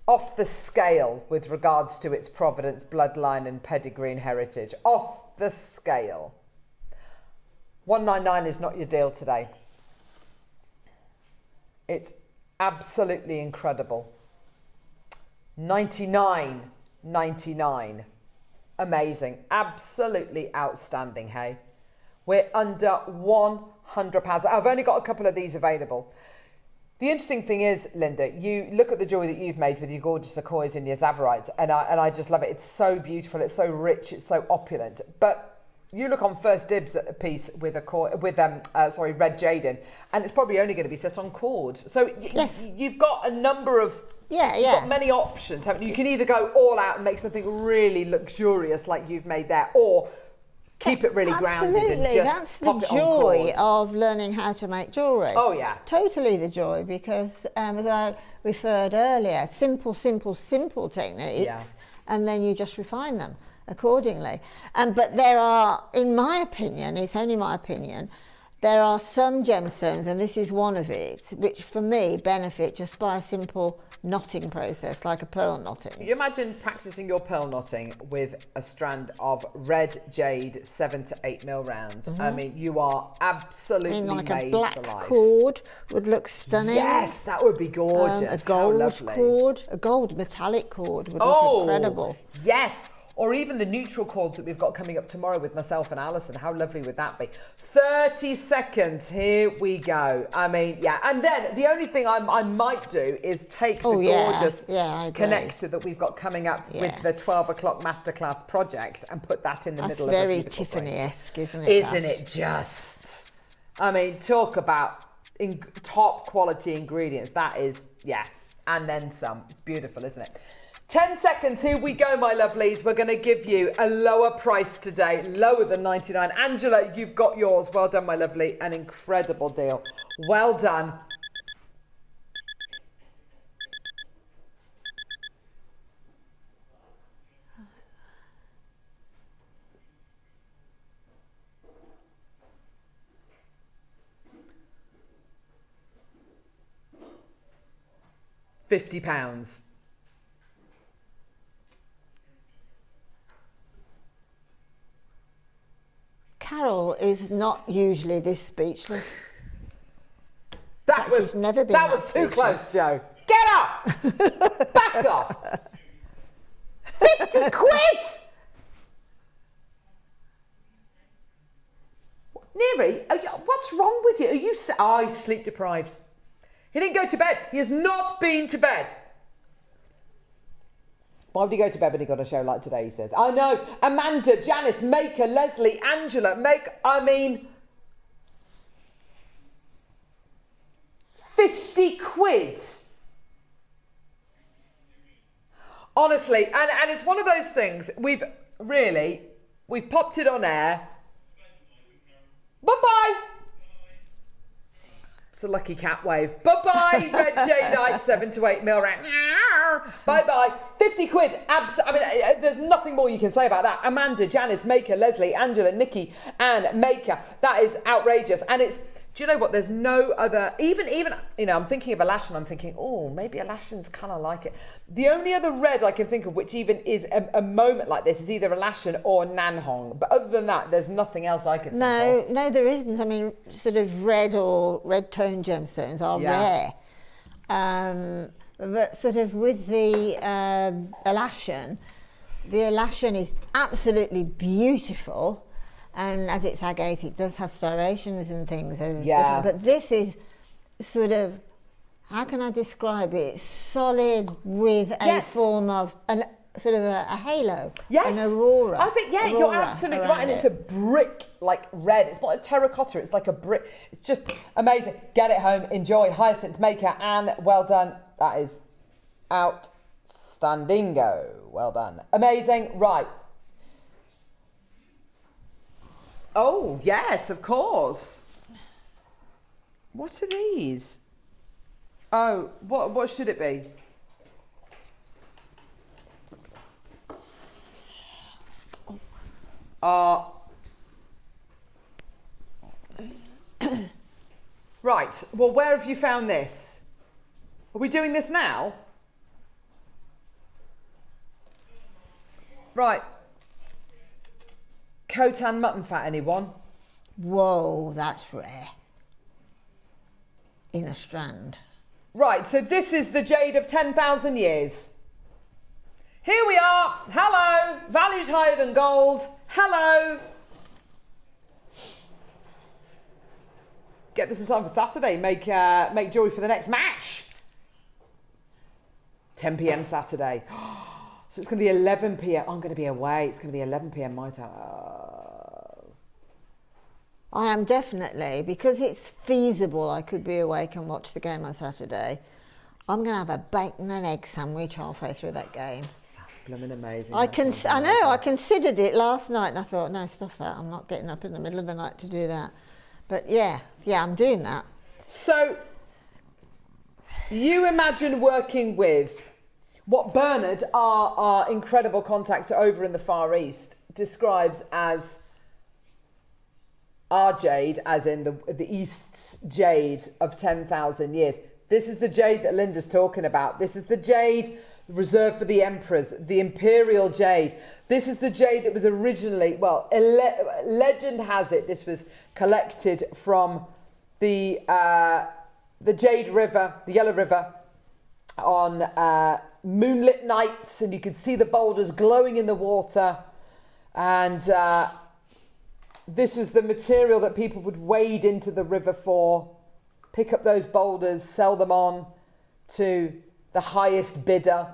Speaker 2: Off the scale with regards to its provenance, bloodline and pedigree and heritage. Off the scale. $199 is not your deal today. It's absolutely incredible. $99.99. Amazing. Absolutely outstanding, hey? We're under £100. I've only got a couple of these available. The interesting thing is, Linda, you look at the jewellery that you've made with your gorgeous Akoyas and your Tsavorite, and I just love it. It's so beautiful, it's so rich, it's so opulent. But you look on First Dibs at a piece with red jade in, and it's probably only going to be set on cord. So you've got a number of you've got many options, haven't you? You can either go all out and make something really luxurious like you've made there, or keep it really grounded and just
Speaker 3: that's the
Speaker 2: pop it on
Speaker 3: joy
Speaker 2: cord.
Speaker 3: of learning how to make jewellery.
Speaker 2: Oh yeah,
Speaker 3: totally the joy, because as I referred earlier, simple techniques, and then you just refine them. accordingly. But there are, in my opinion, it's only my opinion, there are some gemstones, and this is one of it, which for me benefit just by a simple knotting process, like a pearl knotting.
Speaker 2: You imagine practicing your pearl knotting with a strand of red jade 7 to 8 mil rounds. I mean, you are absolutely
Speaker 3: like
Speaker 2: made
Speaker 3: a black
Speaker 2: for life.
Speaker 3: cord would look stunning.
Speaker 2: Yes, that would be gorgeous.
Speaker 3: A gold
Speaker 2: How lovely.
Speaker 3: cord, a gold metallic cord would look incredible.
Speaker 2: Yes. Or even the neutral cords that we've got coming up tomorrow with myself and Alison. How lovely would that be? 30 seconds. Here we go. I mean, yeah. And then the only thing I might do is take the gorgeous connector that we've got coming up with the 12 o'clock Masterclass project and put that in the middle of a
Speaker 3: very
Speaker 2: beautiful
Speaker 3: Tiffany-esque, isn't it?
Speaker 2: Isn't it just? I mean, talk about top quality ingredients. That is, yeah. And then some. It's beautiful, isn't it? 10 seconds, here we go, my lovelies. We're going to give you a lower price today, lower than 99. Angela, you've got yours. Well done, my lovely. An incredible deal. Well done. £50.
Speaker 3: Carol is not usually this speechless.
Speaker 2: That was
Speaker 3: never been
Speaker 2: that was too close, Joe. Get up! Back off! 50 quid! Neri, what's wrong with you? Are you? Oh, he's sleep deprived. He didn't go to bed. He has not been to bed. Why would he go to bed when he got a show like today, he says? I know. Amanda, Janice, Maker, Leslie, Angela, I mean... 50 quid. Honestly, and it's one of those things, we've popped it on air. Bye-bye. It's a lucky cat wave. Bye-bye, Red Jadeite, 7 to 8 mil round. Bye-bye. 50 quid. I mean, there's nothing more you can say about that. Amanda, Janice, Maker, Leslie, Angela, Nikki, and Maker. That is outrageous. And it's, do you know what? There's no other, even, you know, I'm thinking of Alashan. I'm thinking, oh, maybe Alashan's kind of like it. The only other red I can think of, which even is a moment like this, is either Alashan or Nanhong. But other than that, there's nothing else I can think of.
Speaker 3: No, there isn't. I mean, sort of red or red tone gemstones are rare. But sort of with the Alashan is absolutely beautiful. And as it's agate, it does have striations and things. But this is sort of, how can I describe it? It's solid with a form of sort of a halo.
Speaker 2: Yes.
Speaker 3: An aurora.
Speaker 2: I think, you're absolutely right. And it's a brick, like red. It's not a terracotta, it's like a brick. It's just amazing. Get it home, enjoy. Hyacinth Maker, and well done. That is outstandingo. Well done. Amazing. Right. Oh, yes, of course. What are these? Oh, what should it be? Right, well, where have you found this? Are we doing this now? Right. Khotan mutton fat, anyone?
Speaker 3: Whoa, that's rare. In a strand.
Speaker 2: Right, so this is the jade of 10,000 years. Here we are. Hello. Valued higher than gold. Hello. Get this in time for Saturday. Make jewellery for the next match. 10 p.m. Saturday. So it's going to be 11 p.m. I'm going to be away. It's going to be 11 p.m. my time. Oh.
Speaker 3: I am definitely, because it's feasible I could be awake and watch the game on Saturday. I'm going to have a bacon and egg sandwich halfway through that game.
Speaker 2: Sounds blooming amazing.
Speaker 3: I know, I considered it last night and I thought, no, stuff that. I'm not getting up in the middle of the night to do that. But yeah, I'm doing that.
Speaker 2: So, you imagine working with what Bernard, our incredible contact over in the Far East, describes as our jade, as in the East's jade of 10,000 years. This is the jade that Linda's talking about. This is the jade reserved for the emperors, the imperial jade. This is the jade that was originally, well, legend has it, this was collected from the Jade River, the Yellow River, on moonlit nights, and you could see the boulders glowing in the water. And this was the material that people would wade into the river for, pick up those boulders, sell them on to the highest bidder.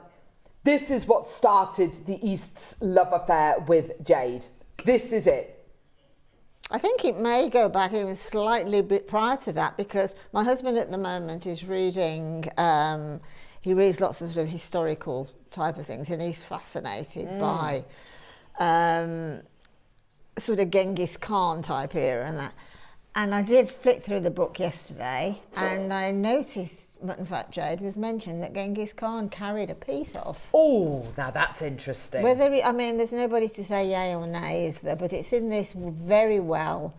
Speaker 2: This is what started the East's love affair with jade. This is it.
Speaker 3: I think it may go back even slightly a bit prior to that, because my husband at the moment is reading, he reads lots of sort of historical type of things, and he's fascinated by sort of Genghis Khan type era and that. And I did flick through the book yesterday, and I noticed Mutton Fat Jade was mentioned that Genghis Khan carried a piece of.
Speaker 2: Oh, now that's interesting.
Speaker 3: Whether I mean, there's nobody to say yay or nay, is there? But it's in this very well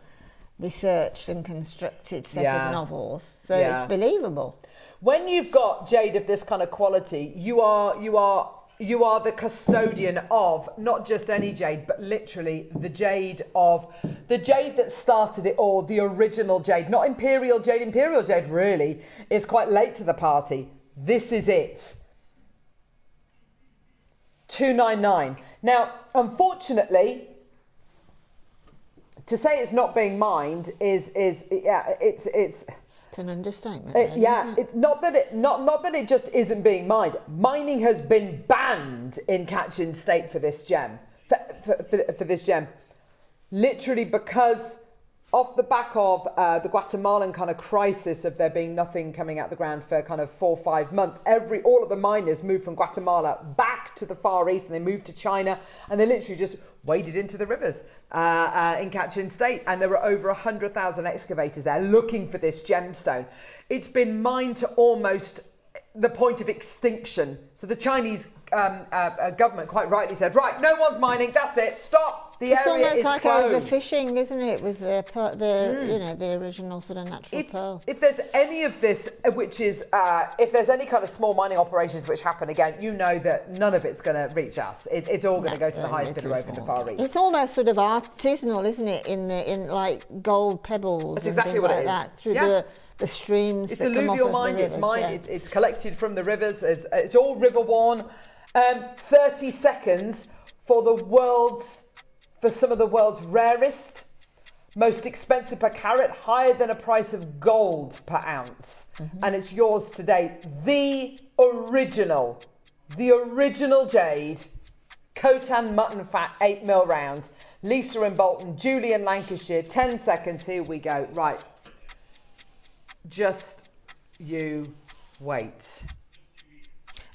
Speaker 3: researched and constructed set of novels, so it's believable.
Speaker 2: When you've got jade of this kind of quality, you are the custodian of not just any jade, but literally the jade that started it all, the original jade, not imperial jade. Imperial jade really is quite late to the party. This is it. $299. Now, unfortunately, to say it's not being mined is it's
Speaker 3: an understatement.
Speaker 2: Not that it just isn't being mined. Mining has been banned in Kachin State for this gem, for this gem, literally because off the back of the Guatemalan kind of crisis of there being nothing coming out the ground for kind of 4 or 5 months. All of the miners moved from Guatemala back to the Far East, and they moved to China, and they literally just waded into the rivers in Kachin State, and there were over 100,000 excavators there looking for this gemstone. It's been mined to almost the point of extinction. So the Chinese government quite rightly said, right, no one's mining, that's it, stop. The area is
Speaker 3: like
Speaker 2: closed.
Speaker 3: overfishing, isn't it, with the original sort of natural pearl.
Speaker 2: If there's any of this, which is, if there's any kind of small mining operations which happen again, you know that none of it's going to reach us. It's all going to go to the highest bidder over in the Far East.
Speaker 3: It's almost sort of artisanal, isn't it, in like gold pebbles.
Speaker 2: That's exactly what it is.
Speaker 3: That, through the streams.
Speaker 2: It's
Speaker 3: that
Speaker 2: alluvial
Speaker 3: come off
Speaker 2: mined.
Speaker 3: of the
Speaker 2: It's
Speaker 3: rivers,
Speaker 2: mined. It's collected from the rivers. It's all river worn. 30 seconds for some of the world's rarest, most expensive per carat, higher than a price of gold per ounce. And it's yours today. The original jade, Khotan mutton fat, 8mm rounds. Lisa in Bolton, Julie in Lancashire, 10 seconds. Here we go. Right. Just you wait.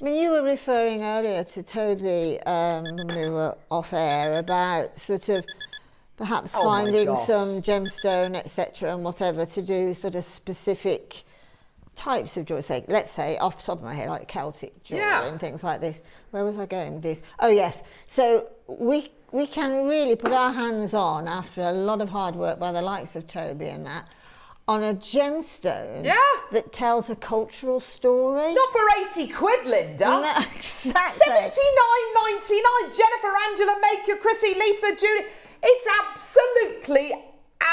Speaker 3: I mean, you were referring earlier to Toby when we were off air about sort of perhaps finding some gemstone, etc., and whatever to do sort of specific types of jewelry. Say, let's say off the top of my head, like Celtic jewelry and things like this. Where was I going with this? Oh yes, so we can really put our hands on, after a lot of hard work by the likes of Toby and that, on a gemstone that tells a cultural story.
Speaker 2: Not for 80 quid, Linda.
Speaker 3: No, exactly.
Speaker 2: $79.99. Jennifer, Angela, Maker, Chrissy, Lisa, Julie. It's absolutely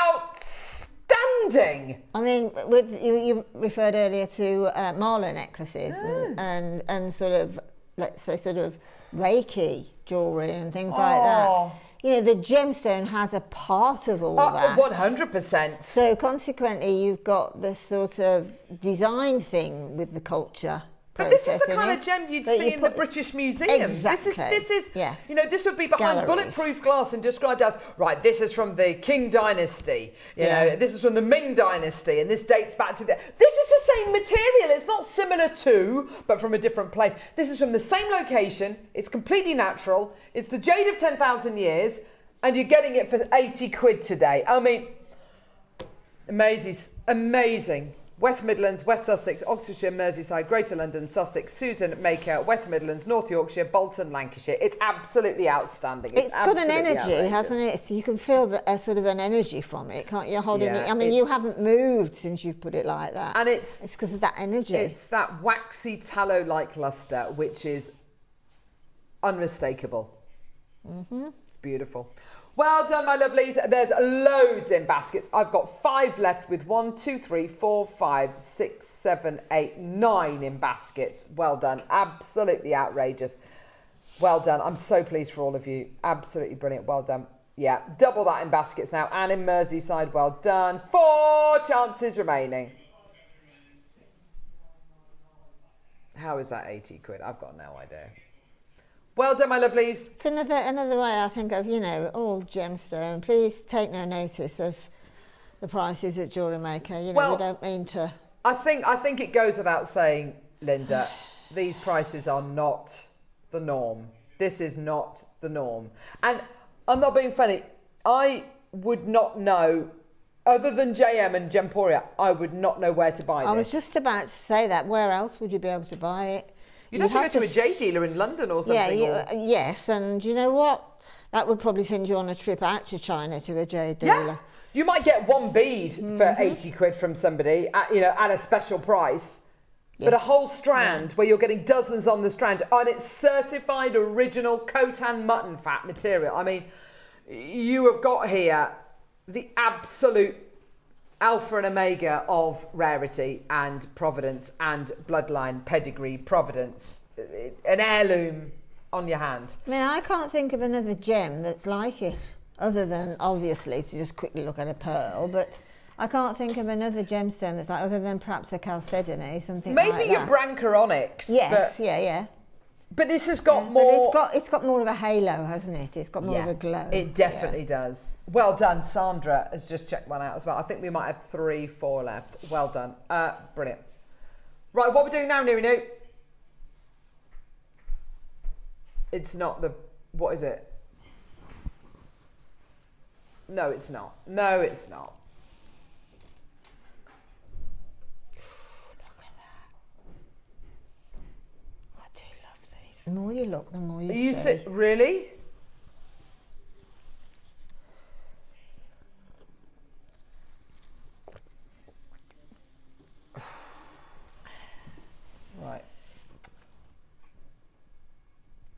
Speaker 2: outstanding.
Speaker 3: I mean, with you referred earlier to Marlow necklaces and sort of, let's say, sort of Reiki jewellery and things like that. You know, the gemstone has a part of all that.
Speaker 2: 100%.
Speaker 3: So consequently, you've got this sort of design thing with the culture.
Speaker 2: But this is the kind of gem you'd see in the British Museum.
Speaker 3: Exactly.
Speaker 2: This is
Speaker 3: yes.
Speaker 2: You know, this would be behind bulletproof glass and described as, right, this is from the Qing dynasty. You know, this is from the Ming dynasty, and this dates back to this is the same material. It's not similar to, but from a different place. This is from the same location. It's completely natural. It's the jade of 10,000 years, and you're getting it for 80 quid today. I mean, amazing. West Midlands, West Sussex, Oxfordshire, Merseyside, Greater London, Sussex, Susan Maker, West Midlands, North Yorkshire, Bolton, Lancashire. It's absolutely outstanding.
Speaker 3: It's got an energy,
Speaker 2: outrageous.
Speaker 3: hasn't it? So you can feel a sort of an energy from it, can't you? Holding
Speaker 2: Yeah,
Speaker 3: it. I mean, you haven't moved since you've put it like that.
Speaker 2: And it's
Speaker 3: because of that energy.
Speaker 2: It's that waxy tallow-like luster, which is unmistakable. It's beautiful. Well done, my lovelies. There's loads in baskets. I've got 5 left with 1, 2, 3, 4, 5, 6, 7, 8, 9 in baskets. Well done. Absolutely outrageous. Well done. I'm so pleased for all of you. Absolutely brilliant. Well done. Yeah, double that in baskets now. And in Merseyside, well done. 4 chances remaining. How is that 80 quid? I've got no idea. Well done, my lovelies.
Speaker 3: It's another way I think of, all gemstone. Please take no notice of the prices at JewelleryMaker. We don't mean to.
Speaker 2: I think it goes without saying, Linda, these prices are not the norm. This is not the norm. And I'm not being funny. I would not know, other than JM and Gemporia, I would not know where to buy this.
Speaker 3: I was just about to say that. Where else would you be able to buy it?
Speaker 2: You'd have to go to a J dealer in London or something.
Speaker 3: Yes, and you know what? That would probably send you on a trip out to China to a J dealer.
Speaker 2: Yeah. You might get 1 bead for 80 quid from somebody at a special price. Yes. But a whole strand where you're getting dozens on the strand, and it's certified original Khotan mutton fat material. I mean, you have got here the absolute alpha and omega of rarity and providence and bloodline, pedigree, providence, an heirloom on your hand.
Speaker 3: I mean, I can't think of another gem that's like it, other than, obviously, to just quickly look at a pearl, but I can't think of another gemstone that's like, other than perhaps a chalcedony, something like that.
Speaker 2: Maybe a Branca onyx.
Speaker 3: Yes, yeah.
Speaker 2: But this has got more...
Speaker 3: It's got more of a halo, hasn't it? It's got more of a glow.
Speaker 2: It definitely does. Well done. Sandra has just checked one out as well. I think we might have 3, 4 left. Well done. Brilliant. Right, what we're doing now, Nunu? It's not the... What is it? No, it's not. No, it's not.
Speaker 3: The more you look, the more you see.
Speaker 2: Really? Right.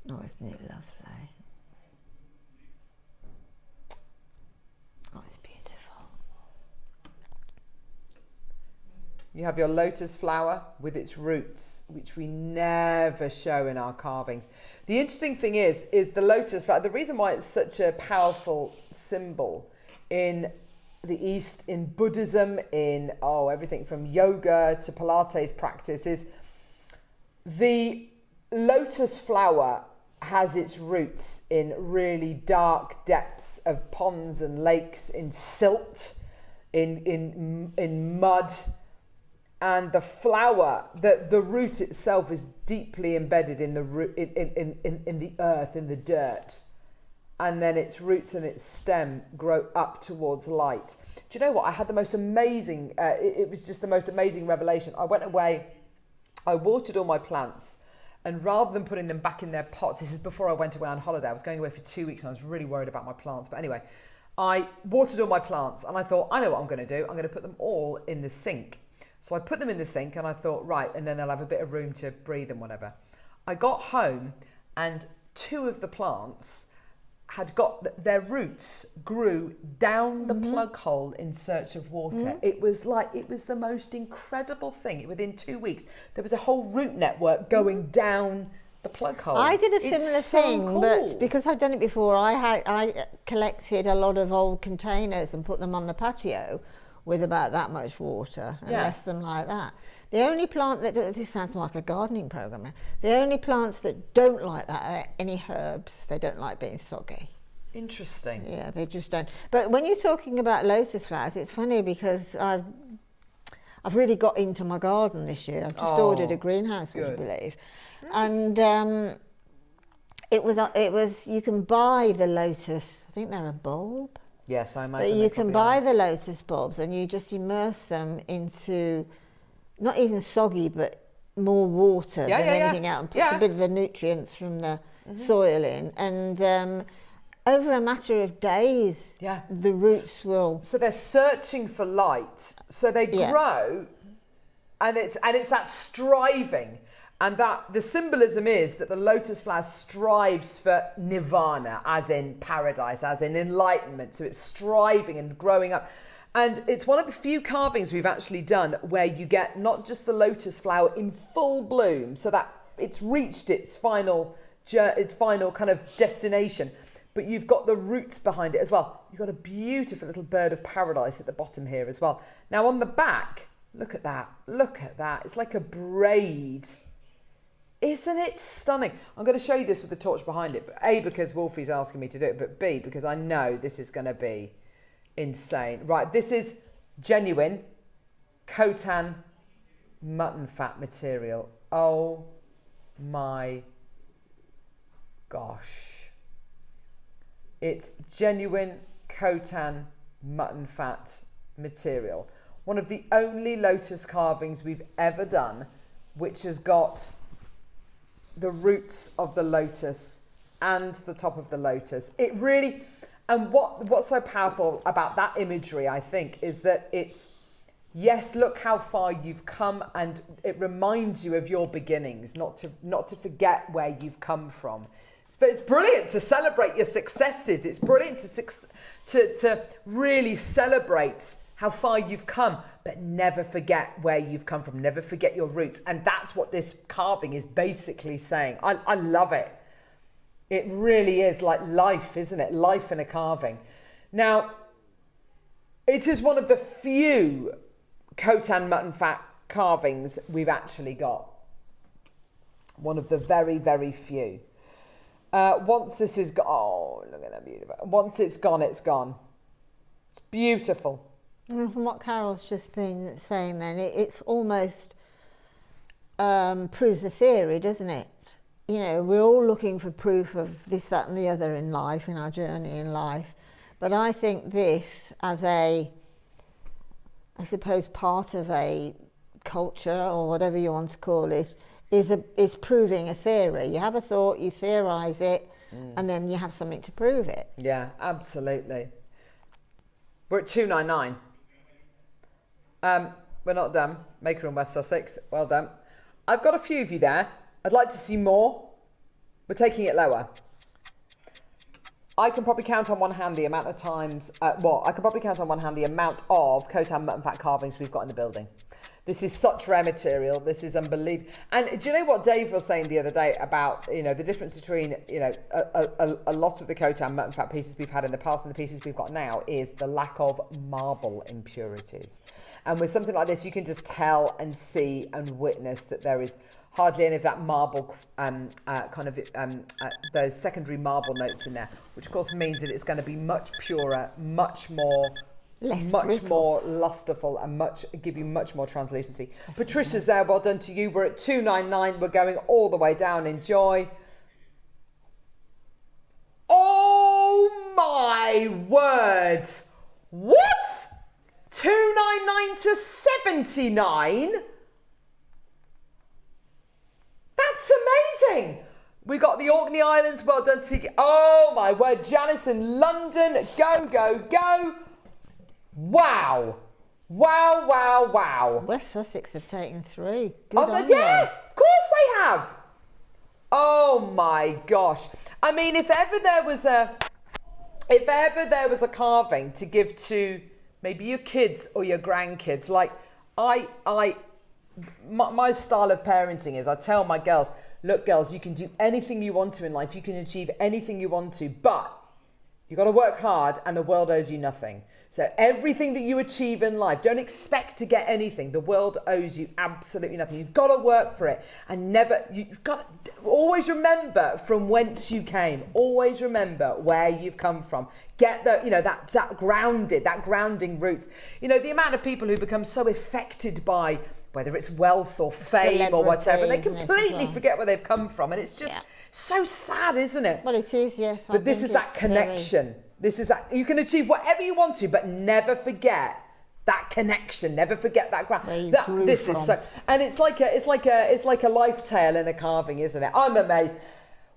Speaker 3: Oh, isn't it lovely? Oh, it's beautiful.
Speaker 2: You have your lotus flower with its roots, which we never show in our carvings. The interesting thing is the lotus flower, the reason why it's such a powerful symbol in the East, in Buddhism, in everything from yoga to Pilates practice, is the lotus flower has its roots in really dark depths of ponds and lakes, in silt, in mud. And the flower, the root itself is deeply embedded in the in the earth, in the dirt, and then its roots and its stem grow up towards light. Do you know what? I had the most amazing. It was just the most amazing revelation. I went away, I watered all my plants, and rather than putting them back in their pots, this is before I went away on holiday. I was going away for 2 weeks, and I was really worried about my plants. But anyway, I watered all my plants, and I thought, I know what I'm going to do. I'm going to put them all in the sink. So I put them in the sink and I thought, right, and then they'll have a bit of room to breathe and whatever. I got home and 2 of the plants had got, their roots grew down the plug hole in search of water. It was the most incredible thing. Within 2 weeks, there was a whole root network going down the plug hole.
Speaker 3: I did a similar thing,
Speaker 2: cool.
Speaker 3: but because I'd done it before, I collected a lot of old containers and put them on the patio with about that much water and left them like that. The only plant that, this sounds more like a gardening program now, the only plants that don't like that are any herbs. They don't like being soggy.
Speaker 2: Interesting.
Speaker 3: Yeah, they just don't. But when you're talking about lotus flowers, it's funny because I've really got into my garden this year. I've just ordered a greenhouse, would you believe? And it was, you can buy the lotus, I think they're a bulb.
Speaker 2: Yes, I imagine.
Speaker 3: But you can buy the lotus bulbs and you just immerse them into not even soggy, but more water than anything else, and puts a bit of the nutrients from the soil in. And over a matter of days, the roots will...
Speaker 2: So they're searching for light, so they grow, and it's that striving. And that the symbolism is that the lotus flower strives for nirvana, as in paradise, as in enlightenment. So it's striving and growing up. And it's one of the few carvings we've actually done where you get not just the lotus flower in full bloom, so that it's reached its final kind of destination, but you've got the roots behind it as well. You've got a beautiful little bird of paradise at the bottom here as well. Now on the back, look at that. Look at that. It's like a braid. Isn't it stunning? I'm going to show you this with the torch behind it. But A, because Wolfie's asking me to do it, but B, because I know this is going to be insane. Right, this is genuine Khotan mutton fat material. Oh my gosh. It's genuine Khotan mutton fat material. One of the only lotus carvings we've ever done which has got the roots of the lotus and the top of the lotus. It really, and what's so powerful about that imagery, I think, is that it's, yes, look how far you've come, and it reminds you of your beginnings, not to forget where you've come from. But it's brilliant to celebrate your successes. It's brilliant to really celebrate how far you've come, but never forget where you've come from. Never forget your roots. And that's what this carving is basically saying. I love it. It really is like life, isn't it? Life in a carving. Now, it is one of the few Khotan mutton fat carvings we've actually got. One of the very, very few. Once this is gone, oh, look at that beautiful. Once it's gone, it's gone. It's beautiful.
Speaker 3: And from what Carol's just been saying then, it's almost proves a theory, doesn't it? You know, we're all looking for proof of this, that and the other in life, in our journey in life. But I think this, as I suppose, part of a culture or whatever you want to call it, is proving a theory. You have a thought, you theorise it, and then you have something to prove it.
Speaker 2: Yeah, absolutely. We're at 299. We're not done. Maker in West Sussex, well done. I've got a few of you there. I'd like to see more. We're taking it lower. I can probably count on one hand the amount of times, I can probably count on one hand the amount of Khotan mutton fat carvings we've got in the building. This is such rare material. This is unbelievable. And do you know what Dave was saying the other day about, you know, the difference between, you know, a lot of the Khotan mutton fat pieces we've had in the past and the pieces we've got now is the lack of marble impurities. And with something like this, you can just tell and see and witness that there is hardly any of that marble, those secondary marble notes in there, which of course means that it's going to be much purer, much more lusterful, and give you much more translucency. Patricia's there, well done to you. We're at 299. We're going all the way down. Enjoy. Oh my word! What? 299 to 79? That's amazing. We got the Orkney Islands. Well done to you. Oh my word, Janice in London. Go, go, go. Wow. Wow, wow, wow.
Speaker 3: West Sussex have taken 3. Good
Speaker 2: on
Speaker 3: you.
Speaker 2: Yeah, of course they have. Oh my gosh. I mean, if ever there was a carving to give to maybe your kids or your grandkids, like my style of parenting is I tell my girls, look girls, you can do anything you want to in life, you can achieve anything you want to, but you've got to work hard and the world owes you nothing. So everything that you achieve in life, don't expect to get anything. The world owes you absolutely nothing. You've got to work for it, and you've got to always remember from whence you came. Always remember where you've come from. Get that grounding roots. You know, the amount of people who become so affected by whether it's wealth or fame or whatever, they completely forget where they've come from, and it's just so sad, isn't it?
Speaker 3: Well, it is, yes.
Speaker 2: But this is that connection. This is that you can achieve whatever you want to, but never forget That connection, never forget that ground.
Speaker 3: grew
Speaker 2: This is so, and it's like a life tale in a carving, isn't it? I'm amazed.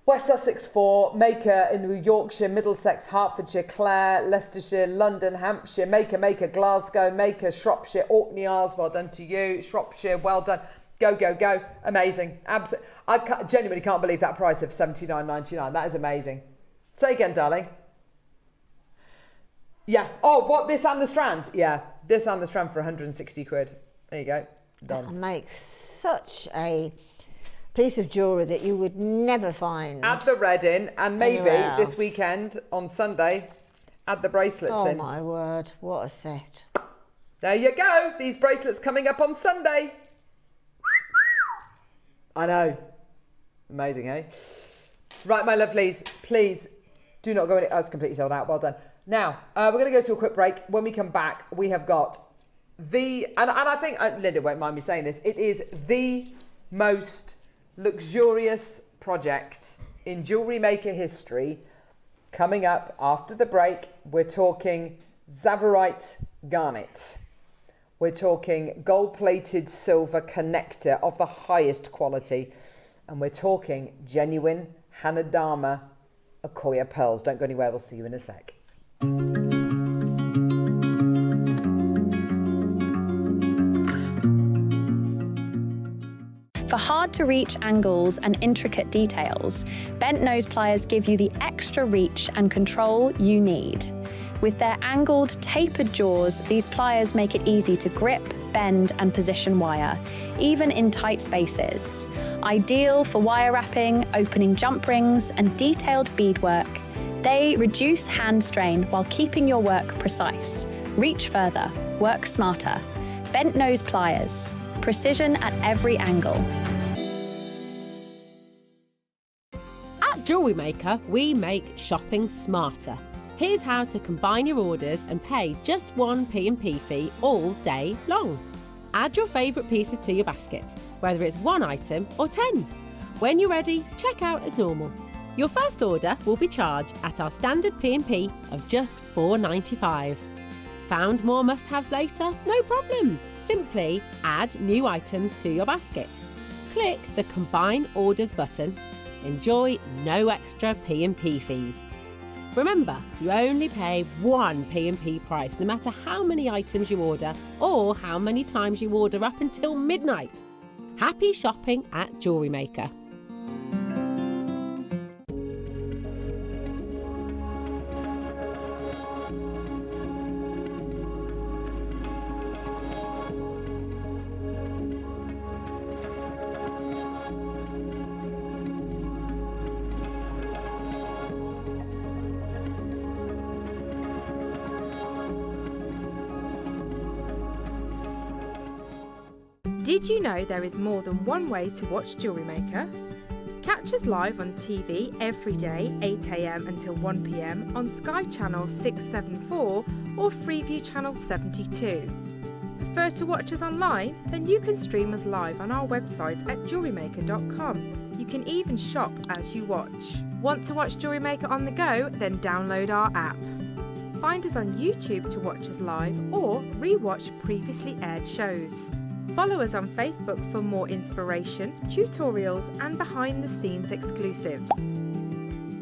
Speaker 2: West Sussex 4, Maker in Yorkshire, Middlesex, Hertfordshire, Clare, Leicestershire, London, Hampshire, Maker, Glasgow, Maker, Shropshire, Orkney Isles, well done to you. Shropshire, well done. Go, go, go. Amazing. Absolutely. Genuinely can't believe that price of $79.99. That is amazing. Say again, darling. Yeah. Oh, what? This and the Strand? Yeah. This and the Strand for 160 quid. There you go. Done.
Speaker 3: That makes such a piece of jewellery that you would never find
Speaker 2: add the red in, and maybe this
Speaker 3: else.
Speaker 2: weekend on Sunday add the bracelets in.
Speaker 3: Oh my word, what a set.
Speaker 2: There you go, these bracelets coming up on Sunday. I know, amazing, eh? Right, my lovelies, please do not go in. Oh, it's completely sold out. Well done. Now we're going to go to a quick break. When we come back, we have got and I think Linda won't mind me saying this, it is the most luxurious project in jewellery maker history. Coming up after the break, we're talking Tsavorite garnet. We're talking gold-plated silver connector of the highest quality, and we're talking genuine Hanadama Akoya pearls. Don't go anywhere, we'll see you in a sec.
Speaker 9: For hard-to-reach angles and intricate details, bent nose pliers give you the extra reach and control you need. With their angled, tapered jaws, these pliers make it easy to grip, bend, and position wire, even in tight spaces. Ideal for wire wrapping, opening jump rings, and detailed beadwork, they reduce hand strain while keeping your work precise. Reach further, work smarter. Bent nose pliers. Precision at every angle.
Speaker 6: At JewelleryMaker, we make shopping smarter. Here's how to combine your orders and pay just one P&P fee all day long. Add your favourite pieces to your basket, whether it's one item or 10. When you're ready, check out as normal. Your first order will be charged at our standard P&P of just $4.95. Found more must-haves later? No problem. Simply add new items to your basket. Click the Combine Orders button. Enjoy no extra P&P fees. Remember, you only pay one P&P price no matter how many items you order or how many times you order up until midnight. Happy shopping at JewelleryMaker.
Speaker 10: Did you know there is more than one way to watch JewelleryMaker? Catch us live on TV every day, 8 AM until 1 PM on Sky Channel 674 or Freeview Channel 72. Prefer to watch us online? Then you can stream us live on our website at jewellerymaker.com. You can even shop as you watch. Want to watch JewelleryMaker on the go? Then download our app. Find us on YouTube to watch us live or re-watch previously aired shows. Follow us on Facebook for more inspiration, tutorials and behind-the-scenes exclusives.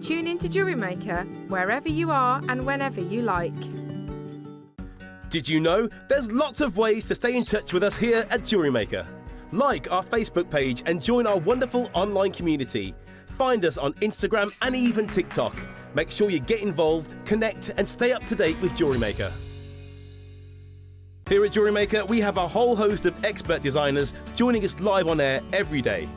Speaker 10: Tune in to JewelleryMaker wherever you are and whenever you like.
Speaker 4: Did you know there's lots of ways to stay in touch with us here at JewelleryMaker? Like our Facebook page and join our wonderful online community. Find us on Instagram and even TikTok. Make sure you get involved, connect and stay up to date with JewelleryMaker. Here at JewelleryMaker, we have a whole host of expert designers joining us live on air every day.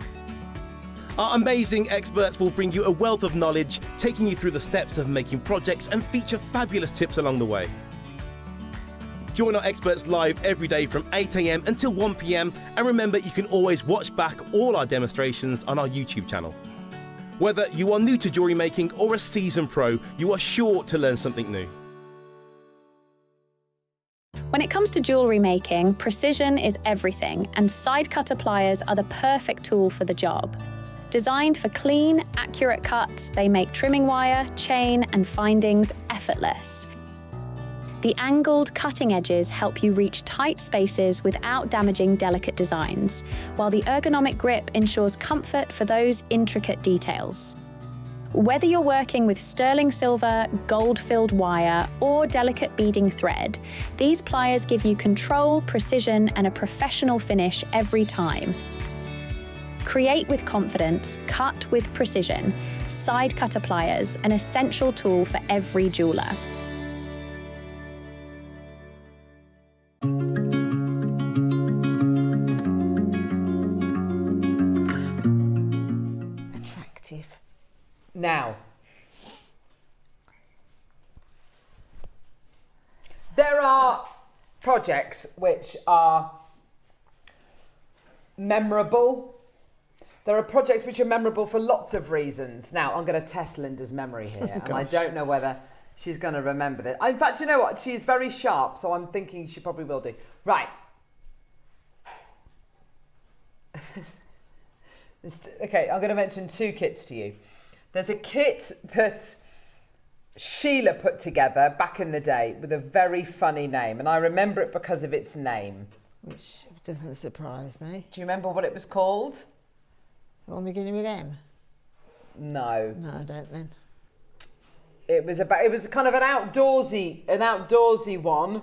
Speaker 4: Our amazing experts will bring you a wealth of knowledge, taking you through the steps of making projects and feature fabulous tips along the way. Join our experts live every day from 8 AM until 1 PM, and remember you can always watch back all our demonstrations on our YouTube channel. Whether you are new to jewellery making or a seasoned pro, you are sure to learn something new.
Speaker 9: When it comes to jewellery making, precision is everything, and side cutter pliers are the perfect tool for the job. Designed for clean, accurate cuts, they make trimming wire, chain, and findings effortless. The angled cutting edges help you reach tight spaces without damaging delicate designs, while the ergonomic grip ensures comfort for those intricate details. Whether you're working with sterling silver, gold-filled wire, or delicate beading thread, these pliers give you control, precision, and a professional finish every time. Create with confidence, cut with precision. Side cutter pliers, an essential tool for every jeweler.
Speaker 3: Attractive.
Speaker 2: Now, there are projects which are memorable. There are projects which are memorable for lots of reasons. Now, I'm going to test Linda's memory here, and I don't know whether she's going to remember this. In fact, you know what? She's very sharp, so I'm thinking she probably will do. Right. Okay, I'm going to mention 2 kits to you. There's a kit that Sheila put together back in the day with a very funny name, and I remember it because of its name.
Speaker 3: Which doesn't surprise me.
Speaker 2: Do you remember what it was called?
Speaker 3: The one beginning with M?
Speaker 2: No.
Speaker 3: No, I don't then.
Speaker 2: It was kind of an outdoorsy one,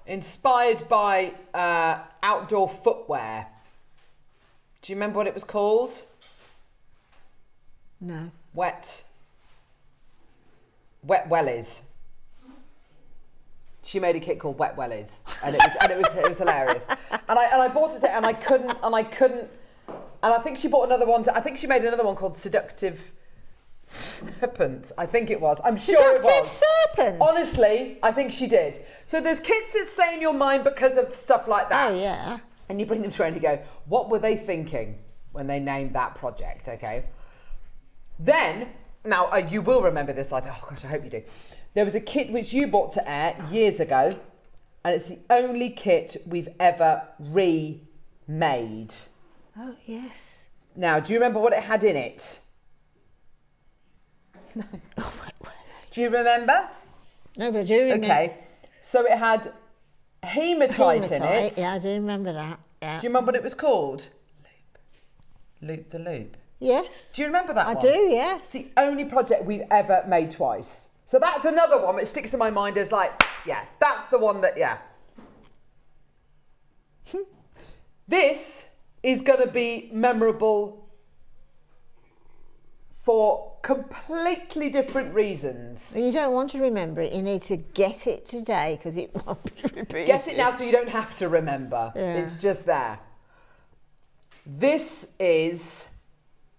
Speaker 2: inspired by outdoor footwear. Do you remember what it was called?
Speaker 3: No.
Speaker 2: Wet Wellies. She made a kit called Wet Wellies, and it was hilarious. And I bought it, and I couldn't. And I think she bought another one. I think she made another one called Seductive Serpent. I think it was. I'm sure it was.
Speaker 3: Seductive Serpent?
Speaker 2: Honestly, I think she did. So there's kits that stay in your mind because of stuff like that.
Speaker 3: Oh, yeah.
Speaker 2: And you bring them to her and you go, what were they thinking when they named that project, okay? Then, now you will remember this. Oh gosh, I hope you do. There was a kit which you bought to Air years ago, and it's the only kit we've ever remade.
Speaker 3: Oh, yes.
Speaker 2: Now, do you remember what it had in it? No. Do you remember?
Speaker 3: No, but I do remember.
Speaker 2: Okay. So it had hematite in it.
Speaker 3: Yeah, I do remember that. Yeah.
Speaker 2: Do you remember what it was called? Loop the Loop.
Speaker 3: Yes.
Speaker 2: Do you remember that
Speaker 3: I
Speaker 2: one?
Speaker 3: do, yes.
Speaker 2: It's the only project we've ever made twice. So that's another one which sticks in my mind as like, yeah, that's the one that, yeah. This is going to be memorable for completely different reasons.
Speaker 3: You don't want to remember it, you need to get it today because it won't be repeated.
Speaker 2: Get it now so you don't have to remember.
Speaker 3: Yeah.
Speaker 2: It's just there. This is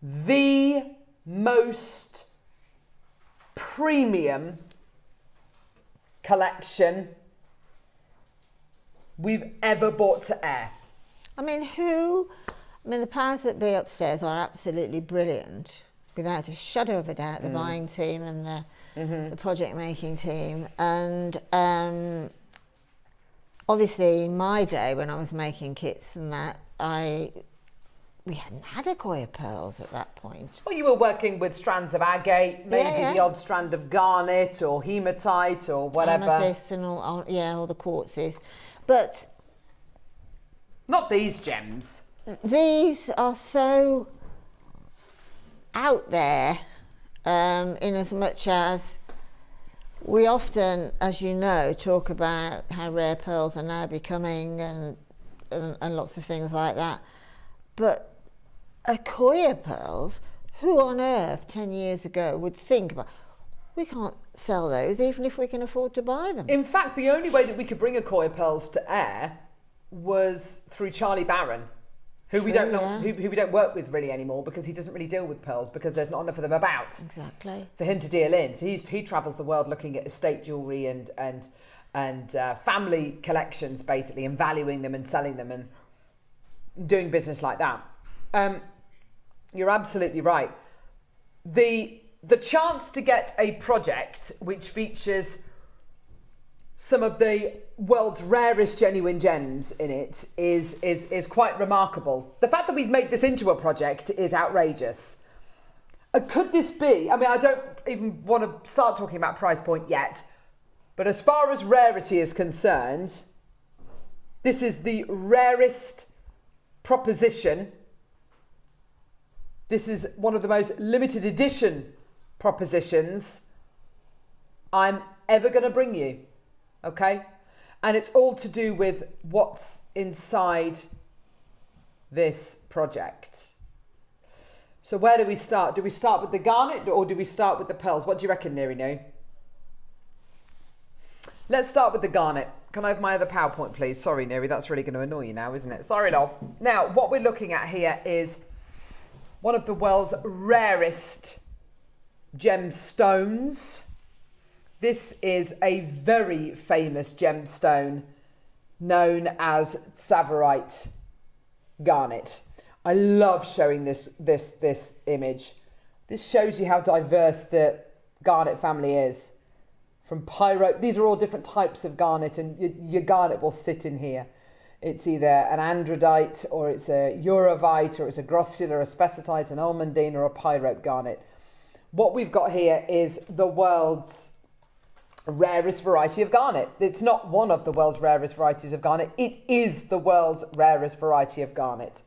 Speaker 2: the most premium collection we've ever bought to Air.
Speaker 3: I mean, the powers that be upstairs are absolutely brilliant, without a shadow of a doubt, the buying team and the project making team. And obviously, in my day, when I was making kits and that, we hadn't had Akoya pearls at that point.
Speaker 2: Well, you were working with strands of agate, maybe
Speaker 3: Yeah.
Speaker 2: the odd strand of garnet or hematite or whatever.
Speaker 3: Amethyst and all the quartzes. But
Speaker 2: not these gems.
Speaker 3: These are so out there, in as much as we often, as you know, talk about how rare pearls are now becoming and lots of things like that. But Akoya pearls, who on earth 10 years ago would think about, we can't sell those even if we can afford to buy them.
Speaker 2: In fact, the only way that we could bring Akoya pearls to Air was through Charlie Barron, who we don't know, who we don't work with really anymore because he doesn't really deal with pearls because there's not enough of them about.
Speaker 3: Exactly.
Speaker 2: For him to deal in, so he travels the world looking at estate jewellery and family collections basically, and valuing them and selling them and doing business like that. You're absolutely right. The chance to get a project which features some of the world's rarest genuine gems in it is quite remarkable. The fact that we've made this into a project is outrageous. Could this be, I mean, I don't even want to start talking about price point yet, But as far as rarity is concerned, this is the rarest proposition. This is one of the most limited edition propositions I'm ever going to bring you, okay? And it's all to do with what's inside this project. So where do we start? Do we start with the garnet or do we start with the pearls? What do you reckon, Neri? Let's start with the garnet. Can I have my other PowerPoint, please? Sorry, Neri, that's really going to annoy you now, isn't it? Sorry, love. Now, what we're looking at here is one of the world's rarest gemstones. This is a very famous gemstone known as Tsavorite garnet. I love showing this image. This shows you how diverse the garnet family is. From pyro, these are all different types of garnet, and your garnet will sit in here. It's either an andradite, or it's a eurovite, or it's a grossular, a spessartite, an almandine, or a pyrope garnet. What we've got here is the world's rarest variety of garnet. It's not one of the world's rarest varieties of garnet. It is the world's rarest variety of garnet.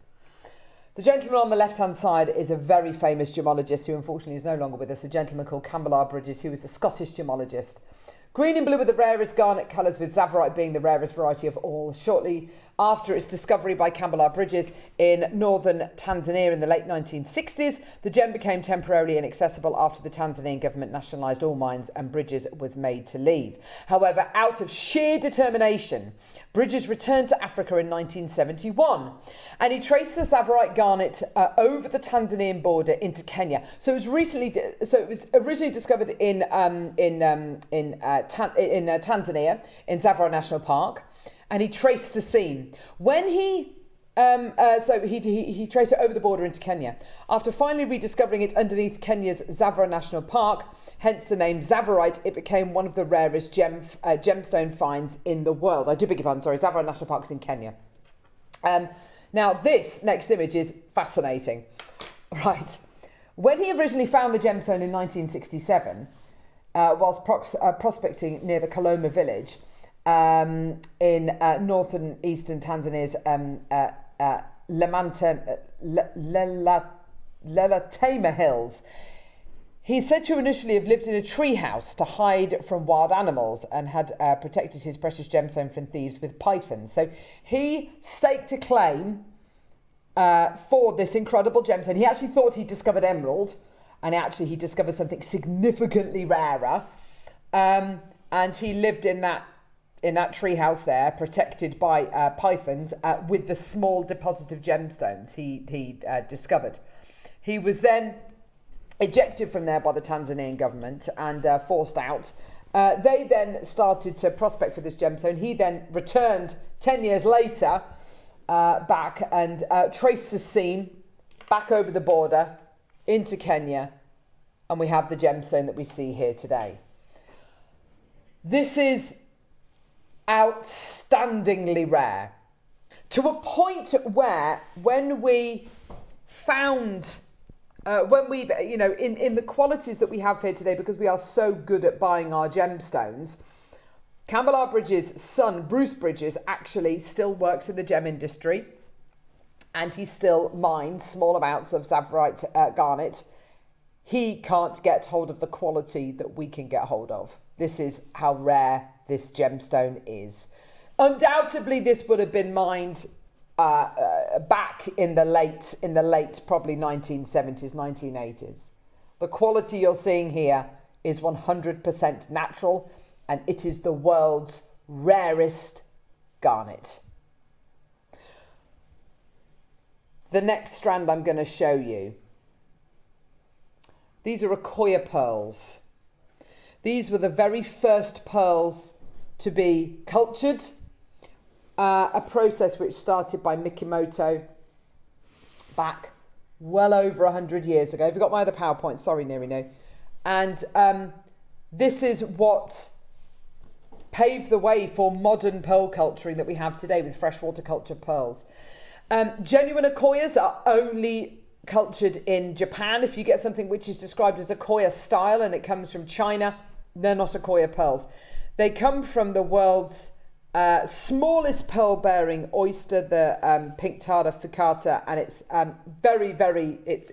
Speaker 2: The gentleman on the left-hand side is a very famous gemologist who unfortunately is no longer with us, a gentleman called Cavill Bridges, who was a Scottish gemologist. Green and blue are the rarest garnet colours, with Tsavorite being the rarest variety of all. Shortly after its discovery by Cavill Bridges in northern Tanzania in the late 1960s, the gem became temporarily inaccessible after the Tanzanian government nationalised all mines and Bridges was made to leave. However, out of sheer determination, Bridges returned to Africa in 1971, and he traced the Tsavorite garnet over the Tanzanian border into Kenya. So it was originally discovered in Tanzania, in Tsavorite National Park, and he traced the seam. When he traced it over the border into Kenya. After finally rediscovering it underneath Kenya's Tsavorite National Park, hence the name Tsavorite, it became one of the rarest gemstone finds in the world. I do beg your pardon, sorry, Tsavorite National Park is in Kenya. Now this next image is fascinating. Right. When he originally found the gemstone in 1967, whilst prospecting near the Kaloma village in northern eastern Tanzania's Lelatema Hills, he's said to initially have lived in a tree house to hide from wild animals and had protected his precious gemstone from thieves with pythons. So he staked a claim for this incredible gemstone. He actually thought he discovered emerald, and actually he discovered something significantly rarer. And he lived in that tree house there, protected by pythons, with the small deposit of gemstones he discovered. He was then ejected from there by the Tanzanian government and forced out. They then started to prospect for this gemstone. He then returned 10 years later back and traced the seam back over the border into Kenya, and we have the gemstone that we see here today. This is outstandingly rare, to a point where when we found in the qualities that we have here today, because we are so good at buying our gemstones, Cavill Bridges' son, Bruce Bridges, actually still works in the gem industry, and he still mines small amounts of Tsavorite garnet. He can't get hold of the quality that we can get hold of. This is how rare this gemstone is. Undoubtedly, this would have been mined back in the late probably 1970s, 1980s. The quality you're seeing here is 100% natural, and it is the world's rarest garnet. The next strand I'm going to show you. These are Akoya pearls. These were the very first pearls to be cultured, a process which started by Mikimoto back well over 100 years ago. Have you got my other PowerPoint? Sorry, Neri, no. And this is what paved the way for modern pearl culturing that we have today with freshwater cultured pearls. Genuine Akoyas are only cultured in Japan. If you get something which is described as Akoya style and it comes from China, they're not Akoya pearls. They come from the world's smallest pearl-bearing oyster, the Pinctada ficata, and it's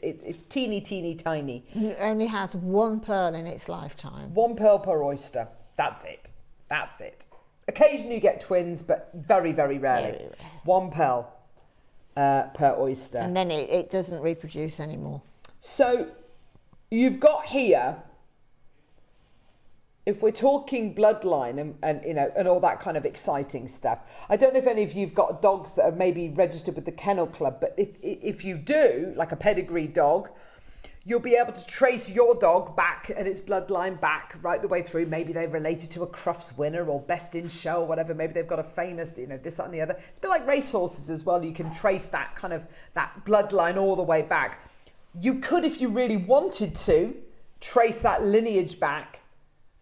Speaker 2: it's teeny tiny.
Speaker 3: It only has one pearl in its lifetime.
Speaker 2: One pearl per oyster. That's it. Occasionally you get twins, but very, very rarely.
Speaker 3: Very rare.
Speaker 2: One pearl per oyster.
Speaker 3: And then it doesn't reproduce anymore.
Speaker 2: So you've got here, if we're talking bloodline and all that kind of exciting stuff, I don't know if any of you've got dogs that are maybe registered with the Kennel Club, but if you do, like a pedigree dog, you'll be able to trace your dog back and its bloodline back right the way through. Maybe they're related to a Crufts winner or Best in Show or whatever. Maybe they've got a famous, this, that and the other. It's a bit like racehorses as well. You can trace that kind of, that bloodline all the way back. You could, if you really wanted to, trace that lineage back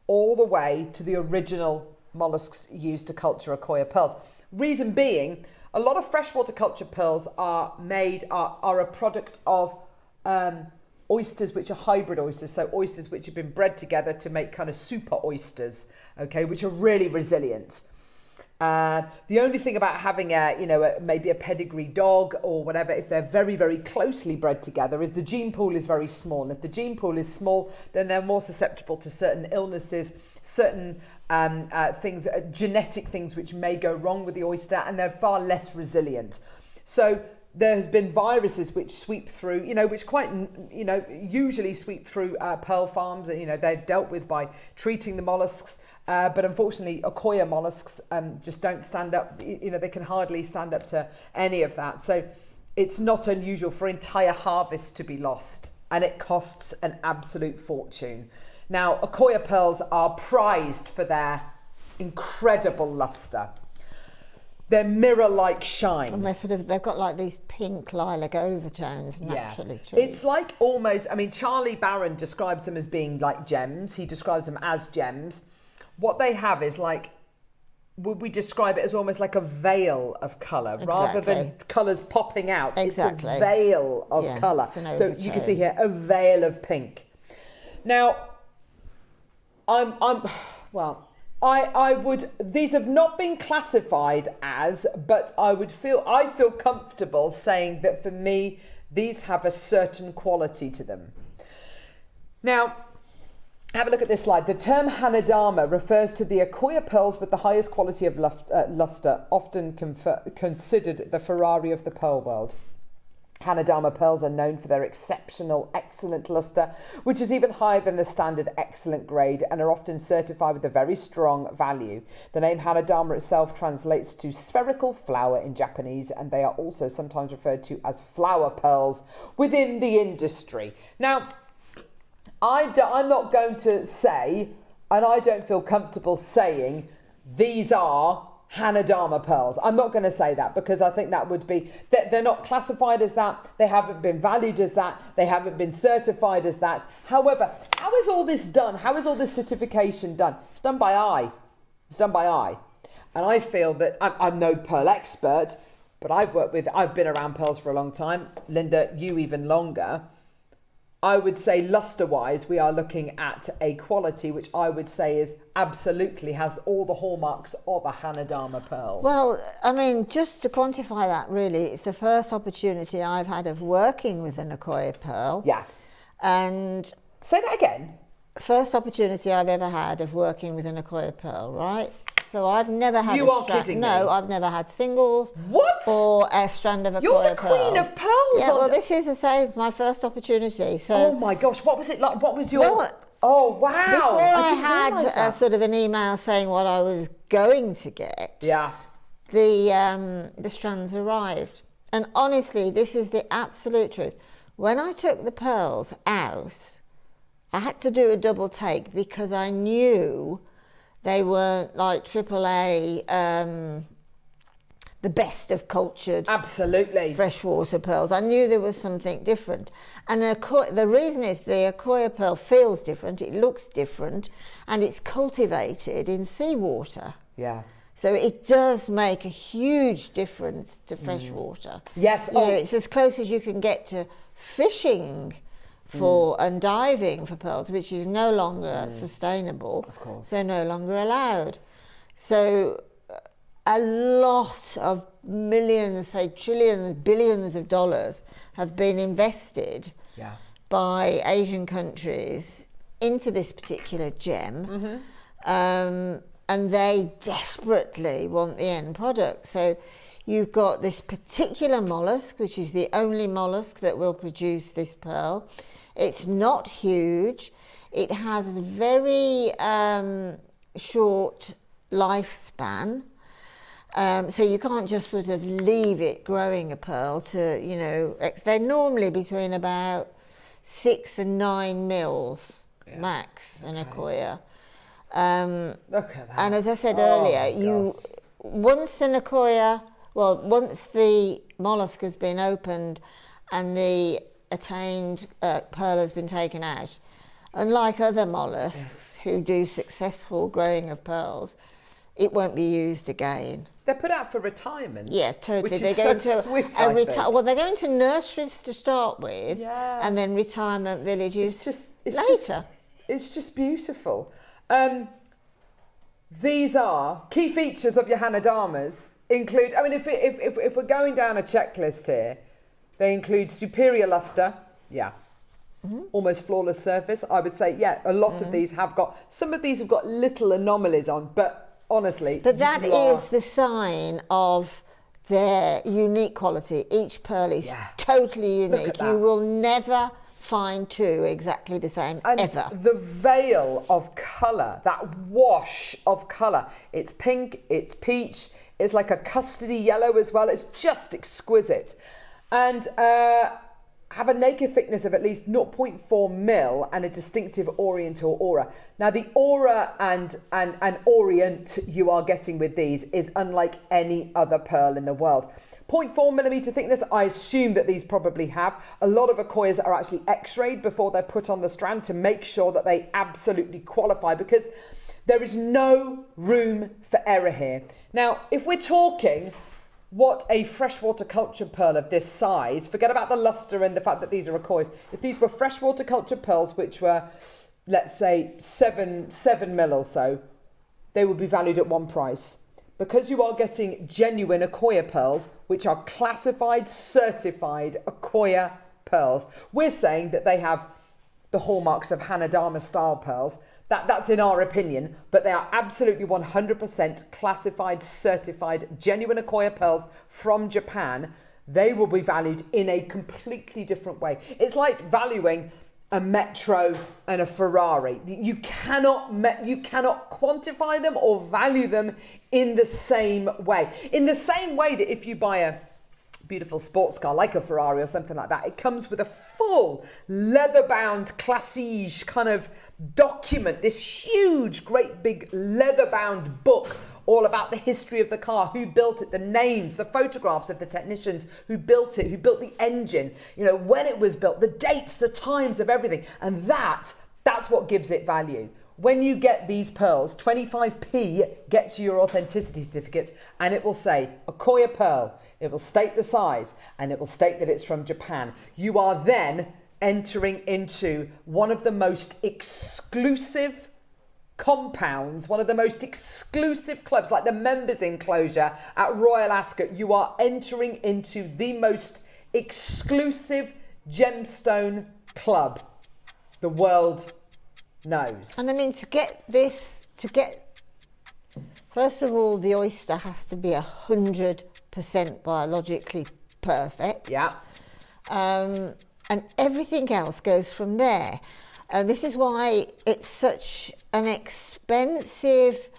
Speaker 2: all the way to the original mollusks used to culture Akoya pearls. Reason being, a lot of freshwater culture pearls are a product of oysters which are hybrid oysters, so oysters which have been bred together to make kind of super oysters, okay, which are really resilient. The only thing about having maybe a pedigree dog or whatever, if they're very, very closely bred together, is the gene pool is very small. And if the gene pool is small, then they're more susceptible to certain illnesses, certain things, genetic things which may go wrong with the oyster, and they're far less resilient. So there's been viruses which sweep through, usually sweep through pearl farms, and they're dealt with by treating the mollusks. But unfortunately, Akoya mollusks just don't stand up. They can hardly stand up to any of that. So it's not unusual for entire harvests to be lost, and it costs an absolute fortune. Now, Akoya pearls are prized for their incredible luster. Their mirror-like shine.
Speaker 3: And they've got like these pink lilac overtones naturally too.
Speaker 2: It's like almost, Charlie Barron describes them as being like gems. He describes them as gems. What they have is like, would we describe it as almost like a veil of colour rather than colours popping out?
Speaker 3: Exactly.
Speaker 2: It's a veil of colour. So you can see here a veil of pink. Now, these have not been classified as, but I feel comfortable saying that for me, these have a certain quality to them. Now, have a look at this slide. The term Hanadama refers to the Akoya pearls with the highest quality of luster, often considered the Ferrari of the pearl world. Hanadama pearls are known for their exceptional, excellent luster, which is even higher than the standard excellent grade, and are often certified with a very strong value. The name Hanadama itself translates to spherical flower in Japanese, and they are also sometimes referred to as flower pearls within the industry. Now, I'm not going to say, and I don't feel comfortable saying, these are Hanadama pearls. I'm not going to say that, because I think that would be, they're not classified as that, they haven't been valued as that, they haven't been certified as that. However, how is all this done? How is all this certification done? It's done by eye. It's done by eye. And I feel that, I'm no pearl expert, but I've been around pearls for a long time. Linda, you even longer. I would say luster-wise, we are looking at a quality which I would say absolutely has all the hallmarks of a Hanadama pearl.
Speaker 3: Well, just to quantify that, really, it's the first opportunity I've had of working with an Akoya pearl.
Speaker 2: Yeah.
Speaker 3: And
Speaker 2: say that again.
Speaker 3: First opportunity I've ever had of working with an Akoya pearl, right? So I've never had
Speaker 2: You are kidding me.
Speaker 3: No, I've never had singles.
Speaker 2: What?
Speaker 3: Or a strand of Akoya pearl.
Speaker 2: You're the queen of pearls.
Speaker 3: Yeah, well, this is the same, my first opportunity. So.
Speaker 2: Oh my gosh, what was it like? What was your...
Speaker 3: Well,
Speaker 2: oh, wow.
Speaker 3: Before I had sort of an email saying what I was going to get,
Speaker 2: yeah,
Speaker 3: the strands arrived. And honestly, this is the absolute truth. When I took the pearls out, I had to do a double take, because I knew they weren't like AAA, the best of cultured freshwater pearls. I knew there was something different. And the reason is the Akoya pearl feels different, it looks different, and it's cultivated in seawater.
Speaker 2: Yeah.
Speaker 3: So it does make a huge difference to freshwater.
Speaker 2: Yes.
Speaker 3: It's as close as you can get to fishing for and diving for pearls, which is no longer sustainable.
Speaker 2: Of course.
Speaker 3: So no longer allowed. So a lot of millions, say trillions, billions of dollars have been invested by Asian countries into this particular gem, and they desperately want the end product. So you've got this particular mollusk, which is the only mollusk that will produce this pearl. It's not huge. It has a very short lifespan. So you can't just sort of leave it growing a pearl to, you know, they're normally between about 6 and 9 mils max in Akoya.
Speaker 2: Look at that.
Speaker 3: And as I said earlier, once an Akoya, once the mollusk has been opened and the attained pearl has been taken out, unlike other mollusks who do successful growing of pearls, it won't be used again.
Speaker 2: They're put out for retirement.
Speaker 3: Yeah, totally.
Speaker 2: Which
Speaker 3: they're
Speaker 2: is
Speaker 3: going
Speaker 2: so
Speaker 3: to
Speaker 2: sweet, I think.
Speaker 3: well, they're going to nurseries to start with, and then retirement villages later.
Speaker 2: It's just beautiful. These are key features of your Hanadarmas. Include, I mean, if we're going down a checklist here, they include superior luster, almost flawless surface. I would say, a lot of these have got, some of these have got little anomalies on, but honestly.
Speaker 3: But that is the sign of their unique quality. Each pearl is totally unique. You will never find two exactly the same, ever.
Speaker 2: The veil of colour, that wash of colour, it's pink, it's peach, it's like a custardy yellow as well. It's just exquisite. And have a naked thickness of at least 0.4 mil and a distinctive oriental aura. Now the aura and orient you are getting with these is unlike any other pearl in the world. 0.4 millimeter thickness, I assume that these probably have. A lot of Akoyas are actually x-rayed before they're put on the strand to make sure that they absolutely qualify, because there is no room for error here. Now, if we're talking what a freshwater culture pearl of this size, forget about the luster and the fact that these are Akoyas. If these were freshwater culture pearls, which were, let's say, 7 mil or so, they would be valued at one price. Because you are getting genuine Akoya pearls, which are classified, certified Akoya pearls, we're saying that they have the hallmarks of Hanadarma style pearls. That's in our opinion, but they are absolutely 100% classified, certified, genuine Akoya pearls from Japan. They will be valued in a completely different way. It's like valuing a Metro and a Ferrari. You cannot quantify them or value them in the same way. In the same way that if you buy a beautiful sports car like a Ferrari or something like that, it comes with a full leather-bound classige kind of document, this huge, great big leather-bound book all about the history of the car, who built it, the names, the photographs of the technicians who built it, who built the engine, you know, when it was built, the dates, the times of everything. And that's what gives it value. When you get these pearls, 25p gets you your authenticity certificates, and it will say Akoya pearl. It will state the size, and it will state that it's from Japan. You are then entering into one of the most exclusive compounds, one of the most exclusive clubs, like the members enclosure at Royal Ascot. You are entering into the most exclusive gemstone club the world knows.
Speaker 3: And I mean, first of all, the oyster has to be 100% biologically perfect.
Speaker 2: Yeah.
Speaker 3: And everything else goes from there. And this is why it's such an expensive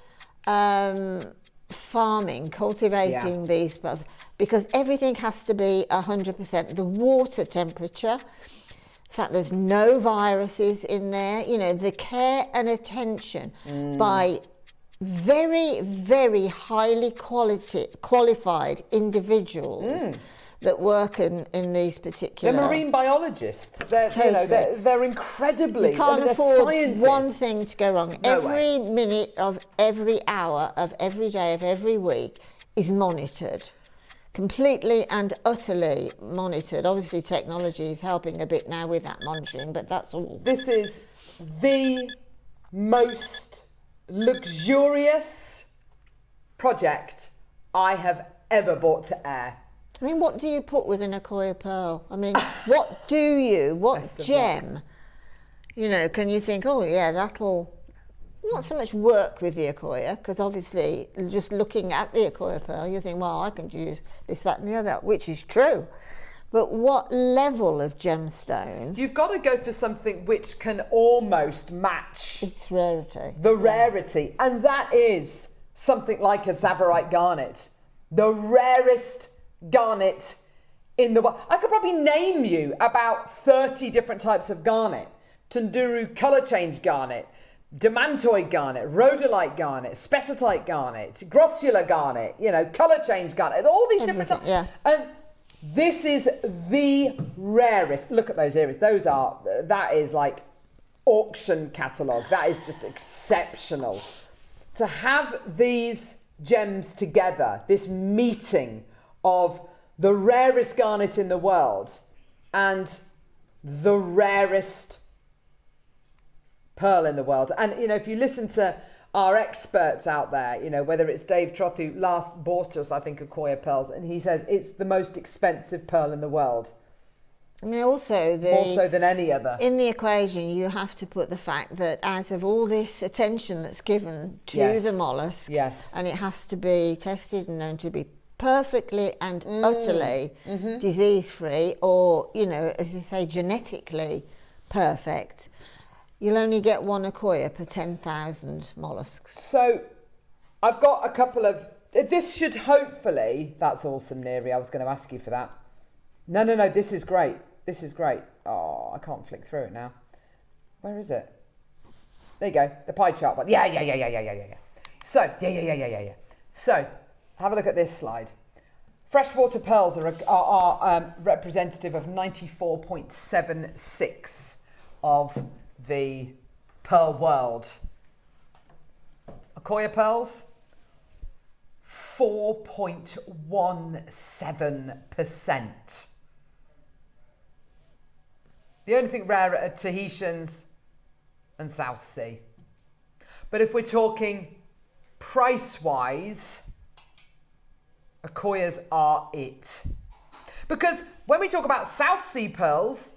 Speaker 3: cultivating these pearls, because everything has to be 100%. The water temperature, the fact there's no viruses in there, you know, the care and attention by very, very highly qualified individuals that work in these particular...
Speaker 2: They're marine biologists. They're, you know, they're incredibly...
Speaker 3: You can't afford
Speaker 2: scientists.
Speaker 3: one thing to go wrong. Every minute of every hour of every day of every week is monitored completely and utterly monitored. Obviously technology is helping a bit now with that monitoring, but that's all.
Speaker 2: This is the most luxurious project I have ever brought to air.
Speaker 3: I mean, what do you put with an Akoya pearl? I mean, what gem? You know, can you think, oh yeah, that'll, not so much work with the Akoya, because obviously just looking at the Akoya pearl, you think, well, I can use this, that and the other, which is true. But what level of gemstone?
Speaker 2: You've got to go for something which can almost match
Speaker 3: its rarity.
Speaker 2: The rarity. And that is something like a Tsavorite garnet. The rarest garnet in the world. I could probably name you about 30 different types of garnet. Tunduru colour change garnet, demantoid garnet, rhodolite garnet, spessartite garnet, grossular garnet, you know, colour change garnet, all these different types.
Speaker 3: Yeah.
Speaker 2: And this is the rarest. Look at those earrings. That is like auction catalogue. That is just exceptional. To have these gems together, this meeting of the rarest garnet in the world and the rarest pearl in the world. And, you know, if you listen to our experts out there, you know, whether it's Dave Troth, who last bought us, I think, Akoya pearls, and he says it's the most expensive pearl in the world.
Speaker 3: I mean, also
Speaker 2: more so than any other.
Speaker 3: In the equation, you have to put the fact that out of all this attention that's given to the mollusk, and it has to be tested and known to be perfectly and utterly disease-free, or, you know, as you say, genetically perfect, you'll only get one Akoya per 10,000 mollusks.
Speaker 2: So I've got a couple of, this should hopefully, that's awesome, Neri, I was going to ask you for that. No, this is great. This is great. Oh, I can't flick through it now. Where is it? There you go, the pie chart one. Yeah. So, yeah. So, have a look at this slide. Freshwater pearls are representative of 94.76 of the pearl world. Akoya pearls, 4.17%. The only thing rarer are Tahitians and South Sea. But if we're talking price-wise, Akoyas are it. Because when we talk about South Sea pearls,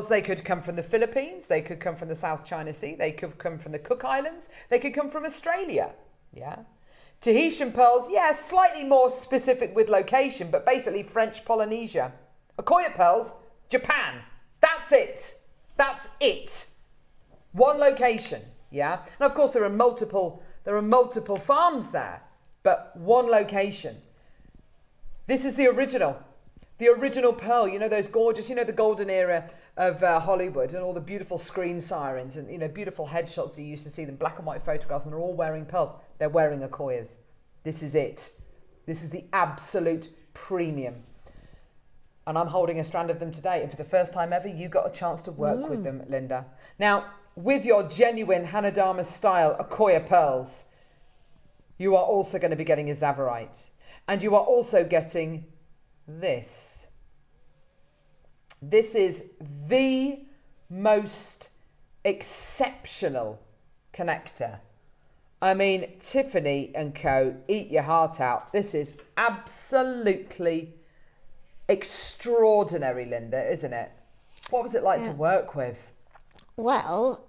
Speaker 2: they could come from the Philippines, they could come from the South China Sea, they could come from the Cook Islands, they could come from Australia, yeah? Tahitian pearls, yeah, slightly more specific with location, but basically French Polynesia. Akoya pearls, Japan. That's it. That's it. One location, yeah? And of course there are multiple farms there, but one location. This is the original pearl, you know, those gorgeous, you know, the golden era of Hollywood and all the beautiful screen sirens and, you know, beautiful headshots you used to see them, black and white photographs, and they're all wearing pearls. They're wearing Akoyas. This is it. This is the absolute premium. And I'm holding a strand of them today. And for the first time ever, you got a chance to work with them, Linda. Now, with your genuine Hanadama style Akoya pearls, you are also going to be getting a Tsavorite. And you are also getting this. This is the most exceptional connector. I mean, Tiffany & Co, eat your heart out. This is absolutely extraordinary, Linda, isn't it? What was it like to work with?
Speaker 3: Well,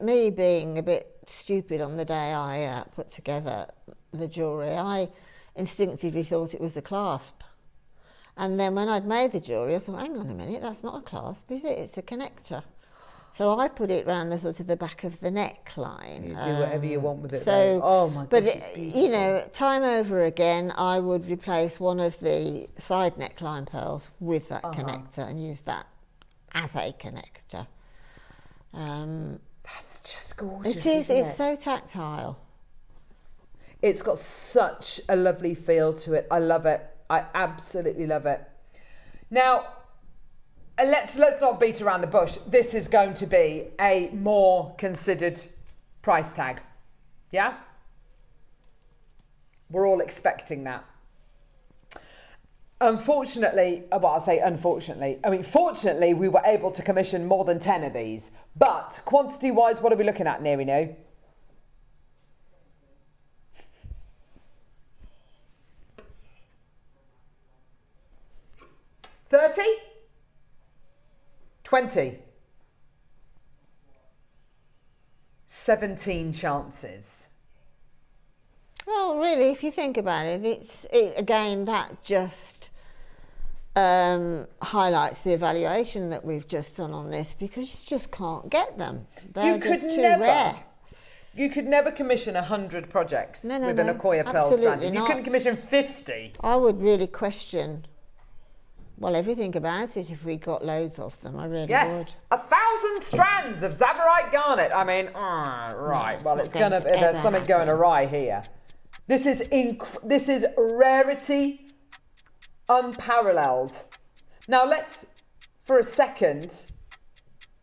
Speaker 3: me being a bit stupid on the day I put together the jewellery, I instinctively thought it was the clasp. And then when I'd made the jewellery, I thought, hang on a minute, that's not a clasp, is it? It's a connector. So I put it round the sort of the back of the neckline.
Speaker 2: You do whatever you want with it.
Speaker 3: So,
Speaker 2: oh my goodness, it's beautiful.
Speaker 3: You know, time over again, I would replace one of the side neckline pearls with that connector and use that as a connector.
Speaker 2: That's just gorgeous.
Speaker 3: It is.
Speaker 2: Isn't
Speaker 3: It's
Speaker 2: it?
Speaker 3: so tactile.
Speaker 2: It's got such a lovely feel to it. I love it. I absolutely love it. Now, let's not beat around the bush. This is going to be a more considered price tag. Yeah? We're all expecting that. Unfortunately, well, I'll say unfortunately. I mean, fortunately, we were able to commission more than 10 of these. But quantity-wise, what are we looking at, Nerino? $30? $20? 17 chances.
Speaker 3: Well, really, if you think about it, again, that just highlights the evaluation that we've just done on this, because you just can't get them. They're just too rare.
Speaker 2: You could never commission 100 projects with an
Speaker 3: No,
Speaker 2: Akoya pearl strand. You couldn't commission 50.
Speaker 3: I would really question, well, everything about it if we got loads of them. I really would.
Speaker 2: Yes, 1,000 strands of Tsavorite garnet. I mean, right. Well, there's something going awry here. This is rarity unparalleled. Now let's, for a second,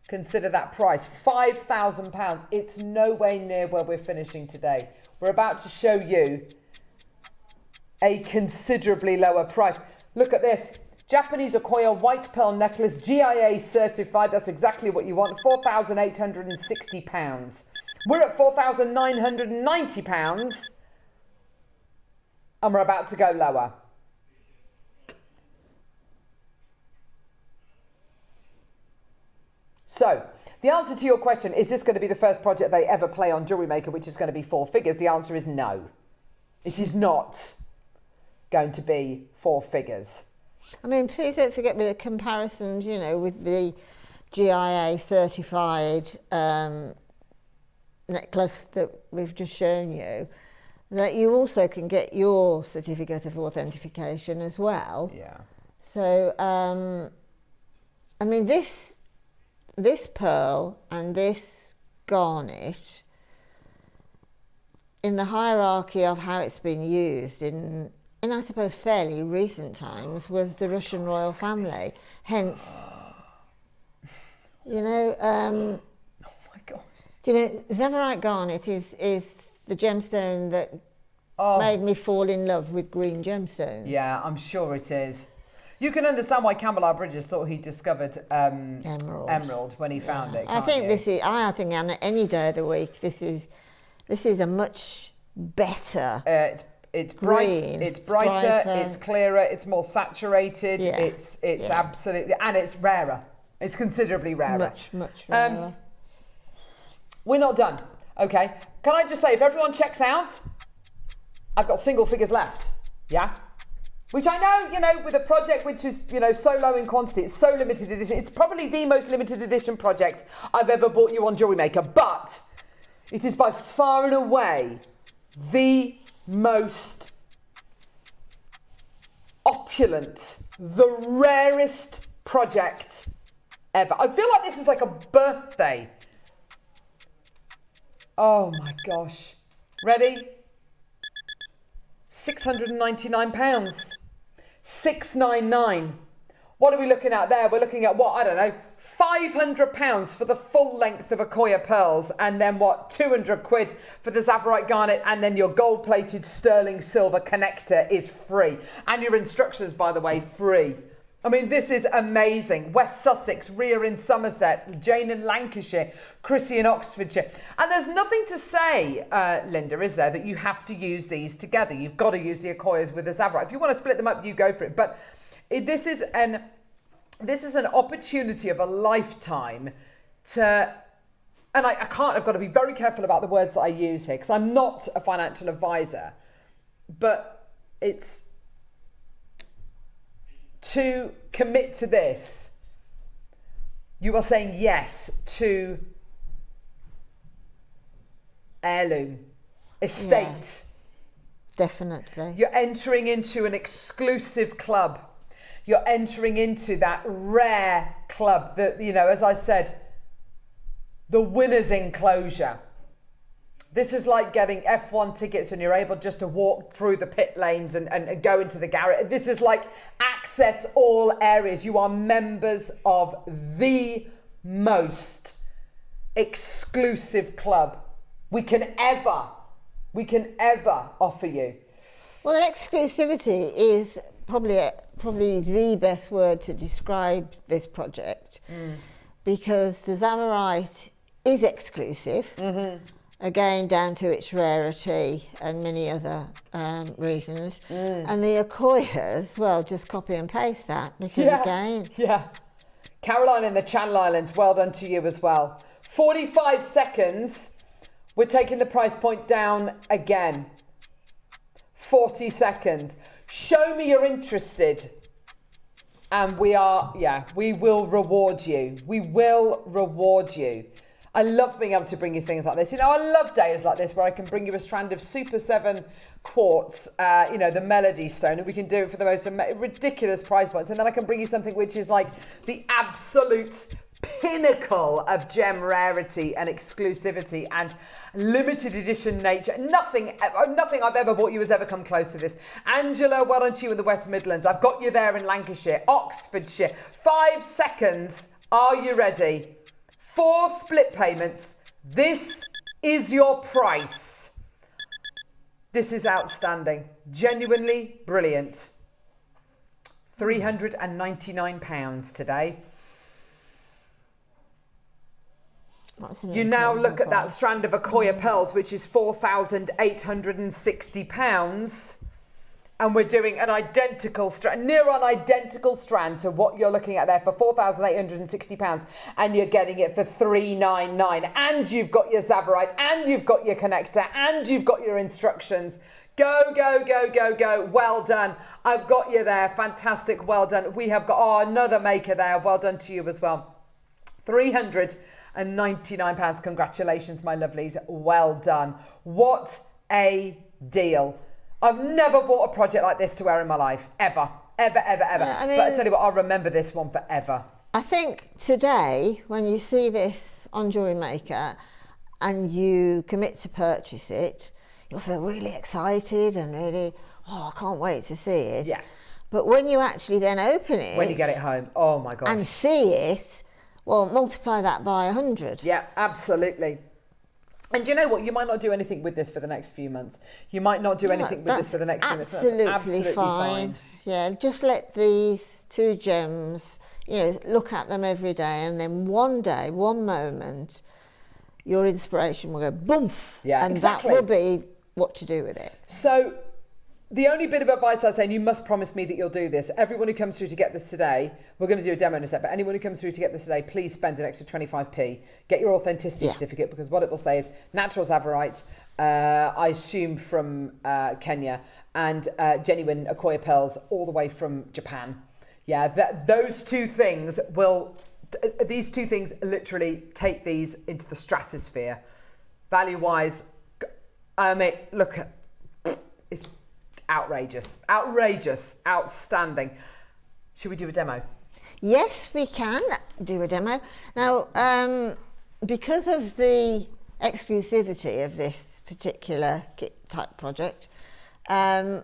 Speaker 2: consider that price. £5,000. It's no way near where we're finishing today. We're about to show you a considerably lower price. Look at this. Japanese Akoya white pearl necklace, GIA certified. That's exactly what you want. £4,860. We're at £4,990. And we're about to go lower. So, the answer to your question, is this going to be the first project they ever play on JewelleryMaker, which is going to be 4 figures? The answer is no. It is not going to be 4 figures.
Speaker 3: I mean, please don't forget with the comparisons, you know, with the GIA certified necklace that we've just shown you, that you also can get your certificate of authentication as well.
Speaker 2: Yeah.
Speaker 3: So, I mean, this pearl and this garnet, in the hierarchy of how it's been used in I suppose fairly recent times, was the Russian royal family. Hence, you know,
Speaker 2: oh my gosh.
Speaker 3: Do you know, Tsavorite garnet is the gemstone that made me fall in love with green gemstones.
Speaker 2: Yeah, I'm sure it is. You can understand why Cavill Bridges thought he discovered emerald when he found it.
Speaker 3: I think on any day of the week, this is a much better.
Speaker 2: It's bright.
Speaker 3: Green.
Speaker 2: It's brighter. It's clearer. It's more saturated. Yeah. It's absolutely, and it's rarer. It's considerably rarer.
Speaker 3: Much rarer.
Speaker 2: We're not done. Okay. Can I just say, if everyone checks out, I've got single figures left. Yeah. Which I know, you know, with a project which is, you know, so low in quantity, it's so limited edition. It's probably the most limited edition project I've ever bought you on JewelleryMaker, but it is by far and away the most opulent, the rarest project ever. I feel like this is like a birthday. Oh my gosh. Ready? £699. $699. What are we looking at there? We're looking at what? I don't know. £500 for the full length of Akoya pearls, and then what? 200 quid for the Tsavorite garnet, and then your gold-plated sterling silver connector is free. And your instructions, by the way, free. I mean, this is amazing. West Sussex, Rhea in Somerset, Jane in Lancashire, Chrissy in Oxfordshire. And there's nothing to say, Linda, is there, that you have to use these together. You've got to use the Akoyas with the Tsavorite. If you want to split them up, you go for it. But this is an opportunity of a lifetime to, and I've got to be very careful about the words that I use here, because I'm not a financial advisor, but it's to commit to this. You are saying yes to heirloom, estate.
Speaker 3: Yeah, definitely.
Speaker 2: You're entering into an exclusive club. You're entering into that rare club that, you know, as I said, the winner's enclosure. This is like getting F1 tickets and you're able just to walk through the pit lanes and go into the garage. This is like access all areas. You are members of the most exclusive club we can ever offer you.
Speaker 3: Well, exclusivity is probably the best word to describe this project, because the Tsavorite is exclusive, again down to its rarity and many other reasons, and the Akoyas, well, just copy and paste that, because again...
Speaker 2: Yeah. Caroline in the Channel Islands, well done to you as well. 45 seconds, we're taking the price point down again. 40 seconds. Show me you're interested. And we will reward you. We will reward you. I love being able to bring you things like this. You know, I love days like this where I can bring you a strand of Super 7 quartz, you know, the Melody Stone, and we can do it for the most ridiculous price points. And then I can bring you something which is like the absolute pinnacle of gem rarity and exclusivity and limited edition nature. Nothing I've ever bought you has ever come close to this. Angela, well done to you in the West Midlands. I've got you there in Lancashire, Oxfordshire. 5 seconds. Are you ready? 4 split payments. This is your price. This is outstanding. Genuinely brilliant. £399 today. You now look at that strand of Akoya pearls, which is £4,860. And we're doing an identical strand, near on identical strand to what you're looking at there for £4,860. And you're getting it for $399. And you've got your Tsavorite, and you've got your connector, and you've got your instructions. Go, go, go, go, go. Well done. I've got you there. Fantastic. Well done. We have got another maker there. Well done to you as well. £399. Congratulations, my lovelies. Well done. What a deal. I've never bought a project like this to wear in my life. Ever. Ever, ever, ever. Yeah, I mean, but I tell you what, I'll remember this one forever.
Speaker 3: I think today, when you see this on JewelleryMaker and you commit to purchase it, you'll feel really excited and really, oh, I can't wait to see it.
Speaker 2: Yeah.
Speaker 3: But when you actually then open it...
Speaker 2: When you get it home, oh my gosh.
Speaker 3: And see it, well, multiply that by 100.
Speaker 2: Yeah, absolutely. And you know what? You might not do anything with this for the next few months. You might not do anything with this for the next few months. That's absolutely fine.
Speaker 3: Yeah, just let these 2 gems, you know, look at them every day, and then one day, one moment, your inspiration will go boom.
Speaker 2: Yeah,
Speaker 3: and
Speaker 2: exactly.
Speaker 3: that will be what to do with it.
Speaker 2: So the only bit of advice I say, and you must promise me that you'll do this, everyone who comes through to get this today, we're going to do a demo in a sec, but anyone who comes through to get this today, please spend an extra 25p. Get your authenticity certificate, because what it will say is natural Tsavorite, I assume from Kenya, and genuine Akoya pearls all the way from Japan. Yeah, those 2 things will, these 2 things literally take these into the stratosphere. Value-wise, I mean, look, it's outrageous, outrageous, outstanding. Should we do a demo?
Speaker 3: Yes, we can do a demo. Now, because of the exclusivity of this particular kit type project, I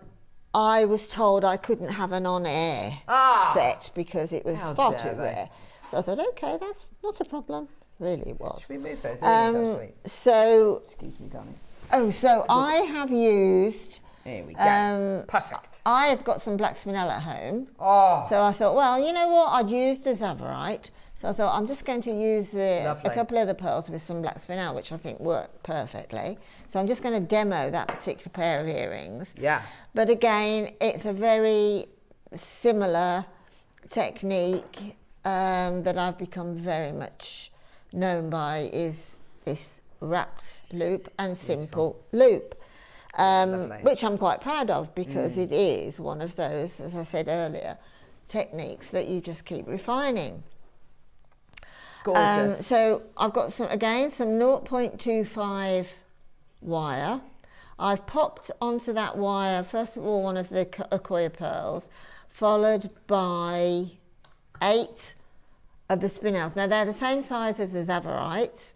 Speaker 3: was told I couldn't have an on-air set because it was far too rare. So I thought, okay, that's not a problem. Really, it was.
Speaker 2: Should we move those earrings, actually?
Speaker 3: So,
Speaker 2: excuse me, darling.
Speaker 3: Oh, so I have used...
Speaker 2: Here we go. Perfect.
Speaker 3: I have got some black spinel at home.
Speaker 2: Oh.
Speaker 3: So I thought, well, you know what? I'd used the Tsavorite. So I thought, I'm just going to use a couple of the pearls with some black spinel, which I think work perfectly. So I'm just going to demo that particular pair of earrings.
Speaker 2: Yeah.
Speaker 3: But again, it's a very similar technique that I've become very much known by, is this wrapped loop and simple loop. Which I'm quite proud of, because it is one of those, as I said earlier, techniques that you just keep refining.
Speaker 2: Gorgeous.
Speaker 3: So I've got some 0.25 wire. I've popped onto that wire, first of all, one of the Akoya pearls, followed by 8 of the spinels. Now they're the same size as the Tsavorite,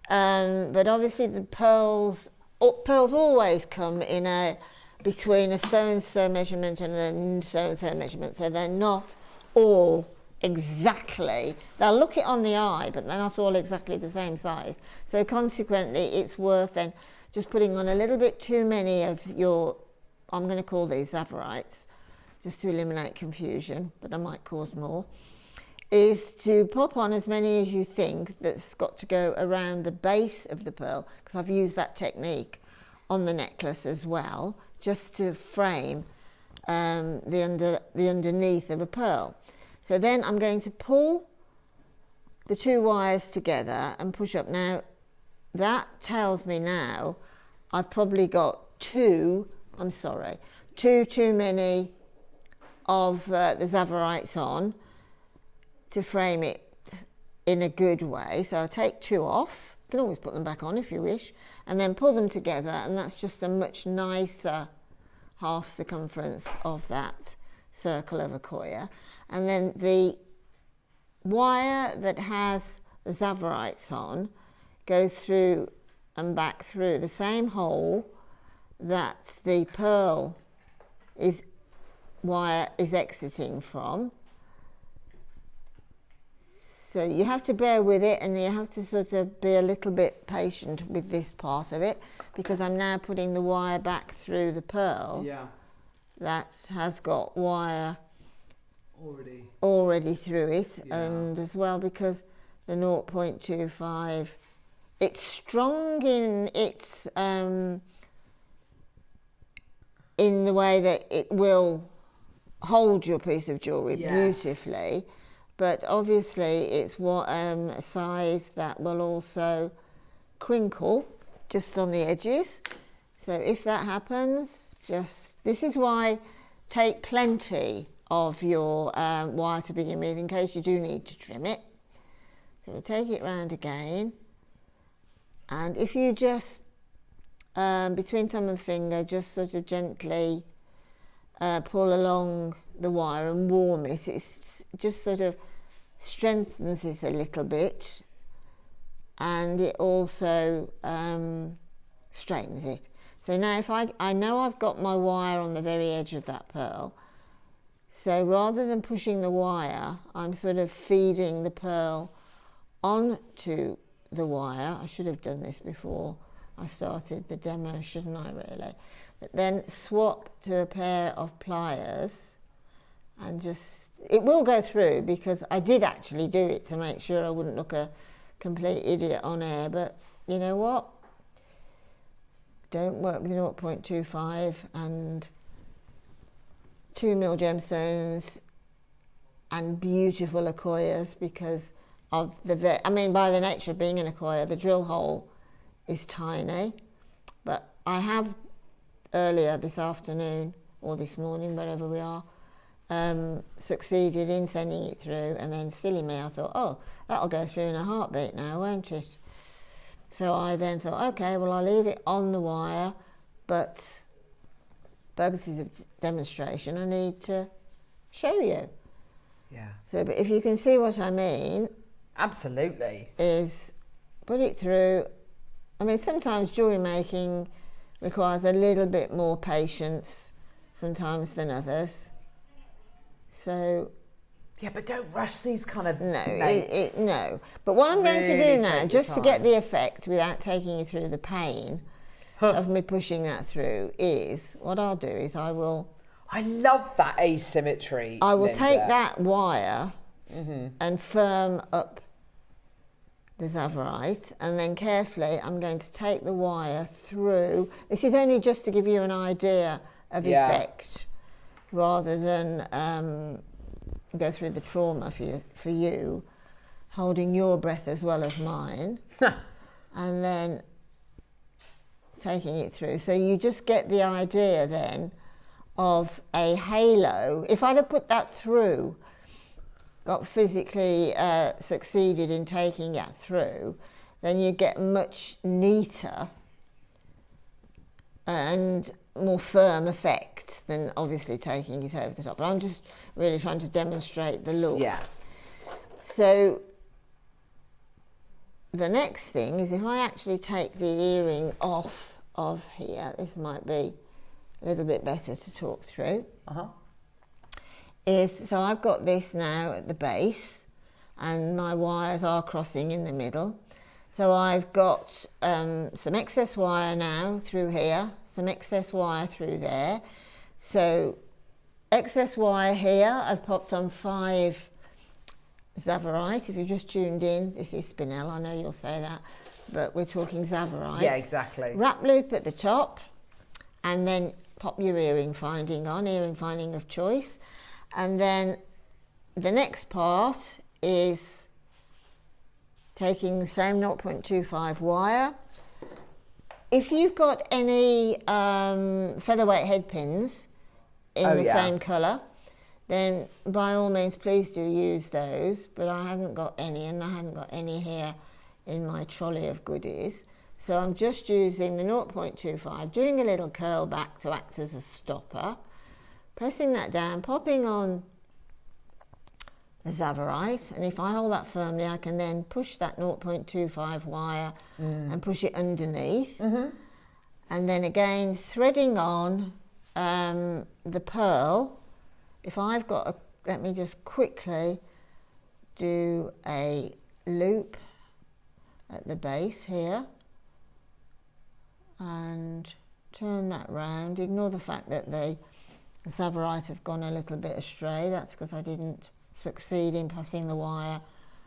Speaker 3: but obviously the pearls always come in between a so-and-so measurement and a so-and-so measurement, so they're not all exactly, they'll look it on the eye, but they're not all exactly the same size. So consequently, it's worth then just putting on a little bit too many of your, I'm going to call these Tsavorites, just to eliminate confusion, but I might cause more, is to pop on as many as you think that's got to go around the base of the pearl, because I've used that technique on the necklace as well, just to frame the underneath of a pearl. So then I'm going to pull the 2 wires together and push up. Now that tells me now I've probably got too many of the Tsavorites on to frame it in a good way. So I'll take 2 off. You can always put them back on if you wish, and then pull them together, and that's just a much nicer half circumference of that circle of Akoya. And then the wire that has the Tsavorites on goes through and back through the same hole that the pearl wire is exiting from. So you have to bear with it, and you have to sort of be a little bit patient with this part of it, because I'm now putting the wire back through the pearl that has got wire already through it, and as well because the 0.25, it's strong in its in the way that it will hold your piece of jewellery beautifully. But obviously it's a size that will also crinkle just on the edges. So if that happens, this is why take plenty of your wire to begin with, in case you do need to trim it. So we'll take it round again. And if you just, between thumb and finger, just sort of gently pull along the wire and warm it, it's just sort of strengthens it a little bit, and it also straightens it. So now if I know I've got my wire on the very edge of that pearl, so rather than pushing the wire, I'm sort of feeding the pearl onto the wire. I should have done this before I started the demo, shouldn't I really? But then swap to a pair of pliers and it will go through, because I did actually do it to make sure I wouldn't look a complete idiot on air, but you know what? Don't work with 0.25 and 2mm gemstones and beautiful Akoyas, because of by the nature of being an Akoya, the drill hole is tiny. But I have earlier this afternoon, or this morning, wherever we are, succeeded in sending it through, and then silly me, I thought, oh, that'll go through in a heartbeat now, won't it? So I then thought, okay, well, I'll leave it on the wire, but purposes of demonstration, I need to show you.
Speaker 2: Yeah.
Speaker 3: So, but if you can see what I mean,
Speaker 2: absolutely,
Speaker 3: is put it through. I mean, sometimes jewellery making requires a little bit more patience sometimes than others. So,
Speaker 2: yeah, but don't rush these kind of
Speaker 3: no. But what I'm going to do now, just to get the effect without taking you through the pain of me pushing that through, is what I'll do is I
Speaker 2: love that asymmetry.
Speaker 3: I will
Speaker 2: Linda.
Speaker 3: take that wire and firm up the Tsavorite, and then carefully I'm going to take the wire through. This is only just to give you an idea of effect, rather than go through the trauma for you, holding your breath as well as mine, and then taking it through. So you just get the idea then of a halo. If I'd have put that through, got physically succeeded in taking that through, then you get much neater and more firm effect than obviously taking it over the top. But I'm just really trying to demonstrate the look.
Speaker 2: Yeah.
Speaker 3: So the next thing is, if I actually take the earring off of here, this might be a little bit better to talk through. So I've got this now at the base, and my wires are crossing in the middle. So I've got some excess wire now through here, some excess wire through there. So excess wire here, I've popped on 5 Tsavorite. If you just tuned in, this is spinel, I know you'll say that, but we're talking Tsavorite.
Speaker 2: Yeah, exactly.
Speaker 3: Wrap loop at the top, and then pop your earring finding on, earring finding of choice. And then the next part is taking the same 0.25 wire. If you've got any featherweight head pins in the same colour, then by all means please do use those, but I haven't got any, and I haven't got any here in my trolley of goodies. So I'm just using the 0.25, doing a little curl back to act as a stopper, pressing that down, popping on the Tsavorite, and if I hold that firmly I can then push that 0.25 wire and push it underneath, and then again threading on the pearl. If I've got a, let me just quickly do a loop at the base here and turn that round. Ignore the fact that the Tsavorite have gone a little bit astray. That's because I didn't succeed in passing the wire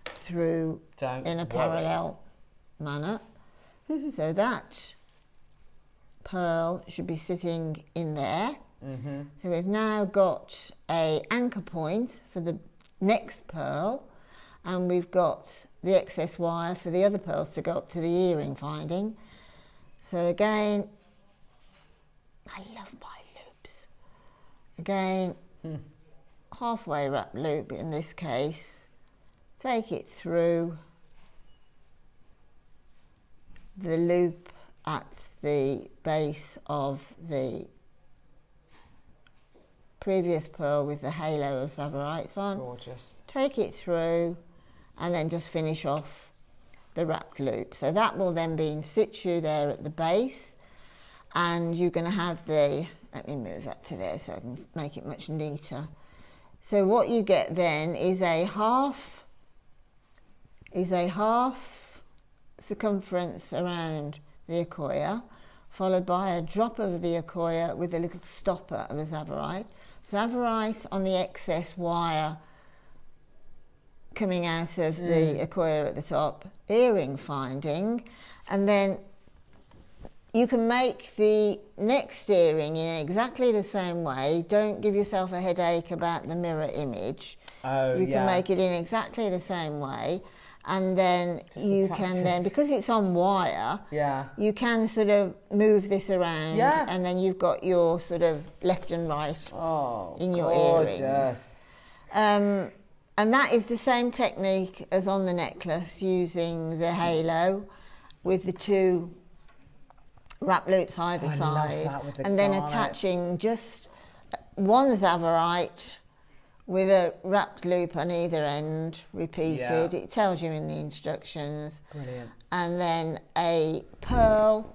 Speaker 3: through in a parallel manner. So that pearl should be sitting in there. So we've now got a anchor point for the next pearl, and we've got the excess wire for the other pearls to go up to the earring finding. So again, I love my loops. Again, halfway wrap loop in this case, take it through the loop at the base of the previous pearl with the halo of Tsavorites on.
Speaker 2: Gorgeous.
Speaker 3: Take it through and then just finish off the wrapped loop. So that will then be in situ there at the base, and you're going to have the, let me move that to there so I can make it much neater. So what you get then is a half circumference around the Akoya, followed by a drop of the Akoya with a little stopper of the Tsavorite. Tsavorite on the excess wire coming out of the Akoya at the top, earring finding, and then you can make the next earring in exactly the same way. Don't give yourself a headache about the mirror image. You can make it in exactly the same way, and then you can then, because it's on wire, you can sort of move this around, and then you've got your sort of left and right in your earrings. And that is the same technique as on the necklace, using the halo with the 2 wrap loops either side, and then attaching just 1 Tsavorite with a wrapped loop on either end, repeated. It tells you in the instructions.
Speaker 2: Brilliant.
Speaker 3: And then a pearl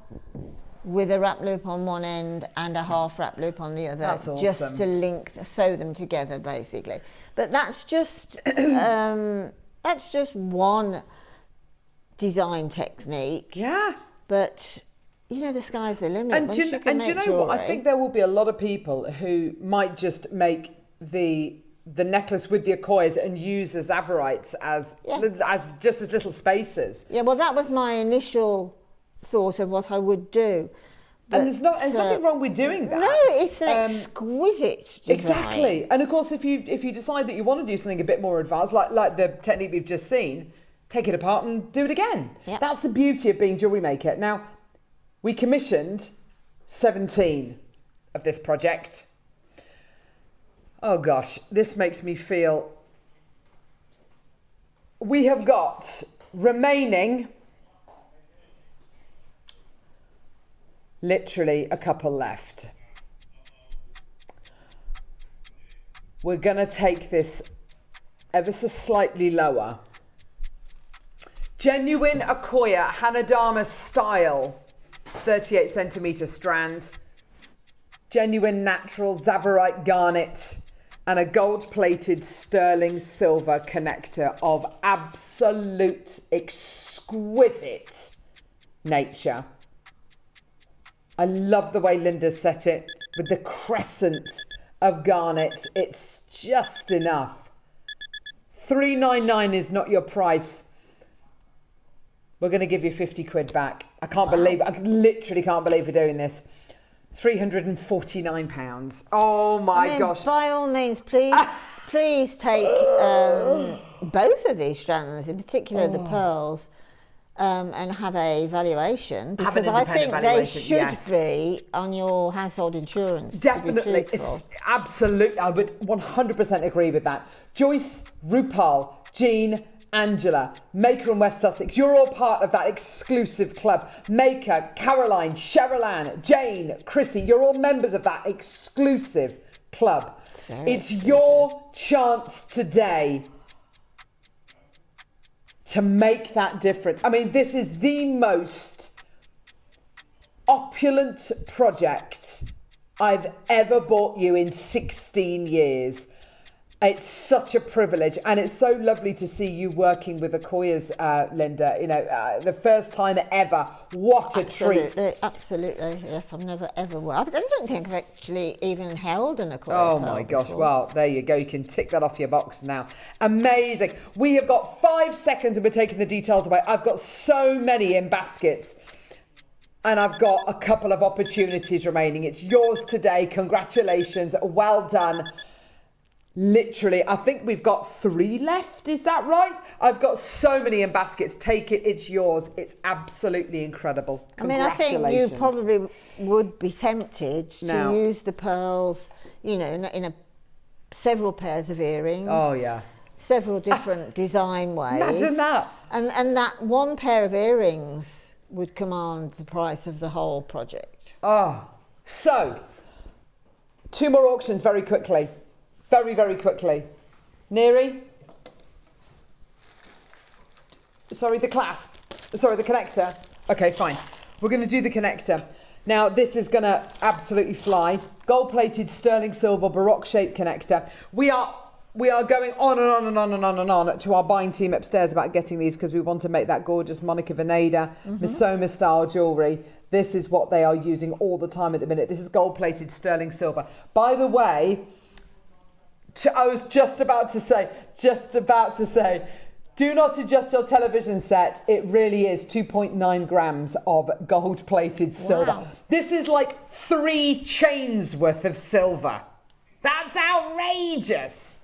Speaker 3: with a wrap loop on one end and a half wrap loop on the other.
Speaker 2: That's awesome.
Speaker 3: Just to sew them together, basically. But that's just one design technique. But you know, the sky's the limit.
Speaker 2: And do you know what? I think there will be a lot of people who might just make the necklace with the Akoyas and use the Tsavorite as just as little spacers.
Speaker 3: Yeah, well, that was my initial thought of what I would do. But,
Speaker 2: and there's nothing wrong with doing that.
Speaker 3: No, it's an exquisite design.
Speaker 2: Exactly. And of course, if you decide that you want to do something a bit more advanced, like the technique we've just seen, take it apart and do it again.
Speaker 3: Yep.
Speaker 2: That's the beauty of being jewellery maker. Now, we commissioned 17 of this project. Oh gosh, this makes me feel... We have got remaining literally a couple left. We're going to take this ever so slightly lower. Genuine Akoya Hanadama style 38 centimetre strand. Genuine natural Tsavorite garnet and a gold-plated sterling silver connector of absolute exquisite nature. I love the way Linda set it with the crescent of garnet. It's just enough. $399 is not your price. We're going to give you 50 quid back. I can't believe, I literally can't believe we're doing this. £349. Oh my gosh.
Speaker 3: By all means, please take both of these strands, in particular the pearls, and have a valuation, because I think they should be on your household insurance.
Speaker 2: Definitely, it's absolutely. I would 100% agree with that. Joyce, Rupal, Jean, Angela, Maker and West Sussex, you're all part of that exclusive club. Maker, Caroline, Cheryl-Ann, Jane, Chrissy, you're all members of that exclusive club. It's your chance today to make that difference. I mean, this is the most opulent project I've ever bought you in 16 years. It's such a privilege, and it's so lovely to see you working with Akoya's, Linda. You know, the first time ever. What a treat!
Speaker 3: Absolutely, yes. I've never ever. I don't think I've actually even held an Akoya.
Speaker 2: Oh my gosh! Before. Well, there you go. You can tick that off your box now. Amazing. We have got 5 seconds, and we're taking the details away. I've got so many in baskets. And I've got a couple of opportunities remaining. It's yours today. Congratulations. Well done. Literally, I think we've got 3 left. Is that right? I've got so many in baskets. Take it. It's yours. It's absolutely incredible.
Speaker 3: I mean, I think you probably would be tempted to use the pearls, you know, in several pairs of earrings.
Speaker 2: Oh, yeah.
Speaker 3: Several different design ways.
Speaker 2: Imagine that.
Speaker 3: And that one pair of earrings would command the price of the whole project.
Speaker 2: Oh, so 2 more auctions very quickly. Very, very quickly. Neri? Sorry, the clasp. Sorry, the connector. Okay, fine. We're going to do the connector. Now, this is going to absolutely fly. Gold-plated sterling silver Baroque shaped connector. We are going on and on and on and on and on to our buying team upstairs about getting these, because we want to make that gorgeous Monica Veneda, Misoma style jewellery. This is what they are using all the time at the minute. This is gold-plated sterling silver. By the way, I was just about to say, do not adjust your television set. It really is 2.9 grams of gold-plated silver. Wow. This is like 3 chains worth of silver. That's outrageous.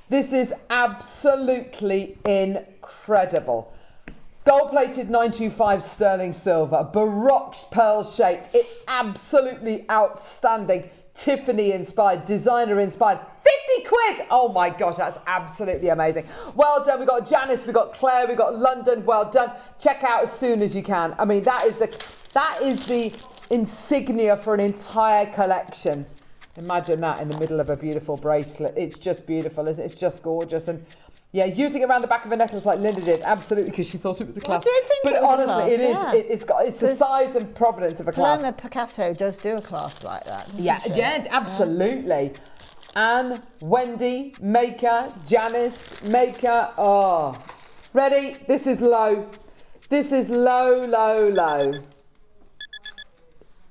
Speaker 2: This is absolutely incredible. Gold-plated 925 sterling silver, Baroque pearl shaped. It's absolutely outstanding. Tiffany inspired, designer inspired. 50 quid! Oh my gosh, that's absolutely amazing. Well done. We've got Janice, we've got Claire, we've got London. Well done. Check out as soon as you can. I mean, that is the insignia for an entire collection. Imagine that in the middle of a beautiful bracelet. It's just beautiful, isn't it? It's just gorgeous. And yeah, using it around the back of a necklace like Linda did, absolutely, because she thought it was a clasp.
Speaker 3: I do think
Speaker 2: but
Speaker 3: it was
Speaker 2: honestly,
Speaker 3: a clasp,
Speaker 2: it's the size and provenance of a clasp.
Speaker 3: Paloma Picasso does do a clasp like that.
Speaker 2: Yeah, absolutely. Anne, Wendy, Maker, Janice, Maker. Oh, ready? This is low. This is low, low, low.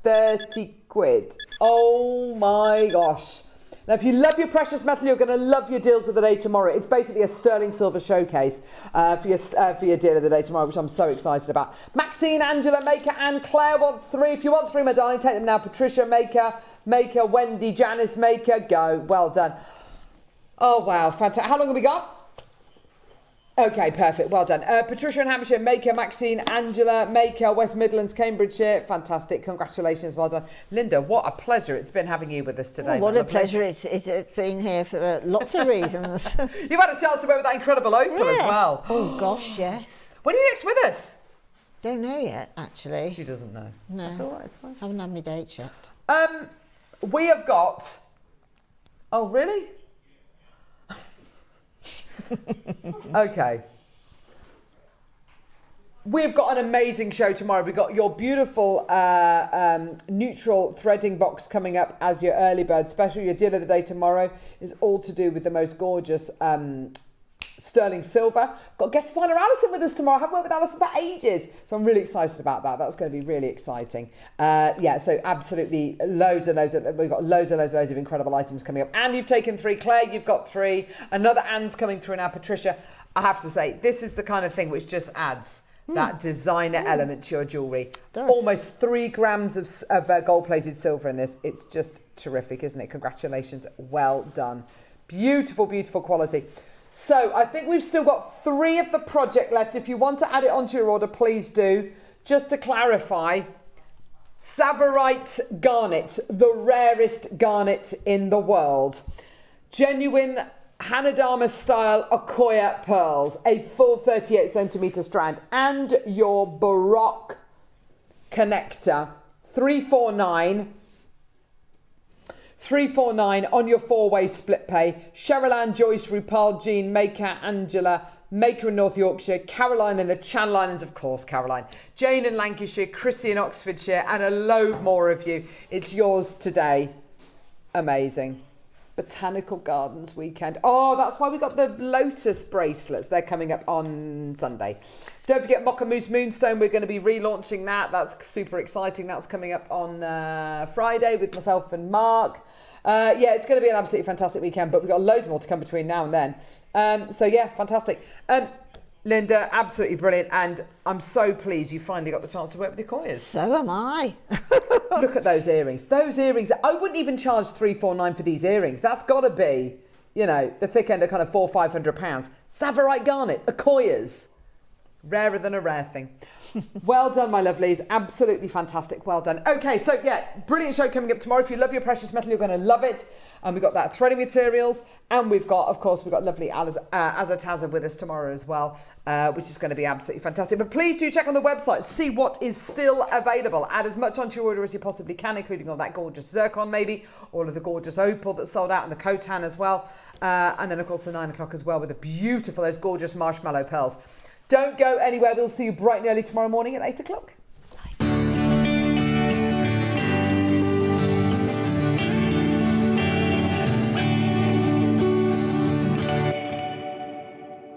Speaker 2: 30 quid. Oh my gosh. Now, if you love your precious metal, you're going to love your deals of the day tomorrow. It's basically a sterling silver showcase for your deal of the day tomorrow, which I'm so excited about. Maxine, Angela, Maker, and Claire wants 3. If you want 3, my darling, take them now. Patricia, Maker, Wendy, Janice, Maker, go. Well done. Oh, wow. Fantastic. How long have we got? Okay, perfect. Well done. Patricia in Hampshire, Maker, Maxine, Angela, Maker, West Midlands, Cambridgeshire. Fantastic. Congratulations. Well done. Linda, what a pleasure it's been having you with us today.
Speaker 3: Oh, what a pleasure it's been here for lots of reasons.
Speaker 2: You've had a chance to wear with that incredible Opal as well.
Speaker 3: Oh, gosh, yes.
Speaker 2: When are you next with us?
Speaker 3: Don't know yet, actually.
Speaker 2: She doesn't know.
Speaker 3: No.
Speaker 2: That's all right. It's fine.
Speaker 3: Haven't had my date yet.
Speaker 2: We have got... Oh, really? Okay. We've got an amazing show tomorrow. We've got your beautiful neutral threading box coming up as your early bird special. Your deal of the day tomorrow is all to do with the most gorgeous sterling silver. Got guest designer Alison with us tomorrow. I haven't worked with Alison for ages, so I'm really excited about that. That's going to be really exciting. Yeah, so absolutely we've got loads of incredible items coming up. And you've taken 3, Claire, you've got 3. Another Anne's coming through now, Patricia. I have to say, this is the kind of thing which just adds that designer element to your jewellery. Almost 3 grams of gold-plated silver in this. It's just terrific, isn't it? Congratulations, well done. Beautiful, beautiful quality. So I think we've still got 3 of the project left. If you want to add it onto your order, please do. Just to clarify, Tsavorite garnet, the rarest garnet in the world. Genuine Hanadama style Akoya pearls, a full 38 centimetre strand, and your Baroque connector, 349 on your 4-way split pay. Cheryl-Ann, Joyce, Rupal, Jean, Maker, Angela, Maker in North Yorkshire, Caroline in the Channel Islands, of course, Caroline, Jane in Lancashire, Chrissy in Oxfordshire, and a load more of you. It's yours today. Amazing. Botanical Gardens weekend. Oh, that's why we got the lotus bracelets. They're coming up on Sunday. Don't forget Mocha Mousse Moonstone. We're going to be relaunching that. That's super exciting. That's coming up on Friday with myself and Mark. Yeah, it's going to be an absolutely fantastic weekend, but we've got loads more to come between now and then. So yeah, fantastic. Linda, absolutely brilliant, and I'm so pleased you finally got the chance to work with the Akoyas.
Speaker 3: So am I.
Speaker 2: Look at those earrings. Those earrings, I wouldn't even charge $349 for these earrings. That's got to be, you know, the thick end of kind of £400-500. Tsavorite garnet, Akoyas. Rarer than a rare thing. Well done, my lovelies. Absolutely fantastic. Well done. Okay, so yeah, brilliant show coming up tomorrow. If you love your precious metal, you're going to love it. And we've got that threading materials. And we've got, of course, we've got lovely Azataza with us tomorrow as well, which is going to be absolutely fantastic. But please do check on the website, see what is still available. Add as much onto your order as you possibly can, including all that gorgeous Zircon maybe, all of the gorgeous Opal that's sold out, and the Khotan as well. And then, of course, the 9 o'clock as well with the beautiful, those gorgeous marshmallow pearls. Don't go anywhere. We'll see you bright and early tomorrow morning at 8 o'clock.